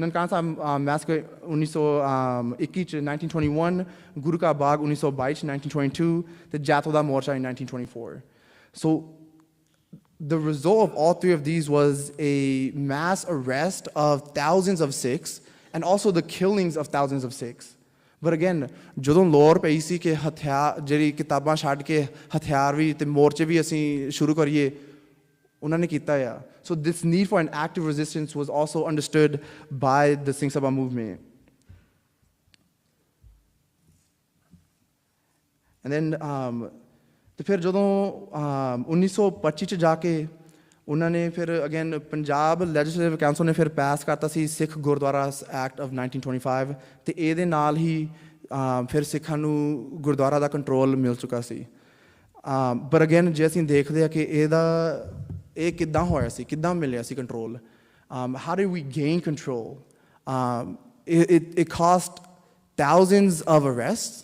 Nankana Sahib massacre 1921 1921, ਗੁਰੂ ਕਾ ਬਾਗ 1922 1922, ਤੇ ਜਾਤੋ ਦਾ ਮੋਰਚਾ in 1924. So the result of all three of these was a mass arrest of thousands of Sikhs and also the killings of thousands of Sikhs. But again, ਜਦੋਂ ਲੋੜ ਪਈ ਸੀ ਕਿ ਹਥਿਆਰ ਜਿਹੜੀ ਕਿਤਾਬਾਂ ਛੱਡ ਕੇ ਹਥਿਆਰ ਵੀ ਤੇ ਮੋਰਚੇ ਵੀ ਅਸੀਂ ਸ਼ੁਰੂ ਕਰੀਏ, ਉਹਨਾਂ ਨੇ ਕੀਤਾ ਆ. So this need for an active resistance was also understood by the Singh Sabha movement. And then ਤੇ ਫਿਰ ਜਦੋਂ 1925 'ਚ ਜਾ ਕੇ ਉਹਨਾਂ ਨੇ ਫਿਰ ਅਗੇਨ ਪੰਜਾਬ ਲੈਜਿਸਲੇਟਿਵ ਕਾਉਂਸਲ ਨੇ ਫਿਰ ਪਾਸ ਕਰਤਾ ਸੀ ਸਿੱਖ ਗੁਰਦੁਆਰਾ ਐਕਟ ਆਫ 1925, ਤੇ ਇਹਦੇ ਨਾਲ ਹੀ ਫਿਰ ਸਿੱਖਾਂ ਨੂੰ ਗੁਰਦੁਆਰਾ ਦਾ ਕੰਟਰੋਲ ਮਿਲ ਚੁੱਕਾ ਸੀ. ਪਰ ਅਗੇਨ ਜੇ ਅਸੀਂ ਦੇਖਦੇ ਹਾਂ ਕਿ ਇਹ ਕਿੱਦਾਂ ਹੋਇਆ ਸੀ, ਕਿੱਦਾਂ ਮਿਲਿਆ ਸੀ control, how did we gain control? It cost thousands of arrests,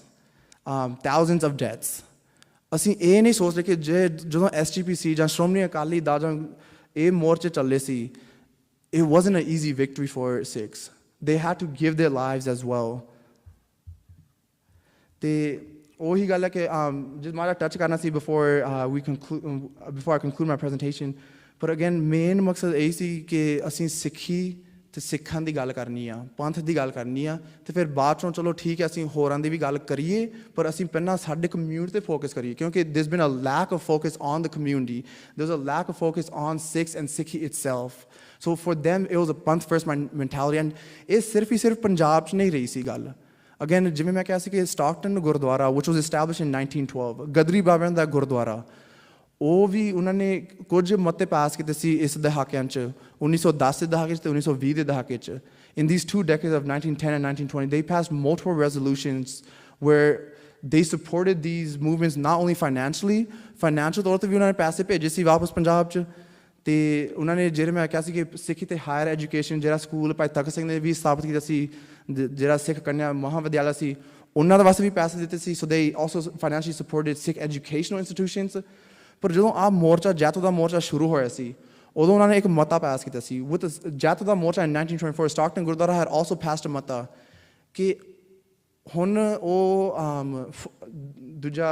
thousands of deaths. ਅਸੀਂ ਇਹ ਨਹੀਂ ਸੋਚਦੇ ਕਿ ਜਦੋਂ SGPC ਜਾਂ ਸ਼੍ਰੋਮਣੀ ਅਕਾਲੀ ਦਾ ਜਾਂ ਇਹ ਮੋਰਚੇ ਚੱਲੇ ਸੀ, it wasn't an easy victory for Sikhs. They had to give their lives as well. ਤੇ ਉਹੀ ਗੱਲ ਹੈ ਕਿ ਜਿਸ ਮਾੜਾ ਟੱਚ ਕਰਨਾ ਸੀ before I conclude my presentation. ਪਰ ਅਗੇਨ ਮੇਨ ਮਕਸਦ ਇਹ ਸੀ ਕਿ ਅਸੀਂ ਸਿੱਖੀ ਤੇ ਸਿੱਖਾਂ ਦੀ ਗੱਲ ਕਰਨੀ ਆ, ਪੰਥ ਦੀ ਗੱਲ ਕਰਨੀ ਆ, ਤੇ ਫਿਰ ਬਾਅਦ ਚੋਂ ਚਲੋ ਠੀਕ ਹੈ ਅਸੀਂ ਹੋਰਾਂ ਦੀ ਵੀ ਗੱਲ ਕਰੀਏ, ਪਰ ਅਸੀਂ ਪਹਿਲਾਂ ਸਾਡੇ ਕਮਿਊਨਿਟੀ 'ਤੇ ਫੋਕਸ ਕਰੀਏ, ਕਿਉਂਕਿ there's been a lack of focus on the community. There's a lack of focus on Sikhs and Sikhi itself. So for them it was a panth first mentality, and ਇਹ ਸਿਰਫ ਪੰਜਾਬ 'ਚ ਨਹੀਂ ਰਹੀ ਸੀ ਗੱਲ. Again, ਜਿਵੇਂ ਮੈਂ ਕਿਹਾ ਸੀ ਕਿ Stockton Gurdwara which was established in 1912, ਗਦਰੀ ਬਾਬਿਆਂ ਦਾ ਗੁਰਦੁਆਰਾ, ਉਹ ਵੀ ਉਹਨਾਂ ਨੇ ਕੁਝ ਮਤੇ ਪਾਸ ਕੀਤੇ ਸੀ ਇਸ ਦਹਾਕਿਆਂ 'ਚ, 1910 ਦੇ ਦਹਾਕੇ 'ਚ ਤੇ 1920 ਦੇ ਦਹਾਕੇ 'ਚ. In these two decades of 1910 and 1920, they passed multiple resolutions where they supported these movements not only financial ਤੌਰ 'ਤੇ ਵੀ ਉਹਨਾਂ ਨੇ ਪੈਸੇ ਭੇਜੇ ਸੀ ਵਾਪਸ ਪੰਜਾਬ 'ਚ, ਤੇ ਉਹਨਾਂ ਨੇ ਜਿਹੜੇ ਮੈਂ ਕਿਹਾ ਸੀ ਕਿ ਸਿੱਖੀ ਤੇ ਹਾਇਰ ਐਜੂਕੇਸ਼ਨ ਜਿਹੜਾ ਸਕੂਲ ਭਾਈ ਤਖਤ ਸਿੰਘ ਨੇ ਵੀ ਸਥਾਪਿਤ ਕੀਤਾ ਸੀ, ਜਿਹੜਾ ਸਿੱਖ ਕੰਨਿਆ ਮਹਾਵਿਦਿਆਲਾ ਸੀ, ਉਹਨਾਂ ਦੇ ਵਾਸਤੇ ਵੀ ਪੈਸੇ ਦਿੱਤੇ ਸੀ. So they also financially supported Sikh educational institutions. ਪਰ ਜਦੋਂ ਆਹ ਮੋਰਚਾ ਜੈਤੋ ਦਾ ਮੋਰਚਾ ਸ਼ੁਰੂ ਹੋਇਆ ਸੀ, ਉਦੋਂ ਉਹਨਾਂ ਨੇ ਇੱਕ ਮਤਾ ਪਾਸ ਕੀਤਾ ਸੀ. With ਜੈਤੋ ਦਾ ਮੋਰਚਾ in 1924, Stockton Gurdwara had also passed a ਮਤਾ ਕਿ ਹੁਣ ਉਹ ਦੂਜਾ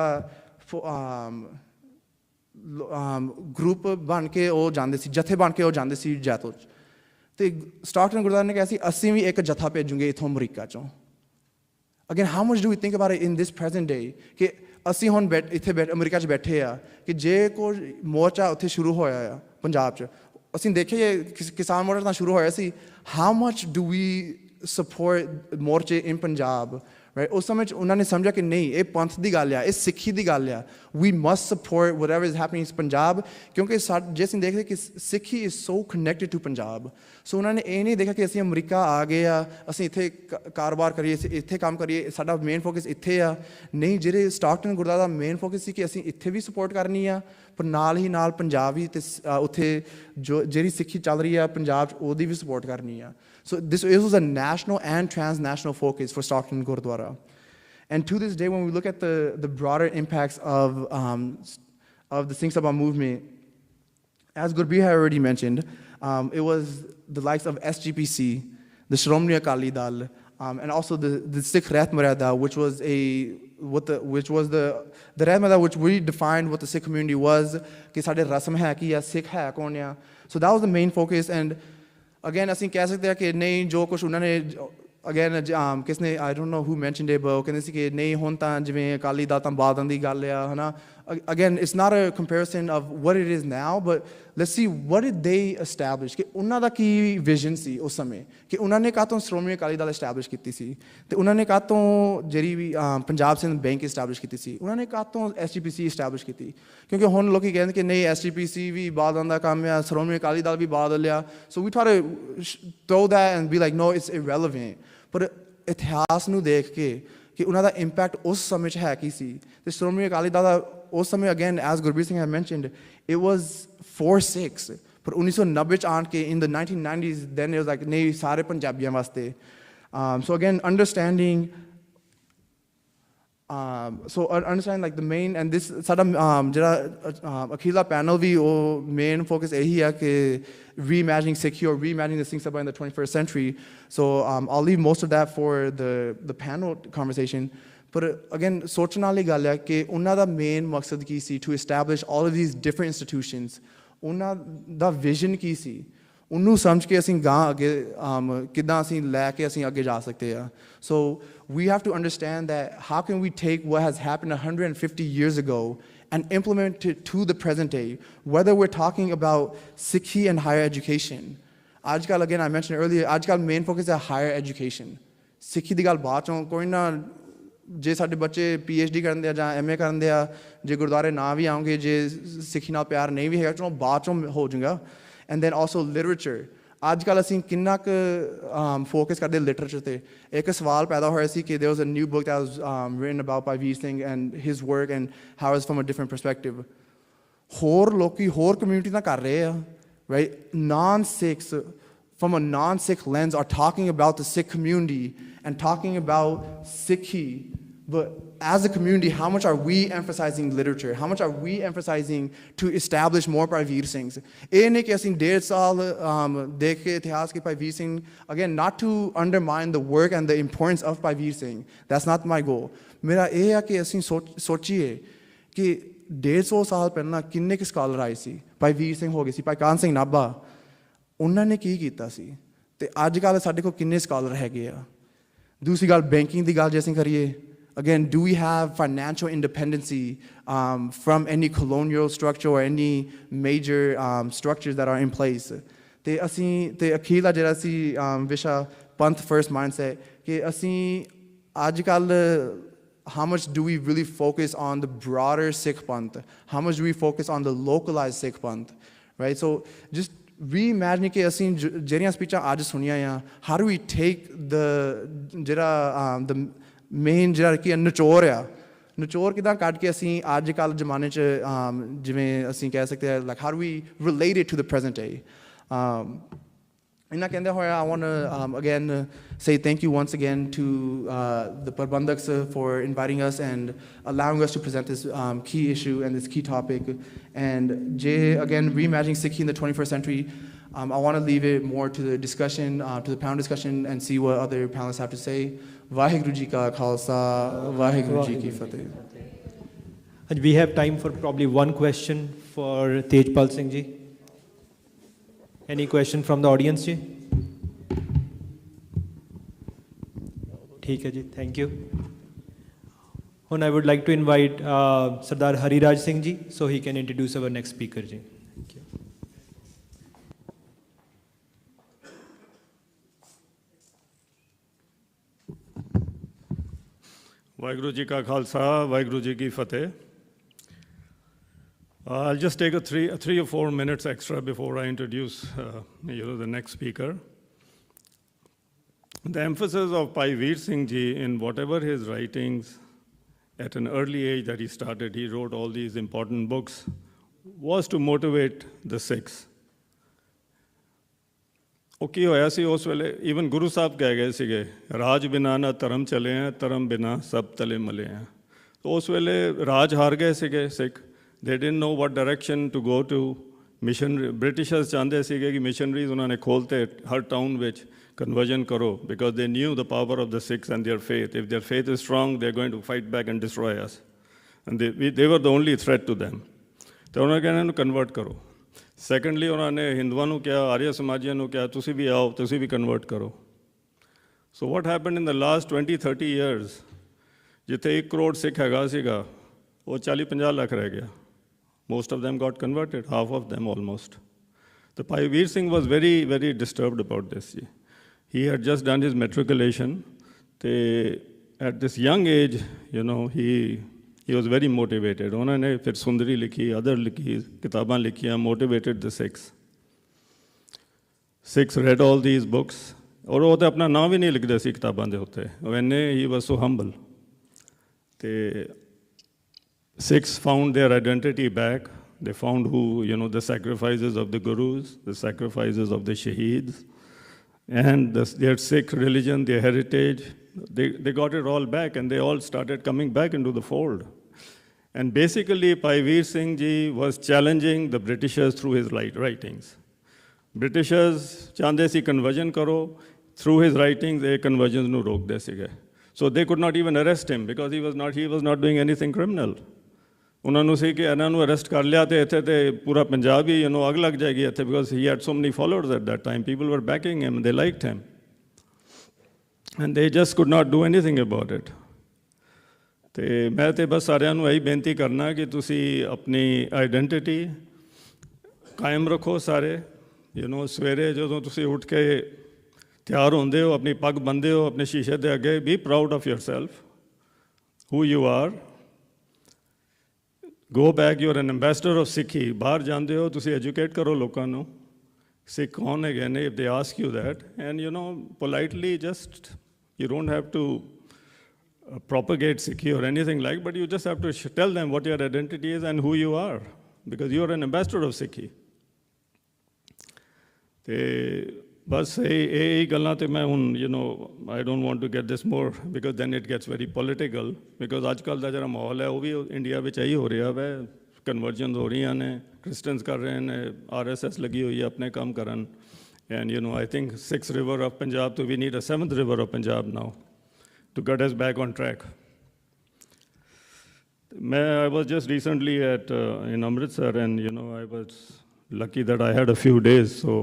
ਗਰੁੱਪ ਬਣ ਕੇ ਉਹ ਜਾਂਦੇ ਸੀ, ਜਥੇ ਬਣ ਕੇ ਉਹ ਜਾਂਦੇ ਸੀ ਜੈਤੋ 'ਚ. ਤੇ ਸਟਾਕਟਨ ਗੁਰਦੁਆਰਾ ਨੇ ਕਿਹਾ ਸੀ ਅਸੀਂ ਵੀ ਇੱਕ ਜਥਾ ਭੇਜੂਗੇ ਇੱਥੋਂ ਅਮਰੀਕਾ 'ਚੋਂ. Again, how much do we think about it in this present day? ਕਿ ਅਸੀਂ ਹੁਣ ਇੱਥੇ ਅਮਰੀਕਾ 'ਚ ਬੈਠੇ ਆ, ਕਿ ਜੇ ਕੋਈ ਮੋਰਚਾ ਉੱਥੇ ਸ਼ੁਰੂ ਹੋਇਆ ਆ ਪੰਜਾਬ 'ਚ, ਅਸੀਂ ਦੇਖੀਏ ਕਿਸਾਨ ਮੋਰਚਾ ਤਾਂ ਸ਼ੁਰੂ ਹੋਇਆ ਸੀ, how much do we support morche in Punjab, right? ਉਸ ਸਮੇਂ 'ਚ ਉਹਨਾਂ ਨੇ ਸਮਝਿਆ ਕਿ ਨਹੀਂ ਇਹ ਪੰਥ ਦੀ ਗੱਲ ਆ, ਇਹ ਸਿੱਖੀ ਦੀ ਗੱਲ ਆ, we must support whatever is happening in Punjab, ਕਿਉਂਕਿ ਜੇ ਅਸੀਂ ਦੇਖਦੇ ਕਿ ਸਿੱਖੀ is so connected to Punjab, ਸੋ ਉਹਨਾਂ ਨੇ ਇਹ ਨਹੀਂ ਦੇਖਿਆ ਕਿ ਅਸੀਂ ਅਮਰੀਕਾ ਆ ਗਏ ਆ, ਅਸੀਂ ਇੱਥੇ ਕਾਰੋਬਾਰ ਕਰੀਏ, ਇੱਥੇ ਕੰਮ ਕਰੀਏ, ਸਾਡਾ ਮੇਨ ਫੋਕਸ ਇੱਥੇ ਆ, ਨਹੀਂ ਜਿਹੜੇ ਸਟਾਕਟਨ ਗੁਰਦੁਆਰਾ ਦਾ ਮੇਨ ਫੋਕਸ ਸੀ ਕਿ ਅਸੀਂ ਇੱਥੇ ਵੀ ਸਪੋਰਟ ਕਰਨੀ ਆ, ਪਰ ਨਾਲ ਹੀ ਨਾਲ ਪੰਜਾਬ ਵੀ ਤੇ ਉੱਥੇ ਜੋ ਜਿਹੜੀ ਸਿੱਖੀ ਚੱਲ ਰਹੀ ਆ ਪੰਜਾਬ 'ਚ ਉਹਦੀ ਵੀ ਸਪੋਰਟ ਕਰਨੀ ਆ. So this was a national and transnational focus for Stockton Gurdwara. And to this day, when we look at the broader impacts of the Singh Sabha movement, as Gurbir had already mentioned, it was the likes of SGPC, the Shromani Akali Dal, and also the Sikh Rath Marada, which was the Rath Marada which really defined what the Sikh community was, कि साडे रस्म है कि या Sikh है कौन या. So that was the main focus. And again, ਅਸੀਂ ਕਹਿ ਸਕਦੇ ਹਾਂ ਕਿ ਨਹੀਂ ਜੋ ਕੁਛ ਉਹਨਾਂ ਨੇ again ਕਿਸਨੇ I don't know who mentioned it, but ਉਹ ਕਹਿੰਦੇ ਸੀ ਕਿ ਨਹੀਂ ਹੁਣ ਤਾਂ ਜਿਵੇਂ ਅਕਾਲੀ ਦਲ ਤਾਂ ਬਾਦਲਾਂ ਦੀ ਗੱਲ ਆ, ਹਨਾ. Again, it's not a comparison of what it is now, but let's see what did they establish, ਕਿ ਉਹਨਾਂ ਦਾ ਕੀ ਵਿਜ਼ਨ ਸੀ ਉਸ ਸਮੇਂ, ਕਿ ਉਹਨਾਂ ਨੇ ਕਾਹਤੋਂ ਸ਼੍ਰੋਮਣੀ ਅਕਾਲੀ ਦਲ ਐਸਟੈਬਲਿਸ਼ ਕੀਤੀ ਸੀ, ਤੇ ਉਹਨਾਂ ਨੇ ਕਾਹਤੋਂ ਜਿਹੜੀ ਵੀ ਪੰਜਾਬ ਸਿੰਧ ਬੈਂਕ ਐਸਟੈਬਲਿਸ਼ ਕੀਤੀ ਸੀ, ਉਹਨਾਂ ਨੇ ਕਾਹਤੋਂ SGPC ਐਸਟੈਬਲਿਸ਼ ਕੀਤੀ. ਕਿਉਂਕਿ ਹੁਣ ਲੋਕੀ ਕਹਿੰਦੇ ਕਿ ਨਹੀਂ SGPC ਵੀ ਬਾਦਲਾਂ ਦਾ ਕੰਮ ਆ, ਸ਼੍ਰੋਮਣੀ ਅਕਾਲੀ ਦਲ ਵੀ ਬਾਦਲ ਆ, so we try to throw that and be like no, it's irrelevant. ਪਰ ਇਤਿਹਾਸ ਨੂੰ ਦੇਖ ਕੇ ਕਿ ਉਹਨਾਂ ਦਾ ਇੰਪੈਕਟ ਉਸ ਸਮੇਂ 'ਚ ਹੈ ਕੀ ਸੀ, ਤੇ ਸ਼੍ਰੋਮਣੀ ਅਕਾਲੀ ਦਲ ਦਾ ਉਸ ਸਮੇਂ again as Gurbir Singh had mentioned, it was 4 Sikhs, ਪਰ 1990 'ਚ ਆਣ ਕੇ in the 1990s then it was like ਨਹੀਂ ਸਾਰੇ ਪੰਜਾਬੀਆਂ ਵਾਸਤੇ. So again understanding understand like the main, and this ਸਾਡਾ ਜਿਹੜਾ ਅਖੀਲਾ ਪੈਨਲ ਵੀ ਉਹ ਮੇਨ ਫੋਕਸ ਇਹੀ ਆ ਕਿ reimagining Sikhi or reimagining the Singh Sabha in the 21st century. So I'll leave most of that for the panel conversation. But again, ਸੋਚਣ ਵਾਲੀ ਗੱਲ ਹੈ ਕਿ ਉਹਨਾਂ ਦਾ ਮੇਨ ਮਕਸਦ ਕੀ ਸੀ, to establish all of these different institutions. ਉਹਨਾਂ ਦਾ vision ਕੀ ਸੀ, ਉਹਨੂੰ ਸਮਝ ਕੇ ਅਸੀਂ ਗਾਂ ਅੱਗੇ ਕਿੱਦਾਂ ਅਸੀਂ ਲੈ ਕੇ ਅਸੀਂ ਅੱਗੇ ਜਾ ਸਕਦੇ ਆ. So we have to understand that how can we take what has happened 150 years ago and implement it to the present day, whether we're talking about Sikhi and higher education. Ajkal, again, I mentioned earlier, Ajkal main focus is higher education. Sikhi ਦੀ ਗੱਲ ਬਾਅਦ ਚੋਂ, ਕੋਈ ਨਾ ਜੇ ਸਾਡੇ ਬੱਚੇ PhD ਕਰਨ ਦੇ ਆ ਜਾਂ MA ਕਰਨ ਦੇ ਆ, ਜੇ ਗੁਰਦੁਆਰੇ ਨਾ ਵੀ ਆਉਂਗੇ, ਜੇ ਸਿੱਖੀ ਨਾਲ ਪਿਆਰ ਨਹੀਂ ਵੀ ਹੈਗਾ, ਚਲੋ ਬਾਅਦ ਚੋਂ ਹੋ ਜਾਊਗਾ. And then also literature. ਅੱਜ ਕੱਲ੍ਹ ਅਸੀਂ ਕਿੰਨਾ ਕੁ ਫੋਕਸ ਕਰਦੇ ਲਿਟਰੇਚਰ 'ਤੇ. ਇੱਕ ਸਵਾਲ ਪੈਦਾ ਹੋਇਆ ਸੀ ਕਿ there was a new book that was written about by Veer Singh and his work and how it's from a different perspective. ਹੋਰ ਲੋਕੀ ਹੋਰ ਕਮਿਊਨਿਟੀ ਤਾਂ ਕਰ ਰਹੇ ਆ, right? Non-Sikhs from a non-Sikh lens are talking about the Sikh community and talking about Sikhi. But as a community, how much are we emphasizing literature? How much are we emphasizing to establish more Bhai Veer Singhs? ਇਹ ਨਹੀਂ ਕਿ ਅਸੀਂ 1.5 ਸਾਲ ਦੇਖ ਕੇ ਇਤਿਹਾਸ ਕੇ Bhai Veer Singh, again, not to undermine the work and the importance of Bhai Veer Singh. That's not my goal. ਮੇਰਾ ਇਹ ਆ ਕਿ ਅਸੀਂ ਸੋਚੀਏ ਕਿ 150 ਸਾਲ ਪਹਿਲਾਂ ਕਿੰਨੇ ਕੁ ਸਕਾਲਰ ਆਏ ਸੀ. Bhai Veer Singh ਹੋ ਗਏ ਸੀ, Bhai Kahan Singh Nabha, ਉਹਨਾਂ ਨੇ ਕੀ ਕੀਤਾ ਸੀ, ਤੇ ਅੱਜ ਕੱਲ੍ਹ ਸਾਡੇ ਕੋਲ ਕਿੰਨੇ ਸਕਾਲਰ ਹੈਗੇ ਆ. ਦੂਸਰੀ ਗੱਲ ਬੈਂਕਿੰਗ ਦੀ ਗੱਲ ਜੇ ਅਸੀਂ ਕਰੀਏ, again, do we have financial independency from any colonial structure or any major structures that are in place? ਤੇ ਅਸੀਂ ਤੇ ਅਖੀਲਾ ਜਿਹੜਾ ਸੀ ਵਿਸ਼ਾ ਪੰਥ first mindset, ਕਿ ਅਸੀਂ ਅੱਜ ਕੱਲ੍ਹ how much do we really focus on the broader Sikh Panth? How much do we focus on the localized Sikh Panth? Right? So just reimagining ਕਿ ਅਸੀਂ ਜਿਹੜੀਆਂ ਸਪੀਚਾਂ ਅੱਜ ਸੁਣੀਆਂ ਆ, how do we take ਜਿਹੜਾ the ਮੇਨ ਜਿਹੜਾ ਕਿ ਨਿਚੋੜ ਕਿੱਦਾਂ ਕੱਢ ਕੇ ਅਸੀਂ ਅੱਜ ਕੱਲ੍ਹ ਜ਼ਮਾਨੇ 'ਚ ਜਿਵੇਂ ਅਸੀਂ ਕਹਿ ਸਕਦੇ ਹਾਂ, like how do we relate it to the present day? ਇਹਨਾਂ ਕਹਿੰਦੇ ਹੋਇਆ, I want to again say thank you once again to the Prabandhaks for inviting us and allowing us to present this key issue and this key topic. And again, reimagining Sikhi in the 21st century, I want to leave it more to the discussion, to the panel discussion, and see what other panelists have to say. Vaheguru Ji Ka Khalsa, Vaheguru Ji Ki Fateh. We have time for probably one question for Tejpal Singh Ji. Any question from the audience Ji? ठीक है जी, thank you. And I would like to invite Sardar Hariraj Singh Ji, so he can introduce our next speaker Ji. Thank you. Waheguru ji ਕਾ ਖਾਲਸਾ, ਵਾਹਿਗੁਰੂ ਜੀ ਕੀ ਫਤਿਹ. I'll just take a 3 or 4 minutes extra before I introduce the next speaker. The emphasis of Bhai Veer Singh Ji in whatever his writings at an early age that he started, he wrote all these important books, was to motivate the Sikhs. ਉਹ ਕੀ ਹੋਇਆ ਸੀ ਉਸ ਵੇਲੇ even Guru Sahib ਕਹਿ ਗਏ ਸੀਗੇ ਰਾਜ ਬਿਨਾ ਨਾ ਧਰਮ ਚਲੇ ਆ ਧਰਮ ਬਿਨਾ ਸਭ ਤਲੇ ਮਲੇ ਆ ਉਸ ਵੇਲੇ ਰਾਜ ਹਾਰ ਗਏ ਸੀਗੇ Sikh they didn't know what direction to go to missionary britishers ਚਾਹੁੰਦੇ ਸੀਗੇ ਕਿ ਮਿਸ਼ਨਰੀਜ਼ ਉਹਨਾਂ ਨੇ ਖੋਲ੍ਹਤੇ ਹਰ ਟਾਊਨ ਵਿੱਚ conversion karo because they knew the power of the Sikhs and their faith. If their faith is strong, they're going to fight back and destroy us. And they were the only threat to them. So ਉਹਨਾਂ ਕਹਿੰਦੇ ਇਹਨੂੰ convert ਕਰੋ. Secondly ਉਹਨਾਂ ਨੇ ਹਿੰਦੂਆਂ ਨੂੰ ਕਿਹਾ ਆਰੀਆ ਸਮਾਜੀਆਂ ਨੂੰ ਕਿਹਾ ਤੁਸੀਂ ਵੀ ਆਓ ਤੁਸੀਂ ਵੀ ਕਨਵਰਟ ਕਰੋ. So what happened in the last 20-30 years ਜਿੱਥੇ 1 ਕਰੋੜ ਸਿੱਖ ਹੈਗਾ ਸੀਗਾ ਉਹ 40-50 ਲੱਖ ਰਹਿ ਗਿਆ. Most of them got converted, half of them almost. The Bhai Veer Singh was very, very disturbed about this. He had just done his matriculation. At this young age, he was very motivated. उन्होंने फिर सुंदरी लिखी, other लिखी, किताबां लिखियां, motivated the Sikhs. Sikhs read all these books. और वो तो अपना नाम भी नहीं लिखते सी किताबां दे होते. When he was so humble. Sikhs found their identity back. They found the sacrifices of the gurus, the sacrifices of the shaheeds, and their Sikh religion, their heritage. They got it all back, and they all started coming back into the fold. And basically, Bhai Veer Singh Ji was challenging the Britishers through his writings. Britishers chahnde si conversion karo, through his writings, they conversions nu rok de sige. So they could not even arrest him because he was not doing anything criminal. ਉਹਨਾਂ ਨੂੰ ਸੀ ਕਿ ਇਹਨਾਂ ਨੂੰ arrest ਕਰ ਲਿਆ ਤੇ ਇੱਥੇ ਤੇ ਪੂਰਾ ਪੰਜਾਬ ਹੀ ਅੱਗ ਲੱਗ ਜਾਏਗੀ ਇੱਥੇ because he had so many followers at that time people were backing him they liked him and they just could not do anything about it. ਤੇ ਮੈਂ ਤੇ ਬਸ ਸਾਰਿਆਂ ਨੂੰ ਇਹੀ ਬੇਨਤੀ ਕਰਨਾ ਕਿ ਤੁਸੀਂ ਆਪਣੀ ਆਈਡੈਂਟੀਟੀ ਕਾਇਮ ਰੱਖੋ ਸਾਰੇ. ਸਵੇਰੇ ਜਦੋਂ ਤੁਸੀਂ ਉੱਠ ਕੇ ਤਿਆਰ ਹੁੰਦੇ ਹੋ ਆਪਣੀ ਪੱਗ ਬੰਨ੍ਹਦੇ ਹੋ ਆਪਣੇ ਸ਼ੀਸ਼ੇ ਦੇ ਅੱਗੇ be proud of yourself who you are. Go back, you're an ambassador of Sikhi. ਬਾਹਰ ਜਾਂਦੇ ਹੋ ਤੁਸੀਂ ਐਜੂਕੇਟ ਕਰੋ ਲੋਕਾਂ ਨੂੰ ਸਿੱਖ ਕੌਣ ਹੈਗੇ ਨੇ if they ask you that and politely just you don't have to propagate Sikhi or anything like but you just have to tell them what your identity is and who you are because you're an ambassador of Sikhi. ਤੇ ਬਸ ਇਹ ਗੱਲਾਂ ਤੇ ਮੈਂ ਹੁਣ I don't want to get this more because then it gets very political because ਅੱਜ ਕੱਲ੍ਹ ਦਾ ਜਿਹੜਾ ਮਾਹੌਲ ਹੈ ਉਹ ਵੀ ਇੰਡੀਆ ਵਿੱਚ ਇਹੀ ਹੋ ਰਿਹਾ ਵੈ ਕਨਵਰਜਨਸ ਹੋ ਰਹੀਆਂ ਨੇ ਕ੍ਰਿਸਚਨਸ ਕਰ ਰਹੇ ਨੇ RSS ਲੱਗੀ ਹੋਈ ਹੈ ਆਪਣੇ ਕੰਮ ਕਰਨ and I think 6th river of Punjab so we need a 7th river of Punjab now to get us back on track. I was just recently in Amritsar and I was lucky that I had a few days so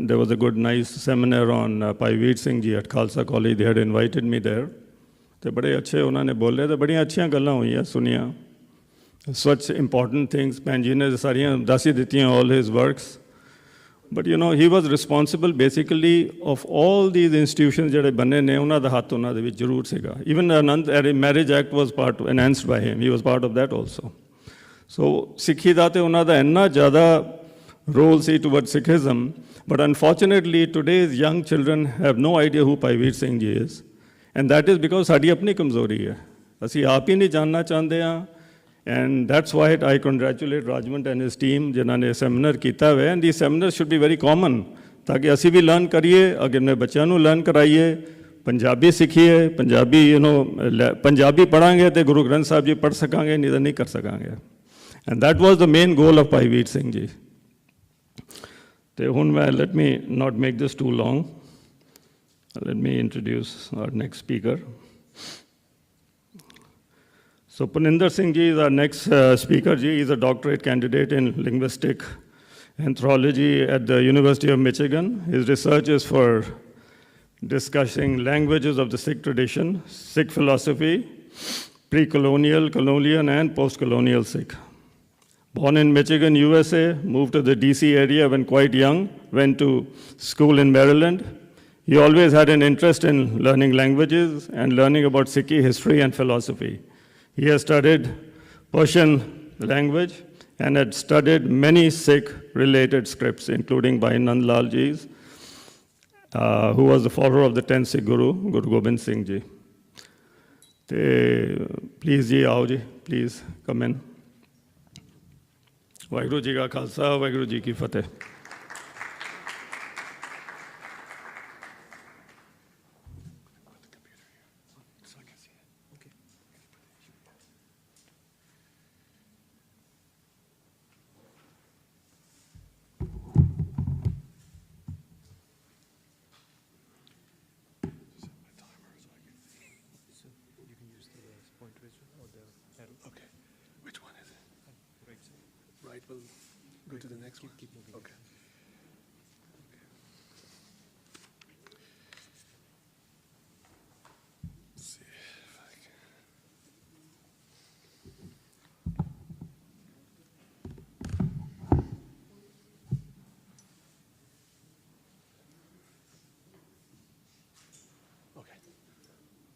there was a good, nice seminar on Bhai Veer Singh Ji at Khalsa College. They had invited me there. ਤੇ ਬੜੇ ਅੱਛੇ ਉਹਨਾਂ ਨੇ ਬੋਲੇ ਤੇ ਬੜੀਆਂ ਅੱਛੀਆਂ ਗੱਲਾਂ ਹੋਈਆਂ ਸੁਣੀਆਂ. Such important things. ਭੈਣ ਜੀ ਨੇ ਸਾਰੀਆਂ ਦੱਸ ਹੀ ਦਿੱਤੀਆਂ all his works. But he was responsible basically of all these institutions ਜਿਹੜੇ ਬਣੇ ਨੇ ਉਹਨਾਂ ਦਾ ਹੱਥ ਉਹਨਾਂ ਦੇ ਵਿੱਚ ਜ਼ਰੂਰ ਸੀਗਾ. Even the Marriage Act was enhanced by him. He was part of that also. So ਸਿੱਖੀ ਦਾ ਤੇ ਉਹਨਾਂ ਦਾ ਇੰਨਾ ਜ਼ਿਆਦਾ role C towards Sikhism. But unfortunately, today's young children have no idea who Bhai Veer Singh Ji is. And that is because ਸਾਡੀ ਆਪਣੀ ਕਮਜ਼ੋਰੀ ਹੈ. ਅਸੀਂ ਆਪ ਹੀ ਨਹੀਂ ਜਾਣਨਾ ਚਾਹੁੰਦੇ ਹਾਂ. And that's why I congratulate Rajmant and his team ਜਿਨ੍ਹਾਂ ਨੇ ਸੈਮੀਨਾਰ ਕੀਤਾ ਹੋਇਆ. And these seminars should be very common ਤਾਂ ਕਿ ਅਸੀਂ ਵੀ ਲਰਨ ਕਰੀਏ ਅੱਗੇ ਆਪਣੇ ਬੱਚਿਆਂ ਨੂੰ ਲਰਨ ਕਰਾਈਏ ਪੰਜਾਬੀ ਸਿੱਖੀਏ ਪੰਜਾਬੀ ਪੜ੍ਹਾਂਗੇ ਤੇ ਗੁਰੂ ਗ੍ਰੰਥ ਸਾਹਿਬ ਜੀ ਪੜ੍ਹ ਸਕਾਂਗੇ ਨਹੀਂ ਤਾਂ ਨਹੀਂ ਕਰ ਸਕਾਂਗੇ. And that was the main goal of Bhai Veer Singh Ji. Let me not make this too long. Let me introduce our next speaker. So Puninder Singh Ji is our next speaker. He is a doctorate candidate in linguistic anthropology at the University of Michigan. His research is for discussing languages of the Sikh tradition, Sikh philosophy, pre-colonial, colonial, and post-colonial Sikh. Born in Michigan, USA, moved to the DC area when quite young, went to school in Maryland. He always had an interest in learning languages and learning about Sikh history and philosophy. He has studied Persian language and had studied many Sikh-related scripts, including by Nand Lal Ji's, who was the follower of the 10th Sikh Guru, Guru Gobind Singh Ji. Please ji, aao ji, please come in. Vaheguru ji ka khalsa, Vaheguru ji ki fateh. We'll go to the next one. Keep moving. Okay. Let's see if I can. Okay.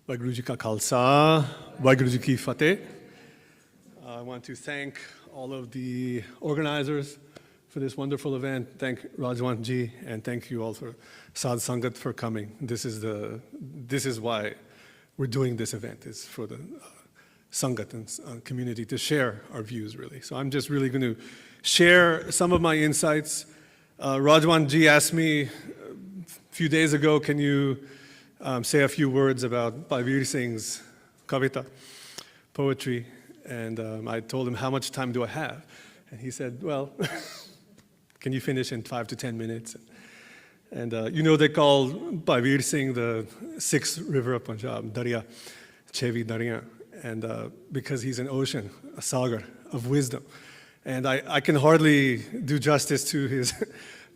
Vaheguru Ji ka Khalsa, Vaheguru Ji ki Fateh. I want to thank all of the organizers for this wonderful event. Thank Rajwant Ji, and thank you all for Sadh Sangat for coming. This is why we're doing this event, is for the Sangat and community to share our views, really. So I'm just really going to share some of my insights. Rajwant Ji asked me a few days ago, can you say a few words about Bhai Veer Singh's Kavita, poetry? And I told him, how much time do I have? And he said, well, can you finish in 5 to 10 minutes? And you know, they call Bhai Veer Singh the sixth river of Punjab, Darya, Chevi Darya, and because he's an ocean, a sagar of wisdom. And I can hardly do justice to his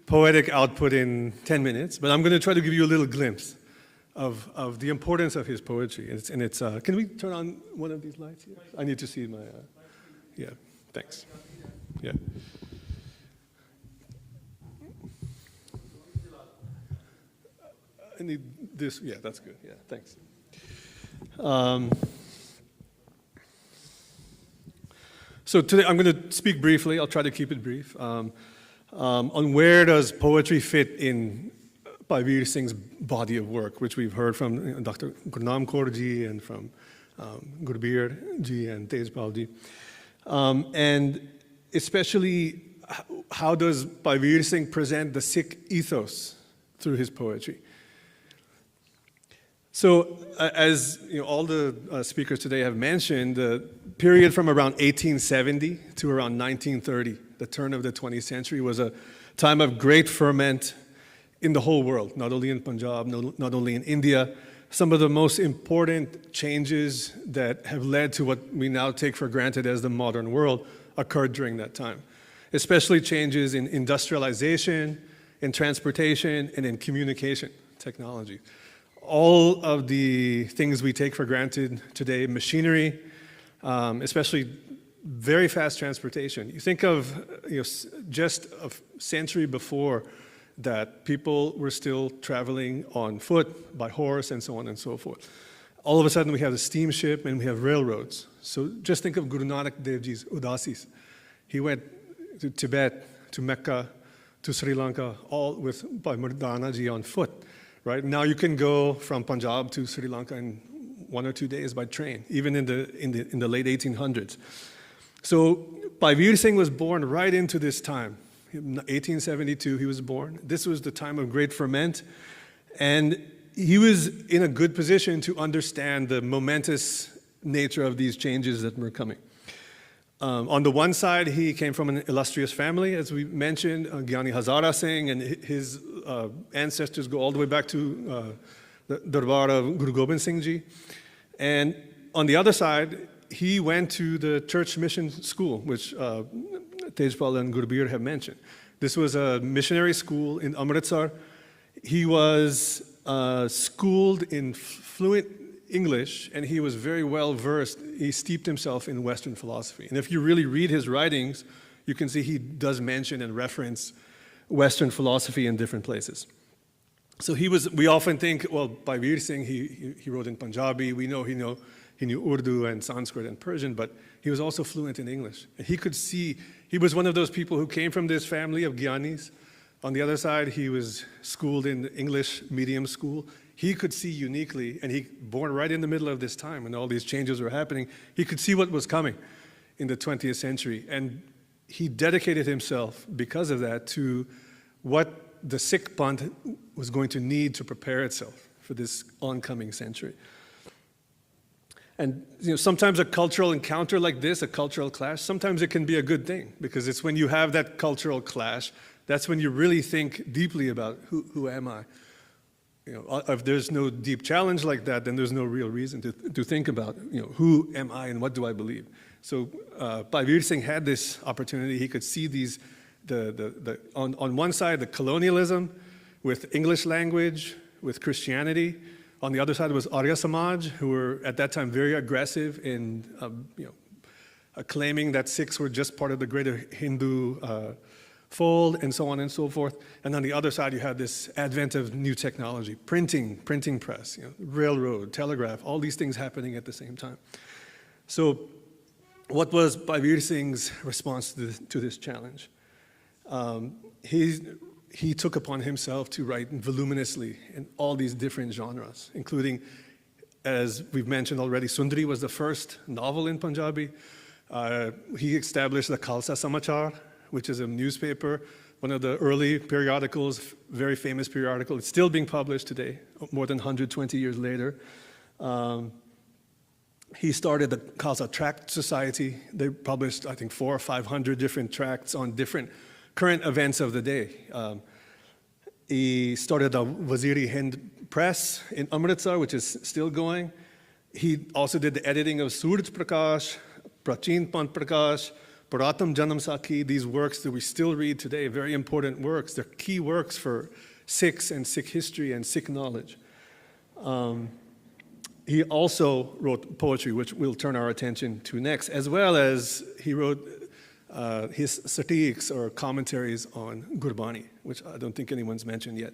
poetic output in 10 minutes, but I'm going to try to give you a little glimpse of the importance of his poetry. Can we turn on one of these lights here? I need to see my, yeah, thanks. Yeah. I need this, yeah, that's good, yeah, thanks. So today I'm going to speak briefly, I'll try to keep it brief, on where does poetry fit in Bhai Veer Singh's body of work, which we've heard from Dr. Gurnam Kaur Ji and from Gurbir Ji and Tejpal Ji. And especially, how does Bhai Veer Singh present the Sikh ethos through his poetry? So, as you know, all the speakers today have mentioned, the period from around 1870 to around 1930, the turn of the 20th century, was a time of great ferment in the whole world, not only in Punjab, not only in India. Some of the most important changes that have led to what we now take for granted as the modern world occurred during that time, especially changes in industrialization, in transportation, and in communication technology. All of the things we take for granted today, machinery, especially very fast transportation. You think of, just a century before that, people were still traveling on foot, by horse, and so on and so forth. All of a sudden, we have the steamship and we have railroads. So just think of Guru Nanak Dev Ji's Udasis. He went to Tibet, to Mecca, to Sri Lanka, all with Bhai Mardana Ji on foot. Right? Now you can go from Punjab to Sri Lanka in 1 or 2 days by train, even in the late 1800s. So Bhai Veer Singh was born right into this time. In 1872, he was born. This was the time of great ferment, and he was in a good position to understand the momentous nature of these changes that were coming. On the one side, he came from an illustrious family, as we mentioned, Gyani Hazara Singh, and his ancestors go all the way back to the Darbar of Guru Gobind Singh Ji. And on the other side, he went to the church mission school, which Tejpal and Gurbir have mentioned. This was a missionary school in Amritsar. He was schooled in fluent English, and he was very well versed. He steeped himself in Western philosophy. And if you really read his writings, you can see he does mention and reference Western philosophy in different places. So we often think, well, Bhai Veer Singh, he wrote in Punjabi. We know he knew Urdu and Sanskrit and Persian, but he was also fluent in English. And he could see, he was one of those people who came from this family of Gyanis. On the other side, he was schooled in English medium school. He could see uniquely, and he born right in the middle of this time when all these changes were happening. He could see what was coming in the 20th century. And he dedicated himself, because of that, to what the Sikh Panth was going to need to prepare itself for this oncoming century. And sometimes a cultural encounter like this, a cultural clash, sometimes it can be a good thing, because it's when you have that cultural clash, that's when you really think deeply about who am I? If there's no deep challenge like that, then there's no real reason to think about, who am I and what do I believe? So Bhai Veer Singh had this opportunity. He could see these, on one side, the colonialism with English language, with Christianity. On the other side was Arya Samaj, who were at that time very aggressive in claiming that Sikhs were just part of the greater Hindu fold, and so on and so forth. And on the other side, you have this advent of new technology, printing press, railroad, telegraph, all these things happening at the same time. So what was Bhai Veer Singh's response to this challenge? He took upon himself to write voluminously in all these different genres, including, as we've mentioned already, Sundari was the first novel in Punjabi. He established the Khalsa Samachar, which is a newspaper, one of the early periodicals, very famous periodical. It's still being published today, more than 120 years later. He started the Khalsa Tract Society. They published, I think, 400 or 500 different tracts on different current events of the day. He started the Waziri Hind Press in Amritsar, which is still going. He also did the editing of Suraj Prakash, Prachin Panth Prakash, Puratam Janam Sakhi, these works that we still read today, very important works. They're key works for Sikhs and Sikh history and Sikh knowledge. He also wrote poetry, which we'll turn our attention to next, as well as he wrote his satiks or commentaries on Gurbani, which I don't think anyone's mentioned yet.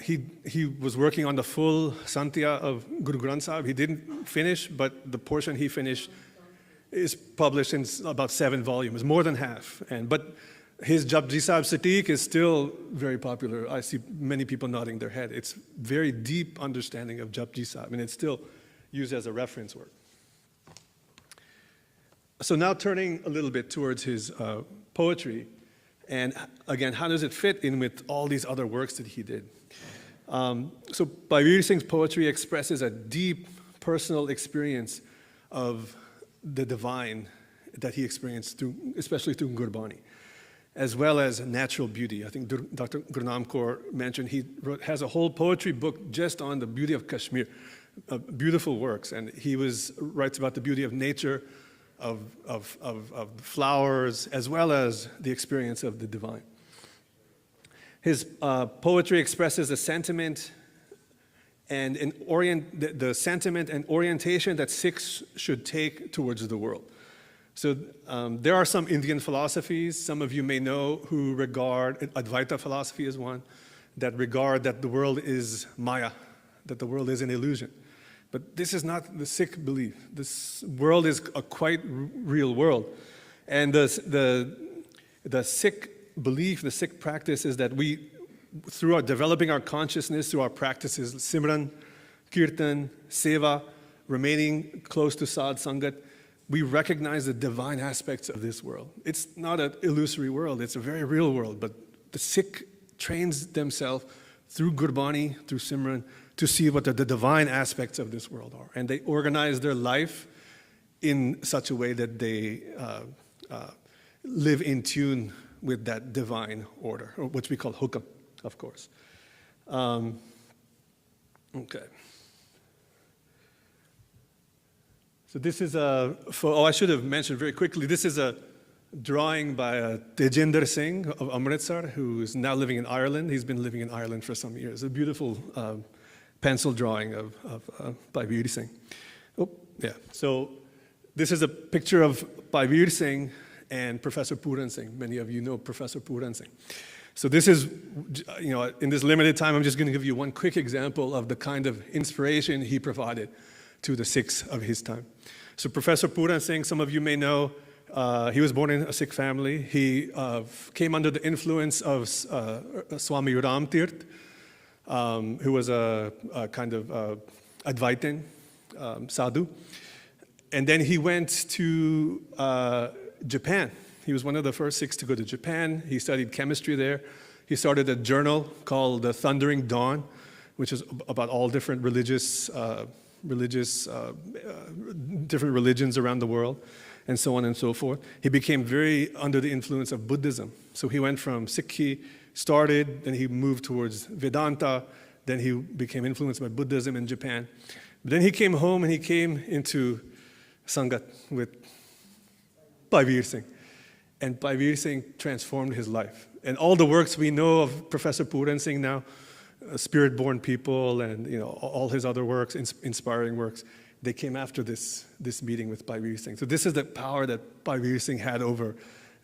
He was working on the full Santya of Guru Granth Sahib. He didn't finish, but the portion he finished is published in about 7 volumes, more than half. But his Japji Sahib Satik is still very popular. I see many people nodding their head. It's very deep understanding of Japji Sahib, and it's still used as a reference work. So now turning a little bit towards his poetry, and again, how does it fit in with all these other works that he did? So Bhai Veer Singh's poetry expresses a deep personal experience of the divine that he experienced, especially through Gurbani, as well as natural beauty. I think Dr. Gurnam Kaur mentioned he has a whole poetry book just on the beauty of Kashmir, beautiful works, and he writes about the beauty of nature, of flowers, as well as the experience of the divine. His poetry expresses the sentiment and the sentiment and orientation that Sikhs should take towards the world. So there are some Indian philosophies, some of you may know, who regard, Advaita philosophy is one, that regard that the world is Maya, that the world is an illusion. But this is not the Sikh belief. This world is a quite real world. And the Sikh belief, the Sikh practice is that we, through developing our consciousness, through our practices, Simran, Kirtan, Seva, remaining close to Sadh Sangat, we recognize the divine aspects of this world. It's not an illusory world, it's a very real world, but the Sikh trains themselves through Gurbani, through Simran, to see what the divine aspects of this world are. And they organize their life in such a way that they live in tune with that divine order, or which we call hukam, of course. Okay. So this is I should have mentioned very quickly, this is a drawing by Tejinder Singh of Amritsar, who is now living in Ireland. He's been living in Ireland for some years. A beautiful pencil drawing of Bhai Veer Singh. Oh, yeah. So this is a picture of Bhai Veer Singh and Professor Puran Singh. Many of you know Professor Puran Singh. So this is, in this limited time, I'm just going to give you one quick example of the kind of inspiration he provided to the Sikhs of his time. So Professor Puran Singh, some of you may know, he was born in a Sikh family. He came under the influence of Swami Ram Tirth, who was a kind of Advaitin sadhu. And then he went to Japan. He was one of the first Sikhs to go to Japan. He studied chemistry there. He started a journal called The Thundering Dawn, which is about all different different religions around the world, and so on and so forth. He became very under the influence of Buddhism. So he went from Sikhi, started, then he moved towards Vedanta, then he became influenced by Buddhism in Japan. But then he came home and he came into Sangat with Bhai Veer Singh. And Bhai Veer Singh transformed his life. And all the works we know of Professor Puran Singh now, Spirit-Born People, and all his other works, inspiring works, they came after this meeting with Bhai Veer Singh. So this is the power that Bhai Veer Singh had over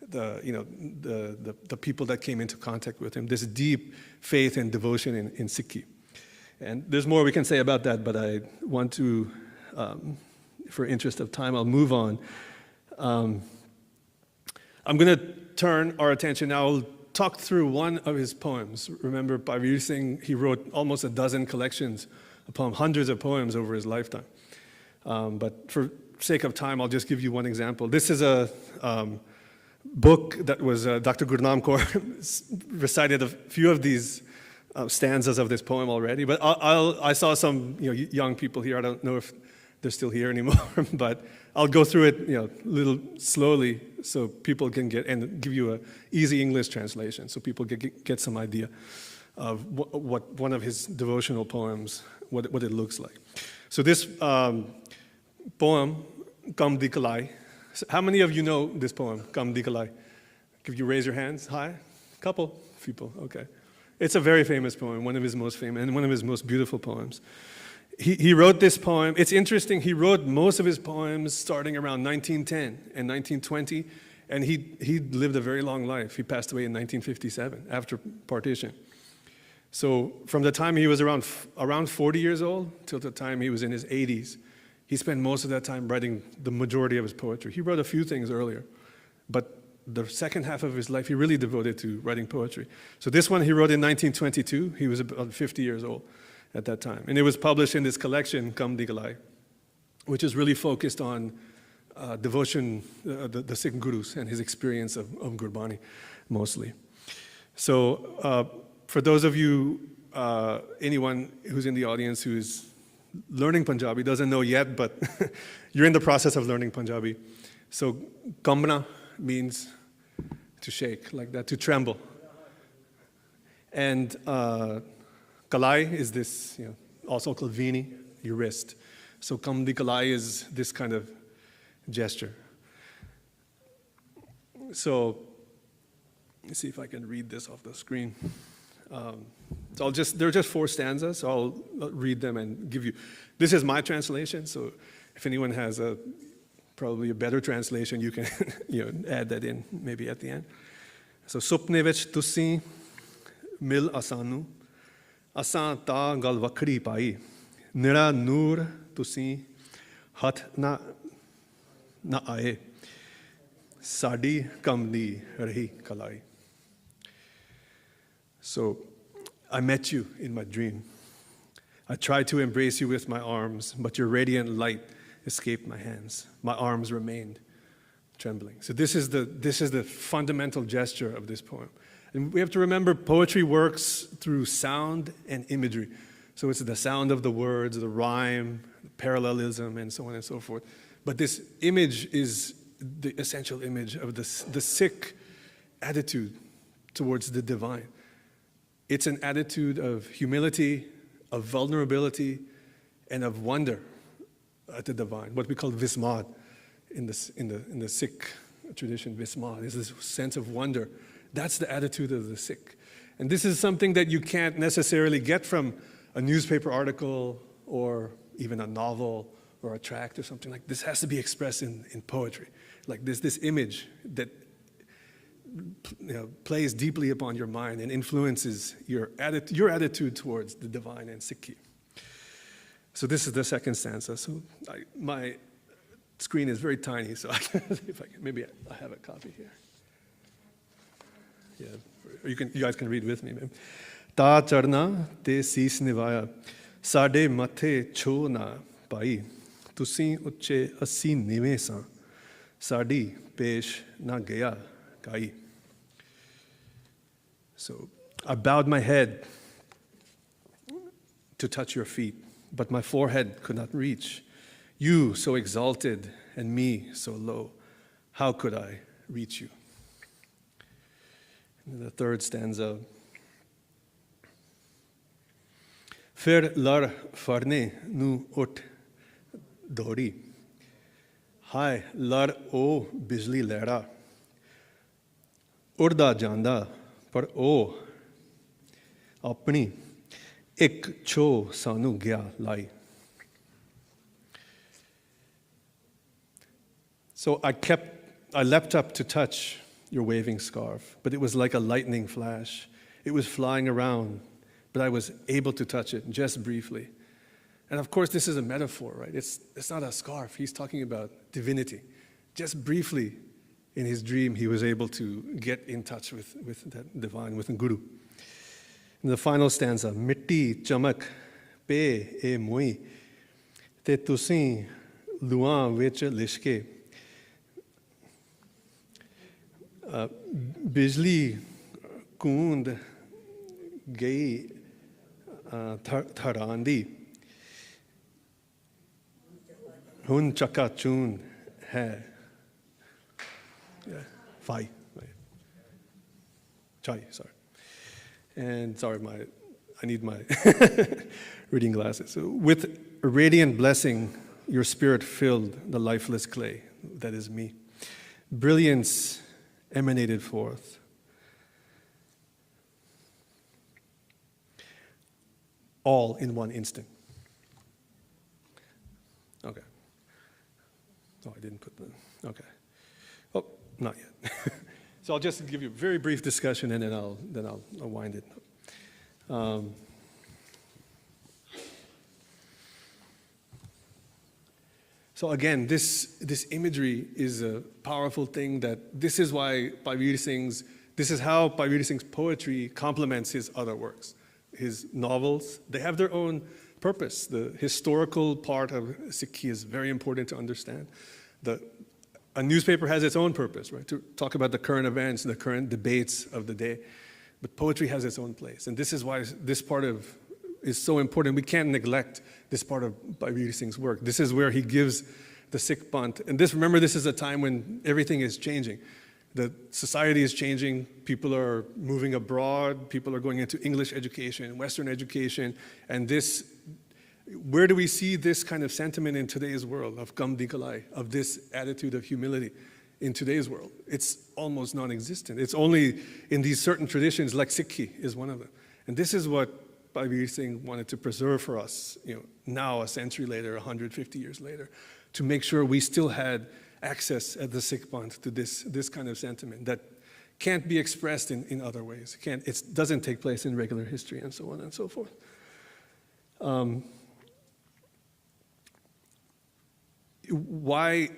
the people that came into contact with him, this deep faith and devotion in Sikhi. And there's more we can say about that, but I want to, for interest of time, I'll move on. I'm going to turn our attention now. I'll talk through one of his poems. Remember, Bhai Veer Singh, he wrote almost a dozen collections of poems, hundreds of poems over his lifetime. But for sake of time, I'll just give you one example. This is a book that was Dr. Gurnam Kaur recited a few of these stanzas of this poem already. But I saw some young people here. I don't know if they're still here anymore, but I'll go through it a little slowly so people can and give you an easy English translation so people get some idea of what one of his devotional poems, what it looks like. So this poem, Kam Di Kalai. How many of you know this poem, Kam Di Kalai? Could you raise your hands? Hi? Couple people, okay. It's a very famous poem, one of his most famous and one of his most beautiful poems. He wrote this poem. It's interesting, he wrote most of his poems starting around 1910 and 1920, and he lived a very long life. He passed away in 1957 after partition. So from the time he was around 40 years old till the time he was in his 80s, he spent most of that time writing the majority of his poetry. He wrote a few things earlier, but the second half of his life he really devoted to writing poetry. So this one he wrote in 1922. He was about 50 years old at that time. And it was published in this collection, Kam Di Kalai, which is really focused on devotion, the Sikh gurus and his experience of Gurbani mostly. So for those of you, anyone who's in the audience who is learning Punjabi, doesn't know yet, but you're in the process of learning Punjabi. So kambna means to shake, like that, to tremble. And kalai is this, also called vini, your wrist. So Kam Di Kalai is this kind of gesture. So let's see if I can read this off the screen. So there are just 4 stanzas, so I'll read them and give you. This is my translation, so if anyone has probably a better translation, you can add that in maybe at the end. So supne vich tusi mil asanu, asan ta gal vakhri pai, nira noor tusi hath na aaye, sadi kam di rahi kalai. So I met you in my dream. I tried to embrace you with my arms, but your radiant light escaped my hands. My arms remained trembling. So this is the fundamental gesture of this poem. And we have to remember poetry works through sound and imagery. So it's the sound of the words, the rhyme, parallelism, and so on and so forth. But this image is the essential image of the Sikh attitude towards the divine. It's an attitude of humility, of vulnerability, and of wonder at the divine, what we call vismad in the Sikh tradition. Vismad is this sense of wonder. That's the attitude of the Sikh. And this is something that you can't necessarily get from a newspaper article or even a novel or a tract or something like this. Has to be expressed in poetry. Like this image that plays deeply upon your mind and influences your attitude towards the divine and Sikhi. So this is the second stanza. So my screen is very tiny, so maybe I have a copy here. Yeah, you guys can read with me, man. Ta charna te sees nivaya, sade mathe cho na pai, tusi uche assi nive sa, sadi pesh na gaya kai. So I bowed my head to touch your feet, but my forehead could not reach. You so exalted and me so low, how could I reach you? And the third stanza. Fir lar farne nu ut dori. Hai lar o bijli lehra. Urda janda par o apni ik cho sanu gya lai. So I leapt up to touch your waving scarf, but it was like a lightning flash. It was flying around, but I was able to touch it just briefly. And of course, this is a metaphor, right? It's not a scarf. He's talking about divinity. Just briefly, in his dream, he was able to get in touch with that divine, with the Guru. In the final stanza, mitti chamak pe e mui, te tusi luan vich lishke. Bijli kund gai tharandi. Hun chaka chun hai. Fai. Chai, sorry. And sorry, I need my reading glasses. So with a radiant blessing, your spirit filled the lifeless clay, that is me. Brilliance emanated forth. All in one instant. Okay. Oh, I didn't put the, okay. Oh, not yet. So I'll just give you a very brief discussion and then I'll wind it up. So again, this imagery is a powerful thing that this is why this is how Pai Veer Singh's poetry complements his other works. His novels, they have their own purpose. The historical part of Sikhi is very important to understand. A newspaper has its own purpose, right? To talk about the current events, the current debates of the day. But poetry has its own place. And this is why this part is so important. We can't neglect this part of Pai Veer Singh's work. This is where he gives the Sikh Panth. And remember, this is a time when everything is changing. The society is changing. People are moving abroad. People are going into English education, Western education. And where do we see this kind of sentiment in today's world of kam dikalai, of this attitude of humility in today's world? It's almost non-existent. It's only in these certain traditions, like Sikhi is one of them. And this is what Pai Veer Singh wanted to preserve for us, now a century later, 150 years later, to make sure we still had access at the Sikh Panth to this kind of sentiment that can't be expressed in other ways. It doesn't take place in regular history and so on and so forth. Why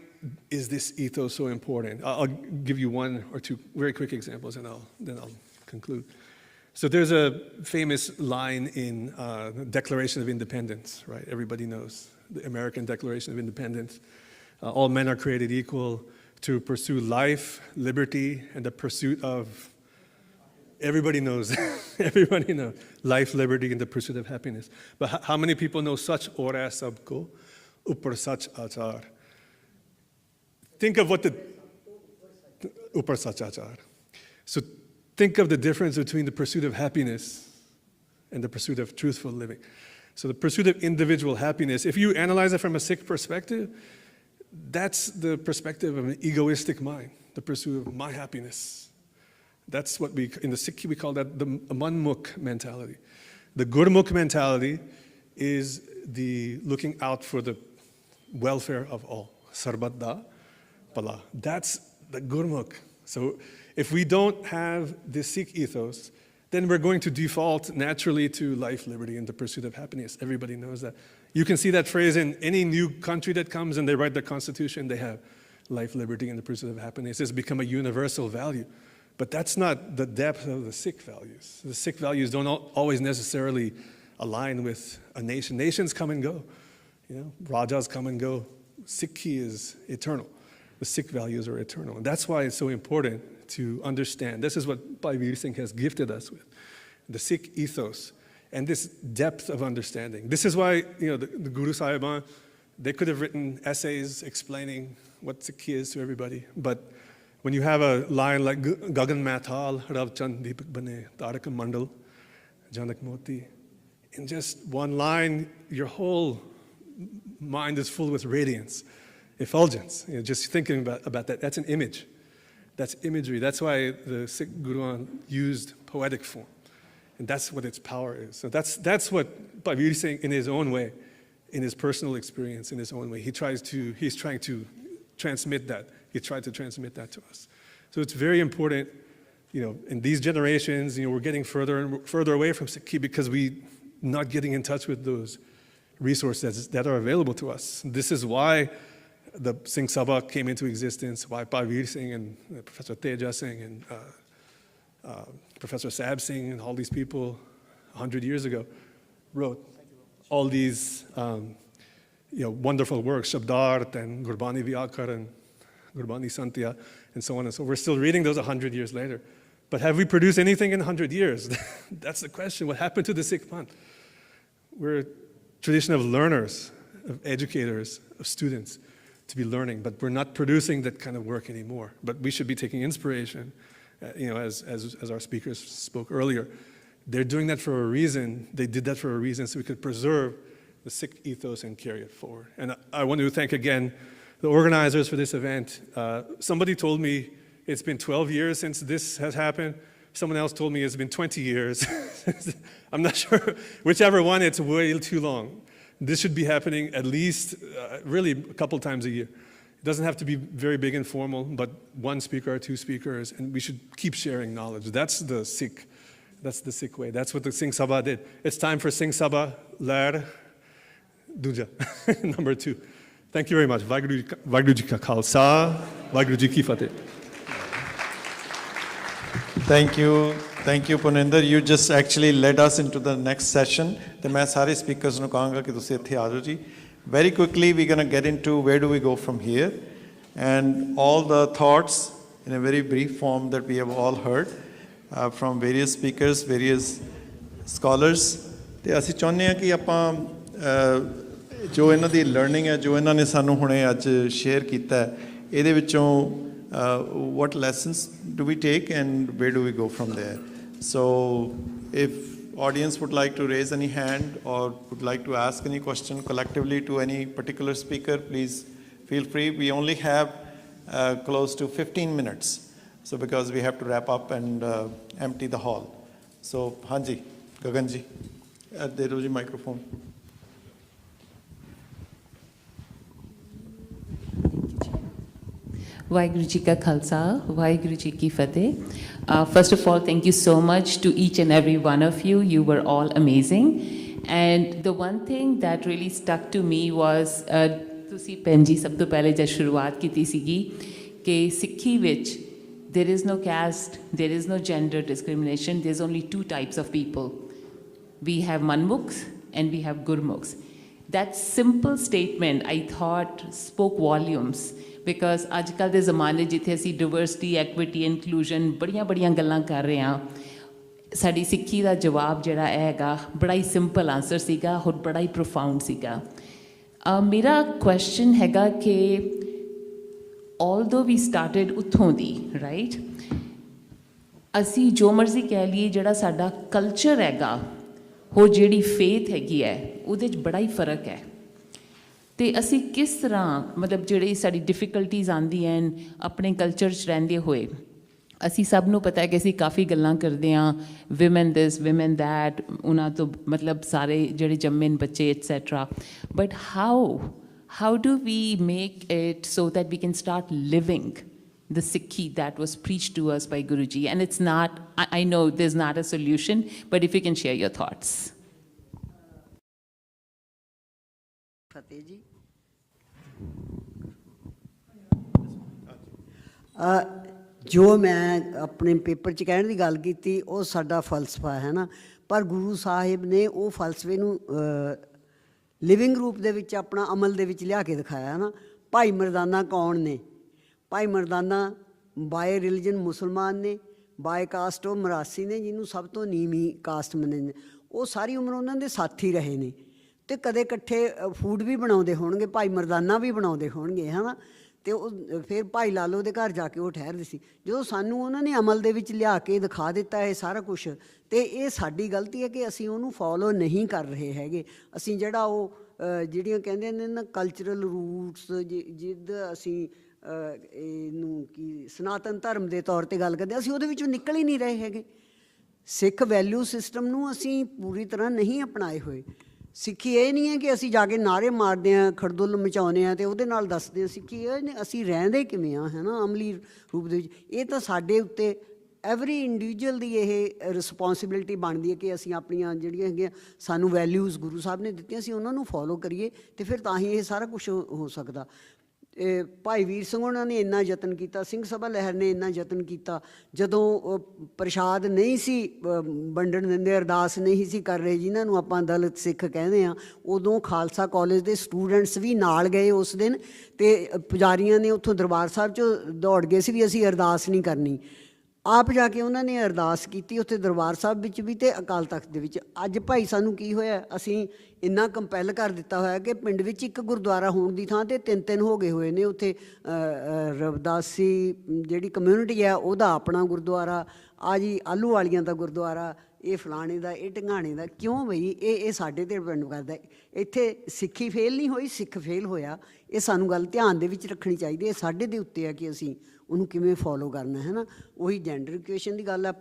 is this ethos so important? I'll give you one or two very quick examples and then I'll conclude. So there's a famous line in the Declaration of Independence, right? Everybody knows the American Declaration of Independence. All men are created equal to pursue life, liberty, and the pursuit of, everybody knows, everybody knows, life, liberty, and the pursuit of happiness. But how many people know such aura sabko, upar sach achar? Think of what upar sach achar. So think of the difference between the pursuit of happiness and the pursuit of truthful living. So the pursuit of individual happiness, if you analyze it from a Sikh perspective, that's the perspective of an egoistic mind, the pursuit of my happiness. That's what in the Sikh we call that the manmukh mentality. The Gurmukh mentality is the looking out for the welfare of all. Sarbat da pala. That's the Gurmukh. So if we don't have this Sikh ethos, then we're going to default naturally to life, liberty, and the pursuit of happiness. Everybody knows that. You can see that phrase in any new country that comes and they write their constitution, they have life, liberty, and the pursuit of happiness. It's become a universal value. But that's not the depth of the Sikh values. The Sikh values don't always necessarily align with a nation. Nations come and go. Rajas come and go. Sikhi is eternal. The Sikh values are eternal. And that's why it's so important to understand. This is what Bhai Veer Singh has gifted us with, the Sikh ethos and this depth of understanding. This is why, the Guru Sahiban, they could have written essays explaining what Sikhi is to everybody. But when you have a line like Gagan Mathal, Rav Chand Deepak Bane, Tarak Mandal, Janak Moti, in just one line, your whole mind is full with radiance, effulgence. Just thinking about that, that's an image. That's imagery. That's why the Sikh Guru used poetic form. And that's what its power is. So that's what Bhai Veer Singh, in his own way, in his personal experience, in his own way, he's trying to transmit that. He tried to transmit that to us. So it's very important, in these generations, we're getting further and further away from Sikhi because we're not getting in touch with those resources that are available to us. This is why the Singh Sabha came into existence, why Bhai Veer Singh and Professor Teja Singh and Professor Sahib Singh and all these people 100 years ago wrote all these wonderful works, Shabdart and Gurbani Vyakar and Gurbani Santya and so on and so. We're still reading those 100 years later. But have we produced anything in 100 years? That's the question. What happened to the Sikh Panth? We're a tradition of learners, of educators, of students to be learning, but we're not producing that kind of work anymore. But we should be taking inspiration, as our speakers spoke earlier. They're doing that for a reason. They did that for a reason so we could preserve the Sikh ethos and carry it forward. And I want to thank again the organizers for this event. Somebody told me it's been 12 years since this has happened. Someone else told me it's been 20 years. I'm not sure. Whichever one, it's way too long. This should be happening at least, really, a couple times a year. It doesn't have to be very big and formal, but one speaker or two speakers, and we should keep sharing knowledge. That's the Sikh way. That's what the Singh Sabha did. It's time for Singh Sabha, Lair, Duja, number 2. Thank you very much. Vaheguru Ji Ka Khalsa, Vaheguru Ji Ki Fateh. Thank you, Puninder. You just actually led us into the next session. The मैं सारे speakers ਨੂੰ ਕਹਾਂਗਾ ਕਿ ਤੁਸੀਂ ਇੱਥੇ ਆ ਜਾਓ ਜੀ. Very quickly, we're going to get into where do we go from here, and all the thoughts in a very brief form that we have all heard from various speakers, various scholars. ਤੇ ਅਸੀਂ ਚਾਹੁੰਦੇ ਹਾਂ ਕਿ ਆਪਾਂ ਜੋ ਇਹਨਾਂ ਦੀ learning ਹੈ, ਜੋ ਇਹਨਾਂ ਨੇ ਸਾਨੂੰ ਹੁਣੇ ਅੱਜ ਸ਼ੇਅਰ ਕੀਤਾ ਹੈ, ਇਹਦੇ ਵਿੱਚੋਂ what lessons do we take and where do we go from there? So if audience would like to raise any hand or would like to ask any question collectively to any particular speaker, please feel free. We only have close to 15 minutes, so because we have to wrap up and empty the hall. So Hanji, Gaganji, de do ji microphone. Vaheguru Ji Ka Khalsa, Vaheguru Ji Ki Fateh. First of all, thank you so much to each and every one of you. You were all amazing. And the one thing that really stuck to me was, ਤੁਸੀਂ ਭੈਣ ਜੀ ਸਭ ਤੋਂ ਪਹਿਲੇ ਜਦ ਸ਼ੁਰੂਆਤ ਕੀਤੀ ਸੀਗੀ ਕਿ ਸਿੱਖੀ ਵਿੱਚ there is no caste, there is no gender discrimination, there's only 2 types of people. We have Manmukhs and we have Gurmukhs. That simple statement, I thought, spoke volumes. Because ਅੱਜ ਕੱਲ੍ਹ ਦੇ ਜ਼ਮਾਨੇ ਜਿੱਥੇ ਅਸੀਂ ਡਿਵਰਸਿਟੀ, ਐਕੁਇਟੀ, ਇਨਕਲੂਜਨ ਬੜੀਆਂ ਗੱਲਾਂ ਕਰ ਰਹੇ ਹਾਂ, ਸਾਡੀ ਸਿੱਖੀ ਦਾ ਜਵਾਬ ਜਿਹੜਾ ਹੈਗਾ ਬੜਾ ਹੀ ਸਿੰਪਲ ਆਨਸਰ ਸੀਗਾ ਔਰ ਬੜਾ ਹੀ ਪ੍ਰੋਫਾਊਂਡ ਸੀਗਾ. ਮੇਰਾ ਕੁਐਸਚਨ ਹੈਗਾ ਕਿ although we started ਉੱਥੋਂ ਦੀ, ਰਾਈਟ, ਅਸੀਂ ਜੋ ਮਰਜ਼ੀ ਕਹਿ ਲਈਏ, ਜਿਹੜਾ ਸਾਡਾ ਕਲਚਰ ਹੈਗਾ, ਉਹ ਜਿਹੜੀ ਫੇਥ ਹੈਗੀ ਹੈ, ਉਹਦੇ 'ਚ ਬੜਾ ਹੀ ਫਰਕ ਹੈ. ਅਤੇ ਅਸੀਂ ਕਿਸ ਤਰ੍ਹਾਂ ਮਤਲਬ ਜਿਹੜੀ ਸਾਡੀ ਡਿਫੀਕਲਟੀਜ਼ ਆਉਂਦੀਆਂ ਹਨ ਆਪਣੇ ਕਲਚਰ 'ਚ ਰਹਿੰਦੇ ਹੋਏ, ਅਸੀਂ ਸਭ ਨੂੰ ਪਤਾ ਹੈ ਕਿ ਅਸੀਂ ਕਾਫੀ ਗੱਲਾਂ ਕਰਦੇ ਹਾਂ, ਵਿਮਨ ਦਿਸ, ਵਿਮਨ ਦੈਟ, ਉਹਨਾਂ ਤੋਂ ਮਤਲਬ ਸਾਰੇ ਜਿਹੜੇ ਜੰਮੇ ਬੱਚੇ et cetera, but how do we make it so that we can start living the Sikhi that was preached to us by Guruji. And it's not, I know there's not a solution, but if you can share your thoughts. ਫਤਿਹ ਜੀ ਜੋ ਮੈਂ ਆਪਣੇ paper 'ਚ ਕਹਿਣ ਦੀ ਗੱਲ ਕੀਤੀ ਉਹ ਸਾਡਾ ਫਲਸਫਾ ਹੈ ਨਾ, ਪਰ ਗੁਰੂ ਸਾਹਿਬ ਨੇ ਉਹ ਫਲਸਫੇ ਨੂੰ ਲਿਵਿੰਗ ਰੂਪ ਦੇ ਵਿੱਚ ਆਪਣਾ ਅਮਲ ਦੇ ਵਿੱਚ ਲਿਆ ਕੇ ਦਿਖਾਇਆ ਨਾ। ਭਾਈ ਮਰਦਾਨਾ ਕੌਣ ਨੇ? ਭਾਈ ਮਰਦਾਨਾ ਬਾਏ ਰਿਲੀਜਨ ਮੁਸਲਮਾਨ ਨੇ, ਬਾਏ ਕਾਸਟ ਉਹ ਮਰਾਸੀ ਨੇ, ਜਿਹਨੂੰ ਸਭ ਤੋਂ ਨੀਵੀਂ ਕਾਸਟ ਮੰਨੇ ਨੇ। ਉਹ ਸਾਰੀ ਉਮਰ ਉਹਨਾਂ ਦੇ ਸਾਥੀ ਰਹੇ ਨੇ ਅਤੇ ਕਦੇ ਇਕੱਠੇ ਫੂਡ ਵੀ ਬਣਾਉਂਦੇ ਹੋਣਗੇ, ਭਾਈ ਮਰਦਾਨਾ ਵੀ ਬਣਾਉਂਦੇ ਹੋਣਗੇ ਹੈ ਨਾ। ਅਤੇ ਉਹ ਫਿਰ ਭਾਈ ਲਾਲੋ ਦੇ ਘਰ ਜਾ ਕੇ ਉਹ ਠਹਿਰਦੇ ਸੀ। ਜਦੋਂ ਸਾਨੂੰ ਉਹਨਾਂ ਨੇ ਅਮਲ ਦੇ ਵਿੱਚ ਲਿਆ ਕੇ ਦਿਖਾ ਦਿੱਤਾ ਇਹ ਸਾਰਾ ਕੁਛ, ਅਤੇ ਇਹ ਸਾਡੀ ਗਲਤੀ ਹੈ ਕਿ ਅਸੀਂ ਉਹਨੂੰ ਫੋਲੋ ਨਹੀਂ ਕਰ ਰਹੇ ਹੈਗੇ। ਅਸੀਂ ਜਿਹੜਾ ਉਹ ਜਿਹੜੀਆਂ ਕਹਿੰਦੇ ਨੇ ਨਾ ਕਲਚਰਲ ਰੂਟਸ, ਜਿੱਦ ਅਸੀਂ ਇਹਨੂੰ ਕੀ ਸਨਾਤਨ ਧਰਮ ਦੇ ਤੌਰ 'ਤੇ ਗੱਲ ਕਰਦੇ, ਅਸੀਂ ਉਹਦੇ ਵਿੱਚੋਂ ਨਿਕਲ ਹੀ ਨਹੀਂ ਰਹੇ ਹੈਗੇ। ਸਿੱਖ ਵੈਲਿਊ ਸਿਸਟਮ ਨੂੰ ਅਸੀਂ ਪੂਰੀ ਤਰ੍ਹਾਂ ਨਹੀਂ ਅਪਣਾਏ ਹੋਏ। ਸਿੱਖੀ ਇਹ ਨਹੀਂ ਹੈ ਕਿ ਅਸੀਂ ਜਾ ਕੇ ਨਾਅਰੇ ਮਾਰਦੇ ਹਾਂ, ਖੜਦੁੱਲ ਮਚਾਉਂਦੇ ਹਾਂ ਅਤੇ ਉਹਦੇ ਨਾਲ ਦੱਸਦੇ ਹਾਂ। ਸਿੱਖੀ ਇਹ ਨੇ ਅਸੀਂ ਰਹਿੰਦੇ ਕਿਵੇਂ ਹਾਂ ਹੈ ਨਾ ਅਮਲੀ ਰੂਪ ਦੇ ਵਿੱਚ। ਇਹ ਤਾਂ ਸਾਡੇ ਉੱਤੇ ਐਵਰੀ ਇੰਡੀਵਿਜੂਅਲ ਦੀ ਇਹ ਰਿਸਪੋਂਸੀਬਿਲਿਟੀ ਬਣਦੀ ਹੈ ਕਿ ਅਸੀਂ ਆਪਣੀਆਂ ਜਿਹੜੀਆਂ ਹੈਗੀਆਂ ਸਾਨੂੰ ਵੈਲਿਊਜ਼ ਗੁਰੂ ਸਾਹਿਬ ਨੇ ਦਿੱਤੀਆਂ, ਅਸੀਂ ਉਹਨਾਂ ਨੂੰ ਫੋਲੋ ਕਰੀਏ ਅਤੇ ਫਿਰ ਤਾਂ ਹੀ ਇਹ ਸਾਰਾ ਕੁਛ ਹੋ ਸਕਦਾ। ਭਾਈ ਵੀਰ ਸਿੰਘ ਉਹਨਾਂ ਨੇ ਇੰਨਾ ਯਤਨ ਕੀਤਾ, ਸਿੰਘ ਸਭਾ ਲਹਿਰ ਨੇ ਇੰਨਾ ਯਤਨ ਕੀਤਾ। ਜਦੋਂ ਪ੍ਰਸ਼ਾਦ ਨਹੀਂ ਸੀ ਵੰਡਣ ਦਿੰਦੇ, ਅਰਦਾਸ ਨਹੀਂ ਸੀ ਕਰ ਰਹੇ, ਜਿਨ੍ਹਾਂ ਨੂੰ ਆਪਾਂ ਦਲਿਤ ਸਿੱਖ ਕਹਿੰਦੇ ਹਾਂ, ਉਦੋਂ ਖਾਲਸਾ ਕਾਲਜ ਦੇ ਸਟੂਡੈਂਟਸ ਵੀ ਨਾਲ ਗਏ ਉਸ ਦਿਨ, ਅਤੇ ਪੁਜਾਰੀਆਂ ਨੇ ਉੱਥੋਂ ਦਰਬਾਰ ਸਾਹਿਬ 'ਚੋਂ ਦੌੜ ਗਏ ਸੀ ਵੀ ਅਸੀਂ ਅਰਦਾਸ ਨਹੀਂ ਕਰਨੀ। ਆਪ ਜਾ ਕੇ ਉਹਨਾਂ ਨੇ ਅਰਦਾਸ ਕੀਤੀ ਉੱਥੇ ਦਰਬਾਰ ਸਾਹਿਬ ਵਿੱਚ ਵੀ ਅਤੇ ਅਕਾਲ ਤਖਤ ਦੇ ਵਿੱਚ। ਅੱਜ ਭਾਈ ਸਾਨੂੰ ਕੀ ਹੋਇਆ, ਅਸੀਂ ਇੰਨਾ ਕੰਪੈਲ ਕਰ ਦਿੱਤਾ ਹੋਇਆ ਕਿ ਪਿੰਡ ਵਿੱਚ ਇੱਕ ਗੁਰਦੁਆਰਾ ਹੋਣ ਦੀ ਥਾਂ 'ਤੇ 3-3 ਹੋ ਗਏ ਹੋਏ ਨੇ। ਉੱਥੇ ਰਵਿਦਾਸੀ ਜਿਹੜੀ ਕਮਿਊਨਿਟੀ ਹੈ ਉਹਦਾ ਆਪਣਾ ਗੁਰਦੁਆਰਾ, ਆ ਜੀ ਆਲੂ ਵਾਲੀਆਂ ਦਾ ਗੁਰਦੁਆਰਾ, ਇਹ ਫਲਾਣੇ ਦਾ, ਇਹ ਢੰਗਾਣੇ ਦਾ। ਕਿਉਂ ਬਈ ਇਹ ਸਾਡੇ 'ਤੇ ਡਿਪੈਂਡ ਕਰਦਾ। ਇੱਥੇ ਸਿੱਖੀ ਫੇਲ ਨਹੀਂ ਹੋਈ, ਸਿੱਖ ਫੇਲ ਹੋਇਆ। ਇਹ ਸਾਨੂੰ ਗੱਲ ਧਿਆਨ ਦੇ ਵਿੱਚ ਰੱਖਣੀ ਚਾਹੀਦੀ ਹੈ। ਸਾਡੇ ਦੇ ਉੱਤੇ ਆ ਕਿ ਅਸੀਂ ਉਹਨੂੰ ਕਿਵੇਂ ਫੋਲੋ ਕਰਨਾ ਹੈ ਨਾ। ਉਹੀ ਜੈਂਡਰ ਇਕੁਏਸ਼ਨ ਦੀ ਗੱਲ ਆ।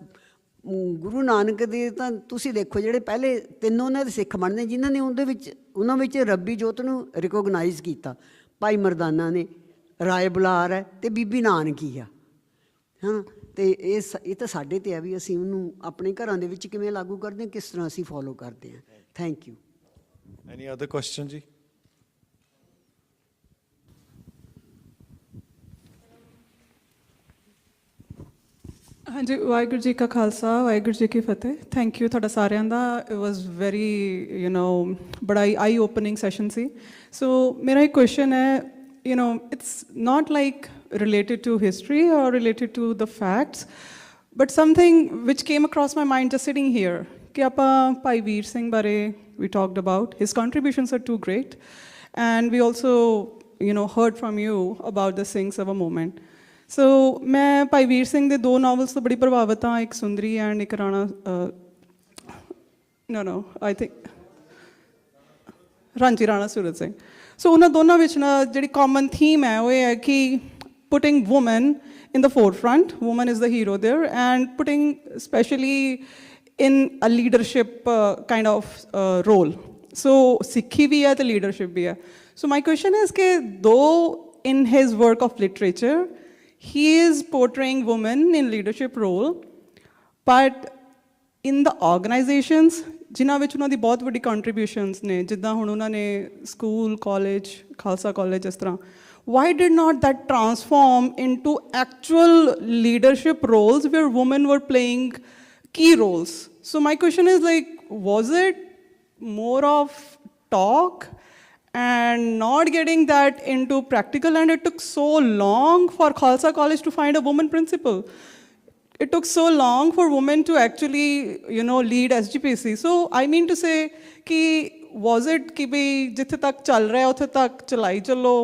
ਗੁਰੂ ਨਾਨਕ ਦੇ ਤਾਂ ਤੁਸੀਂ ਦੇਖੋ ਜਿਹੜੇ ਪਹਿਲੇ ਤਿੰਨ ਉਹਨਾਂ ਦੇ ਸਿੱਖ ਬਣਦੇ, ਜਿਨ੍ਹਾਂ ਨੇ ਉਹਨਾਂ ਵਿੱਚ ਰੱਬੀ ਜੋਤ ਨੂੰ ਰਿਕੋਗਨਾਈਜ਼ ਕੀਤਾ। ਭਾਈ ਮਰਦਾਨਾ ਨੇ, ਰਾਏ ਬੁਲਾਰ ਹੈ ਅਤੇ ਬੀਬੀ ਨਾਨਕੀ ਆ ਹੈ ਨਾ। ਅਤੇ ਇਹ ਤਾਂ ਸਾਡੇ 'ਤੇ ਆ ਵੀ ਅਸੀਂ ਉਹਨੂੰ ਆਪਣੇ ਘਰਾਂ ਦੇ ਵਿੱਚ ਕਿਵੇਂ ਲਾਗੂ ਕਰਦੇ ਹਾਂ, ਕਿਸ ਤਰ੍ਹਾਂ ਅਸੀਂ ਫੋਲੋ ਕਰਦੇ ਹਾਂ। Thank you. Any other question ਜੀ? ਹਾਂਜੀ, ਵਾਹਿਗੁਰੂ ਜੀ ਕਾ ਖਾਲਸਾ, ਵਾਹਿਗੁਰੂ ਜੀ ਕੀ ਫਤਿਹ। ਥੈਂਕ ਯੂ ਤੁਹਾਡਾ ਸਾਰਿਆਂ ਦਾ। ਇਟ ਵਾਜ਼ ਵੈਰੀ ਬੜਾ ਹੀ ਆਈ ਓਪਨਿੰਗ ਸੈਸ਼ਨ ਸੀ। ਸੋ ਮੇਰਾ ਇੱਕ ਕੁਐਸਚਨ ਹੈ, it's not like related to history or related to the facts, but something which came across my mind just sitting here, ਕਿ ਆਪਾਂ ਭਾਈ ਵੀਰ ਸਿੰਘ ਬਾਰੇ we talked about. His contributions are too great. And we also, heard from you about the Singh Sabha movement. ਸੋ ਮੈਂ ਭਾਈ ਵੀਰ ਸਿੰਘ ਦੇ 2 novels ਤੋਂ ਬੜੀ ਪ੍ਰਭਾਵਿਤ ਹਾਂ, ਇੱਕ ਸੁੰਦਰੀ ਐਂਡ ਇੱਕ ਰਾਣਾ ਆਈ ਥਿੰਕ ਰਾਂਝੀ ਰਾਣਾ ਸੂਰਤ ਸਿੰਘ। ਸੋ ਉਹਨਾਂ ਦੋਨਾਂ ਵਿੱਚ ਨਾ ਜਿਹੜੀ ਕਾਮਨ ਥੀਮ ਹੈ ਉਹ ਇਹ ਹੈ ਕਿ putting woman in the forefront, woman is the hero there, and putting especially in a leadership kind of role. So Sikhi bhi hai, the leadership bhi hai. So my question is that though in his work of literature, he is portraying women in leadership role, but in the organizations, ਜਿਨ੍ਹਾਂ ਵਿੱਚ ਉਹਨਾਂ ਦੀ ਬਹੁਤ ਵੱਡੀ contributions ਨੇ, ਜਿੱਦਾਂ ਹੁਣ ਉਹਨਾਂ ਨੇ ਸਕੂਲ, ਕਾਲਜ, ਖਾਲਸਾ ਕਾਲਜ, ਇਸ ਤਰ੍ਹਾਂ, why did not that transform into actual leadership roles where women were playing key roles? So my question is was it more of talk and not getting that into practical, and it took so long for Khalsa College to find a woman principal? It took so long for women to actually, lead SGPC. So I mean to say, was it कि भाई जिथे तक चल रहा है उथे तक चलाई चलो,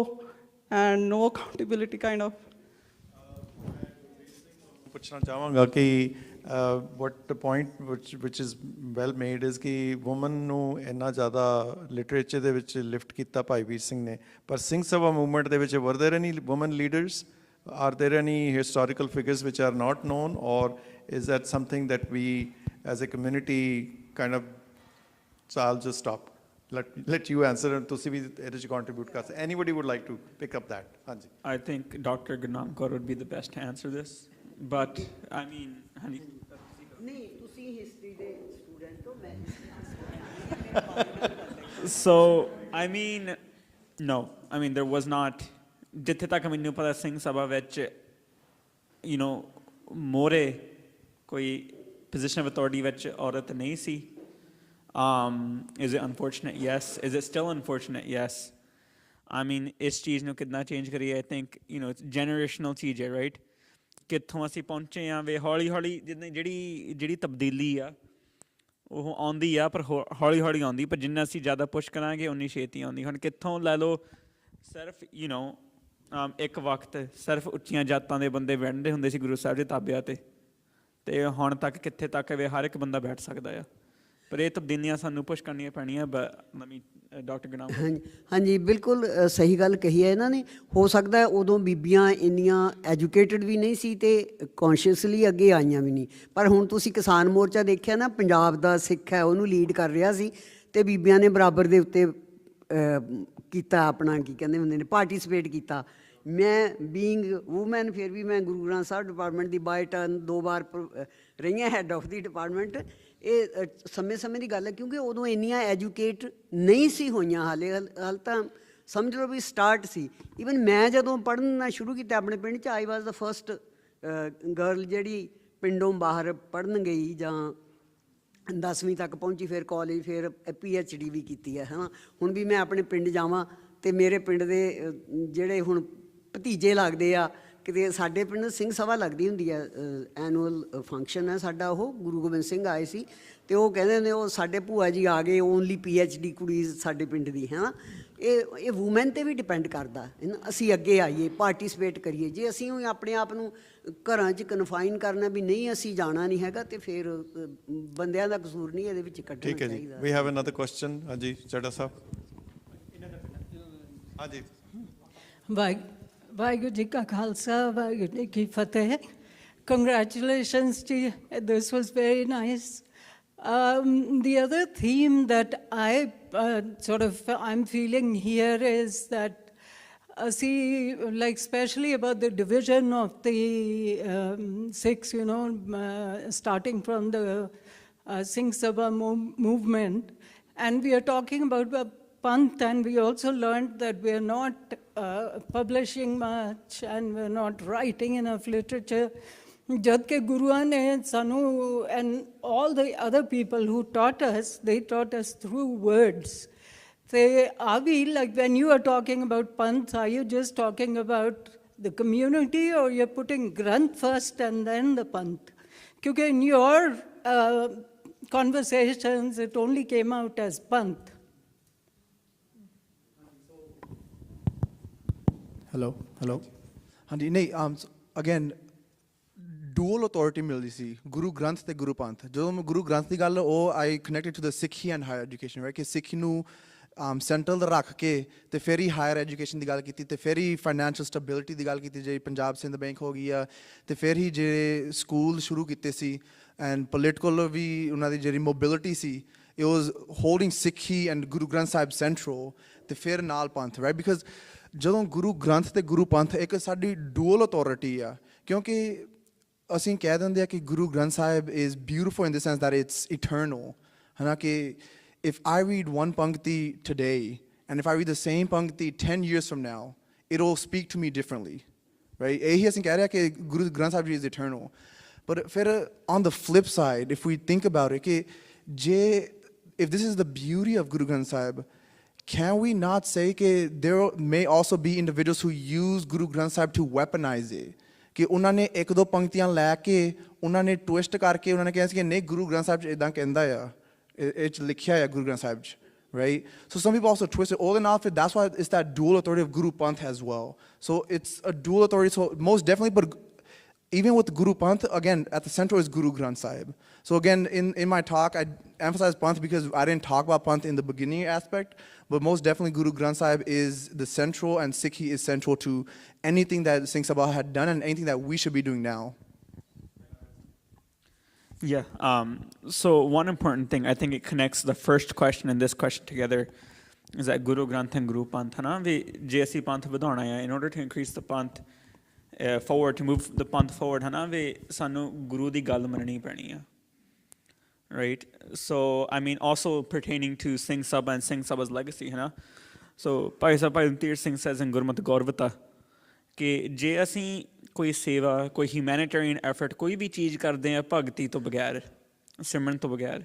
and no accountability kind of? ਪੁੱਛਣਾ ਚਾਹਾਂਗਾ ਕਿ what the point which is well made is ਕਿ women ਨੂੰ ਇੰਨਾ ਜ਼ਿਆਦਾ ਲਿਟਰੇਚਰ ਦੇ ਵਿੱਚ ਲਿਫਟ ਕੀਤਾ ਭਾਈ ਵੀਰ ਸਿੰਘ ਨੇ, ਪਰ ਸਿੰਘ ਸਭਾ ਮੂਵਮੈਂਟ ਦੇ ਵਿੱਚ were there any women leaders? Are there any historical figures which are not known, or is that something that we as a community kind of, so I'll just stop, let you answer and ਤੁਸੀਂ ਵੀ ਇਹਦੇ 'ਚ contribute ਕਰ ਸਕਦੇ. Anybody would like to pick up that? ਹਾਂਜੀ. I think Dr. Gurnam Kaur would be the best to answer this. But, I mean, honey. ਨਹੀਂ ਤੁਸੀਂ history ਦੇ student ਹੋ, ਮੈਂ So, I mean, no. I mean, there was not, ਜਿੱਥੇ ਤੱਕ ਮੈਨੂੰ ਪਤਾ ਸਿੰਘ ਸਭਾ ਵਿੱਚ, you know, ਮੋਰੇ ਕੋਈ position of authority ਵਿੱਚ ਔਰਤ ਨਹੀਂ ਸੀ. Is it unfortunate? Yes. Is it still unfortunate? Yes. I mean, ਇਸ ਚੀਜ਼ ਨੂੰ ਕਿੱਦਾਂ change ਕਰੀਏ? I think, you know, it's generational ਚੀਜ਼ ਹੈ, right? ਕਿੱਥੋਂ ਅਸੀਂ ਪਹੁੰਚੇ ਹਾਂ ਵੇ ਹੌਲੀ ਹੌਲੀ ਜਿਹੜੀ ਤਬਦੀਲੀ ਆ ਉਹ ਆਉਂਦੀ ਆ, ਪਰ ਹੌਲੀ ਹੌਲੀ ਆਉਂਦੀ, ਪਰ ਜਿੰਨਾ ਅਸੀਂ ਜ਼ਿਆਦਾ ਪੁਸ਼ ਕਰਾਂਗੇ ਉਨੀ ਛੇਤੀ ਆਉਂਦੀ. ਹੁਣ ਕਿੱਥੋਂ ਲੈ ਲਓ, ਸਿਰਫ ਇੱਕ ਵਕਤ ਸਿਰਫ ਉੱਚੀਆਂ ਜਾਤਾਂ ਦੇ ਬੰਦੇ ਬੈਠਦੇ ਹੁੰਦੇ ਸੀ ਗੁਰੂ ਸਾਹਿਬ ਦੇ ਤਾਬਿਆਂ ਤੇ ਹੁਣ ਤੱਕ ਕਿੱਥੇ ਤੱਕ ਵੇ ਹਰ ਇੱਕ ਬੰਦਾ ਬੈਠ ਸਕਦਾ ਆ. ਪਰ ਇਹ ਤਬਦੀਲੀਆਂ ਸਾਨੂੰ ਪੁਸ਼ ਕਰਨੀਆਂ ਪੈਣੀਆਂ. ਡਾਕਟਰ ਗੁਰਨਾਮ. ਹਾਂਜੀ, ਬਿਲਕੁਲ ਸਹੀ ਗੱਲ ਕਹੀ ਹੈ ਇਹਨਾਂ ਨੇ. ਹੋ ਸਕਦਾ ਉਦੋਂ ਬੀਬੀਆਂ ਇੰਨੀਆਂ ਐਜੂਕੇਟਡ ਵੀ ਨਹੀਂ ਸੀ ਅਤੇ ਕੌਨਸ਼ੀਅਸਲੀ ਅੱਗੇ ਆਈਆਂ ਵੀ ਨਹੀਂ. ਪਰ ਹੁਣ ਤੁਸੀਂ ਕਿਸਾਨ ਮੋਰਚਾ ਦੇਖਿਆ ਨਾ, ਪੰਜਾਬ ਦਾ ਸਿੱਖ ਹੈ ਉਹਨੂੰ ਲੀਡ ਕਰ ਰਿਹਾ ਸੀ ਅਤੇ ਬੀਬੀਆਂ ਨੇ ਬਰਾਬਰ ਦੇ ਉੱਤੇ ਕੀਤਾ, ਆਪਣਾ ਕੀ ਕਹਿੰਦੇ ਹੁੰਦੇ ਨੇ, ਪਾਰਟੀਸਪੇਟ ਕੀਤਾ. ਮੈਂ ਬੀਇੰਗ ਵੂਮੈਨ ਫਿਰ ਵੀ ਮੈਂ ਗੁਰੂ ਗ੍ਰੰਥ ਸਾਹਿਬ ਡਿਪਾਰਟਮੈਂਟ ਦੀ ਬਾਏ ਟਰਨ 2 ਵਾਰ ਰਹੀਆਂ ਹੈੱਡ ਆਫ ਦੀ ਡਿਪਾਰਟਮੈਂਟ. ਇਹ ਸਮੇਂ ਦੀ ਗੱਲ ਹੈ, ਕਿਉਂਕਿ ਉਦੋਂ ਇੰਨੀਆਂ ਐਜੂਕੇਟ ਨਹੀਂ ਸੀ ਹੋਈਆਂ. ਹਾਲੇ ਤਾਂ ਸਮਝ ਲਓ ਵੀ ਸਟਾਰਟ ਸੀ. ਈਵਨ ਮੈਂ ਜਦੋਂ ਪੜ੍ਹਨਾ ਸ਼ੁਰੂ ਕੀਤਾ ਆਪਣੇ ਪਿੰਡ 'ਚ, ਆਈ ਵਾਜ਼ ਦਾ ਫਸਟ ਗਰਲ ਜਿਹੜੀ ਪਿੰਡੋਂ ਬਾਹਰ ਪੜ੍ਹਨ ਗਈ ਜਾਂ 10ਵੀਂ ਤੱਕ ਪਹੁੰਚੀ, ਫਿਰ ਕਾਲਜ, ਫਿਰ PhD ਵੀ ਕੀਤੀ ਹੈ ਨਾ. ਹੁਣ ਵੀ ਮੈਂ ਆਪਣੇ ਪਿੰਡ ਜਾਵਾਂ ਅਤੇ ਮੇਰੇ ਪਿੰਡ ਦੇ ਜਿਹੜੇ ਹੁਣ ਭਤੀਜੇ ਲੱਗਦੇ ਆ, ਕਿਤੇ ਸਾਡੇ ਪਿੰਡ ਸਿੰਘ ਸਭਾ ਲੱਗਦੀ ਹੁੰਦੀ ਹੈ, ਐਨੂਅਲ ਫੰਕਸ਼ਨ ਹੈ ਸਾਡਾ. ਉਹ ਗੁਰੂ ਗੋਬਿੰਦ ਸਿੰਘ ਆਏ ਸੀ ਅਤੇ ਉਹ ਕਹਿੰਦੇ ਨੇ ਉਹ ਸਾਡੇ ਭੂਆ ਜੀ ਆ ਗਏ, ਓਨਲੀ PhD ਕੁੜੀ ਸਾਡੇ ਪਿੰਡ ਦੀ ਹੈ ਨਾ. ਇਹ ਵੂਮੈਨ 'ਤੇ ਵੀ ਡਿਪੈਂਡ ਕਰਦਾ. ਅਸੀਂ ਅੱਗੇ ਆਈਏ, ਪਾਰਟੀਸਪੇਟ ਕਰੀਏ. ਜੇ ਅਸੀਂ ਆਪਣੇ ਆਪ ਨੂੰ ਘਰਾਂ 'ਚ ਕਨਫਾਈਨ ਕਰਨਾ ਵੀ ਨਹੀਂ ਅਸੀਂ ਜਾਣਾ ਨਹੀਂ ਹੈਗਾ, ਅਤੇ ਫਿਰ ਬੰਦਿਆਂ ਦਾ ਕਸੂਰ ਨਹੀਂ ਇਹਦੇ ਵਿੱਚ ਕੱਢਣਾ ਚਾਹੀਦਾ. ਠੀਕ ਹੈ ਜੀ, we have another question. ਹਾਂਜੀ ਚੱਡਾ ਸਾਹਿਬ. ਹਾਂਜੀ. ਵਾਹਿਗੁਰੂ ਜੀ ਕਾ ਖਾਲਸਾ, ਵਾਹਿਗੁਰੂ ਜੀ ਕੀ ਫਤਿਹ. Congratulations to you. This was very nice. The other theme that I'm feeling here is that see, like especially about the division of the Sikhs, starting from the Sikh Sabha movement, and we are talking about Panth, and we also learned that we are not publishing much and we're not writing enough literature. Jadke Guruan ne sanu and all the other people who taught us, they taught us through words. Are we, like when you are talking about Panth, are you just talking about the community, or you're putting Granth first and then the Panth? Because in your conversations, it only came out as Panth. Hello ਹਾਂਜੀ. ਨਹੀਂ, again dual authority ਮਿਲਦੀ ਸੀ ਗੁਰੂ ਗ੍ਰੰਥ ਅਤੇ ਗੁਰੂ ਪੰਥ. ਜਦੋਂ ਮੈਂ ਗੁਰੂ ਗ੍ਰੰਥ ਦੀ ਗੱਲ, ਉਹ ਆਈ connected to the ਸਿੱਖੀ and higher education, right, ਕਿ ਸਿੱਖੀ ਨੂੰ ਸੈਂਟਰਲ ਰੱਖ ਕੇ ਅਤੇ ਫਿਰ ਹੀ ਹਾਇਰ ਐਜੂਕੇਸ਼ਨ ਦੀ ਗੱਲ ਕੀਤੀ, ਅਤੇ ਫਿਰ ਹੀ ਫਾਈਨੈਂਸ਼ੀਅਲ ਸਟੈਬਿਲਿਟੀ ਦੀ ਗੱਲ ਕੀਤੀ, ਜੇ ਪੰਜਾਬ ਸਿੰਧ ਬੈਂਕ ਹੋ ਗਈ ਆ, ਅਤੇ ਫਿਰ ਹੀ ਜਿਹੜੇ ਸਕੂਲ ਸ਼ੁਰੂ ਕੀਤੇ ਸੀ, ਐਂਡ ਪੋਲੀਟੀਕਲ ਵੀ ਉਹਨਾਂ ਦੀ ਜਿਹੜੀ mobility C, it was holding Sikhi and Guru Granth Sahib central, ਅਤੇ ਫਿਰ ਨਾਲ ਪੰਥ, ਰਾਈਟ. ਬਿਕਾਜ਼ ਜਦੋਂ ਗੁਰੂ ਗ੍ਰੰਥ ਅਤੇ ਗੁਰੂ ਪੰਥ ਇੱਕ ਸਾਡੀ ਡੂਅਲ ਅਥਾਰਟੀ ਆ, ਕਿਉਂਕਿ ਅਸੀਂ ਕਹਿ ਦਿੰਦੇ ਆ ਕਿ Guru Granth Sahib is beautiful in the sense that it's eternal, ਹੈ ਨਾ, ਕਿ if I read one pankti today and if I read the same pankti 10 years from now, it will speak to me differently, right? ਇਹੀ ਅਸੀਂ ਕਹਿ ਰਹੇ ਕਿ Guru Granth Sahib ji is eternal. But ਫਿਰ on the flip side, if we think about it, ਕਿ if this is the beauty of Guru Granth Sahib, can we not say that there may also be individuals who use Guru Granth Sahib to weaponize it? ਕਿ ਉਹਨਾਂ ਨੇ ਇੱਕ ਦੋ ਪੰਕਤੀਆਂ ਲੈ ਕੇ ਉਹਨਾਂ ਨੇ twist ਕਰਕੇ ਉਹਨਾਂ ਨੇ ਕਿਹਾ ਸੀ ਕਿ ਨਹੀਂ ਗੁਰੂ ਗ੍ਰੰਥ ਸਾਹਿਬ 'ਚ ਇੱਦਾਂ ਕਹਿੰਦਾ ਆ, ਇਹ 'ਚ ਲਿਖਿਆ ਆ ਗੁਰੂ ਗ੍ਰੰਥ ਸਾਹਿਬ 'ਚ, right? So some people also twist it all in outfit. That's why it's that dual authority of Guru Panth as well. So it's a dual authority, so most definitely, but even with Guru Panth, again, at the center is Guru Granth Sahib. So again, in my talk, I emphasize Panth because I didn't talk about Panth in the beginning aspect, but most definitely Guru Granth Sahib is the central, and Sikhi is central to anything that Singh Sabha had done and anything that we should be doing now. Yeah. So one important thing, I think it connects the first question and this question together, is that Guru Granth and Guru Panth, hana, we je ਅਸੀਂ ਪੰਥ ਵਧਾਉਣਾ ਹੈ, in order to increase the Panth forward, to move the Panth forward, hana, we ਸਾਨੂੰ ਗੁਰੂ ਦੀ ਗੱਲ ਮੰਨਣੀ ਪੈਣੀ ਆ. Right? So, I mean, also pertaining to Singh Sabha and Singh Sabha's legacy, hana. So, Bhai Tir Singh says in Gurmat Gaurvata, ਕਿ ਜੇ ਅਸੀਂ ਕੋਈ ਸੇਵਾ, ਕੋਈ ਹਿਊਮੈਨਿਟੇਰੀਅਨ ਐਫਰਟ, ਕੋਈ ਵੀ ਚੀਜ਼ ਕਰਦੇ ਹਾਂ ਭਗਤੀ ਤੋਂ ਬਗੈਰ, ਸਿਮਰਨ ਤੋਂ ਬਗੈਰ,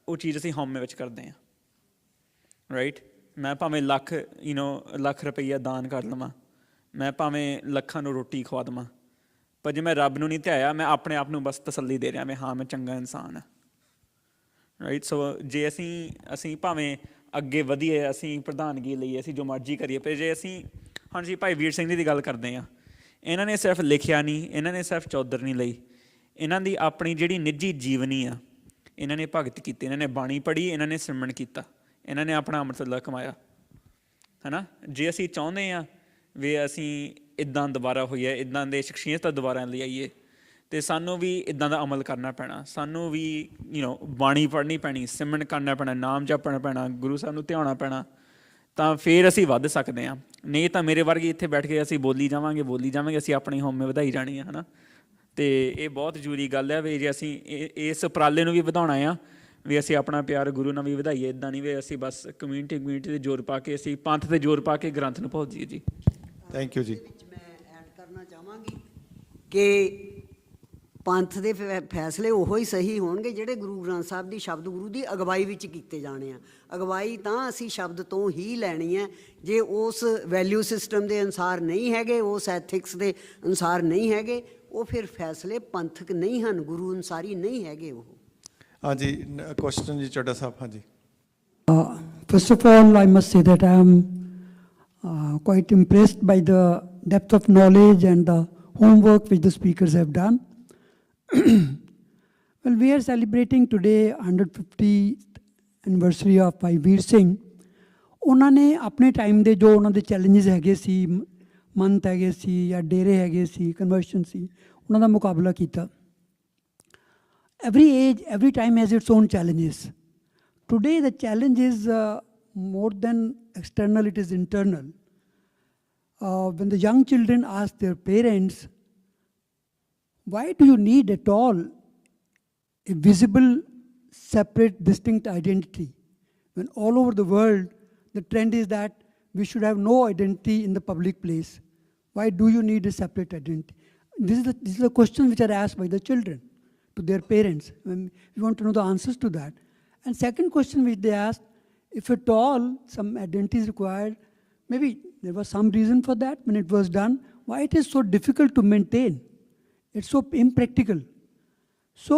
ਉਹ ਚੀਜ਼ ਅਸੀਂ ਹਉਮੈ ਵਿੱਚ ਕਰਦੇ ਹਾਂ. ਰਾਈਟ? ਮੈਂ ਭਾਵੇਂ ਲੱਖ ਰੁਪਈਆ ਦਾਨ ਕਰ ਲਵਾਂ, ਮੈਂ ਭਾਵੇਂ ਲੱਖਾਂ ਨੂੰ ਰੋਟੀ ਖਵਾ ਦੇਵਾਂ, ਪਰ ਜੇ ਮੈਂ ਰੱਬ ਨੂੰ ਨਹੀਂ ਧਿਆਇਆ, ਮੈਂ ਆਪਣੇ ਆਪ ਨੂੰ ਬਸ ਤਸੱਲੀ ਦੇ ਰਿਹਾ ਮੈਂ, ਹਾਂ ਮੈਂ ਚੰਗਾ ਇਨਸਾਨ ਹਾਂ. ਰਾਈਟ? ਸੋ ਜੇ ਅਸੀਂ ਭਾਵੇਂ ਅੱਗੇ ਵਧੀਏ, ਅਸੀਂ ਪ੍ਰਧਾਨਗੀ ਲਈਏ, ਅਸੀਂ ਜੋ ਮਰਜ਼ੀ ਕਰੀਏ, ਪਰ ਜੇ ਅਸੀਂ, ਹਾਂਜੀ ਭਾਈ ਵੀਰ ਸਿੰਘ ਜੀ ਦੀ ਗੱਲ ਕਰਦੇ ਹਾਂ, ਇਹਨਾਂ ਨੇ ਸਿਰਫ ਲਿਖਿਆ ਨਹੀਂ, ਇਹਨਾਂ ਨੇ ਸਿਰਫ ਚੌਧਰ ਨਹੀਂ ਲਈ, ਇਹਨਾਂ ਦੀ ਆਪਣੀ ਜਿਹੜੀ ਨਿੱਜੀ ਜੀਵਨੀ ਆ, ਇਹਨਾਂ ਨੇ ਭਗਤ ਕੀਤੀ, ਇਹਨਾਂ ਨੇ ਬਾਣੀ ਪੜ੍ਹੀ, ਇਹਨਾਂ ਨੇ ਸਿਮਰਨ ਕੀਤਾ, ਇਹਨਾਂ ਨੇ ਆਪਣਾ ਅੰਮ੍ਰਿਤ ਕਮਾਇਆ, ਹੈ ਨਾ? ਜੇ ਅਸੀਂ ਚਾਹੁੰਦੇ ਹਾਂ ਵੀ ਅਸੀਂ ਇੱਦਾਂ ਦੁਬਾਰਾ ਹੋਈਏ, ਇੱਦਾਂ ਦੇ ਸ਼ਖਸੀਅਤ ਦੁਬਾਰਾ ਲਿਆਈਏ, ਅਤੇ ਸਾਨੂੰ ਵੀ ਇੱਦਾਂ ਦਾ ਅਮਲ ਕਰਨਾ ਪੈਣਾ, ਸਾਨੂੰ ਵੀ ਬਾਣੀ ਪੜ੍ਹਨੀ ਪੈਣੀ, ਸਿਮਰਨ ਕਰਨਾ ਪੈਣਾ, ਨਾਮ ਜਪਣਾ ਪੈਣਾ, ਗੁਰੂ ਸਾਹਿਬ ਨੂੰ ਧਿਆਉਣਾ ਪੈਣਾ, ਤਾਂ ਫਿਰ ਅਸੀਂ ਵੱਧ ਸਕਦੇ ਹਾਂ. ਨਹੀਂ ਤਾਂ ਮੇਰੇ ਵਰਗੇ ਇੱਥੇ ਬੈਠ ਕੇ ਅਸੀਂ ਬੋਲੀ ਜਾਵਾਂਗੇ, ਅਸੀਂ ਆਪਣੀ ਹਉਮੈ ਵਧਾਈ ਜਾਣੀ ਆ, ਹੈ ਨਾ? ਅਤੇ ਇਹ ਬਹੁਤ ਜ਼ਰੂਰੀ ਗੱਲ ਹੈ ਵੀ ਜੇ ਅਸੀਂ ਇਸ ਉਪਰਾਲੇ ਨੂੰ ਵੀ ਵਧਾਉਣਾ ਆ, ਵੀ ਅਸੀਂ ਆਪਣਾ ਪਿਆਰ ਗੁਰੂ ਨਾਲ ਵੀ ਵਧਾਈਏ, ਇੱਦਾਂ ਨਹੀਂ ਵੀ ਅਸੀਂ ਬਸ ਕਮਿਊਨਿਟੀ 'ਤੇ ਜ਼ੋਰ ਪਾ ਕੇ, ਅਸੀਂ ਪੰਥ 'ਤੇ ਜ਼ੋਰ ਪਾ ਕੇ ਗ੍ਰੰਥ ਨੂੰ ਭੁੱਲ ਜਾਈਏ ਜੀ. ਥੈਂਕ ਯੂ ਜੀ. ਮੈਂ ਐਡ ਕਰਨਾ ਚਾਹਾਂਗੀ ਕਿ ਪੰਥ ਦੇ ਫੈਸਲੇ ਉਹੋ ਹੀ ਸਹੀ ਹੋਣਗੇ ਜਿਹੜੇ ਗੁਰੂ ਗ੍ਰੰਥ ਸਾਹਿਬ ਦੀ ਸ਼ਬਦ ਗੁਰੂ ਦੀ ਅਗਵਾਈ ਵਿੱਚ ਕੀਤੇ ਜਾਣੇ ਆ. ਅਗਵਾਈ ਤਾਂ ਅਸੀਂ ਸ਼ਬਦ ਤੋਂ ਹੀ ਲੈਣੀ ਹੈ. ਜੇ ਉਸ ਵੈਲਿਊ ਸਿਸਟਮ ਦੇ ਅਨੁਸਾਰ ਨਹੀਂ ਹੈਗੇ, ਉਸ ਐਥਿਕਸ ਦੇ ਅਨੁਸਾਰ ਨਹੀਂ ਹੈਗੇ, ਉਹ ਫਿਰ ਫੈਸਲੇ ਪੰਥਕ ਨਹੀਂ ਹਨ, ਗੁਰੂ ਅਨੁਸਾਰੀ ਨਹੀਂ ਹੈਗੇ ਉਹ. ਹਾਂਜੀ, ਕੁਐਸਚਨ ਜੀ ਚੱਡਾ ਸਾਹਿਬ. ਹਾਂਜੀ. First of all, I must say that I am quite impressed by the depth of knowledge and the homework which the speakers have done. Well, we are celebrating today 150th anniversary of Bhai Veer Singh. ਉਹਨਾਂ ਨੇ ਆਪਣੇ time ਦੇ ਜੋ ਉਹਨਾਂ ਦੇ challenges ਹੈਗੇ ਸੀ, ਮੰਤ ਹੈਗੇ ਸੀ ਜਾਂ ਡੇਰੇ ਹੈਗੇ ਸੀ, ਕਨਵਰਸ਼ਨ ਸੀ, ਉਹਨਾਂ ਦਾ ਮੁਕਾਬਲਾ ਕੀਤਾ. Every age, every time has its own challenges. Today the challenge is more than external, it is internal. When the young children ask their parents, why do you need at all a visible, separate, distinct identity? When all over the world, the trend is that we should have no identity in the public place. Why do you need a separate identity? This is the questions which are asked by the children to their parents. We want to know the answers to that. And second question which they asked, if at all some identity is required, maybe there was some reason for that when it was done, why it is so difficult to maintain? It's so impractical. So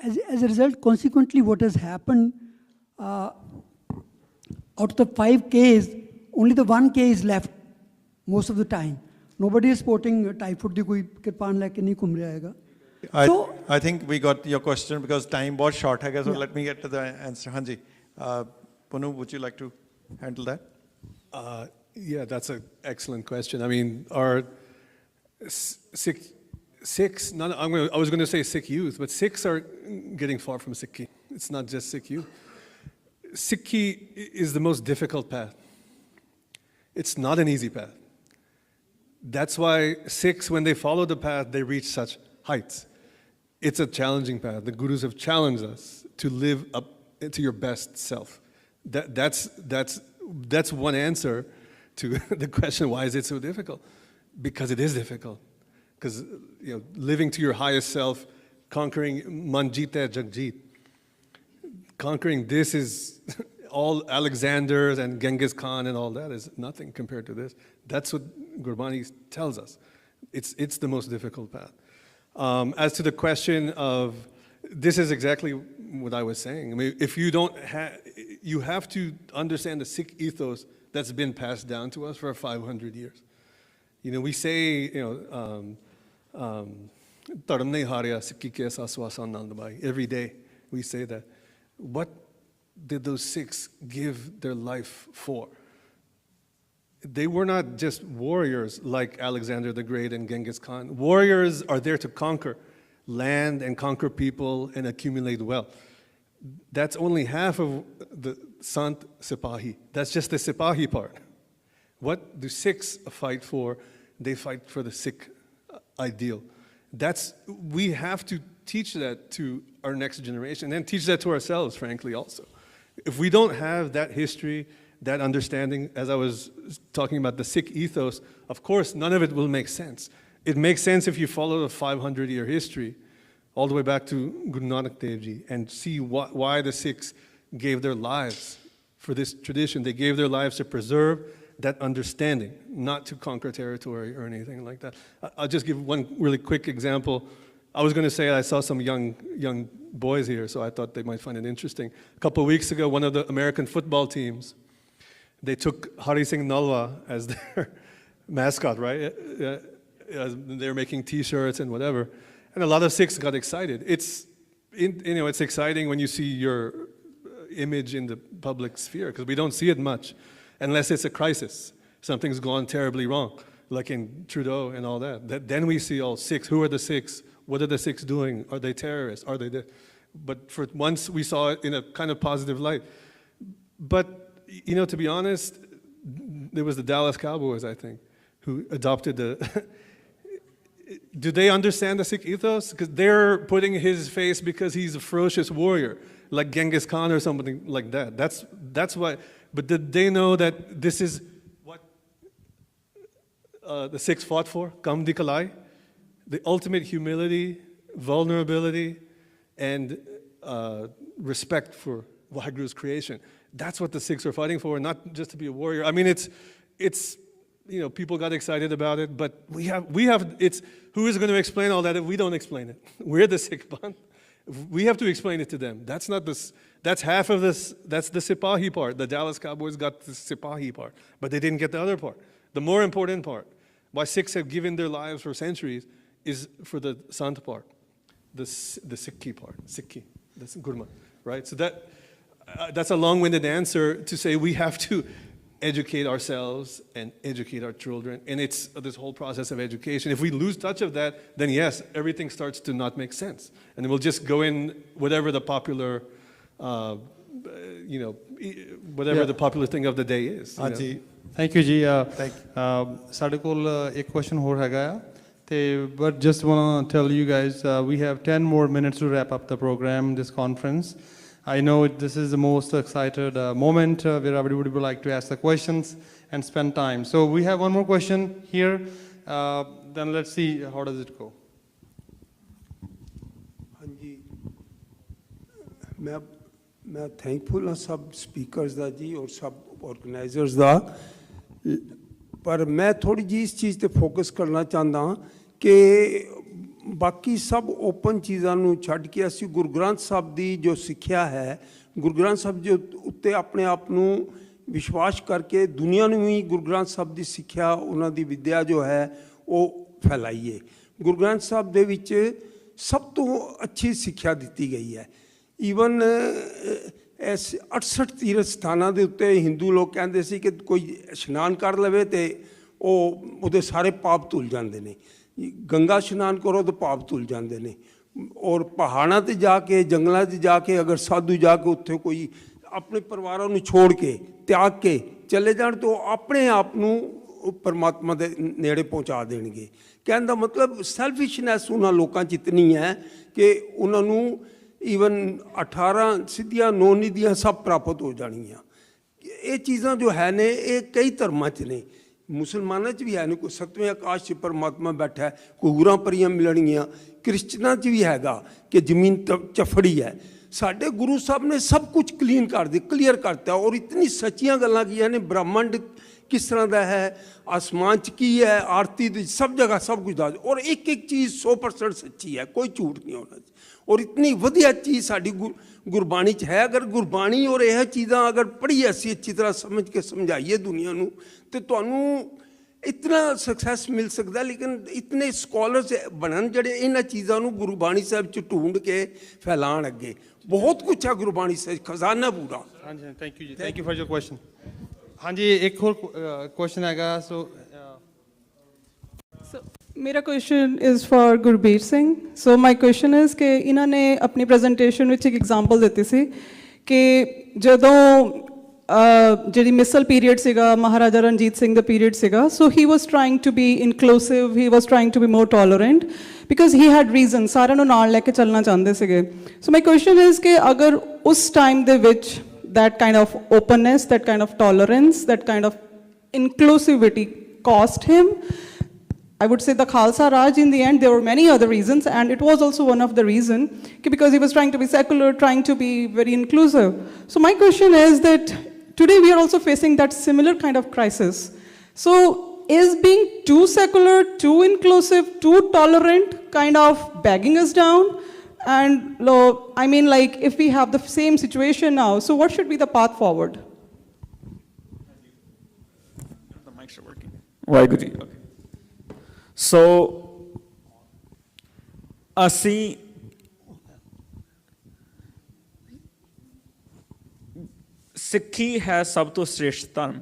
as a result, consequently, what has happened, out of the 5 Ks, only the 1 K is left most of the time. Nobody is sporting typhoid di koi kirpan leke nahi ghum raha hai. I think we got your question because time was short, I guess, so let me get to the answer. Hanji, Punu, would you like to handle that? Yeah, that's an excellent question. I mean, our Sikhs, I was going to say Sikh youth, but Sikhs are getting far from Sikhi. It's not just Sikh youth. Sikhi is the most difficult path. It's not an easy path. That's why Sikhs, when they follow the path, they reach such heights. It's a challenging path. The Gurus have challenged us to live up to your best self. That's one answer to the question, why is it so difficult? Because it is difficult. Because living to your highest self, conquering Manjita Jagjit, conquering this is all Alexanders and Genghis Khan and all that is nothing compared to this. That's what Gurbani tells us. It's the most difficult path. As to the question of, this is exactly what I was saying. I mean, if you don't you have to understand the Sikh ethos that's been passed down to us for 500 years. We say, Dharam nahi harya Sikhi ke saswasa nandbai. Every day we say that. What did those Sikhs give their life for? They were not just warriors like Alexander the Great and Genghis Khan. Warriors are there to conquer. land and conquer people and accumulate wealth. That's only half of the Sant Sipahi. That's just the Sipahi part. What do Sikhs fight for? They fight for the Sikh ideal. We have to teach that to our next generation and teach that to ourselves, frankly, also. If we don't have that history, that understanding, as I was talking about the Sikh ethos, of course, none of it will make sense. It makes sense if you follow the 500-year history all the way back to Guru Nanak Dev Ji and see why the Sikhs gave their lives for this tradition. They gave their lives to preserve that understanding, not to conquer territory or anything like that. I'll just give one really quick example. I was going to say I saw some young boys here, so I thought they might find it interesting. A couple of weeks ago, one of the American football teams, they took Hari Singh Nalwa as their mascot, right? They were making T-shirts and whatever, and a lot of Sikhs got excited. It's exciting when you see your image in the public sphere, because we don't see it much, unless it's a crisis. Something's gone terribly wrong, like in Trudeau and all that. Then we see all Sikhs. Who are the Sikhs? What are the Sikhs doing? Are they terrorists? Are they? But for once, we saw it in a kind of positive light. But to be honest, there was the Dallas Cowboys, I think, who adopted the. Do they understand the Sikh ethos? Because they're putting his face because he's a ferocious warrior, like Genghis Khan or something like that. That's why. But did they know that this is what the Sikhs fought for? Kam di kalai, the ultimate humility, vulnerability, and respect for Waheguru's creation. That's what the Sikhs are fighting for, not just to be a warrior. I mean, it's people got excited about it, but we have who is going to explain all that if we don't explain it? We're the Sikh Band. We have to explain it to them. That's not this. That's half of this. That's the Sipahi part. The Dallas Cowboys got the Sipahi part, but they didn't get the other part. The more important part, why Sikhs have given their lives for centuries, is for the Sant part, the Sikhi part, Sikhi, that's Gurmat, right? So that's a long-winded answer to say we have to educate ourselves and educate our children, and it's this whole process of education. If we lose touch of that, then yes, everything starts to not make sense, and we'll just go in whatever the popular, whatever the popular thing of the day is. Ji, thank you, Ji. ਸਾਡੇ ਕੋਲ ਇੱਕ question ਹੋਰ ਹੈਗਾ ਆ, but just want to tell you guys we have 10 more minutes to wrap up the program, this conference. I know this is the most excited moment where everybody would like to ask the questions and spend time. So we have one more question here. Then let's see how does it go. ਹਾਂਜੀ ਮੈਂ thankful ਹਾਂ ਸਭ speakers ਦਾ ਜੀ ਔਰ ਸਭ organisers ਦਾ, ਪਰ ਮੈਂ ਥੋੜੀ ਜਿਹੀ ਇਸ ਚੀਜ਼ ਤੇ ਫੋਕਸ ਕਰਨਾ ਚਾਹੁੰਦਾ ਕਿ ਬਾਕੀ ਸਭ ਓਪਨ ਚੀਜ਼ਾਂ ਨੂੰ ਛੱਡ ਕੇ ਅਸੀਂ ਗੁਰੂ ਗ੍ਰੰਥ ਸਾਹਿਬ ਦੀ ਜੋ ਸਿੱਖਿਆ ਹੈ, ਗੁਰੂ ਗ੍ਰੰਥ ਸਾਹਿਬ ਦੇ ਉੱਤੇ ਆਪਣੇ ਆਪ ਨੂੰ ਵਿਸ਼ਵਾਸ ਕਰਕੇ ਦੁਨੀਆ ਨੂੰ ਵੀ ਗੁਰੂ ਗ੍ਰੰਥ ਸਾਹਿਬ ਦੀ ਸਿੱਖਿਆ, ਉਹਨਾਂ ਦੀ ਵਿੱਦਿਆ ਜੋ ਹੈ ਉਹ ਫੈਲਾਈਏ। ਗੁਰੂ ਗ੍ਰੰਥ ਸਾਹਿਬ ਦੇ ਵਿੱਚ ਸਭ ਤੋਂ ਅੱਛੀ ਸਿੱਖਿਆ ਦਿੱਤੀ ਗਈ ਹੈ। ਈਵਨ ਇਸ 68 ਤੀਰਥ ਸਥਾਨਾਂ ਦੇ ਉੱਤੇ ਹਿੰਦੂ ਲੋਕ ਕਹਿੰਦੇ ਸੀ ਕਿ ਕੋਈ ਇਸ਼ਨਾਨ ਕਰ ਲਵੇ ਤੇ ਉਹਦੇ ਸਾਰੇ ਪਾਪ ਧੁੱਲ ਜਾਂਦੇ ਨੇ। ਗੰਗਾ ਇਸ਼ਨਾਨ ਕਰੋ ਤਾਂ ਪਾਪ ਧੁੱਲ ਜਾਂਦੇ ਨੇ। ਔਰ ਪਹਾੜਾਂ 'ਤੇ ਜਾ ਕੇ, ਜੰਗਲਾਂ 'ਚ ਜਾ ਕੇ ਅਗਰ ਸਾਧੂ ਜਾ ਕੇ ਉੱਥੇ ਕੋਈ ਆਪਣੇ ਪਰਿਵਾਰਾਂ ਨੂੰ ਛੋੜ ਕੇ, ਤਿਆਗ ਕੇ ਚਲੇ ਜਾਣ ਤਾਂ ਉਹ ਆਪਣੇ ਆਪ ਨੂੰ ਪਰਮਾਤਮਾ ਦੇ ਨੇੜੇ ਪਹੁੰਚਾ ਦੇਣਗੇ। ਕਹਿਣ ਦਾ ਮਤਲਬ ਸੈਲਫਿਸ਼ਨੈਸ ਉਹਨਾਂ ਲੋਕਾਂ 'ਚ ਇਤਨੀ ਹੈ ਕਿ ਉਹਨਾਂ ਨੂੰ ਈਵਨ 18 ਸਿੱਧੀਆਂ 9 ਨਿਧੀਆਂ ਸਭ ਪ੍ਰਾਪਤ ਹੋ ਜਾਣਗੀਆਂ। ਇਹ ਚੀਜ਼ਾਂ ਜੋ ਹੈ ਨੇ ਇਹ ਕਈ ਧਰਮਾਂ 'ਚ ਨੇ, ਮੁਸਲਮਾਨਾਂ 'ਚ ਵੀ ਹੈ ਨੇ, ਕੋਈ 7ਵੇਂ ਆਕਾਸ਼ 'ਚ ਪਰਮਾਤਮਾ ਬੈਠਾ, ਕੋਈ ਹੂਰਾਂ ਪਰੀਆਂ ਮਿਲਣਗੀਆਂ। ਕ੍ਰਿਸਚਨਾਂ 'ਚ ਵੀ ਹੈਗਾ ਕਿ ਜ਼ਮੀਨ ਚਫੜੀ ਹੈ। ਸਾਡੇ ਗੁਰੂ ਸਾਹਿਬ ਨੇ ਸਭ ਕੁਝ ਕਲੀਅਰ ਕਰਤਾ ਔਰ ਇਤਨੀ ਸੱਚੀਆਂ ਗੱਲਾਂ ਕੀਆਂ ਨੇ। ਬ੍ਰਹਮੰਡ ਕਿਸ ਤਰ੍ਹਾਂ ਦਾ ਹੈ, ਆਸਮਾਨ 'ਚ ਕੀ ਹੈ, ਆਰਤੀ ਦੀ ਸਭ ਜਗ੍ਹਾ ਸਭ ਕੁਝ ਦੱਸ, ਔਰ ਇੱਕ ਚੀਜ਼ 100% ਸੱਚੀ ਹੈ, ਕੋਈ ਝੂਠ ਨਹੀਂ ਉਹਨਾਂ 'ਚ। ਔਰ ਇਤਨੀ ਵਧੀਆ ਚੀਜ਼ ਸਾਡੀ ਗੁਰਬਾਣੀ 'ਚ ਹੈ। ਅਗਰ ਗੁਰਬਾਣੀ ਔਰ ਇਹ ਚੀਜ਼ਾਂ ਅਗਰ ਪੜ੍ਹੀਏ ਅਸੀਂ ਅੱਛੀ ਤਰ੍ਹਾਂ ਸਮਝ ਕੇ ਸਮਝਾਈਏ ਦੁਨੀਆ ਨੂੰ, ਤੇ ਤੁਹਾਨੂੰ ਇਤਨਾ ਸਕਸੈਸ ਮਿਲ ਸਕਦਾ। ਲੇਕਿਨ ਇਤਨੇ ਸਕਾਲਰਸ ਬਣਨ ਜਿਹੜੇ ਇਹਨਾਂ ਚੀਜ਼ਾਂ ਨੂੰ ਗੁਰਬਾਣੀ ਸਾਹਿਬ 'ਚ ਢੂੰਡ ਕੇ ਫੈਲਾਣ ਅੱਗੇ। ਬਹੁਤ ਕੁਛ ਹੈ ਗੁਰਬਾਣੀ ਸਾਹਿਬ, ਖਜ਼ਾਨਾ ਪੂਰਾ। ਹਾਂਜੀ, ਥੈਂਕ ਯੂ ਜੀ, thank you for your question. ਹਾਂਜੀ, ਇੱਕ ਹੋਰ ਕੁਐਸਚਨ ਹੈਗਾ। ਮੇਰਾ question is for Gurbir Singh. So my question is ਕਿ ਇਹਨਾਂ ਨੇ ਆਪਣੀ ਪ੍ਰੈਜੈਂਟੇਸ਼ਨ ਵਿੱਚ ਇੱਕ ਐਗਜ਼ਾਮਪਲ ਦਿੱਤੀ ਸੀ ਕਿ ਜਦੋਂ ਜਿਹੜੀ ਮਿਸਲ ਪੀਰੀਅਡ ਸੀਗਾ, ਮਹਾਰਾਜਾ ਰਣਜੀਤ ਸਿੰਘ ਦਾ ਪੀਰੀਅਡ ਸੀਗਾ, so he was trying to be inclusive, he was trying to be more tolerant because he had reason, ਸਾਰਿਆਂ ਨੂੰ ਨਾਲ ਲੈ ਕੇ ਚੱਲਣਾ ਚਾਹੁੰਦੇ ਸੀਗੇ। ਸੋ ਮਾਈ ਕੁਐਸਚਨ ਇਜ਼ ਕਿ ਅਗਰ ਉਸ ਟਾਈਮ ਦੇ ਵਿੱਚ that kind of openness, that kind of tolerance, that kind of inclusivity cost him, I would say the Khalsa Raj in the end, there were many other reasons, and it was also one of the reason because he was trying to be secular, trying to be very inclusive. So my question is that today we are also facing that similar kind of crisis. So is being too secular, too inclusive, too tolerant kind of bagging us down? And I mean, like, if we have the same situation now, so what should be the path forward? The mics are working. Waheguru ji. So, ਅਸੀਂ ਸਿੱਖੀ ਹੈ ਸਭ ਤੋਂ ਸ੍ਰੇਸ਼ਟ ਧਰਮ,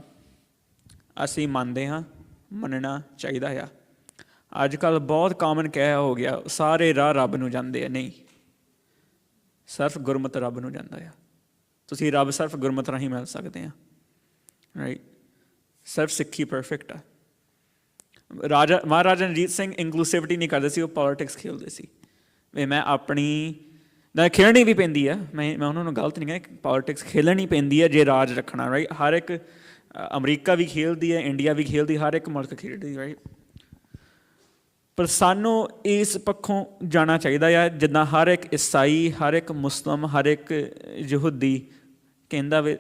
ਅਸੀਂ ਮੰਨਦੇ ਹਾਂ, ਮੰਨਣਾ ਚਾਹੀਦਾ ਆ। ਅੱਜ ਕੱਲ੍ਹ ਬਹੁਤ ਕਾਮਨ ਕਹਿ ਹੋ ਗਿਆ, ਸਾਰੇ ਰਾਹ ਰੱਬ ਨੂੰ ਜਾਂਦੇ ਆ। ਨਹੀਂ, ਸਿਰਫ ਗੁਰਮਤਿ ਰੱਬ ਨੂੰ ਜਾਂਦਾ ਆ। ਤੁਸੀਂ ਰੱਬ ਸਿਰਫ ਗੁਰਮਤਿ ਰਾਹੀਂ ਮਿਲ ਸਕਦੇ ਆ, ਰਾਈਟ? ਸਿਰਫ ਸਿੱਖੀ ਪਰਫੈਕਟ ਆ। ਮਹਾਰਾਜਾ ਰਣਜੀਤ ਸਿੰਘ ਇਨਕਲੂਸਿਵਿਟੀ ਨਹੀਂ ਕਰਦੇ ਸੀ, ਉਹ ਪੋਲੀਟਿਕਸ ਖੇਡਦੇ ਸੀ। ਵੀ ਮੈਂ ਆਪਣੀ ਨਾ ਖੇਡਣੀ ਵੀ ਪੈਂਦੀ ਆ, ਮੈਂ ਉਹਨਾਂ ਨੂੰ ਗਲਤ ਨਹੀਂ ਕਹਿੰਦਾ, ਪੋਲੀਟਿਕਸ ਖੇਡਣੀ ਪੈਂਦੀ ਹੈ ਜੇ ਰਾਜ ਰੱਖਣਾ, ਰਾਈਟ? ਹਰ ਇੱਕ ਅਮਰੀਕਾ ਵੀ ਖੇਡਦੀ ਹੈ, ਇੰਡੀਆ ਵੀ ਖੇਡਦੀ, ਹਰ ਇੱਕ ਮੁਲਕ ਖੇਡਦੀ, ਰਾਈਟ? ਪਰ ਸਾਨੂੰ ਇਸ ਪੱਖੋਂ ਜਾਣਾ ਚਾਹੀਦਾ ਆ ਜਿੱਦਾਂ ਹਰ ਇੱਕ ਈਸਾਈ, ਹਰ ਇੱਕ ਮੁਸਲਿਮ, ਹਰ ਇੱਕ ਯਹੂਦੀ ਕਹਿੰਦਾ ਵੀ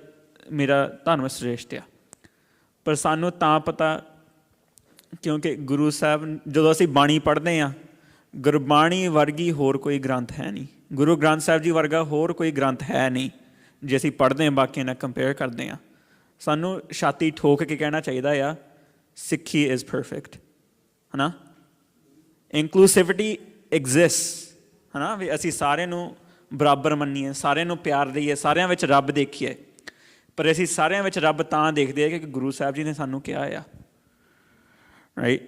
ਮੇਰਾ ਧਰਮ ਸ੍ਰੇਸ਼ਟ ਆ। ਪਰ ਸਾਨੂੰ ਤਾਂ ਪਤਾ ਕਿਉਂਕਿ ਗੁਰੂ ਸਾਹਿਬ, ਜਦੋਂ ਅਸੀਂ ਬਾਣੀ ਪੜ੍ਹਦੇ ਹਾਂ, ਗੁਰਬਾਣੀ ਵਰਗੀ ਹੋਰ ਕੋਈ ਗ੍ਰੰਥ ਹੈ ਨਹੀਂ, ਗੁਰੂ ਗ੍ਰੰਥ ਸਾਹਿਬ ਜੀ ਵਰਗਾ ਹੋਰ ਕੋਈ ਗ੍ਰੰਥ ਹੈ ਨਹੀਂ। ਜੇ ਅਸੀਂ ਪੜ੍ਹਦੇ ਹਾਂ ਬਾਕੀਆਂ ਨਾਲ ਕੰਪੇਅਰ ਕਰਦੇ ਹਾਂ, ਸਾਨੂੰ ਛਾਤੀ ਠੋਕ ਕੇ ਕਹਿਣਾ ਚਾਹੀਦਾ ਆ ਸਿੱਖੀ ਇਜ਼ ਪਰਫੈਕਟ, ਹੈ ਨਾ? ਇਨਕਲੂਸਿਵਿਟੀ ਐਗਜ਼ਿਸਟ, ਹੈ ਨਾ? ਵੀ ਅਸੀਂ ਸਾਰਿਆਂ ਨੂੰ ਬਰਾਬਰ ਮੰਨੀਏ, ਸਾਰਿਆਂ ਨੂੰ ਪਿਆਰ ਦਈਏ, ਸਾਰਿਆਂ ਵਿੱਚ ਰੱਬ ਦੇਖੀਏ। ਪਰ ਅਸੀਂ ਸਾਰਿਆਂ ਵਿੱਚ ਰੱਬ ਤਾਂ ਦੇਖਦੇ ਆ ਕਿ ਗੁਰੂ ਸਾਹਿਬ ਜੀ ਨੇ ਸਾਨੂੰ ਕਿਹਾ ਆ, ਰਾਈਟ?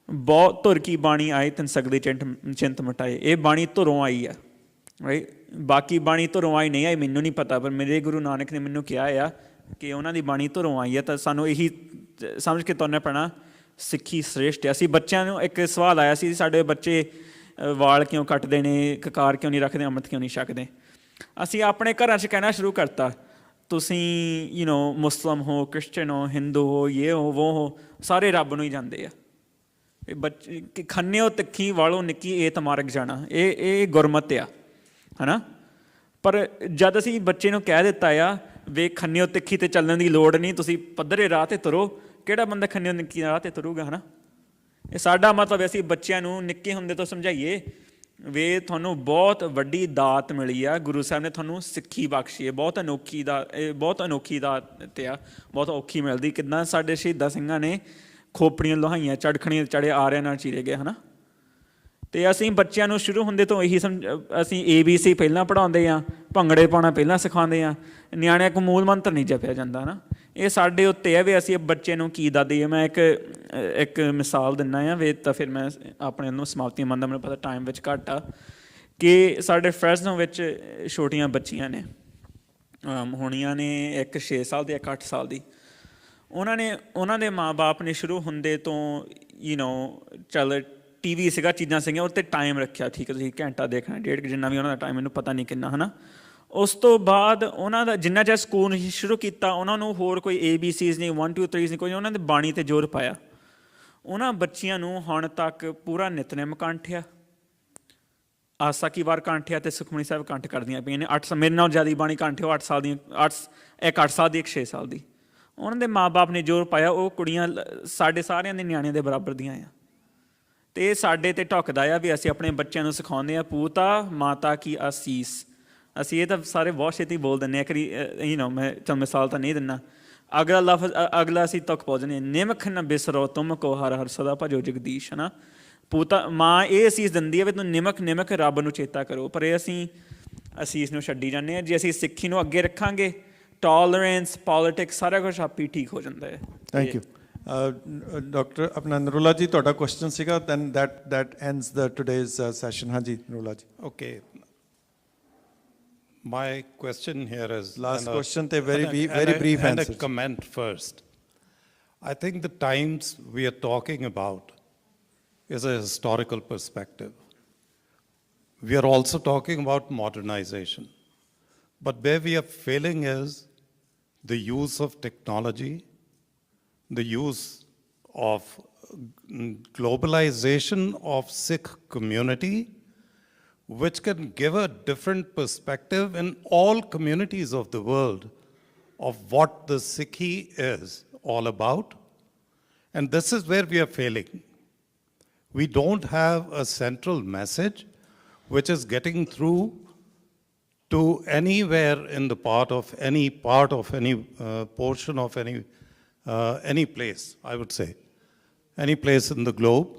ਬਹੁਤ ਧੁਰ ਕੀ ਬਾਣੀ ਆਈ ਤਨ ਸਗਦੇ ਚਿੰਤ ਮਿਟਾਏ, ਇਹ ਬਾਣੀ ਧੁਰੋਂ ਆਈ ਆ, ਰਾਈਟ? ਬਾਕੀ ਬਾਣੀ ਧੁਰੋਂ ਆਈ ਨਹੀਂ ਆਈ ਮੈਨੂੰ ਨਹੀਂ ਪਤਾ, ਪਰ ਮੇਰੇ ਗੁਰੂ ਨਾਨਕ ਨੇ ਮੈਨੂੰ ਕਿਹਾ ਆ ਕਿ ਉਹਨਾਂ ਦੀ ਬਾਣੀ ਧੁਰੋਂ ਆਈ ਆ। ਤਾਂ ਸਾਨੂੰ ਇਹੀ ਸਮਝ ਕੇ ਤੁਰਨਾ ਪੈਣਾ ਸਿੱਖੀ ਸ੍ਰੇਸ਼ਟ ਹੈ। ਅਸੀਂ ਬੱਚਿਆਂ ਨੂੰ ਇੱਕ ਸਵਾਲ ਆਇਆ ਸੀ, ਸਾਡੇ ਬੱਚੇ ਵਾਲ ਕਿਉਂ ਕੱਟਦੇ ਨੇ, ਕਕਾਰ ਕਿਉਂ ਨਹੀਂ ਰੱਖਦੇ, ਅੰਮ੍ਰਿਤ ਕਿਉਂ ਨਹੀਂ ਛਕਦੇ? ਅਸੀਂ ਆਪਣੇ ਘਰਾਂ 'ਚ ਕਹਿਣਾ ਸ਼ੁਰੂ ਕਰਤਾ ਤੁਸੀਂ ਮੁਸਲਿਮ ਹੋ, ਕ੍ਰਿਸਚਨ ਹੋ, ਹਿੰਦੂ ਹੋ, ਇਹ ਹੋ, ਵੋ ਹੋ, ਸਾਰੇ ਰੱਬ ਨੂੰ ਹੀ ਜਾਂਦੇ ਆ। ਇਹ ਬੱਚੇ ਖੰਨਿਓ ਤਿੱਖੀ ਵਾਲੋਂ ਨਿੱਕੀ ਇਹ ਤਮਾਰਕ ਜਾਣਾ, ਇਹ ਗੁਰਮਤਿ ਆ, ਹੈ ਨਾ? ਪਰ ਜਦ ਅਸੀਂ ਬੱਚੇ ਨੂੰ ਕਹਿ ਦਿੱਤਾ ਆ ਵੇ ਖੰਨਿਓ ਤਿੱਖੀ 'ਤੇ ਚੱਲਣ ਦੀ ਲੋੜ ਨਹੀਂ, ਤੁਸੀਂ ਪੱਧਰੇ ਰਾਹ 'ਤੇ ਤੁਰੋ, ਕਿਹੜਾ ਬੰਦਾ ਖੰਨਿਓ ਨਿੱਕੀ ਰਾਹ 'ਤੇ ਤੁਰੂਗਾ, ਹੈ ਨਾ? ਇਹ ਸਾਡਾ ਮਤਲਬ ਅਸੀਂ ਬੱਚਿਆਂ ਨੂੰ ਨਿੱਕੇ ਹੁੰਦੇ ਤੋਂ ਸਮਝਾਈਏ ਵੇ ਤੁਹਾਨੂੰ ਬਹੁਤ ਵੱਡੀ ਦਾਤ ਮਿਲੀ ਆ, ਗੁਰੂ ਸਾਹਿਬ ਨੇ ਤੁਹਾਨੂੰ ਸਿੱਖੀ ਬਖਸ਼ੀ ਹੈ, ਬਹੁਤ ਅਨੋਖੀ ਦਾਤ ਆ, ਬਹੁਤ ਔਖੀ ਮਿਲਦੀ। ਕਿੱਦਾਂ ਸਾਡੇ ਸ਼ਹੀਦਾਂ ਸਿੰਘਾਂ ਨੇ ਖੋਪੜੀਆਂ ਲੋਹਾਈਆਂ, ਚੜਖਣੀਆਂ ਚੜੇ ਆਰਿਆਂ ਨਾਲ ਚੀਰੇ ਗਏ, ਹੈ ਨਾ? ਅਤੇ ਅਸੀਂ ਬੱਚਿਆਂ ਨੂੰ ਸ਼ੁਰੂ ਹੁੰਦੇ ਤੋਂ ਇਹੀ ਅਸੀਂ ABC ਪਹਿਲਾਂ ਪੜ੍ਹਾਉਂਦੇ ਹਾਂ, ਭੰਗੜੇ ਪਾਉਣਾ ਪਹਿਲਾਂ ਸਿਖਾਉਂਦੇ ਹਾਂ, ਨਿਆਣਿਆਂ ਕੋਲ ਮੂਲ ਮੰਤਰ ਨਹੀਂ ਜਪਿਆ ਜਾਂਦਾ, ਹੈ ਨਾ? ਇਹ ਸਾਡੇ ਉੱਤੇ ਹੈ ਵੀ ਅਸੀਂ ਬੱਚੇ ਨੂੰ ਕੀ ਦੱਸਦੇ। ਮੈਂ ਇੱਕ ਮਿਸਾਲ ਦਿੰਦਾ ਹਾਂ ਵੇ, ਤਾਂ ਫਿਰ ਮੈਂ ਆਪਣੇ ਨੂੰ ਸਮਾਪਤੀ ਮੰਨਦਾ, ਮੈਨੂੰ ਪਤਾ ਟਾਈਮ ਵਿੱਚ ਘੱਟ ਆ, ਕਿ ਸਾਡੇ ਫਰੈਜ਼ਨੋ ਵਿੱਚ ਛੋਟੀਆਂ ਬੱਚੀਆਂ ਨੇ, ਹੋਣੀਆਂ ਨੇ ਇੱਕ 6 ਸਾਲ ਦੀ, ਇੱਕ 8 ਸਾਲ ਦੀ। ਉਹਨਾਂ ਦੇ ਮਾਂ ਬਾਪ ਨੇ ਸ਼ੁਰੂ ਹੁੰਦੇ ਤੋਂ ਚੱਲ TV ਸੀਗਾ, ਚੀਜ਼ਾਂ ਸੀਗੀਆਂ, ਉਹਦੇ 'ਤੇ ਟਾਈਮ ਰੱਖਿਆ, ਠੀਕ ਹੈ, ਤੁਸੀਂ ਘੰਟਾ ਦੇਖਣਾ, ਡੇਢ ਜਿੰਨਾ ਵੀ ਉਹਨਾਂ ਦਾ ਟਾਈਮ, ਮੈਨੂੰ ਪਤਾ ਨਹੀਂ ਕਿੰਨਾ, ਹੈ ਨਾ? ਉਸ ਤੋਂ ਬਾਅਦ ਉਹਨਾਂ ਦਾ ਜਿੰਨਾ ਚਿਰ ਸਕੂਲ ਸ਼ੁਰੂ ਕੀਤਾ, ਉਹਨਾਂ ਨੂੰ ਹੋਰ ਕੋਈ ABCs ਨਹੀਂ, 1 2 3 ਨਹੀਂ, ਕੋਈ, ਉਹਨਾਂ ਦੇ ਬਾਣੀ 'ਤੇ ਜ਼ੋਰ ਪਾਇਆ। ਉਹਨਾਂ ਬੱਚੀਆਂ ਨੂੰ ਹੁਣ ਤੱਕ ਪੂਰਾ ਨਿਤਨੇਮ ਕੰਠ ਆ, ਆਸਾ ਕੀ ਵਾਰ ਕੰਠ ਆ, ਅਤੇ ਸੁਖਮਨੀ ਸਾਹਿਬ ਕੰਠ ਕਰਦੀਆਂ ਪਈਆਂ ਨੇ। 8 ਮੇਰੇ ਨਾਲ ਜ਼ਿਆਦਾ ਬਾਣੀ ਕੰਠ, ਉਹ 8 ਸਾਲ ਦੀਆਂ, ਇੱਕ 8 ਸਾਲ ਦੀ, ਇੱਕ 6 ਸਾਲ ਦੀ। ਉਹਨਾਂ ਦੇ ਮਾਂ ਬਾਪ ਨੇ ਜ਼ੋਰ ਪਾਇਆ, ਉਹ ਕੁੜੀਆਂ ਸਾਡੇ ਸਾਰਿਆਂ ਦੇ ਨਿਆਣਿਆਂ ਦੇ ਬਰਾਬਰ ਦੀਆਂ ਆ। ਅਤੇ ਇਹ ਸਾਡੇ 'ਤੇ ਢੁੱਕਦਾ ਆ ਵੀ ਅਸੀਂ ਆਪਣੇ ਬੱਚਿਆਂ ਨੂੰ ਸਿਖਾਉਂਦੇ ਹਾਂ ਪੂਤਾ ਮਾਤਾ ਕੀ ਆਸੀਸ। ਅਸੀਂ ਇਹ ਤਾਂ ਸਾਰੇ ਬਹੁਤ ਛੇਤੀ ਬੋਲ ਦਿੰਦੇ ਹਾਂ, ਕਰੀ ਮੈਂ ਚੱਲ ਮਿਸਾਲ ਤਾਂ ਨਹੀਂ ਦਿੰਦਾ, ਅਗਲਾ ਲਫ਼ਜ਼ ਅਗਲਾ ਅਸੀਂ ਤੱਕ ਪਹੁੰਚਦੇ ਹਾਂ, ਨਿਮਖ ਨ ਬਿਸਰੋ ਤੁਮ ਕੋ ਹਰ ਹਰ ਸਦਾ ਭਜੋ ਜਗਦੀਸ਼, ਹੈ ਨਾ? ਪੂਤਾ ਮਾਂ ਇਹ ਅਸੀਸ ਦਿੰਦੀ ਹੈ ਵੀ ਤੂੰ ਨਿਮਖ ਰੱਬ ਨੂੰ ਚੇਤਾ ਕਰੋ, ਪਰ ਇਹ ਅਸੀਂ ਅਸੀਸ ਨੂੰ ਛੱਡੀ ਜਾਂਦੇ ਹਾਂ। ਜੇ ਅਸੀਂ ਸਿੱਖੀ ਨੂੰ ਅੱਗੇ ਰੱਖਾਂਗੇ, ਟੋਲਰੈਂਸ, ਪੋਲੀਟਿਕਸ, ਸਾਰਾ ਕੁਛ ਆਪ ਹੀ ਠੀਕ ਹੋ ਜਾਂਦਾ ਹੈ। Thank you. ਡਾਕਟਰ ਆਪਣਾ ਨਰੂਲਾ ਜੀ ਤੁਹਾਡਾ ਕੁਐਸਚਨ ਸੀਗਾ, then that ends the today's session. ਹਾਂਜੀ ਨਰੂਲਾ ਜੀ। Okay. My question here is Last and a- question ਤੇ very and a- brief- and very a- brief and answers. a comment first. I think the times we are talking about is a historical perspective. We are also talking about modernization. But where we are failing is the use of technology, the use of globalization of Sikh community, which can give a different perspective in all communities of the world of what the Sikhi is all about. And this is where we are failing. We don't have a central message which is getting through to anywhere in the part of any portion of any place, I would say, any place in the globe,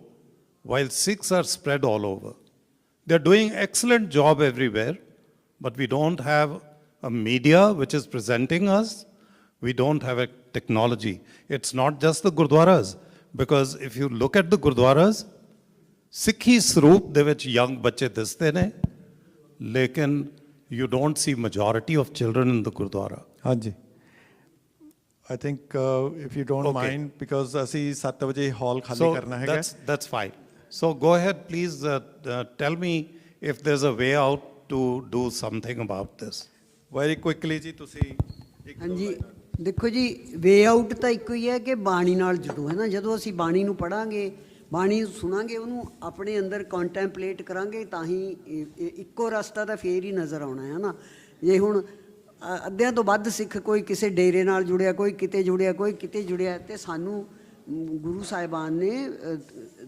while Sikhs are spread all over. They're doing excellent job everywhere, but we don't have a media which is presenting us. We don't have a technology. It's not just the Gurdwaras, because if you look at the Gurdwaras, Sikhi ਸਰੂਪ ਦੇ ਵਿੱਚ young ਬੱਚੇ ਦਿਸਦੇ ਨੇ, ਲੇਕਿਨ you don't see majority of children in the Gurdwara. ਹਾਂਜੀ। I think if you don't mind, because ਅਸੀਂ 7 ਵਜੇ ਹਾਲ ਖਾਲੀ ਕਰਨਾ ਹੈਗਾ। That's fine. So go ahead, please tell me if there's a way out to do something about this. Very quickly ਜੀ ਤੁਸੀਂ। ਹਾਂਜੀ ਦੇਖੋ ਜੀ, ਵੇ ਆਊਟ ਤਾਂ ਇੱਕੋ ਹੀ ਹੈ ਕਿ ਬਾਣੀ ਨਾਲ ਜੁੜੋ, ਹੈ ਨਾ। ਜਦੋਂ ਅਸੀਂ ਬਾਣੀ ਨੂੰ ਪੜ੍ਹਾਂਗੇ, ਬਾਣੀ ਨੂੰ ਸੁਣਾਂਗੇ, ਉਹਨੂੰ ਆਪਣੇ ਅੰਦਰ ਕੰਟੈਂਪਲੇਟ ਕਰਾਂਗੇ, ਤਾਂ ਹੀ ਇੱਕੋ ਰਸਤਾ ਤਾਂ ਫੇਰ ਹੀ ਨਜ਼ਰ ਆਉਣਾ ਹੈ ਨਾ। ਜੇ ਹੁਣ ਅੱਧਿਆਂ ਤੋਂ ਵੱਧ ਸਿੱਖ ਕੋਈ ਕਿਸੇ ਡੇਰੇ ਨਾਲ ਜੁੜਿਆ, ਕੋਈ ਕਿਤੇ ਜੁੜਿਆ, ਕੋਈ ਕਿਤੇ ਜੁੜਿਆ, ਅਤੇ ਸਾਨੂੰ ਗੁਰੂ ਸਾਹਿਬਾਨ ਨੇ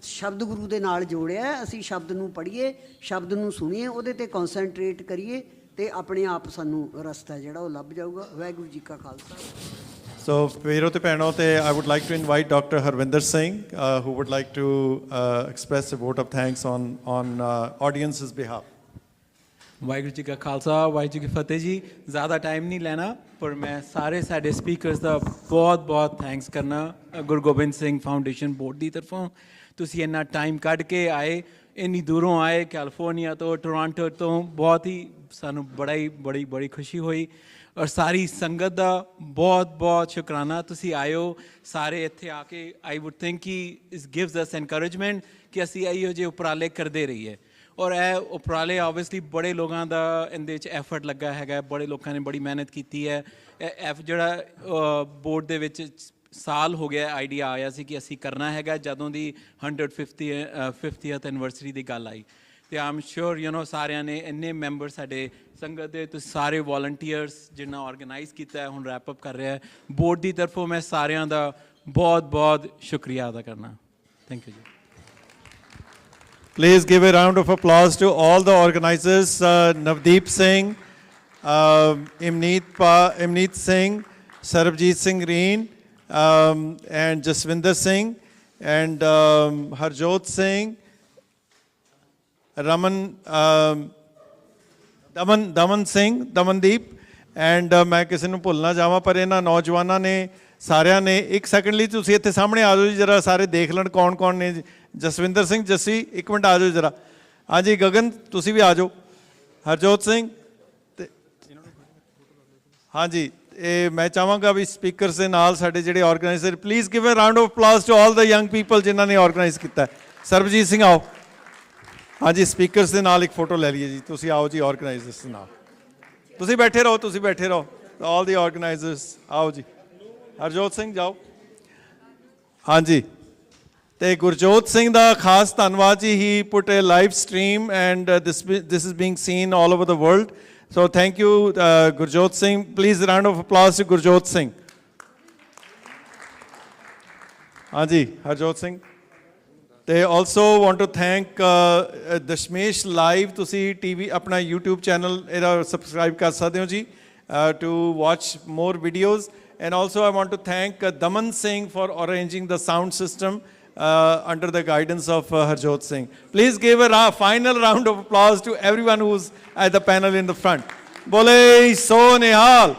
ਸ਼ਬਦ ਗੁਰੂ ਦੇ ਨਾਲ ਜੋੜਿਆ। ਅਸੀਂ ਸ਼ਬਦ ਨੂੰ ਪੜ੍ਹੀਏ, ਸ਼ਬਦ ਨੂੰ ਸੁਣੀਏ, ਉਹਦੇ 'ਤੇ ਕੌਨਸੈਂਟਰੇਟ ਕਰੀਏ, ਅਤੇ ਆਪਣੇ ਆਪ ਸਾਨੂੰ ਰਸਤਾ ਜਿਹੜਾ ਉਹ ਲੱਭ ਜਾਊਗਾ। ਵਾਹਿਗੁਰੂ ਜੀ ਕਾ ਖਾਲਸਾ। So, ਵੀਰੋ ਤੇ ਭੈਣੋ, ਤੇ I would like to invite Dr. Harvinder Singh, who would like to express a vote of thanks on audience's behalf. Waheguru ji ਕਾ ਖਾਲਸਾ, ਵਾਹਿਗੁਰੂ ਜੀ ਕੀ ਫਤਿਹ ਜੀ। ਜ਼ਿਆਦਾ ਟਾਈਮ ਨਹੀਂ ਲੈਣਾ, ਪਰ ਮੈਂ ਸਾਰੇ ਸਾਡੇ ਸਪੀਕਰਸ ਦਾ ਬਹੁਤ ਥੈਂਕਸ ਕਰਨਾ। ਗੁਰੂ ਗੋਬਿੰਦ ਸਿੰਘ ਫਾਊਂਡੇਸ਼ਨ ਬੋਰਡ ਦੀ ਤਰਫੋਂ ਤੁਸੀਂ ਇੰਨਾ ਟਾਈਮ ਕੱਢ ਕੇ ਆਏ, ਇੰਨੀ ਦੂਰੋਂ ਆਏ, ਕੈਲੀਫੋਰਨੀਆ ਤੋਂ, ਟੋਰਾਂਟੋ ਤੋਂ। ਬਹੁਤ ਹੀ ਸਾਨੂੰ ਬੜੀ ਖੁਸ਼ੀ ਹੋਈ। ਔਰ ਸਾਰੀ ਸੰਗਤ ਦਾ ਬਹੁਤ ਸ਼ੁਕਰਾਨਾ, ਤੁਸੀਂ ਆਇਓ ਸਾਰੇ ਇੱਥੇ ਆ ਕੇ। ਆਈ ਵੁੱਡ ਥਿੰਕ ਕਿ ਇਸ ਗਿਵਸ ਅਸ ਐਨਕਰੇਜਮੈਂਟ ਕਿ ਅਸੀਂ ਇਹੋ ਜਿਹੇ ਉਪਰਾਲੇ ਕਰਦੇ ਰਹੀਏ। ਔਰ ਇਹ ਉਪਰਾਲੇ ਆਬਵੀਅਸਲੀ ਬੜੇ ਲੋਕਾਂ ਦਾ ਇਹਦੇ 'ਚ ਐਫਰਟ ਲੱਗਾ ਹੈਗਾ, ਬੜੇ ਲੋਕਾਂ ਨੇ ਬੜੀ ਮਿਹਨਤ ਕੀਤੀ ਹੈ। ਜਿਹੜਾ ਬੋਰਡ ਦੇ ਵਿੱਚ ਸਾਲ ਹੋ ਗਿਆ ਆਈਡੀਆ ਆਇਆ ਸੀ ਕਿ ਅਸੀਂ ਕਰਨਾ ਹੈਗਾ, ਜਦੋਂ ਦੀ 150th ਐਨਵਰਸਰੀ ਦੀ ਗੱਲ ਆਈ। ਅਤੇ ਆਈ ਐਮ ਸ਼ੋਰ ਸਾਰਿਆਂ ਨੇ, ਇੰਨੇ ਮੈਂਬਰ ਸਾਡੇ ਸੰਗਤ ਦੇ, ਤੁਸੀਂ ਸਾਰੇ ਵੋਲੰਟੀਅਰਸ ਜਿਨ੍ਹਾਂ ਔਰਗੇਨਾਈਜ਼ ਕੀਤਾ ਹੈ, ਹੁਣ ਰੈਪ ਅਪ ਕਰ ਰਿਹਾ ਬੋਰਡ ਦੀ ਤਰਫੋਂ, ਮੈਂ ਸਾਰਿਆਂ ਦਾ ਬਹੁਤ ਸ਼ੁਕਰੀਆ ਅਦਾ ਕਰਨਾ। ਥੈਂਕ ਯੂ ਜੀ। Please give a round of applause to all the organizers, Navdeep Singh, Imneet Singh, Sarabjit Singh Reen, and Jaswinder Singh, and Harjot Singh, Daman Singh, Damandeep, and ਮੈਂ ਕਿਸੇ ਨੂੰ ਭੁੱਲ ਨਾ ਜਾਵਾਂ, ਪਰ ਇਹਨਾਂ ਨੌਜਵਾਨਾਂ ਨੇ ਸਾਰਿਆਂ ਨੇ। ਇੱਕ ਸੈਕਿੰਡ ਲਈ ਤੁਸੀਂ ਇੱਥੇ ਸਾਹਮਣੇ ਆ ਜਾਓ ਜੀ, ਜਰਾ ਸਾਰੇ ਦੇਖ ਲੈਣ ਕੌਣ ਨੇ। ਜਸਵਿੰਦਰ ਸਿੰਘ, ਜੱਸੀ, ਇੱਕ ਮਿੰਟ ਆ ਜਾਓ ਜਰਾ। ਹਾਂਜੀ ਗਗਨ, ਤੁਸੀਂ ਵੀ ਆ ਜਾਓ। ਹਰਜੋਤ ਸਿੰਘ ਤੇ ਹਾਂਜੀ, ਇਹ ਮੈਂ ਚਾਹਾਂਗਾ ਵੀ ਸਪੀਕਰਸ ਦੇ ਨਾਲ ਸਾਡੇ ਜਿਹੜੇ organiser, please give a round of applause to all the young people ਜਿਨ੍ਹਾਂ ਨੇ ਆਰਗੇਨਾਈਜ਼ ਕੀਤਾ। ਸਰਬਜੀਤ ਸਿੰਘ ਆਓ। ਹਾਂਜੀ, ਸਪੀਕਰਸ ਦੇ ਨਾਲ ਇੱਕ ਫੋਟੋ ਲੈ ਲਈਏ ਜੀ। ਤੁਸੀਂ ਆਓ ਜੀ ਆਰਗੇਨਾਈਜ਼ਰਸ ਦੇ ਨਾਲ। ਤੁਸੀਂ ਬੈਠੇ ਰਹੋ। ਆਲ ਦੀ ਆਰਗੇਨਾਈਜ਼ਰਸ ਆਓ ਜੀ। ਹਰਜੋਤ ਸਿੰਘ ਜਾਓ। ਹਾਂਜੀ, ਤੇ ਗੁਰਜੋਤ ਸਿੰਘ ਦਾ ਖਾਸ ਧੰਨਵਾਦ ਜੀ। He put a live stream and this is being seen all over the world. So thank you Gurjot Singh. Please round of applause to Gurjot Singh. ਹਾਂਜੀ ਹਰਜੋਤ ਸਿੰਘ। ਤੇ also want to thank Dashmesh live. ਤੁਸੀਂ TV ਆਪਣਾ YouTube ਚੈਨਲ ਇਹਦਾ ਸਬਸਕ੍ਰਾਈਬ ਕਰ ਸਕਦੇ ਹੋ ਜੀ, to watch more videos. And also I want to thank Daman Singh for arranging the sound system under the guidance of Harjot Singh. Please give a final round of applause to everyone who's at the panel in the front. Bole So Nihal.